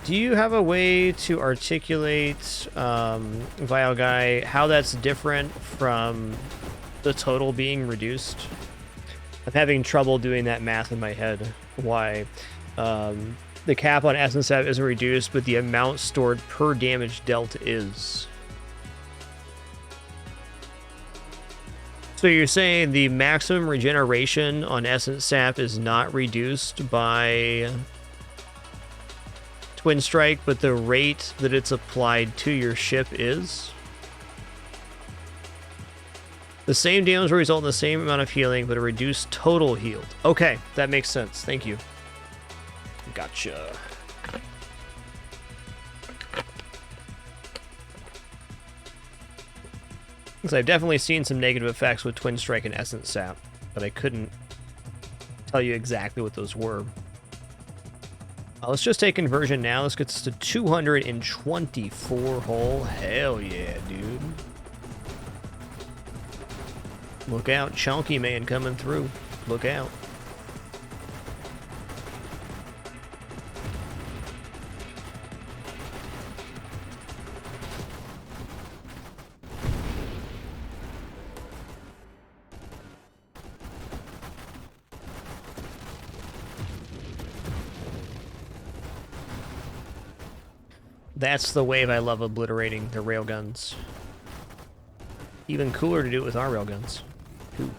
Do you have a way to articulate, Vile Guy, how that's different from the total being reduced? I'm having trouble doing that math in my head. Why? The cap on Essence Sap isn't reduced, but the amount stored per damage dealt is. So you're saying the maximum regeneration on Essence Sap is not reduced by Twin Strike, but the rate that it's applied to your ship is? The same damage will result in the same amount of healing, but a reduced total healed. Okay, that makes sense. Thank you. Gotcha. Because I've definitely seen some negative effects with Twin Strike and Essence Sap, but I couldn't tell you exactly what those were. Let's just take conversion now. Let's get us to 224 hull. Hell yeah, dude. Look out, Chunky Man coming through. Look out. That's the wave I love obliterating, the railguns. Even cooler to do it with our railguns. Ooh.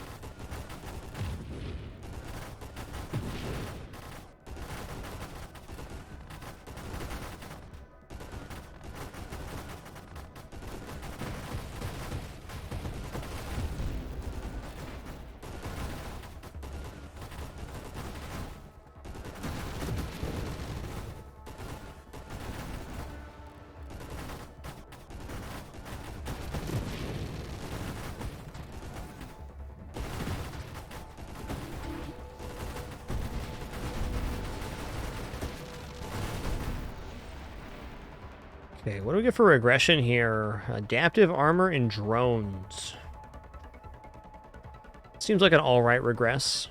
Okay, what do we get for regression here? Adaptive armor and drones. Seems like an alright regress.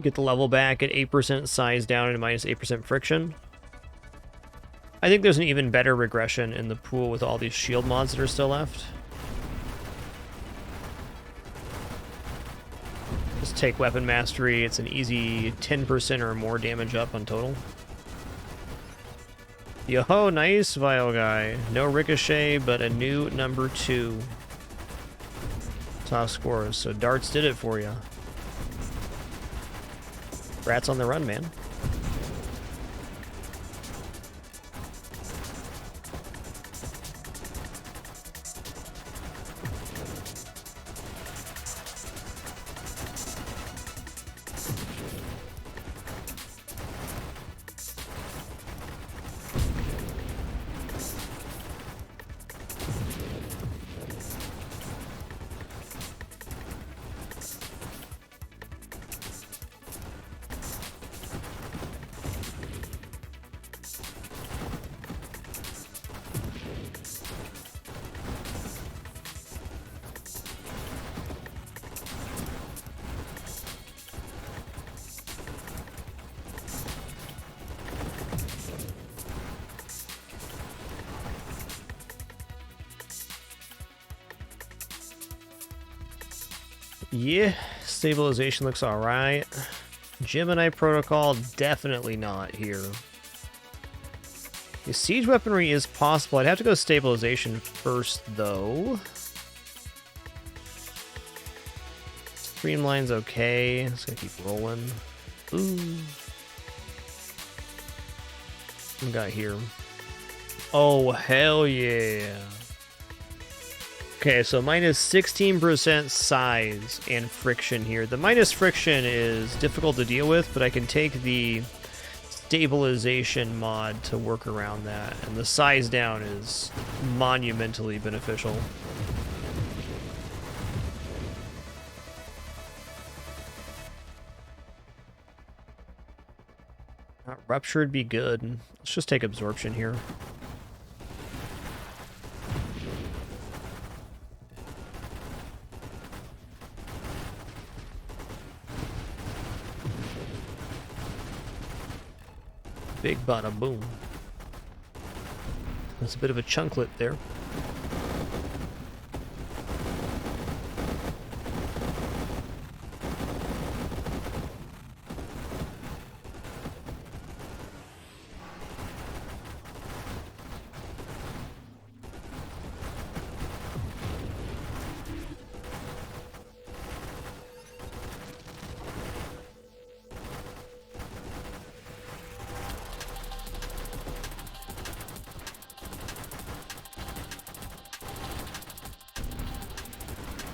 Get the level back at 8% size down and minus 8% friction. I think there's an even better regression in the pool with all these shield mods that are still left. Just take weapon mastery. It's an easy 10% or more damage up on total. Yo-ho, nice, Vile Guy. No ricochet, but a new number 2. Top scores. So darts did it for you. Rats on the run, man. Yeah, stabilization looks alright. Gemini protocol, definitely not here. The siege weaponry is possible. I'd have to go stabilization first, though. Streamline's okay. It's gonna keep rolling. Ooh. What we got here? Oh, hell yeah. Okay, so minus 16% size and friction here. The minus friction is difficult to deal with, but I can take the stabilization mod to work around that. And the size down is monumentally beneficial. Ruptured be good. Let's just take absorption here. Big bada boom. That's a bit of a chunklet there.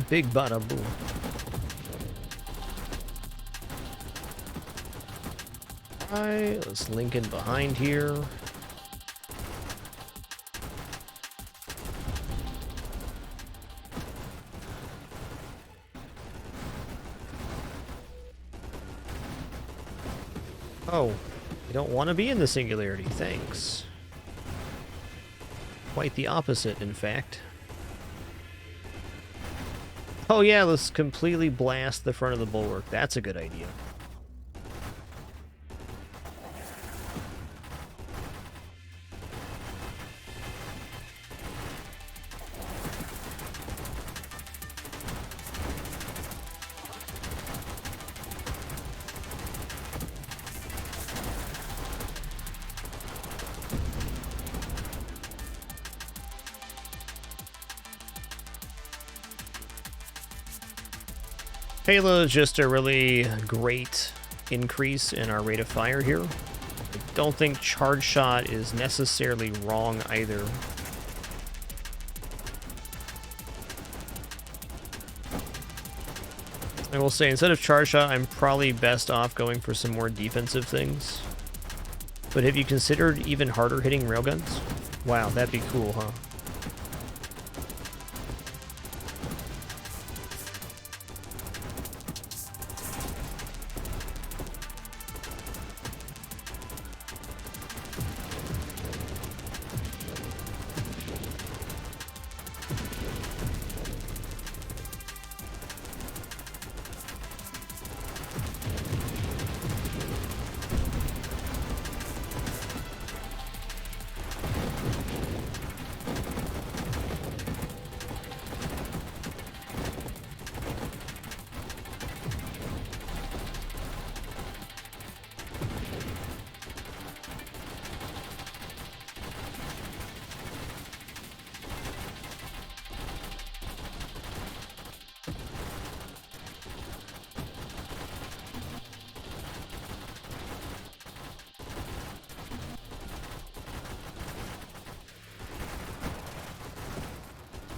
Big bada boom. Alright, let's link in behind here. Oh, you don't want to be in the singularity, thanks. Quite the opposite, in fact. Oh yeah, let's completely blast the front of the bulwark. That's a good idea. Payload is just a really great increase in our rate of fire here. I don't think charge shot is necessarily wrong either. I will say, instead of charge shot, I'm probably best off going for some more defensive things. But have you considered even harder hitting railguns? Wow, that'd be cool, huh?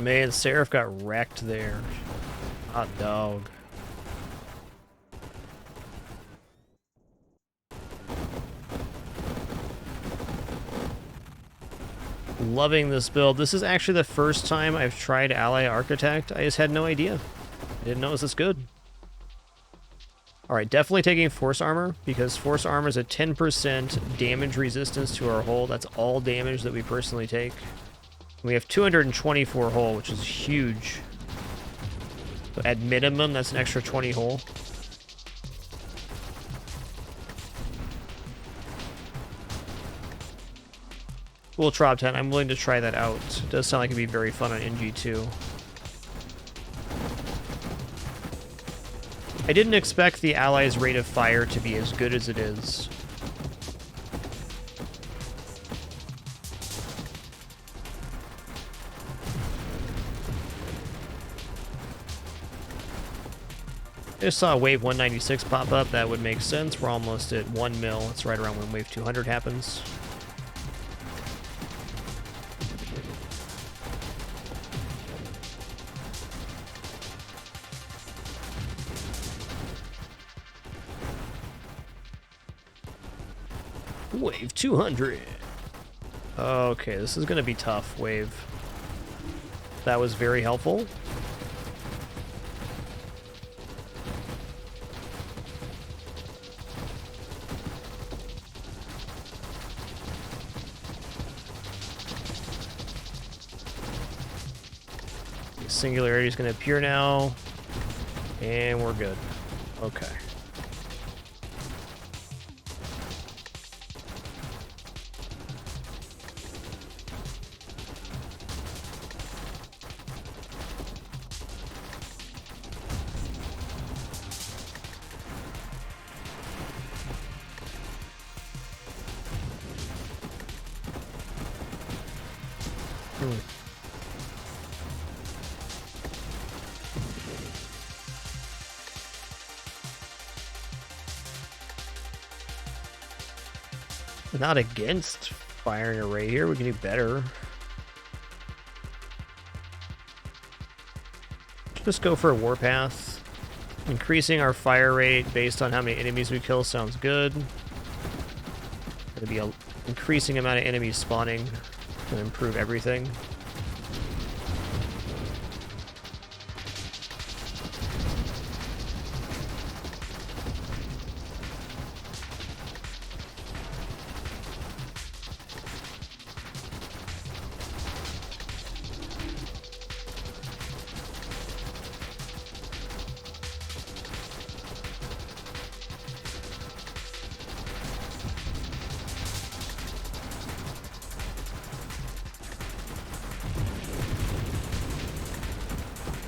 Man, Seraph got wrecked there. Hot dog. Loving this build. This is actually the first time I've tried Ally Architect. I just had no idea. I didn't know it was this good. Alright, definitely taking Force Armor, because Force Armor is a 10% damage resistance to our hull. That's all damage that we personally take. We have 224 hull, which is huge. So at minimum, that's an extra 20 hull. Cool Trop 10. I'm willing to try that out. It does sound like it'd be very fun on NG2. I didn't expect the Allies' rate of fire to be as good as it is. I just saw wave 196 pop up. That would make sense. We're almost at 1 mil. It's right around when wave 200 happens. Wave 200. Okay, this is going to be tough, wave. That was very helpful. Singularity is going to appear now, and we're good. Okay. Not against firing array here. We can do better. Just go for a warpath. Increasing our fire rate based on how many enemies we kill sounds good. Gonna be an increasing amount of enemies spawning. Gonna improve everything.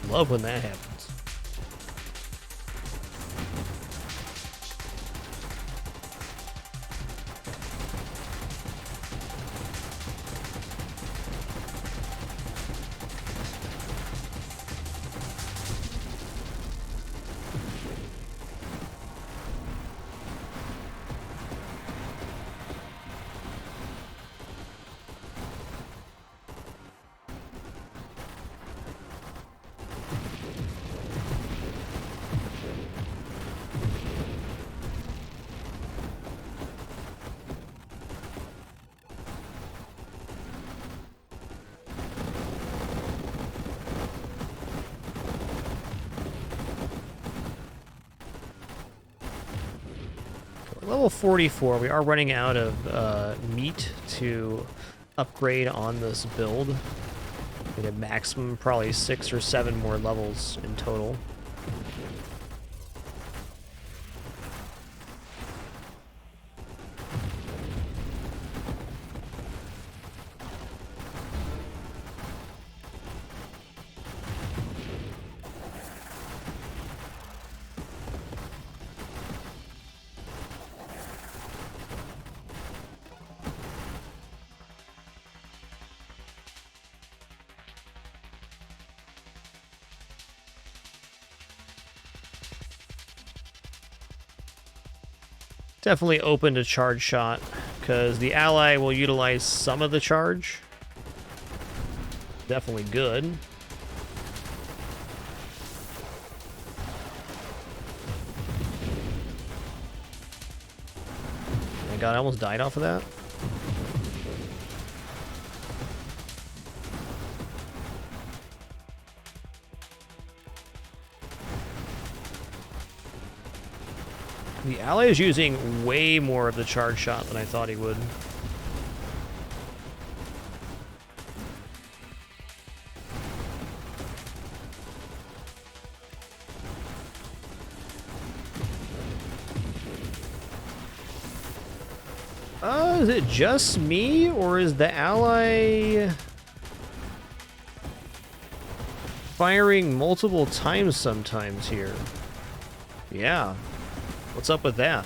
Love when that happens. level 44. We are running out of meat to upgrade on this build. At a maximum, probably 6 or 7 more levels in total. Definitely open to charge shot, because the ally will utilize some of the charge. Definitely good. Oh my god, I almost died off of that. The ally is using way more of the charge shot than I thought he would. Is it just me, or is the ally firing multiple times sometimes here? Yeah. What's up with that?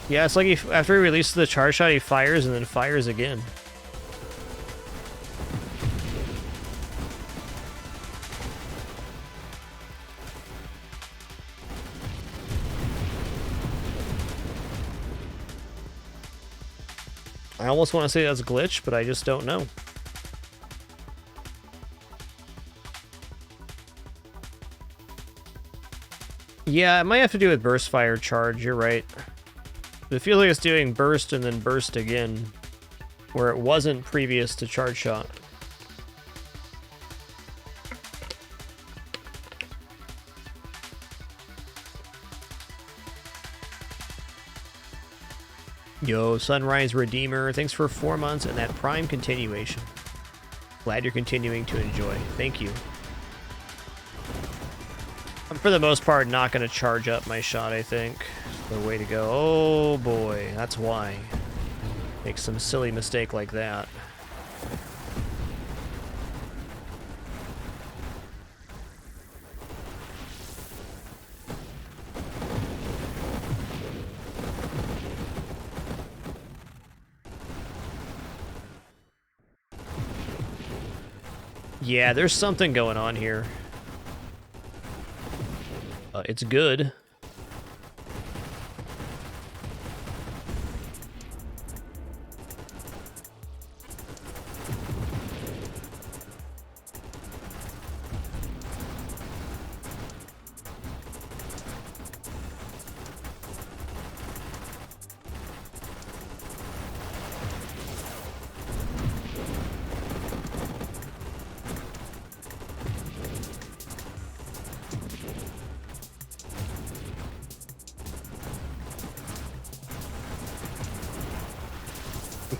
Yeah, it's like after he releases the charge shot, he fires and then fires again. I almost want to say that's a glitch, but I just don't know. Yeah, it might have to do with burst fire charge, you're right. It feels like it's doing burst and then burst again, where it wasn't previous to charge shot. Yo, Sunrise Redeemer, thanks for 4 months and that Prime continuation. Glad you're continuing to enjoy. Thank you. I'm for the most part not going to charge up my shot, I think. The way to go. Oh boy, that's why. Make some silly mistake like that. Yeah, there's something going on here. It's good.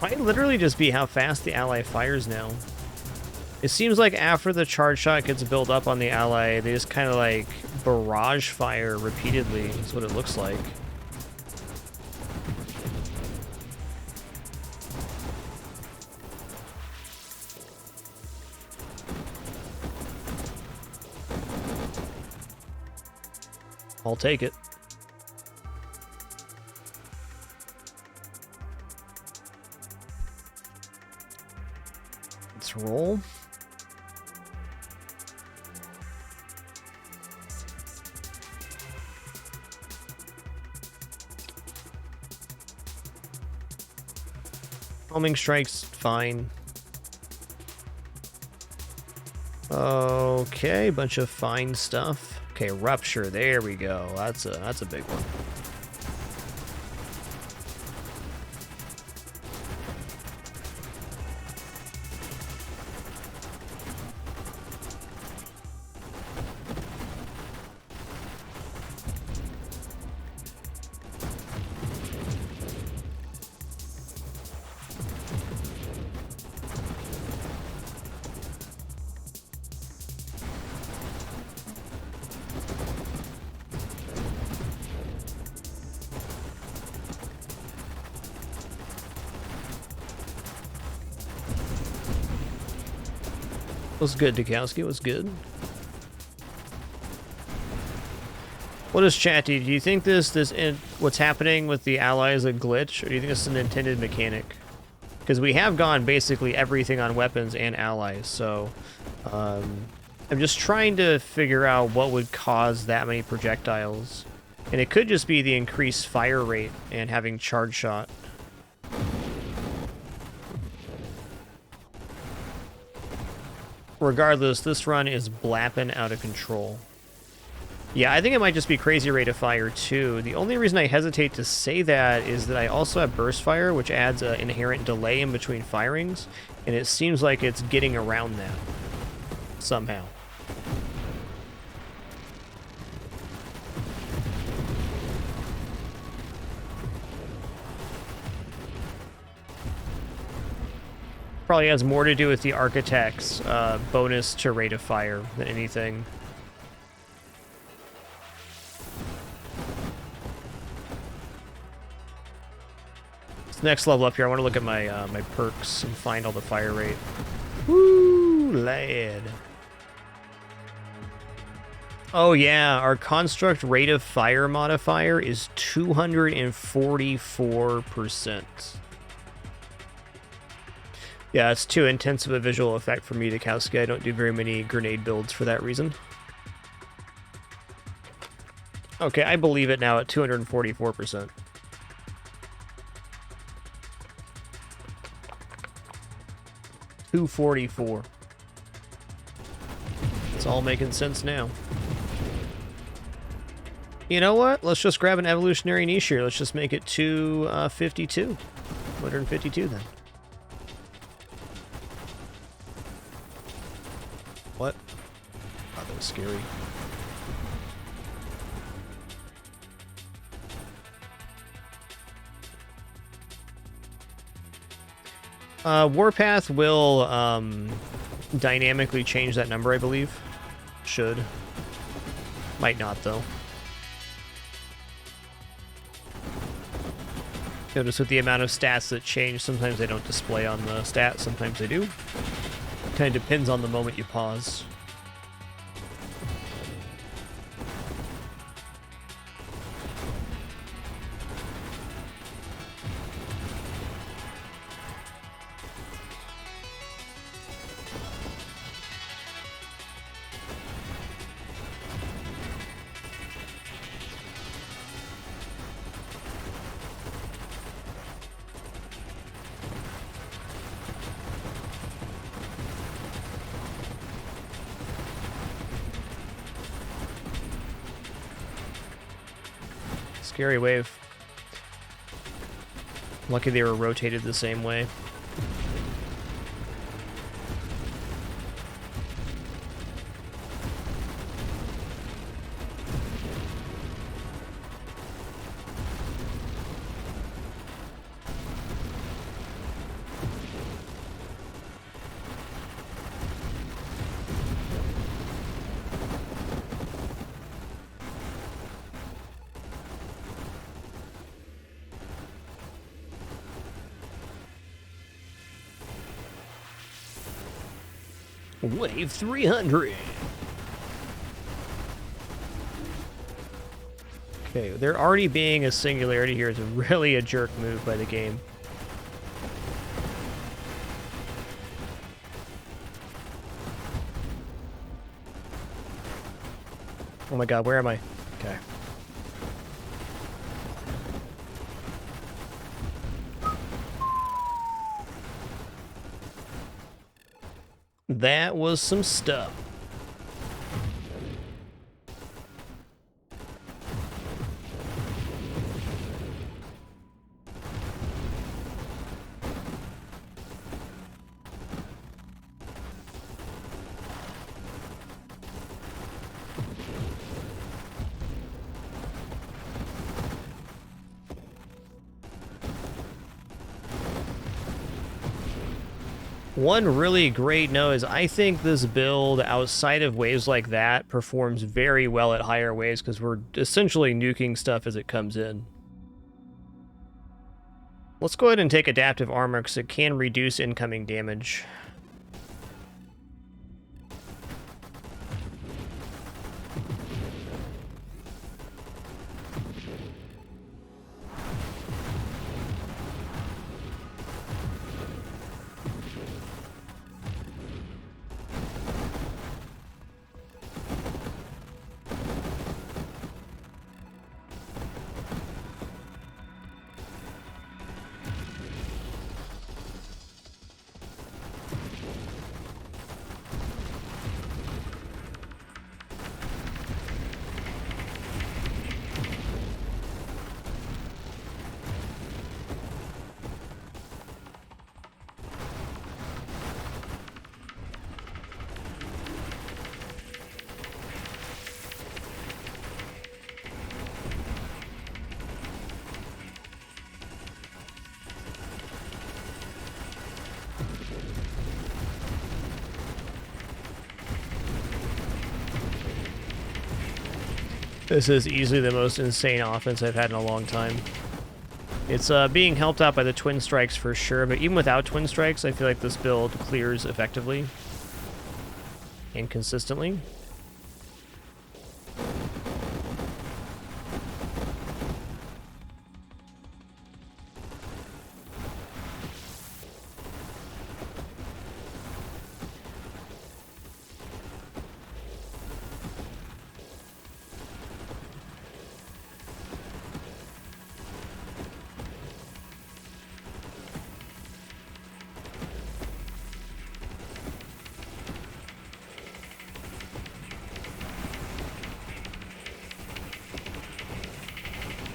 Might literally just be how fast the ally fires now. It seems like after the charge shot gets built up on the ally, they just kind of like barrage fire repeatedly. That's what it looks like. I'll take it. Let's roll. Homing strike's fine. Okay, bunch of fine stuff. Okay, rupture. There we go. That's a big one. What's good, Dukowski? What's good? What is chat? Do you think what's happening with the ally is a glitch, or do you think it's an intended mechanic? Because we have gone basically everything on weapons and allies, so I'm just trying to figure out what would cause that many projectiles. And it could just be the increased fire rate and having charge shot. Regardless, this run is blapping out of control. Yeah, I think it might just be crazy rate of fire too. The only reason I hesitate to say that is that I also have burst fire, which adds an inherent delay in between firings, and it seems like it's getting around that somehow. Probably has more to do with the architect's bonus to rate of fire than anything. This next level up here, I want to look at my my perks and find all the fire rate. Woo, lad. Oh yeah, our construct rate of fire modifier is 244%. Yeah, it's too intense of a visual effect for me, Dukowski. I don't do very many grenade builds for that reason. Okay, I believe it now at 244%. $244. It's all making sense now. You know what? Let's just grab an evolutionary niche here. Let's just make it 252. 252 then. What? Oh, that was scary. Warpath will dynamically change that number, I believe. Should. Might not, though. Notice with the amount of stats that change, sometimes they don't display on the stats, sometimes they do. Kind of depends on the moment you pause. Scary wave. Lucky they were rotated the same way. Wave 300. Okay, there already being a singularity here is really a jerk move by the game. Oh my god, where am I? Okay. That was some stuff. One really great note is I think this build outside of waves like that performs very well at higher waves because we're essentially nuking stuff as it comes in. Let's go ahead and take adaptive armor because it can reduce incoming damage. This is easily the most insane offense I've had in a long time. It's being helped out by the twin strikes for sure, but even without twin strikes, I feel like this build clears effectively and consistently.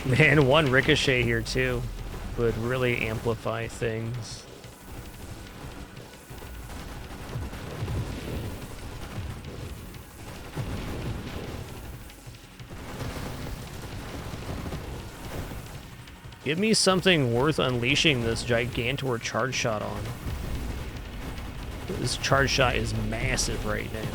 Man, one ricochet here too would really amplify things. Give me something worth unleashing this Gigantor charge shot on. This charge shot is massive right now.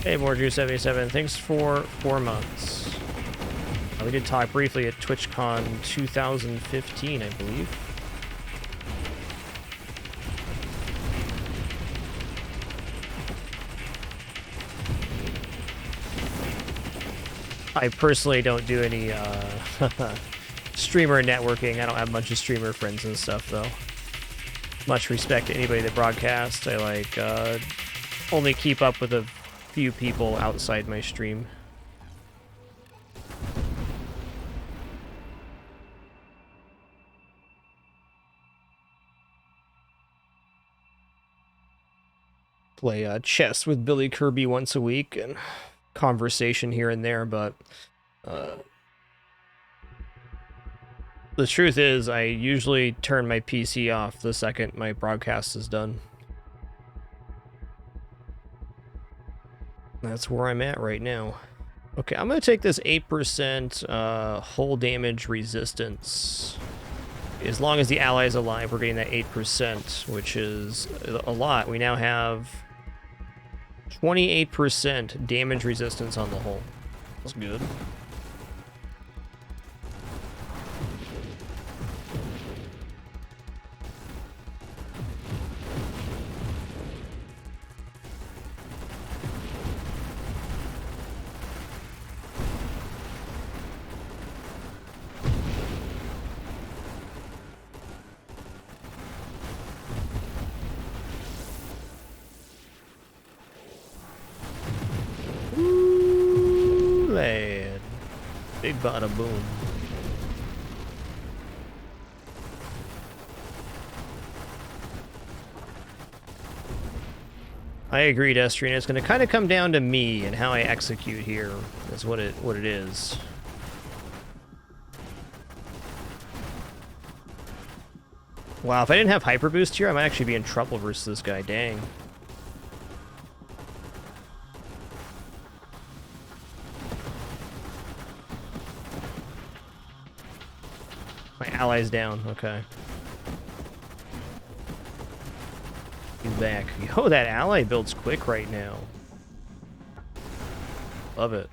Hey, Morju77, thanks for 4 months. We did talk briefly at TwitchCon 2015, I believe. I personally don't do any streamer networking. I don't have a bunch of streamer friends and stuff, though. Much respect to anybody that broadcasts. I like only keep up with a few people outside my stream. Play chess with Billy Kirby once a week and conversation here and there, but the truth is I usually turn my PC off the second my broadcast is done. That's where I'm at right now. Okay, I'm going to take this 8% hull damage resistance. As long as the ally is alive, we're getting that 8%, which is a lot. We now have 28% damage resistance on the hull. That's good. bada boom. I agree, Destrian. It's going to kind of come down to me and how I execute here. That's what it is. Wow, if I didn't have Hyper Boost here, I might actually be in trouble versus this guy. Dang. My ally's down. Okay. He's back. Yo, that ally builds quick right now. Love it.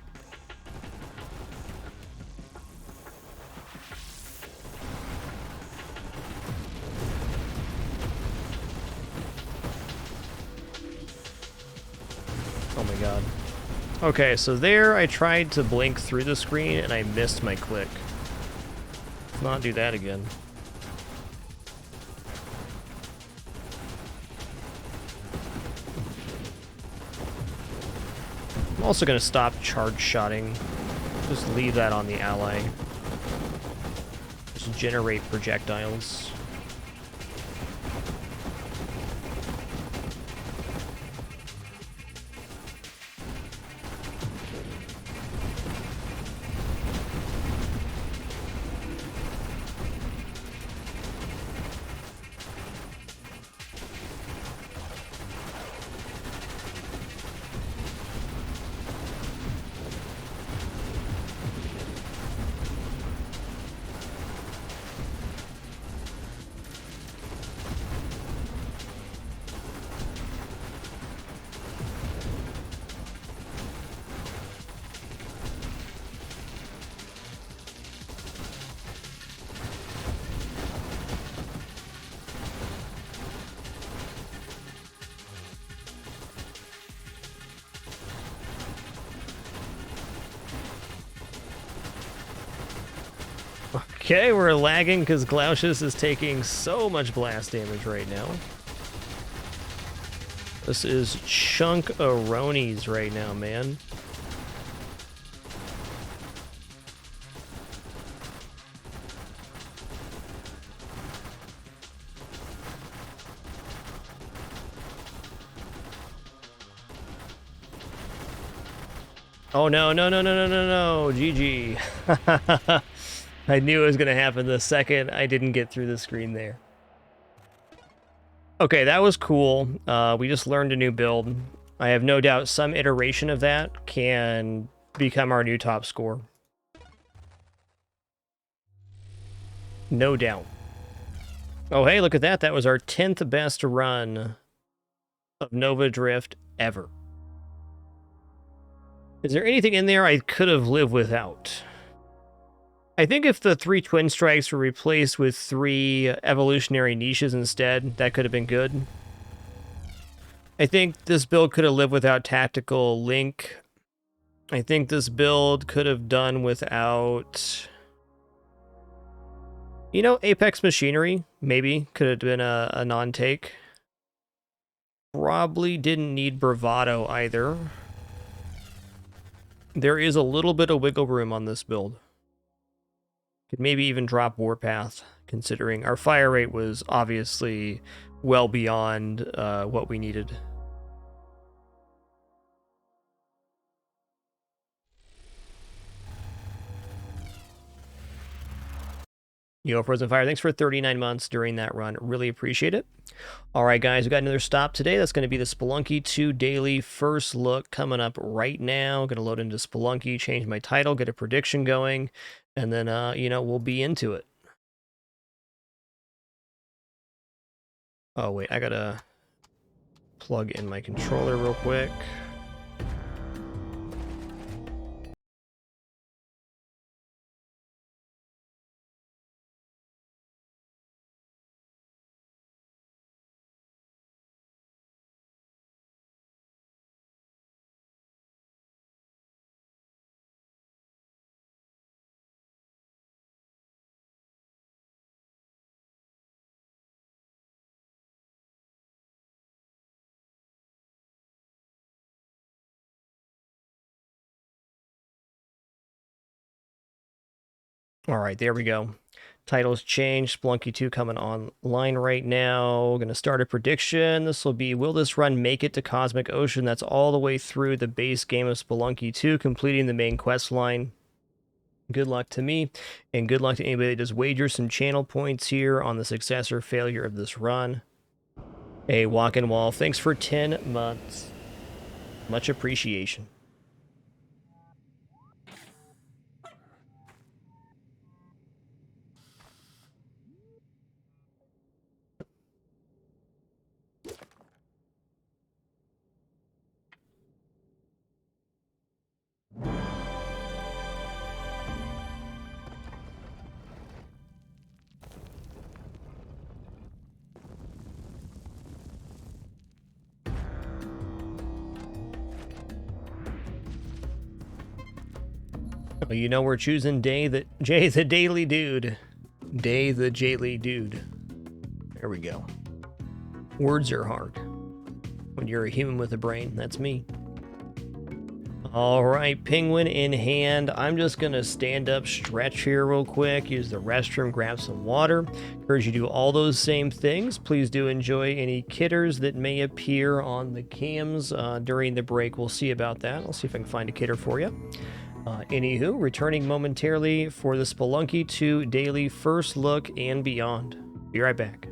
Oh my god. Okay, so there I tried to blink through the screen and I missed my click. Let's not do that again. I'm also going to stop charge shotting. Just leave that on the ally. Just generate projectiles. Okay, we're lagging because Glacius is taking so much blast damage right now. This is chunk-a-ronies right now, man. Oh no, no, no, no, no, no, no, GG. I knew it was going to happen the second I didn't get through the screen there. Okay, that was cool. We just learned a new build. I have no doubt some iteration of that can become our new top score. No doubt. Oh, hey, look at that. That was our 10th best run of Nova Drift ever. Is there anything in there I could have lived without? I think if the 3 Twin Strikes were replaced with 3 evolutionary niches instead, that could have been good. I think this build could have lived without Tactical Link. I think this build could have done without... You know, Apex Machinery, maybe, could have been a non-take. Probably didn't need Bravado either. There is a little bit of wiggle room on this build. Could maybe even drop Warpath, considering our fire rate was obviously well beyond what we needed. Yo, Frozen Fire, thanks for 39 months during that run. Really appreciate it. All right, guys, we got another stop today. That's going to be the Spelunky 2 Daily First Look coming up right now. Going to load into Spelunky, change my title, get a prediction going, and then, you know, we'll be into it. Oh, wait, I got to plug in my controller real quick. All right, there we go. Titles changed. Spelunky 2 coming online right now. Going to start a prediction. This will be, will this run make it to Cosmic Ocean? That's all the way through the base game of Spelunky 2, completing the main quest line. Good luck to me, and good luck to anybody that does wager some channel points here on the success or failure of this run. Hey, Walkin' Wall, thanks for 10 months. Much appreciation. Oh, you know we're choosing Jay the Daily Dude. Day the Daily Dude. There we go. Words are hard. When you're a human with a brain, that's me. All right, penguin in hand. I'm just gonna stand up, stretch here real quick, use the restroom, grab some water. Encourage you to do all those same things. Please do enjoy any kitters that may appear on the cams during the break. We'll see about that. I'll see if I can find a kitter for you. Anywho, returning momentarily for the Spelunky 2 daily first look and beyond. Be right back.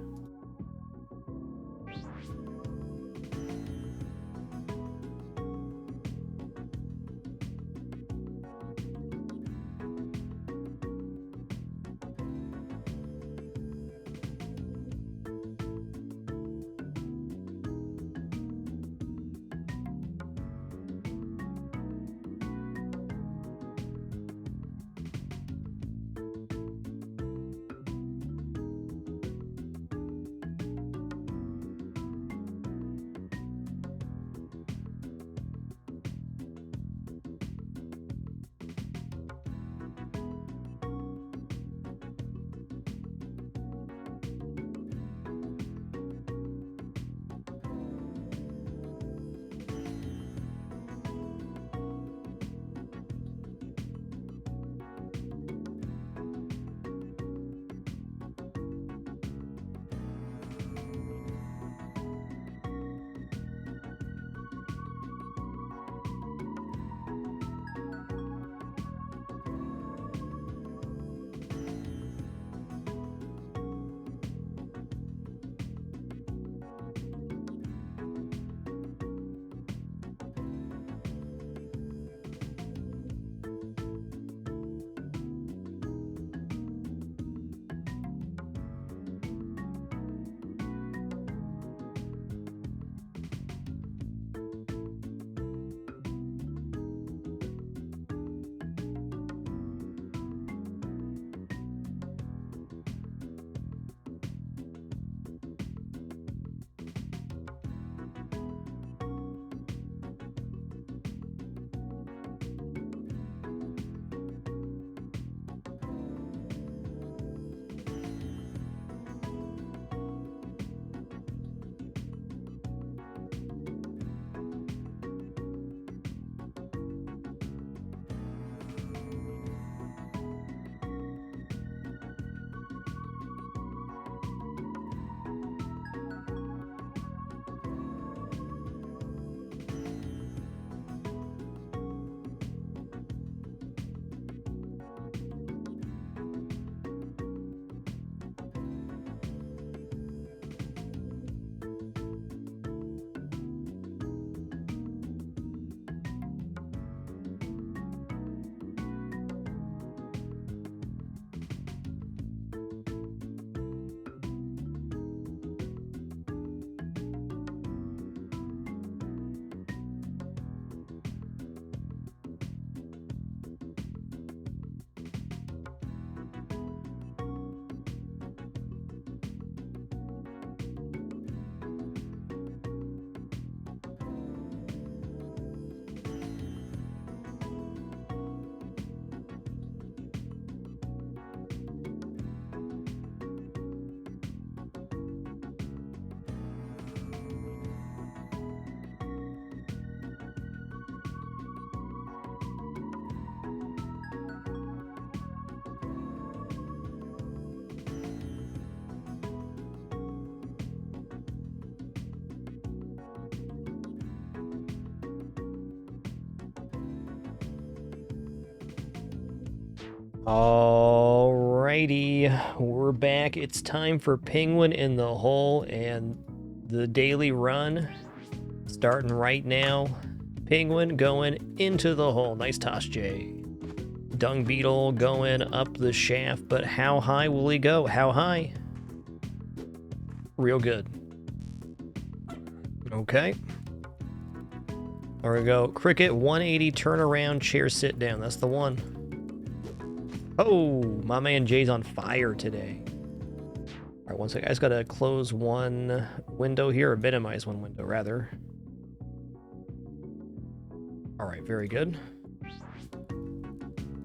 Alrighty, we're back. It's time for Penguin in the Hole and the daily run starting right now. Penguin going into the hole. Nice toss, Jay. Dung Beetle going up the shaft, but how high will he go? How high? Real good. Okay. There we go. Cricket 180 turnaround chair sit down. That's the one. Oh, my man Jay's on fire today. All right, one second. I just gotta close one window here, or minimize one window, rather. All right, very good.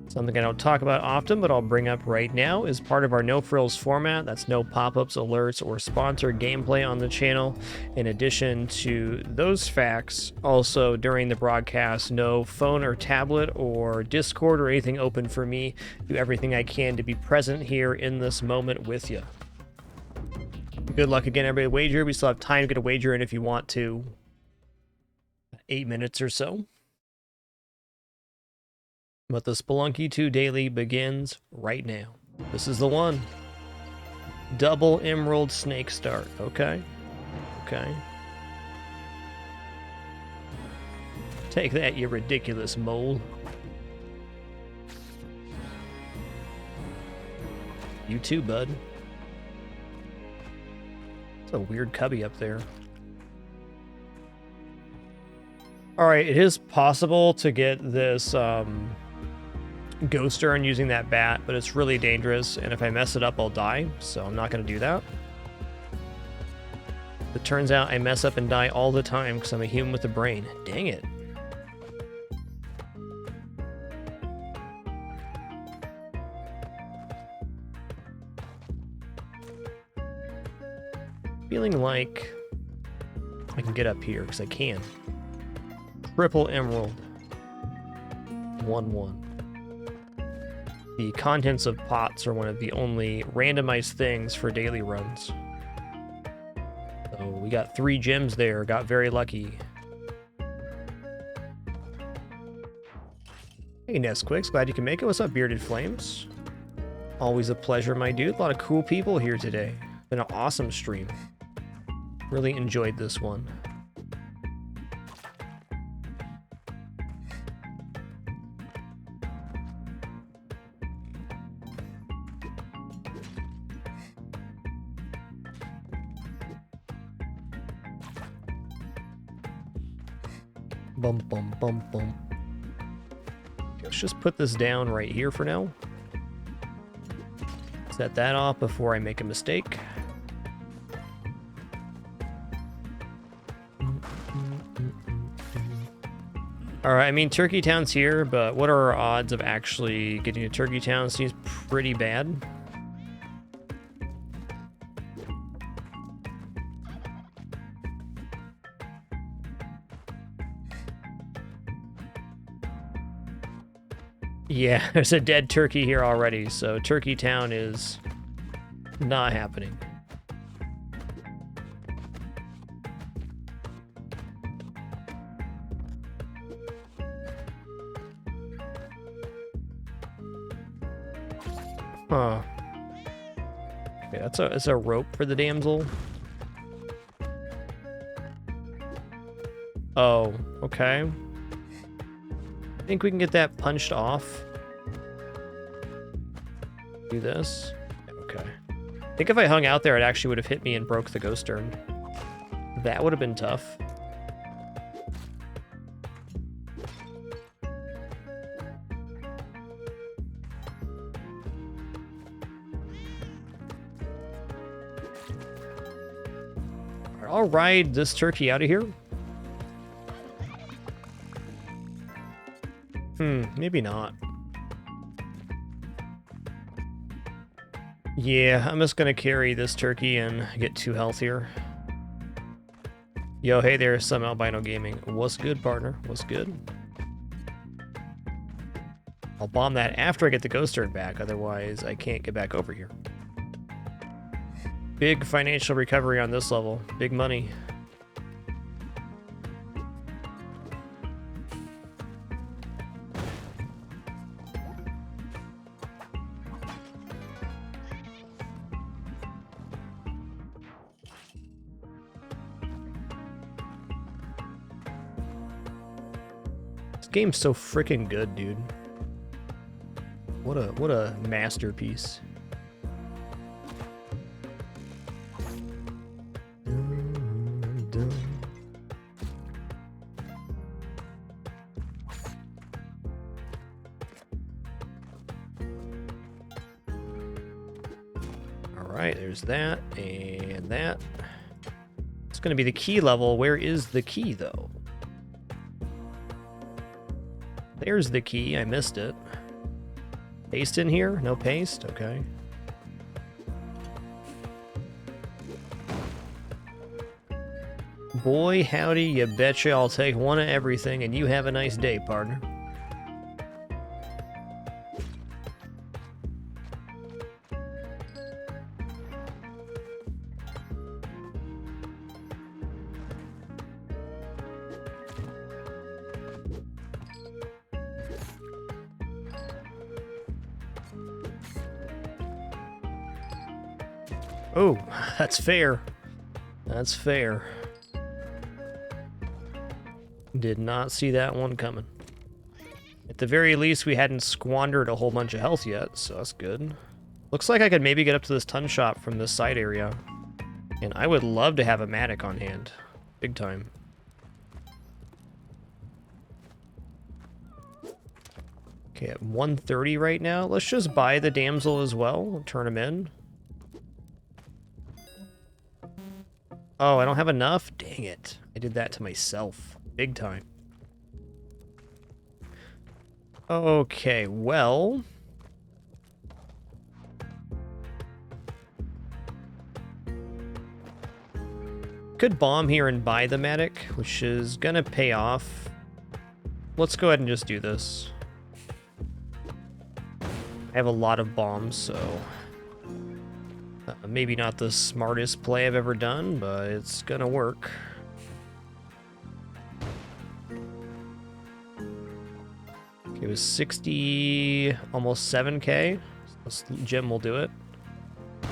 Something I don't talk about often, but I'll bring up right now is part of our No Frills format. That's no pop-ups, alerts, or sponsored gameplay on the channel. In addition to those facts, also during the broadcast, no phone or tablet or Discord or anything open for me. Do everything I can to be present here in this moment with you. Good luck again, everybody. Wager. We still have time to get a wager in if you want to. 8 minutes or so. But the Spelunky 2 daily begins right now. This is the one. Double Emerald Snake start. Okay. Okay. Take that, you ridiculous mole. You too, bud. It's a weird cubby up there. Alright, it is possible to get this, Ghost Urn using that bat, but it's really dangerous, and if I mess it up, I'll die, so I'm not going to do that. It turns out I mess up and die all the time because I'm a human with a brain. Dang it. Feeling like I can get up here, because I can. Triple Emerald. 1-1. The contents of pots are one of the only randomized things for daily runs. So we got 3 gems there, got very lucky. Hey Nesquix, glad you can make it. What's up, Bearded Flames? Always a pleasure, my dude. A lot of cool people here today. Been an awesome stream. Really enjoyed this one. Bum, bum, bum, bum. Let's just put this down right here for now. Set that off before I make a mistake. Alright, I mean, Turkey Town's here, but what are our odds of actually getting to Turkey Town? Seems pretty bad. Yeah, there's a dead turkey here already, so Turkey Town is not happening. Huh. Okay, that's a rope for the damsel. Oh, okay. I think we can get that punched off. Do this. Okay. I think if I hung out there, it actually would have hit me and broke the ghost urn. That would have been tough. I'll ride this turkey out of here. Maybe not. Yeah, I'm just gonna carry this turkey and get 2 health here. Yo, hey there, some albino gaming. What's good, partner? What's good? I'll bomb that after I get the ghost urn back, otherwise I can't get back over here. Big financial recovery on this level. Big money. This game's so freaking good, dude. What a masterpiece. Alright, there's that and that. It's going to be the key level. Where is the key, though? There's the key. I missed it. Paste in here? No paste? Okay. Boy, howdy, you betcha I'll take one of everything, and you have a nice day, partner. Oh, that's fair. That's fair. Did not see that one coming. At the very least, we hadn't squandered a whole bunch of health yet, so that's good. Looks like I could maybe get up to this ton shop from this side area. And I would love to have a Matic on hand. Big time. Okay, at 130 right now. Let's just buy the damsel as well. Turn him in. Oh, I don't have enough? Dang it. I did that to myself. Big time. Okay, well... could bomb here and buy the Matic, which is gonna pay off. Let's go ahead and just do this. I have a lot of bombs, so... maybe not the smartest play I've ever done, but it's gonna work. Okay, it was 60, almost 7K. So Jim will do it. There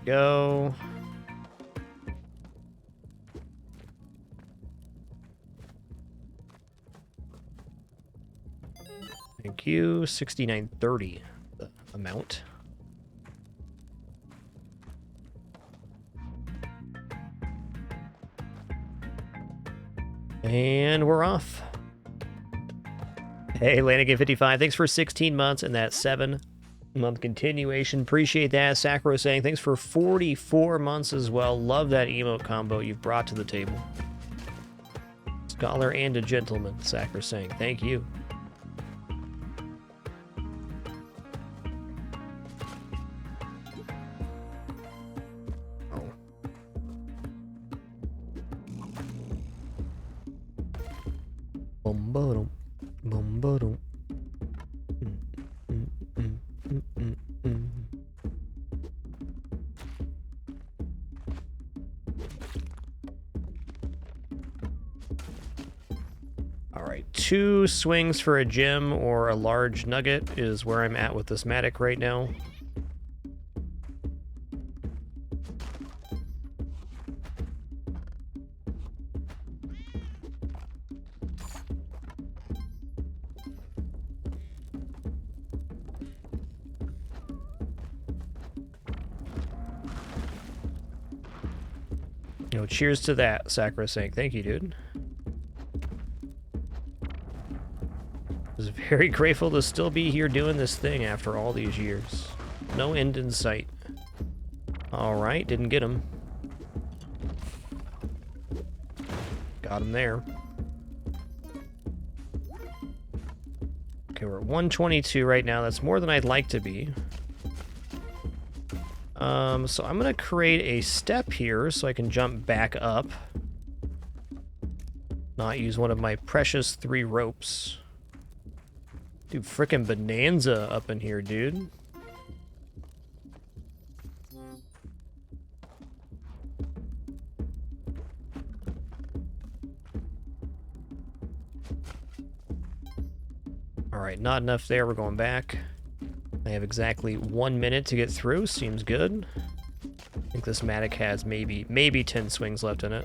we go. Thank you. 69.30 the amount. And we're off. Hey, Lanigan55, thanks for 16 months and that 7-month continuation. Appreciate that. Sacro saying thanks for 44 months as well. Love that emote combo you've brought to the table. Scholar and a gentleman, Sacro saying thank you. Alright, 2 swings for a gem or a large nugget is where I'm at with this Matic right now. Cheers to that, Sacrosanct. Thank you, dude. I was very grateful to still be here doing this thing after all these years. No end in sight. Alright, didn't get him. Got him there. Okay, we're at 122 right now. That's more than I'd like to be. So I'm going to create a step here so I can jump back up. Not use one of my precious 3 ropes. Dude, frickin' bonanza up in here, dude. Alright, not enough there. We're going back. I have exactly 1 minute to get through. Seems good. I think this Matic has maybe 10 swings left in it.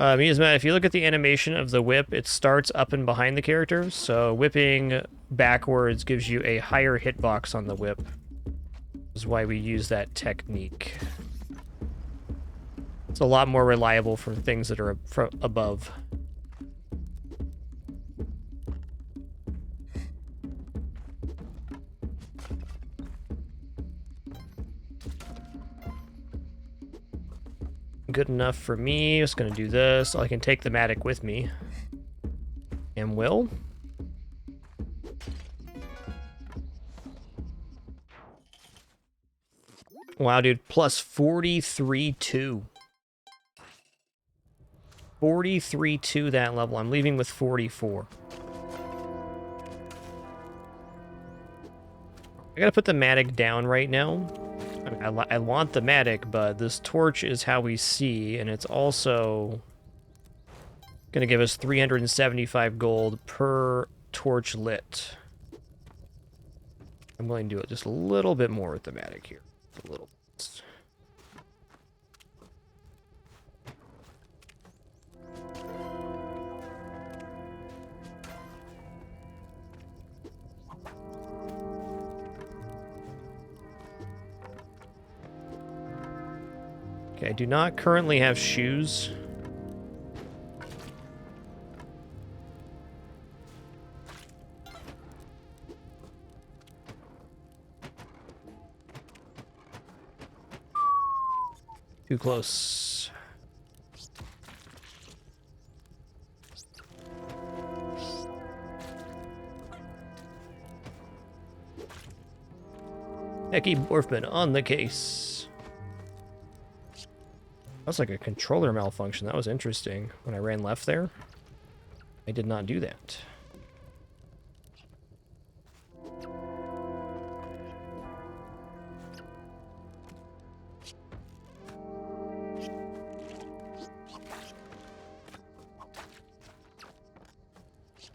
If you look at the animation of the whip, it starts up and behind the character, so whipping backwards gives you a higher hitbox on the whip. This is why we use that technique. It's a lot more reliable for things that are above. Good enough for me. Just gonna do this. I can take the Matic with me. And will. Wow, dude. Plus 43-2. 43-2 that level. I'm leaving with 44. I gotta put the Matic down right now. I mean, I want the Matic, but this torch is how we see, and it's also gonna give us 375 gold per torch lit. I'm going to do it just a little bit more with the Matic here. A little bit. Okay, I do not currently have shoes. Too close. Becky Borfman on the case. That was like a controller malfunction. That was interesting. When I ran left there, I did not do that.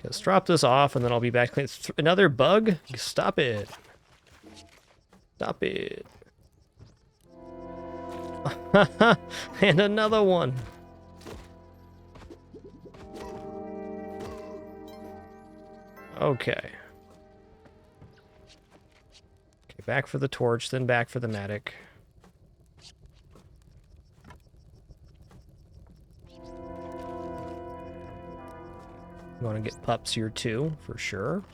Let's drop this off, and then I'll be back. Another bug? Stop it. Stop it. And another one. Okay. Okay, back for the torch, then back for the Matic. You want to get pups here too, for sure.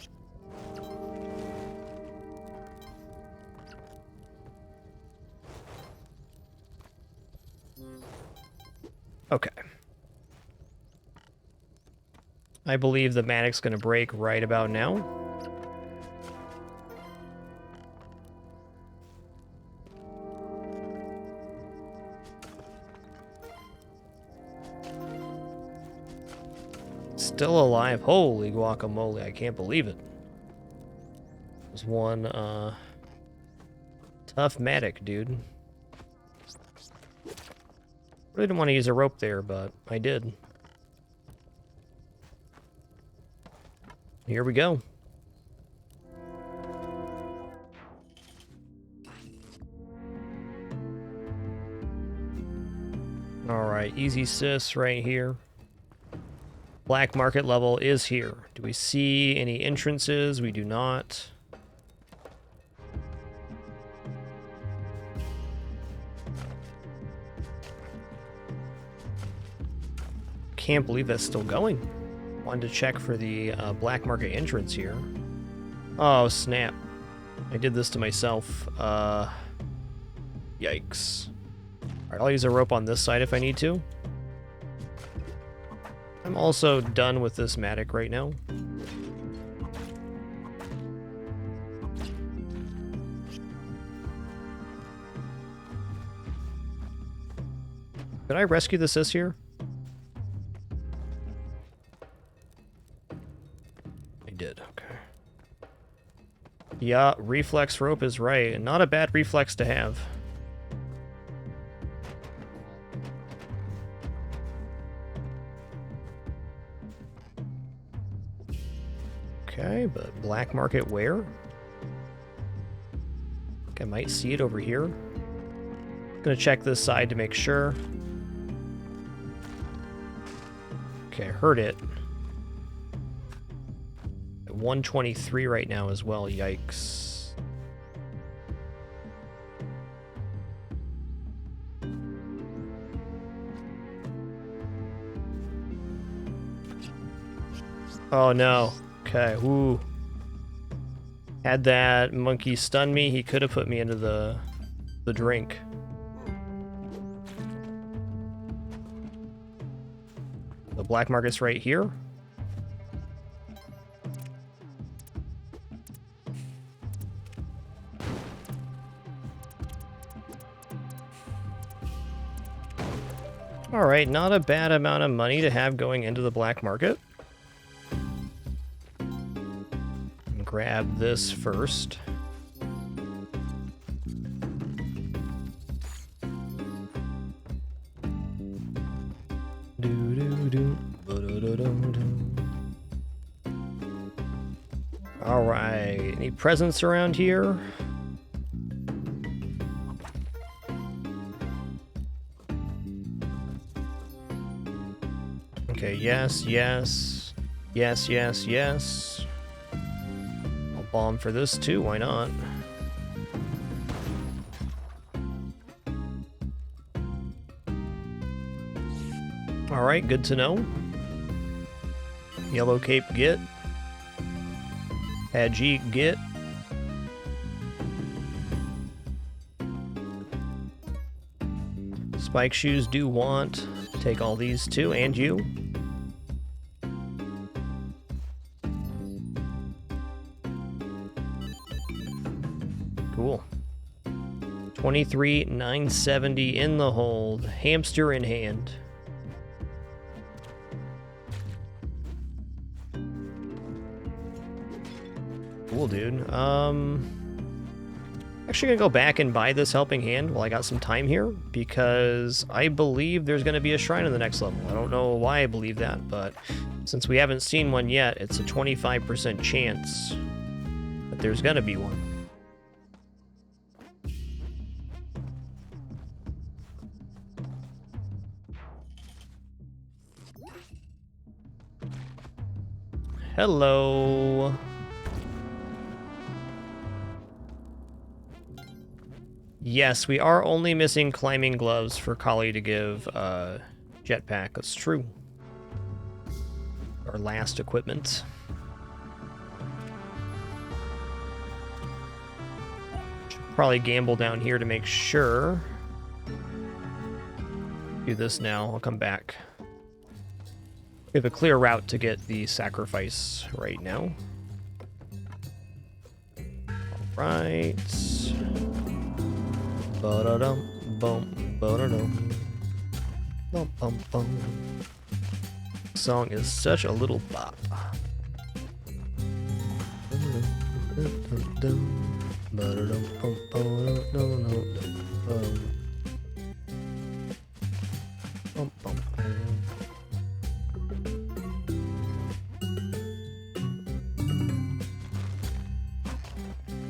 Okay. I believe the Matic's going to break right about now. Still alive. Holy guacamole, I can't believe it. There's one tough Matic, dude. I really didn't want to use a rope there, but I did. Here we go. Alright, easy sis right here. Black market level is here. Do we see any entrances? We do not. Can't believe that's still going. Wanted to check for the black market entrance here. Oh, snap. I did this to myself. Yikes. Alright, I'll use a rope on this side if I need to. I'm also done with this Matic right now. Did I rescue the sis here? I did, okay. Yeah, reflex rope is right, and not a bad reflex to have. Okay, but black market where? I think I might see it over here. Gonna check this side to make sure. Okay, heard it. At 123 right now as well, yikes. Oh no. Okay, woo. Had that monkey stun me, he could have put me into the drink. The black market's right here. All right, not a bad amount of money to have going into the black market. Grab this first. All right, any presents around here? Okay, yes, yes, yes, yes, yes. I'll bomb for this too, why not? Alright, good to know. Yellow cape, get. Hadji, get. Spike shoes do want. Take all these too, and you. Cool. 23,970 in the hold. Hamster in hand. Cool, dude. Actually gonna go back and buy this helping hand while I got some time here, because I believe there's gonna be a shrine in the next level. I don't know why I believe that, but since we haven't seen one yet, it's a 25% chance that there's gonna be one. Hello. Yes, we are only missing climbing gloves for Kali to give jetpack. That's true. Our last equipment. Should probably gamble down here to make sure. Do this now. I'll come back. We have a clear route to get the sacrifice right now. Alright. Ba-da-dum, bum, ba-da-dum. Bum, bum, bum. Song is such a little bop.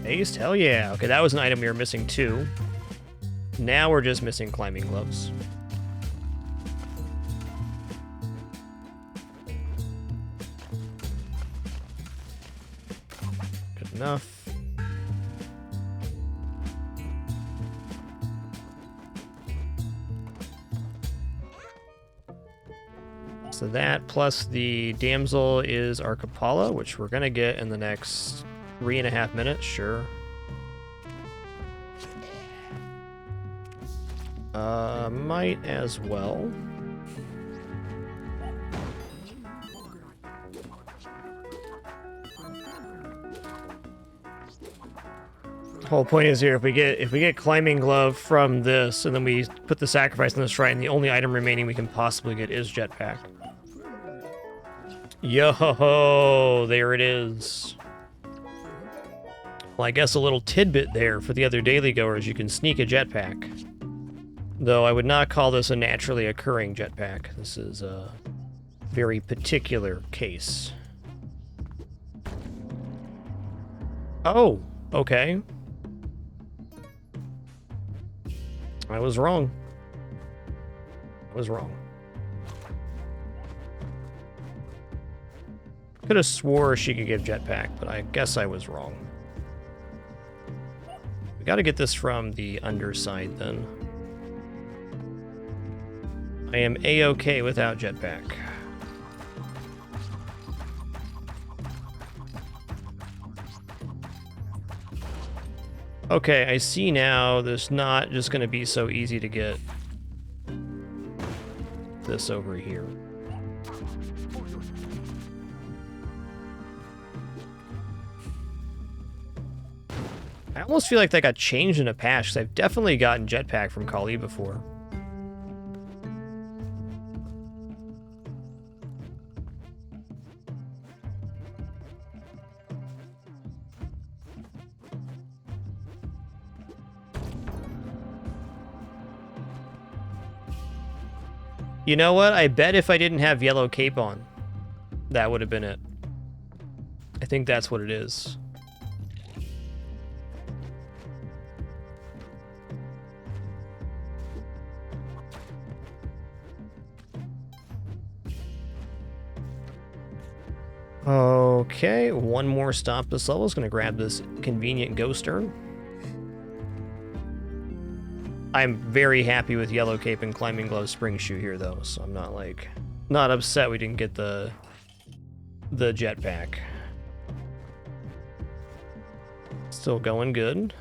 Haste? Hell yeah. Okay, that was an item we were missing too. Now we're just missing climbing gloves. Good enough. So that plus the damsel is our Kapala, which we're gonna get in the next 3.5 minutes, sure. Might as well. The whole point is here, if we get climbing glove from this, and then we put the sacrifice in the shrine, the only item remaining we can possibly get is jetpack. Yo, there it is. Well, I guess a little tidbit there for the other daily goers, you can sneak a jetpack. Though I would not call this a naturally occurring jetpack. This is a very particular case. Oh, okay. I was wrong. I was wrong. Could have swore she could give jetpack, but I guess I was wrong. We got to get this from the underside then. I am A-okay without jetpack. Okay, I see now there's not just going to be so easy to get this over here. I almost feel like that got changed in a patch, because I've definitely gotten jetpack from Kali before. You know what? I bet if I didn't have yellow cape on, that would have been it. I think that's what it is. Okay, one more stop this level. Is going to grab this convenient ghost urn. I'm very happy with yellow cape and climbing glove spring shoe here, though, so I'm not upset we didn't get the jetpack. Still going good.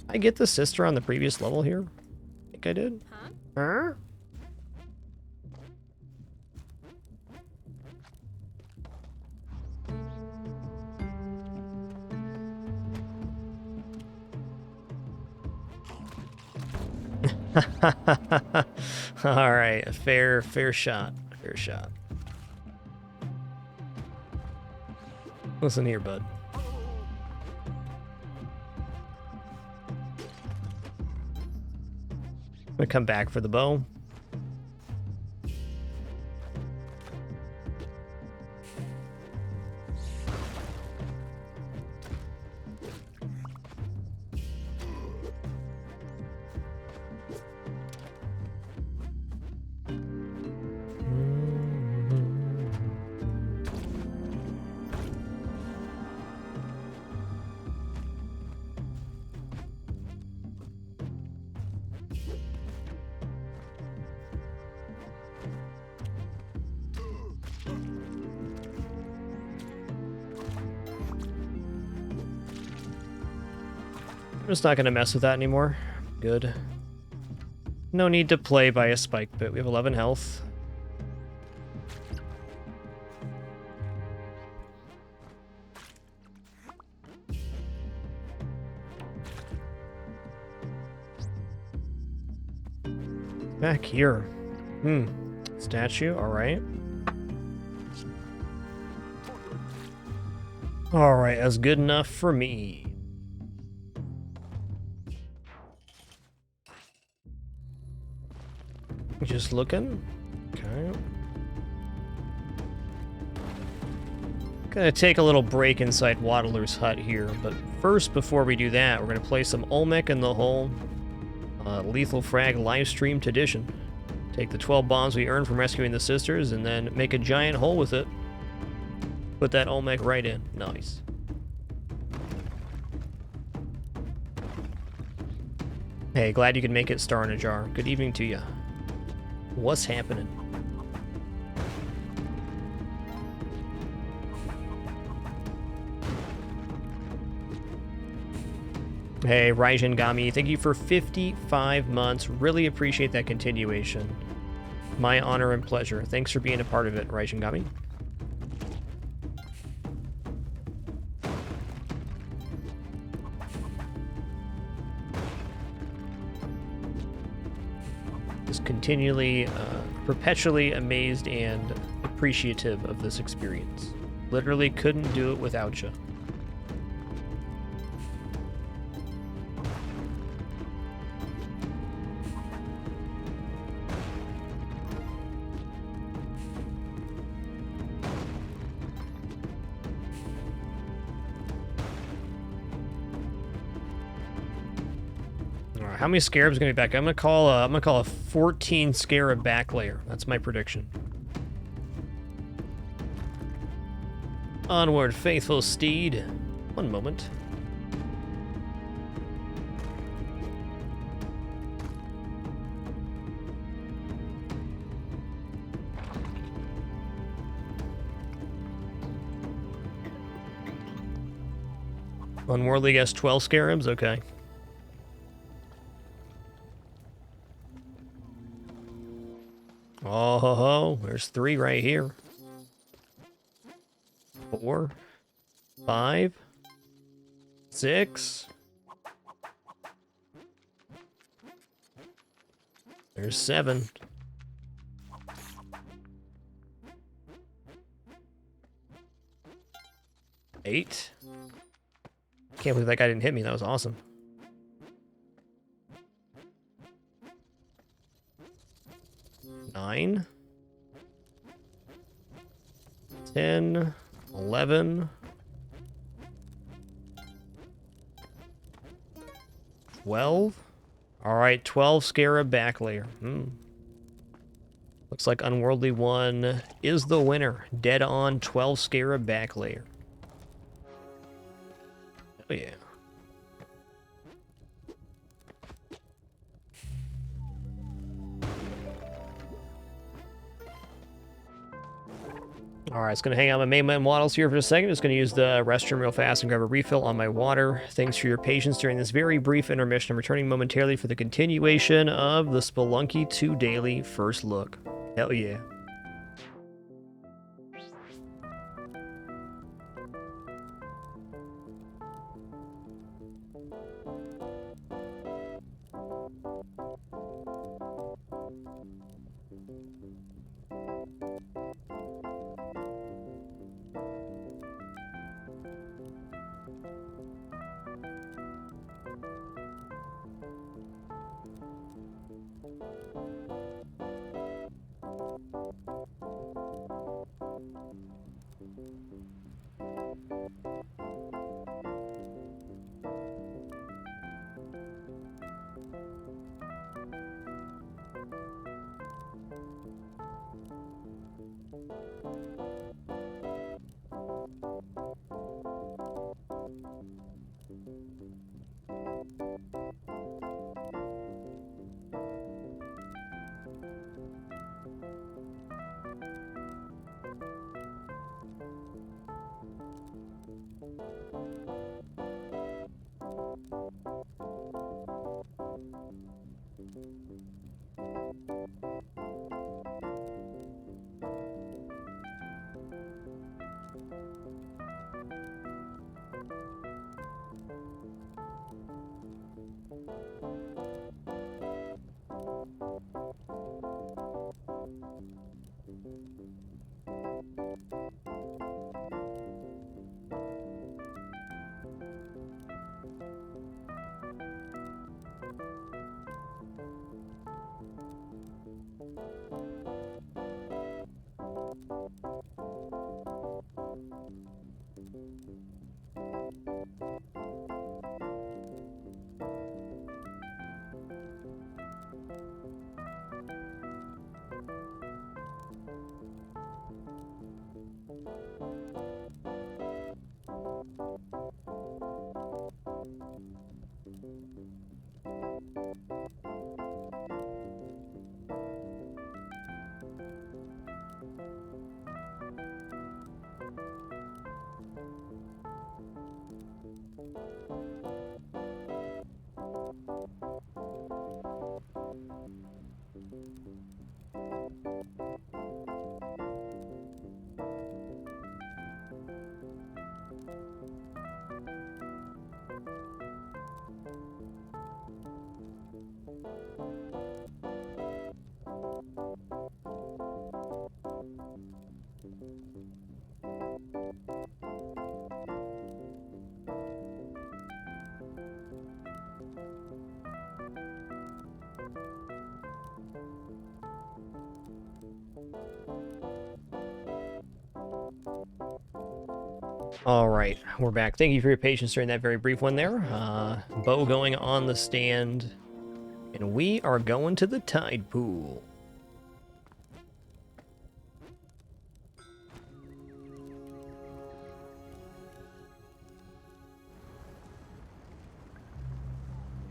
I get the sister on the previous level here? I think I did. Huh? All right, a fair shot. Fair shot. Listen here, bud. I'm gonna come back for the bow. I'm just not going to mess with that anymore. Good. No need to play by a spike bit. We have 11 health. Back here. Statue, alright. Alright, that's good enough for me. Just looking. Okay. Gonna take a little break inside Waddler's hut here, but first, before we do that, we're gonna play some Olmec in the hole. Lethal Frag live streamed edition. Take the 12 bombs we earned from rescuing the sisters and then make a giant hole with it. Put that Olmec right in. Nice. Hey, glad you could make it, Star in a Jar. Good evening to you. What's happening? Hey, Raijin Gami, thank you for 55 months. Really appreciate that continuation. My honor and pleasure. Thanks for being a part of it, Raijin Gami. Just continually, perpetually amazed and appreciative of this experience. Literally couldn't do it without you. How many scarabs are gonna be back? I'm gonna call a 14 scarab back layer. That's my prediction. Onward, faithful steed. One moment. Unworldly guess 12 scarabs? Okay. Oh ho ho, there's 3 right here. 4, 5, 6. There's 7. Eight. Can't believe that guy didn't hit me. That was awesome. 9. 10. 11. 12. Alright, 12 scarab back layer. Looks like Unworldly 1 is the winner. Dead on 12 scarab back layer. Oh yeah. Alright, it's going to hang out my main models here for a second. Just going to use the restroom real fast and grab a refill on my water. Thanks for your patience during this very brief intermission. I'm returning momentarily for the continuation of the Spelunky 2 Daily First Look. Hell yeah. All right, we're back. Thank you for your patience during that very brief one there. Bow going on the stand. And we are going to the tide pool.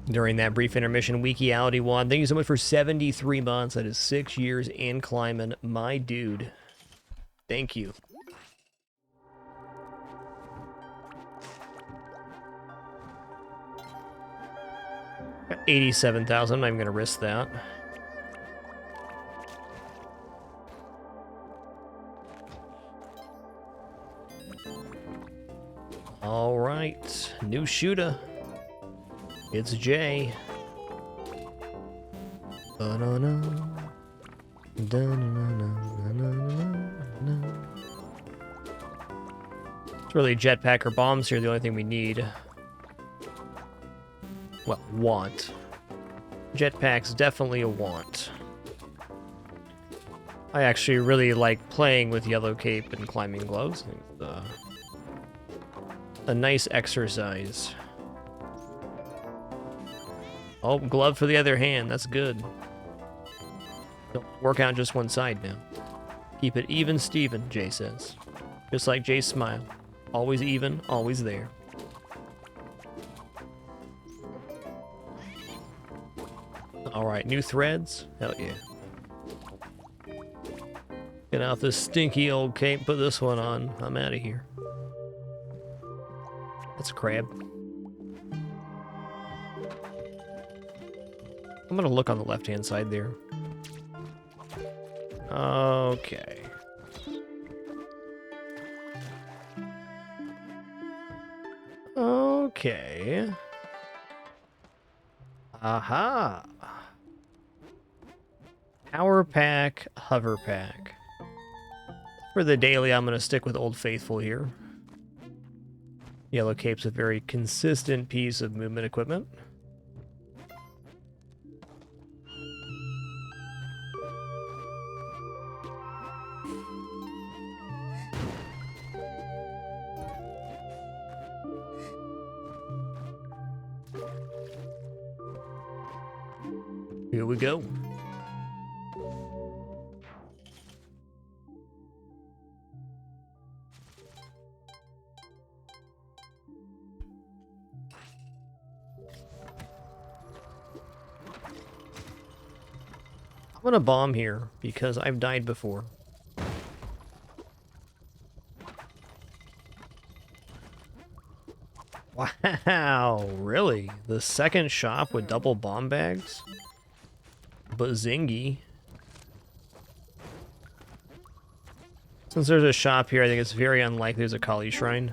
During that brief intermission, Wikiality won. Thank you so much for 73 months. That is 6 years in climbing. My dude. Thank you. Got 87,000. I'm not even going to risk that. All right. New shooter. It's Jay. It's really jetpack or bombs here, the only thing we need. Well, want. Jetpack's definitely a want. I actually really like playing with Yellow Cape and climbing gloves. It's a nice exercise. Oh, glove for the other hand. That's good. Don't work out just one side now. Keep it even, Steven, Jay says. Just like Jay's smile. Always even, always there. Alright, new threads? Hell yeah. Get out this stinky old cape, put this one on. I'm out of here. That's a crab. I'm gonna look on the left-hand side there. Okay. Okay. Aha! Power pack, hover pack. For the daily, I'm gonna stick with Old Faithful here. Yellow Cape's a very consistent piece of movement equipment. Here we go. I'm gonna bomb here because I've died before. Wow, really? The second shop with double bomb bags? Bazingy. Since there's a shop here, I think it's very unlikely there's a Kali Shrine.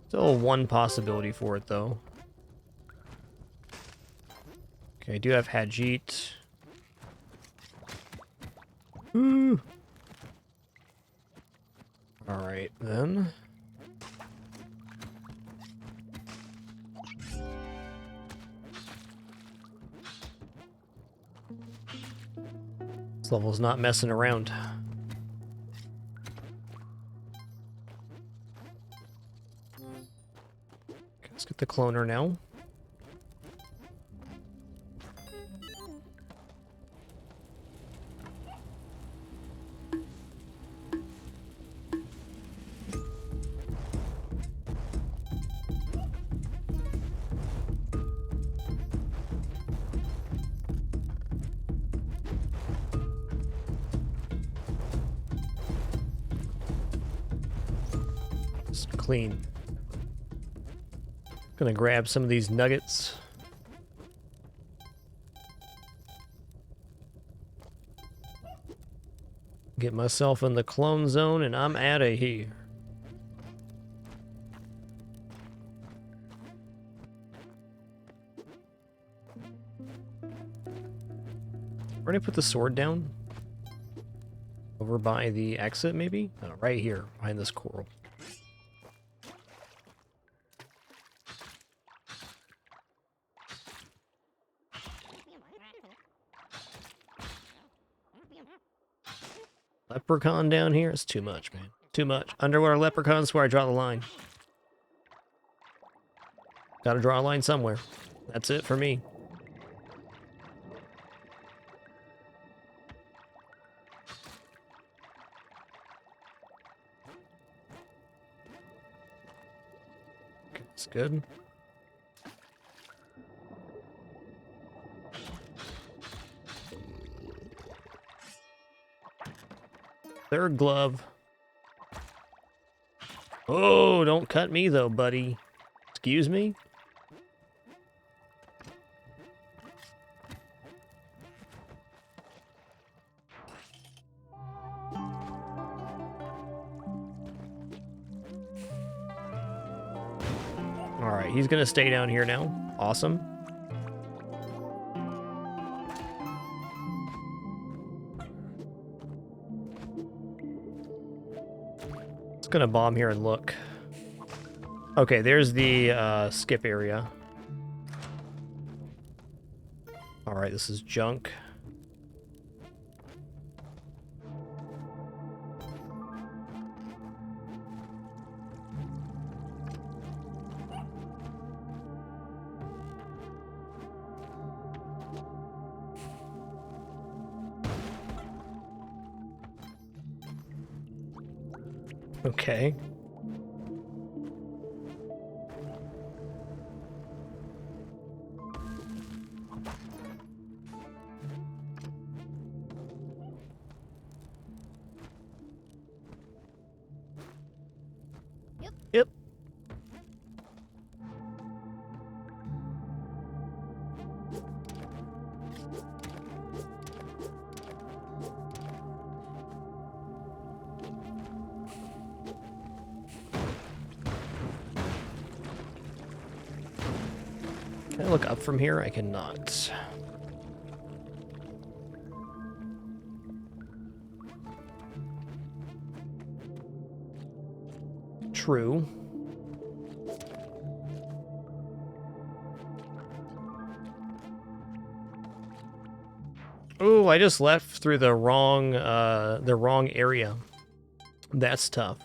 Still one possibility for it, though. Okay, I do have Hajit. Alright, then. This level's not messing around. Okay, let's get the cloner now. Clean. Gonna grab some of these nuggets. Get myself in the clone zone and I'm out of here. Already put the sword down? Over by the exit, maybe? Oh, right here, behind this coral. Leprechaun down here? It's too much, man. Too much. Underwater leprechauns, where I draw the line. Gotta draw a line somewhere. That's it for me. That's good. Third glove. Oh, don't cut me though, buddy. Excuse me? Alright, he's gonna stay down here now. Awesome. It's gonna bomb here and look. Okay, there's the skip area. Alright, this is junk. Okay. Yep. Can I look up from here? I cannot. True. Oh, I just left through the wrong area. That's tough.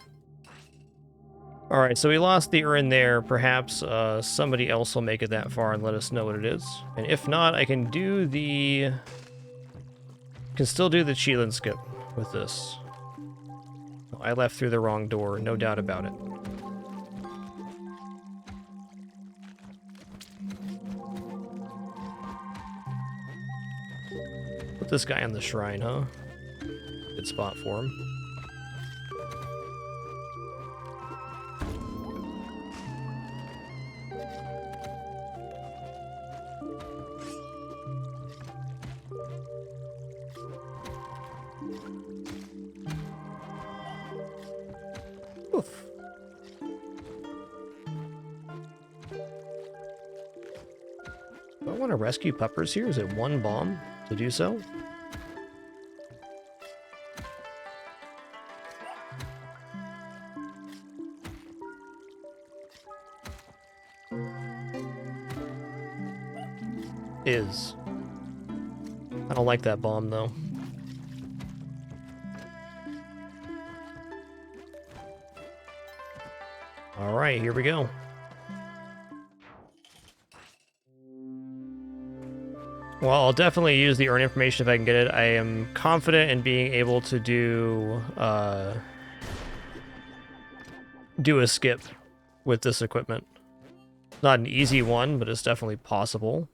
All right, so we lost the urn there. Perhaps somebody else will make it that far and let us know what it is. And if not, I can do the... can still do the Cheelan skip with this. I left through the wrong door, no doubt about it. Put this guy on the shrine, huh? Good spot for him. Oof. Do I want to rescue puppers here? Is it one bomb to do so? Is. I don't like that bomb, though. Alright, here we go. Well, I'll definitely use the urn information if I can get it. I am confident in being able to do a skip with this equipment. Not an easy one, but it's definitely possible.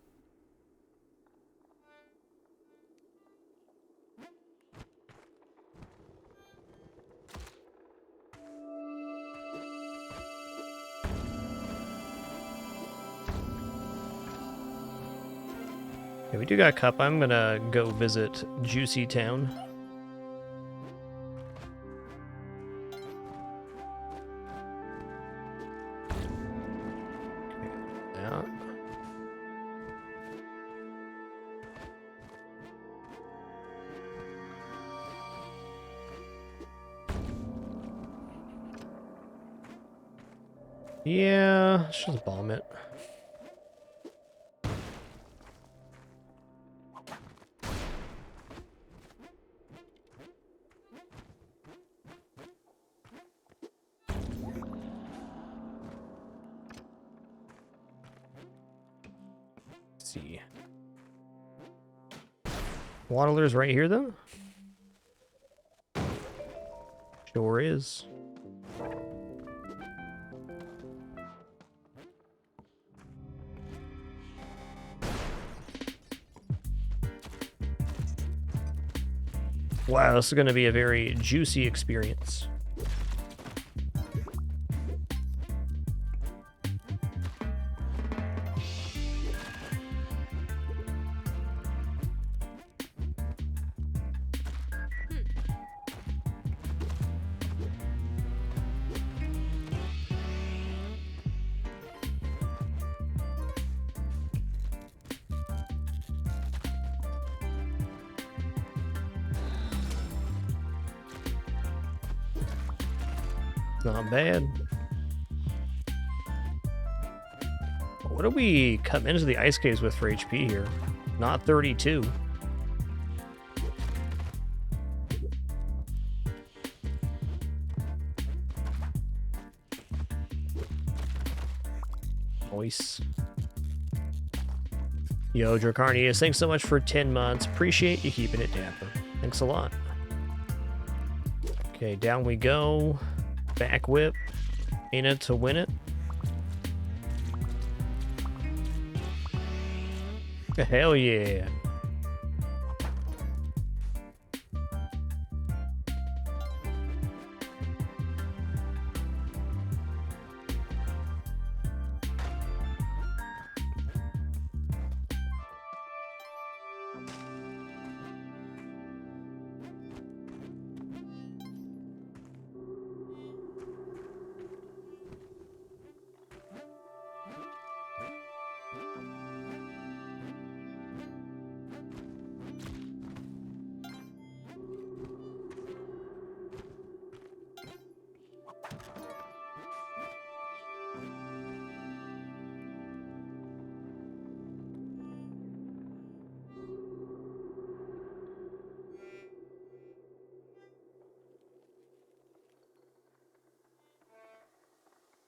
Okay, we do got a cup. I'm gonna go visit Juicy Town. Okay, that. Yeah, let's just bomb it. See. Waddler's right here, though? Sure is. Wow, this is going to be a very juicy experience. Not bad. What do we come into the ice caves with for HP here? Not 32. Nice. Yo, Dracarnius, thanks so much for 10 months. Appreciate you keeping it dapper. Thanks a lot. Okay, down we go. Back whip. In it to win it. Hell yeah.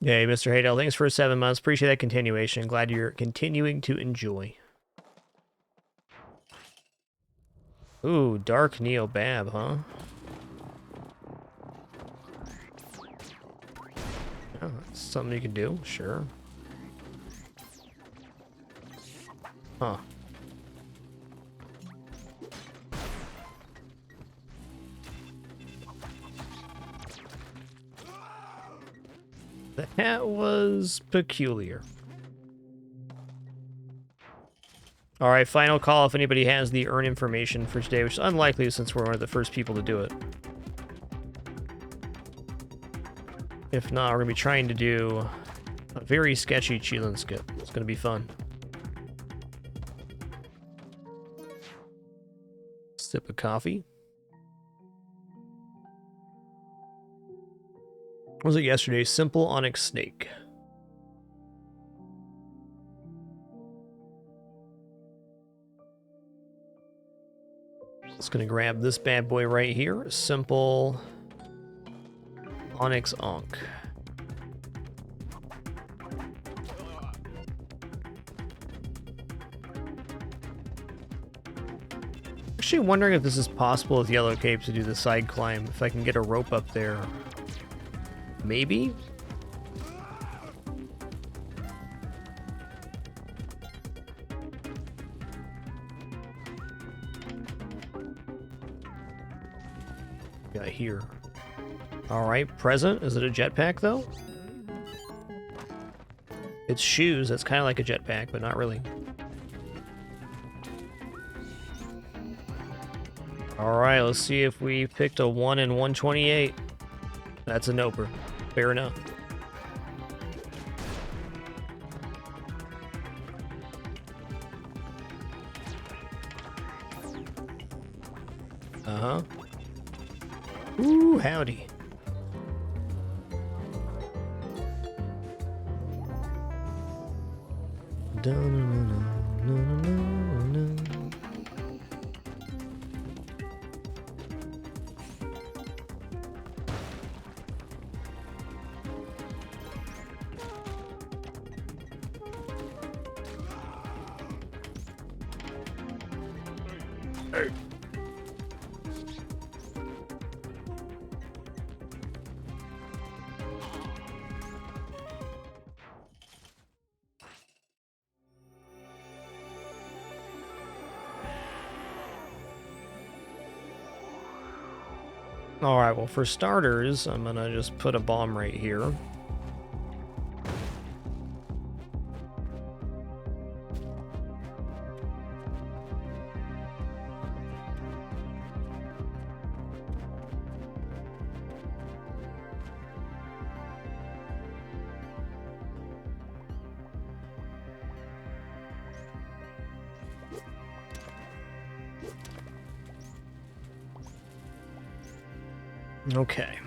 Hey, Mr. Haydell, thanks for 7 months. Appreciate that continuation. Glad you're continuing to enjoy. Ooh, Dark Neo Bab, huh? Oh, that's something you can do, sure. Huh. That was peculiar. Alright, final call if anybody has the earn information for today, which is unlikely since we're one of the first people to do it. If not, we're going to be trying to do a very sketchy Cheelan skip. It's going to be fun. Sip of coffee. What was it yesterday? Simple Onyx Snake. Just gonna grab this bad boy right here. Simple Onyx Onk. Actually wondering if this is possible with Yellow Cape to do the side climb. If I can get a rope up there. Maybe? Got here. Alright, present. Is it a jetpack though? It's shoes. That's kind of like a jetpack, but not really. Alright, let's see if we picked a 1 in 128. That's a noper. Fair enough. Uh-huh. Ooh, howdy. All right, well, for starters, I'm gonna just put a bomb right here. Okay.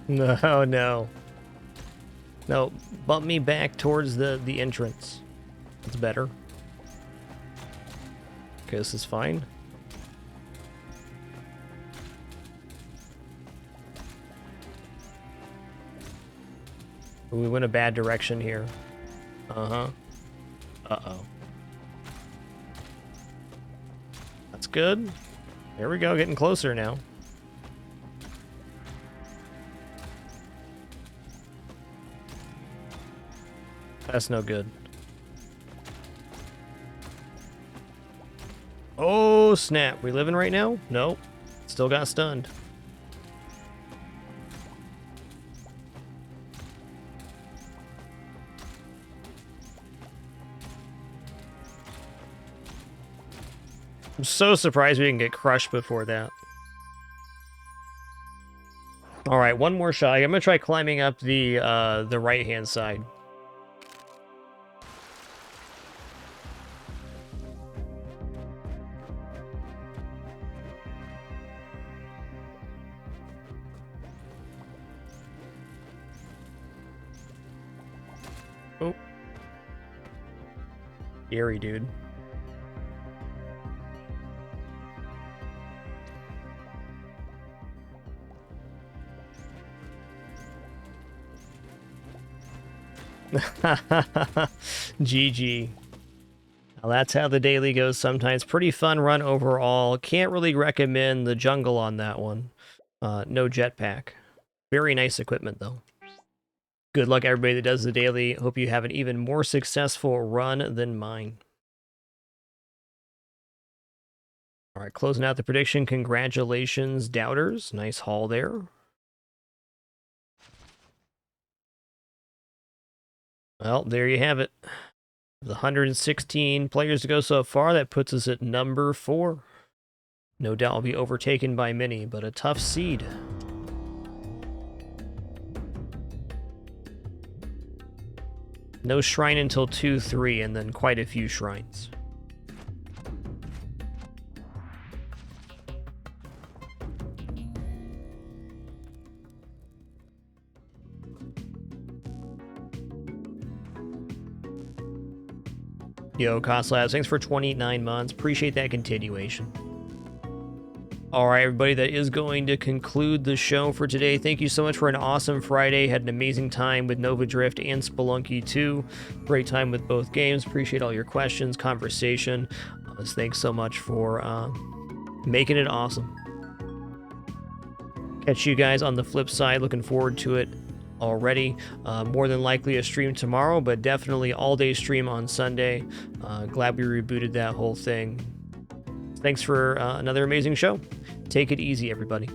No, no. No, bump me back towards the entrance. That's better. Okay, this is fine. We went a bad direction here. Uh-huh. Uh-oh. That's good. There we go, getting closer now. That's no good. Oh, snap. We living right now? Nope. Still got stunned. I'm so surprised we didn't get crushed before that. All right, one more shot. I'm gonna try climbing up the right-hand side. Oh. Scary, dude. GG. Well, that's how the daily goes sometimes. Pretty fun run overall. Can't really recommend the jungle on that one. No jetpack. Very nice equipment, though. Good luck, everybody that does the daily. Hope you have an even more successful run than mine. All right, closing out the prediction. Congratulations, doubters. Nice haul there. Well, there you have it. The 116 players to go so far, that puts us at number 4. No doubt will be overtaken by many, but a tough seed. No shrine until 2-3, and then quite a few shrines. Yo, Coslabs, thanks for 29 months. Appreciate that continuation. All right, everybody, that is going to conclude the show for today. Thank you so much for an awesome Friday. Had an amazing time with Nova Drift and Spelunky 2. Great time with both games. Appreciate all your questions, conversation. Thanks so much for making it awesome. Catch you guys on the flip side. Looking forward to it already. More than likely a stream tomorrow, but definitely all-day stream on Sunday. Glad we rebooted that whole thing. Thanks for another amazing show. Take it easy, everybody.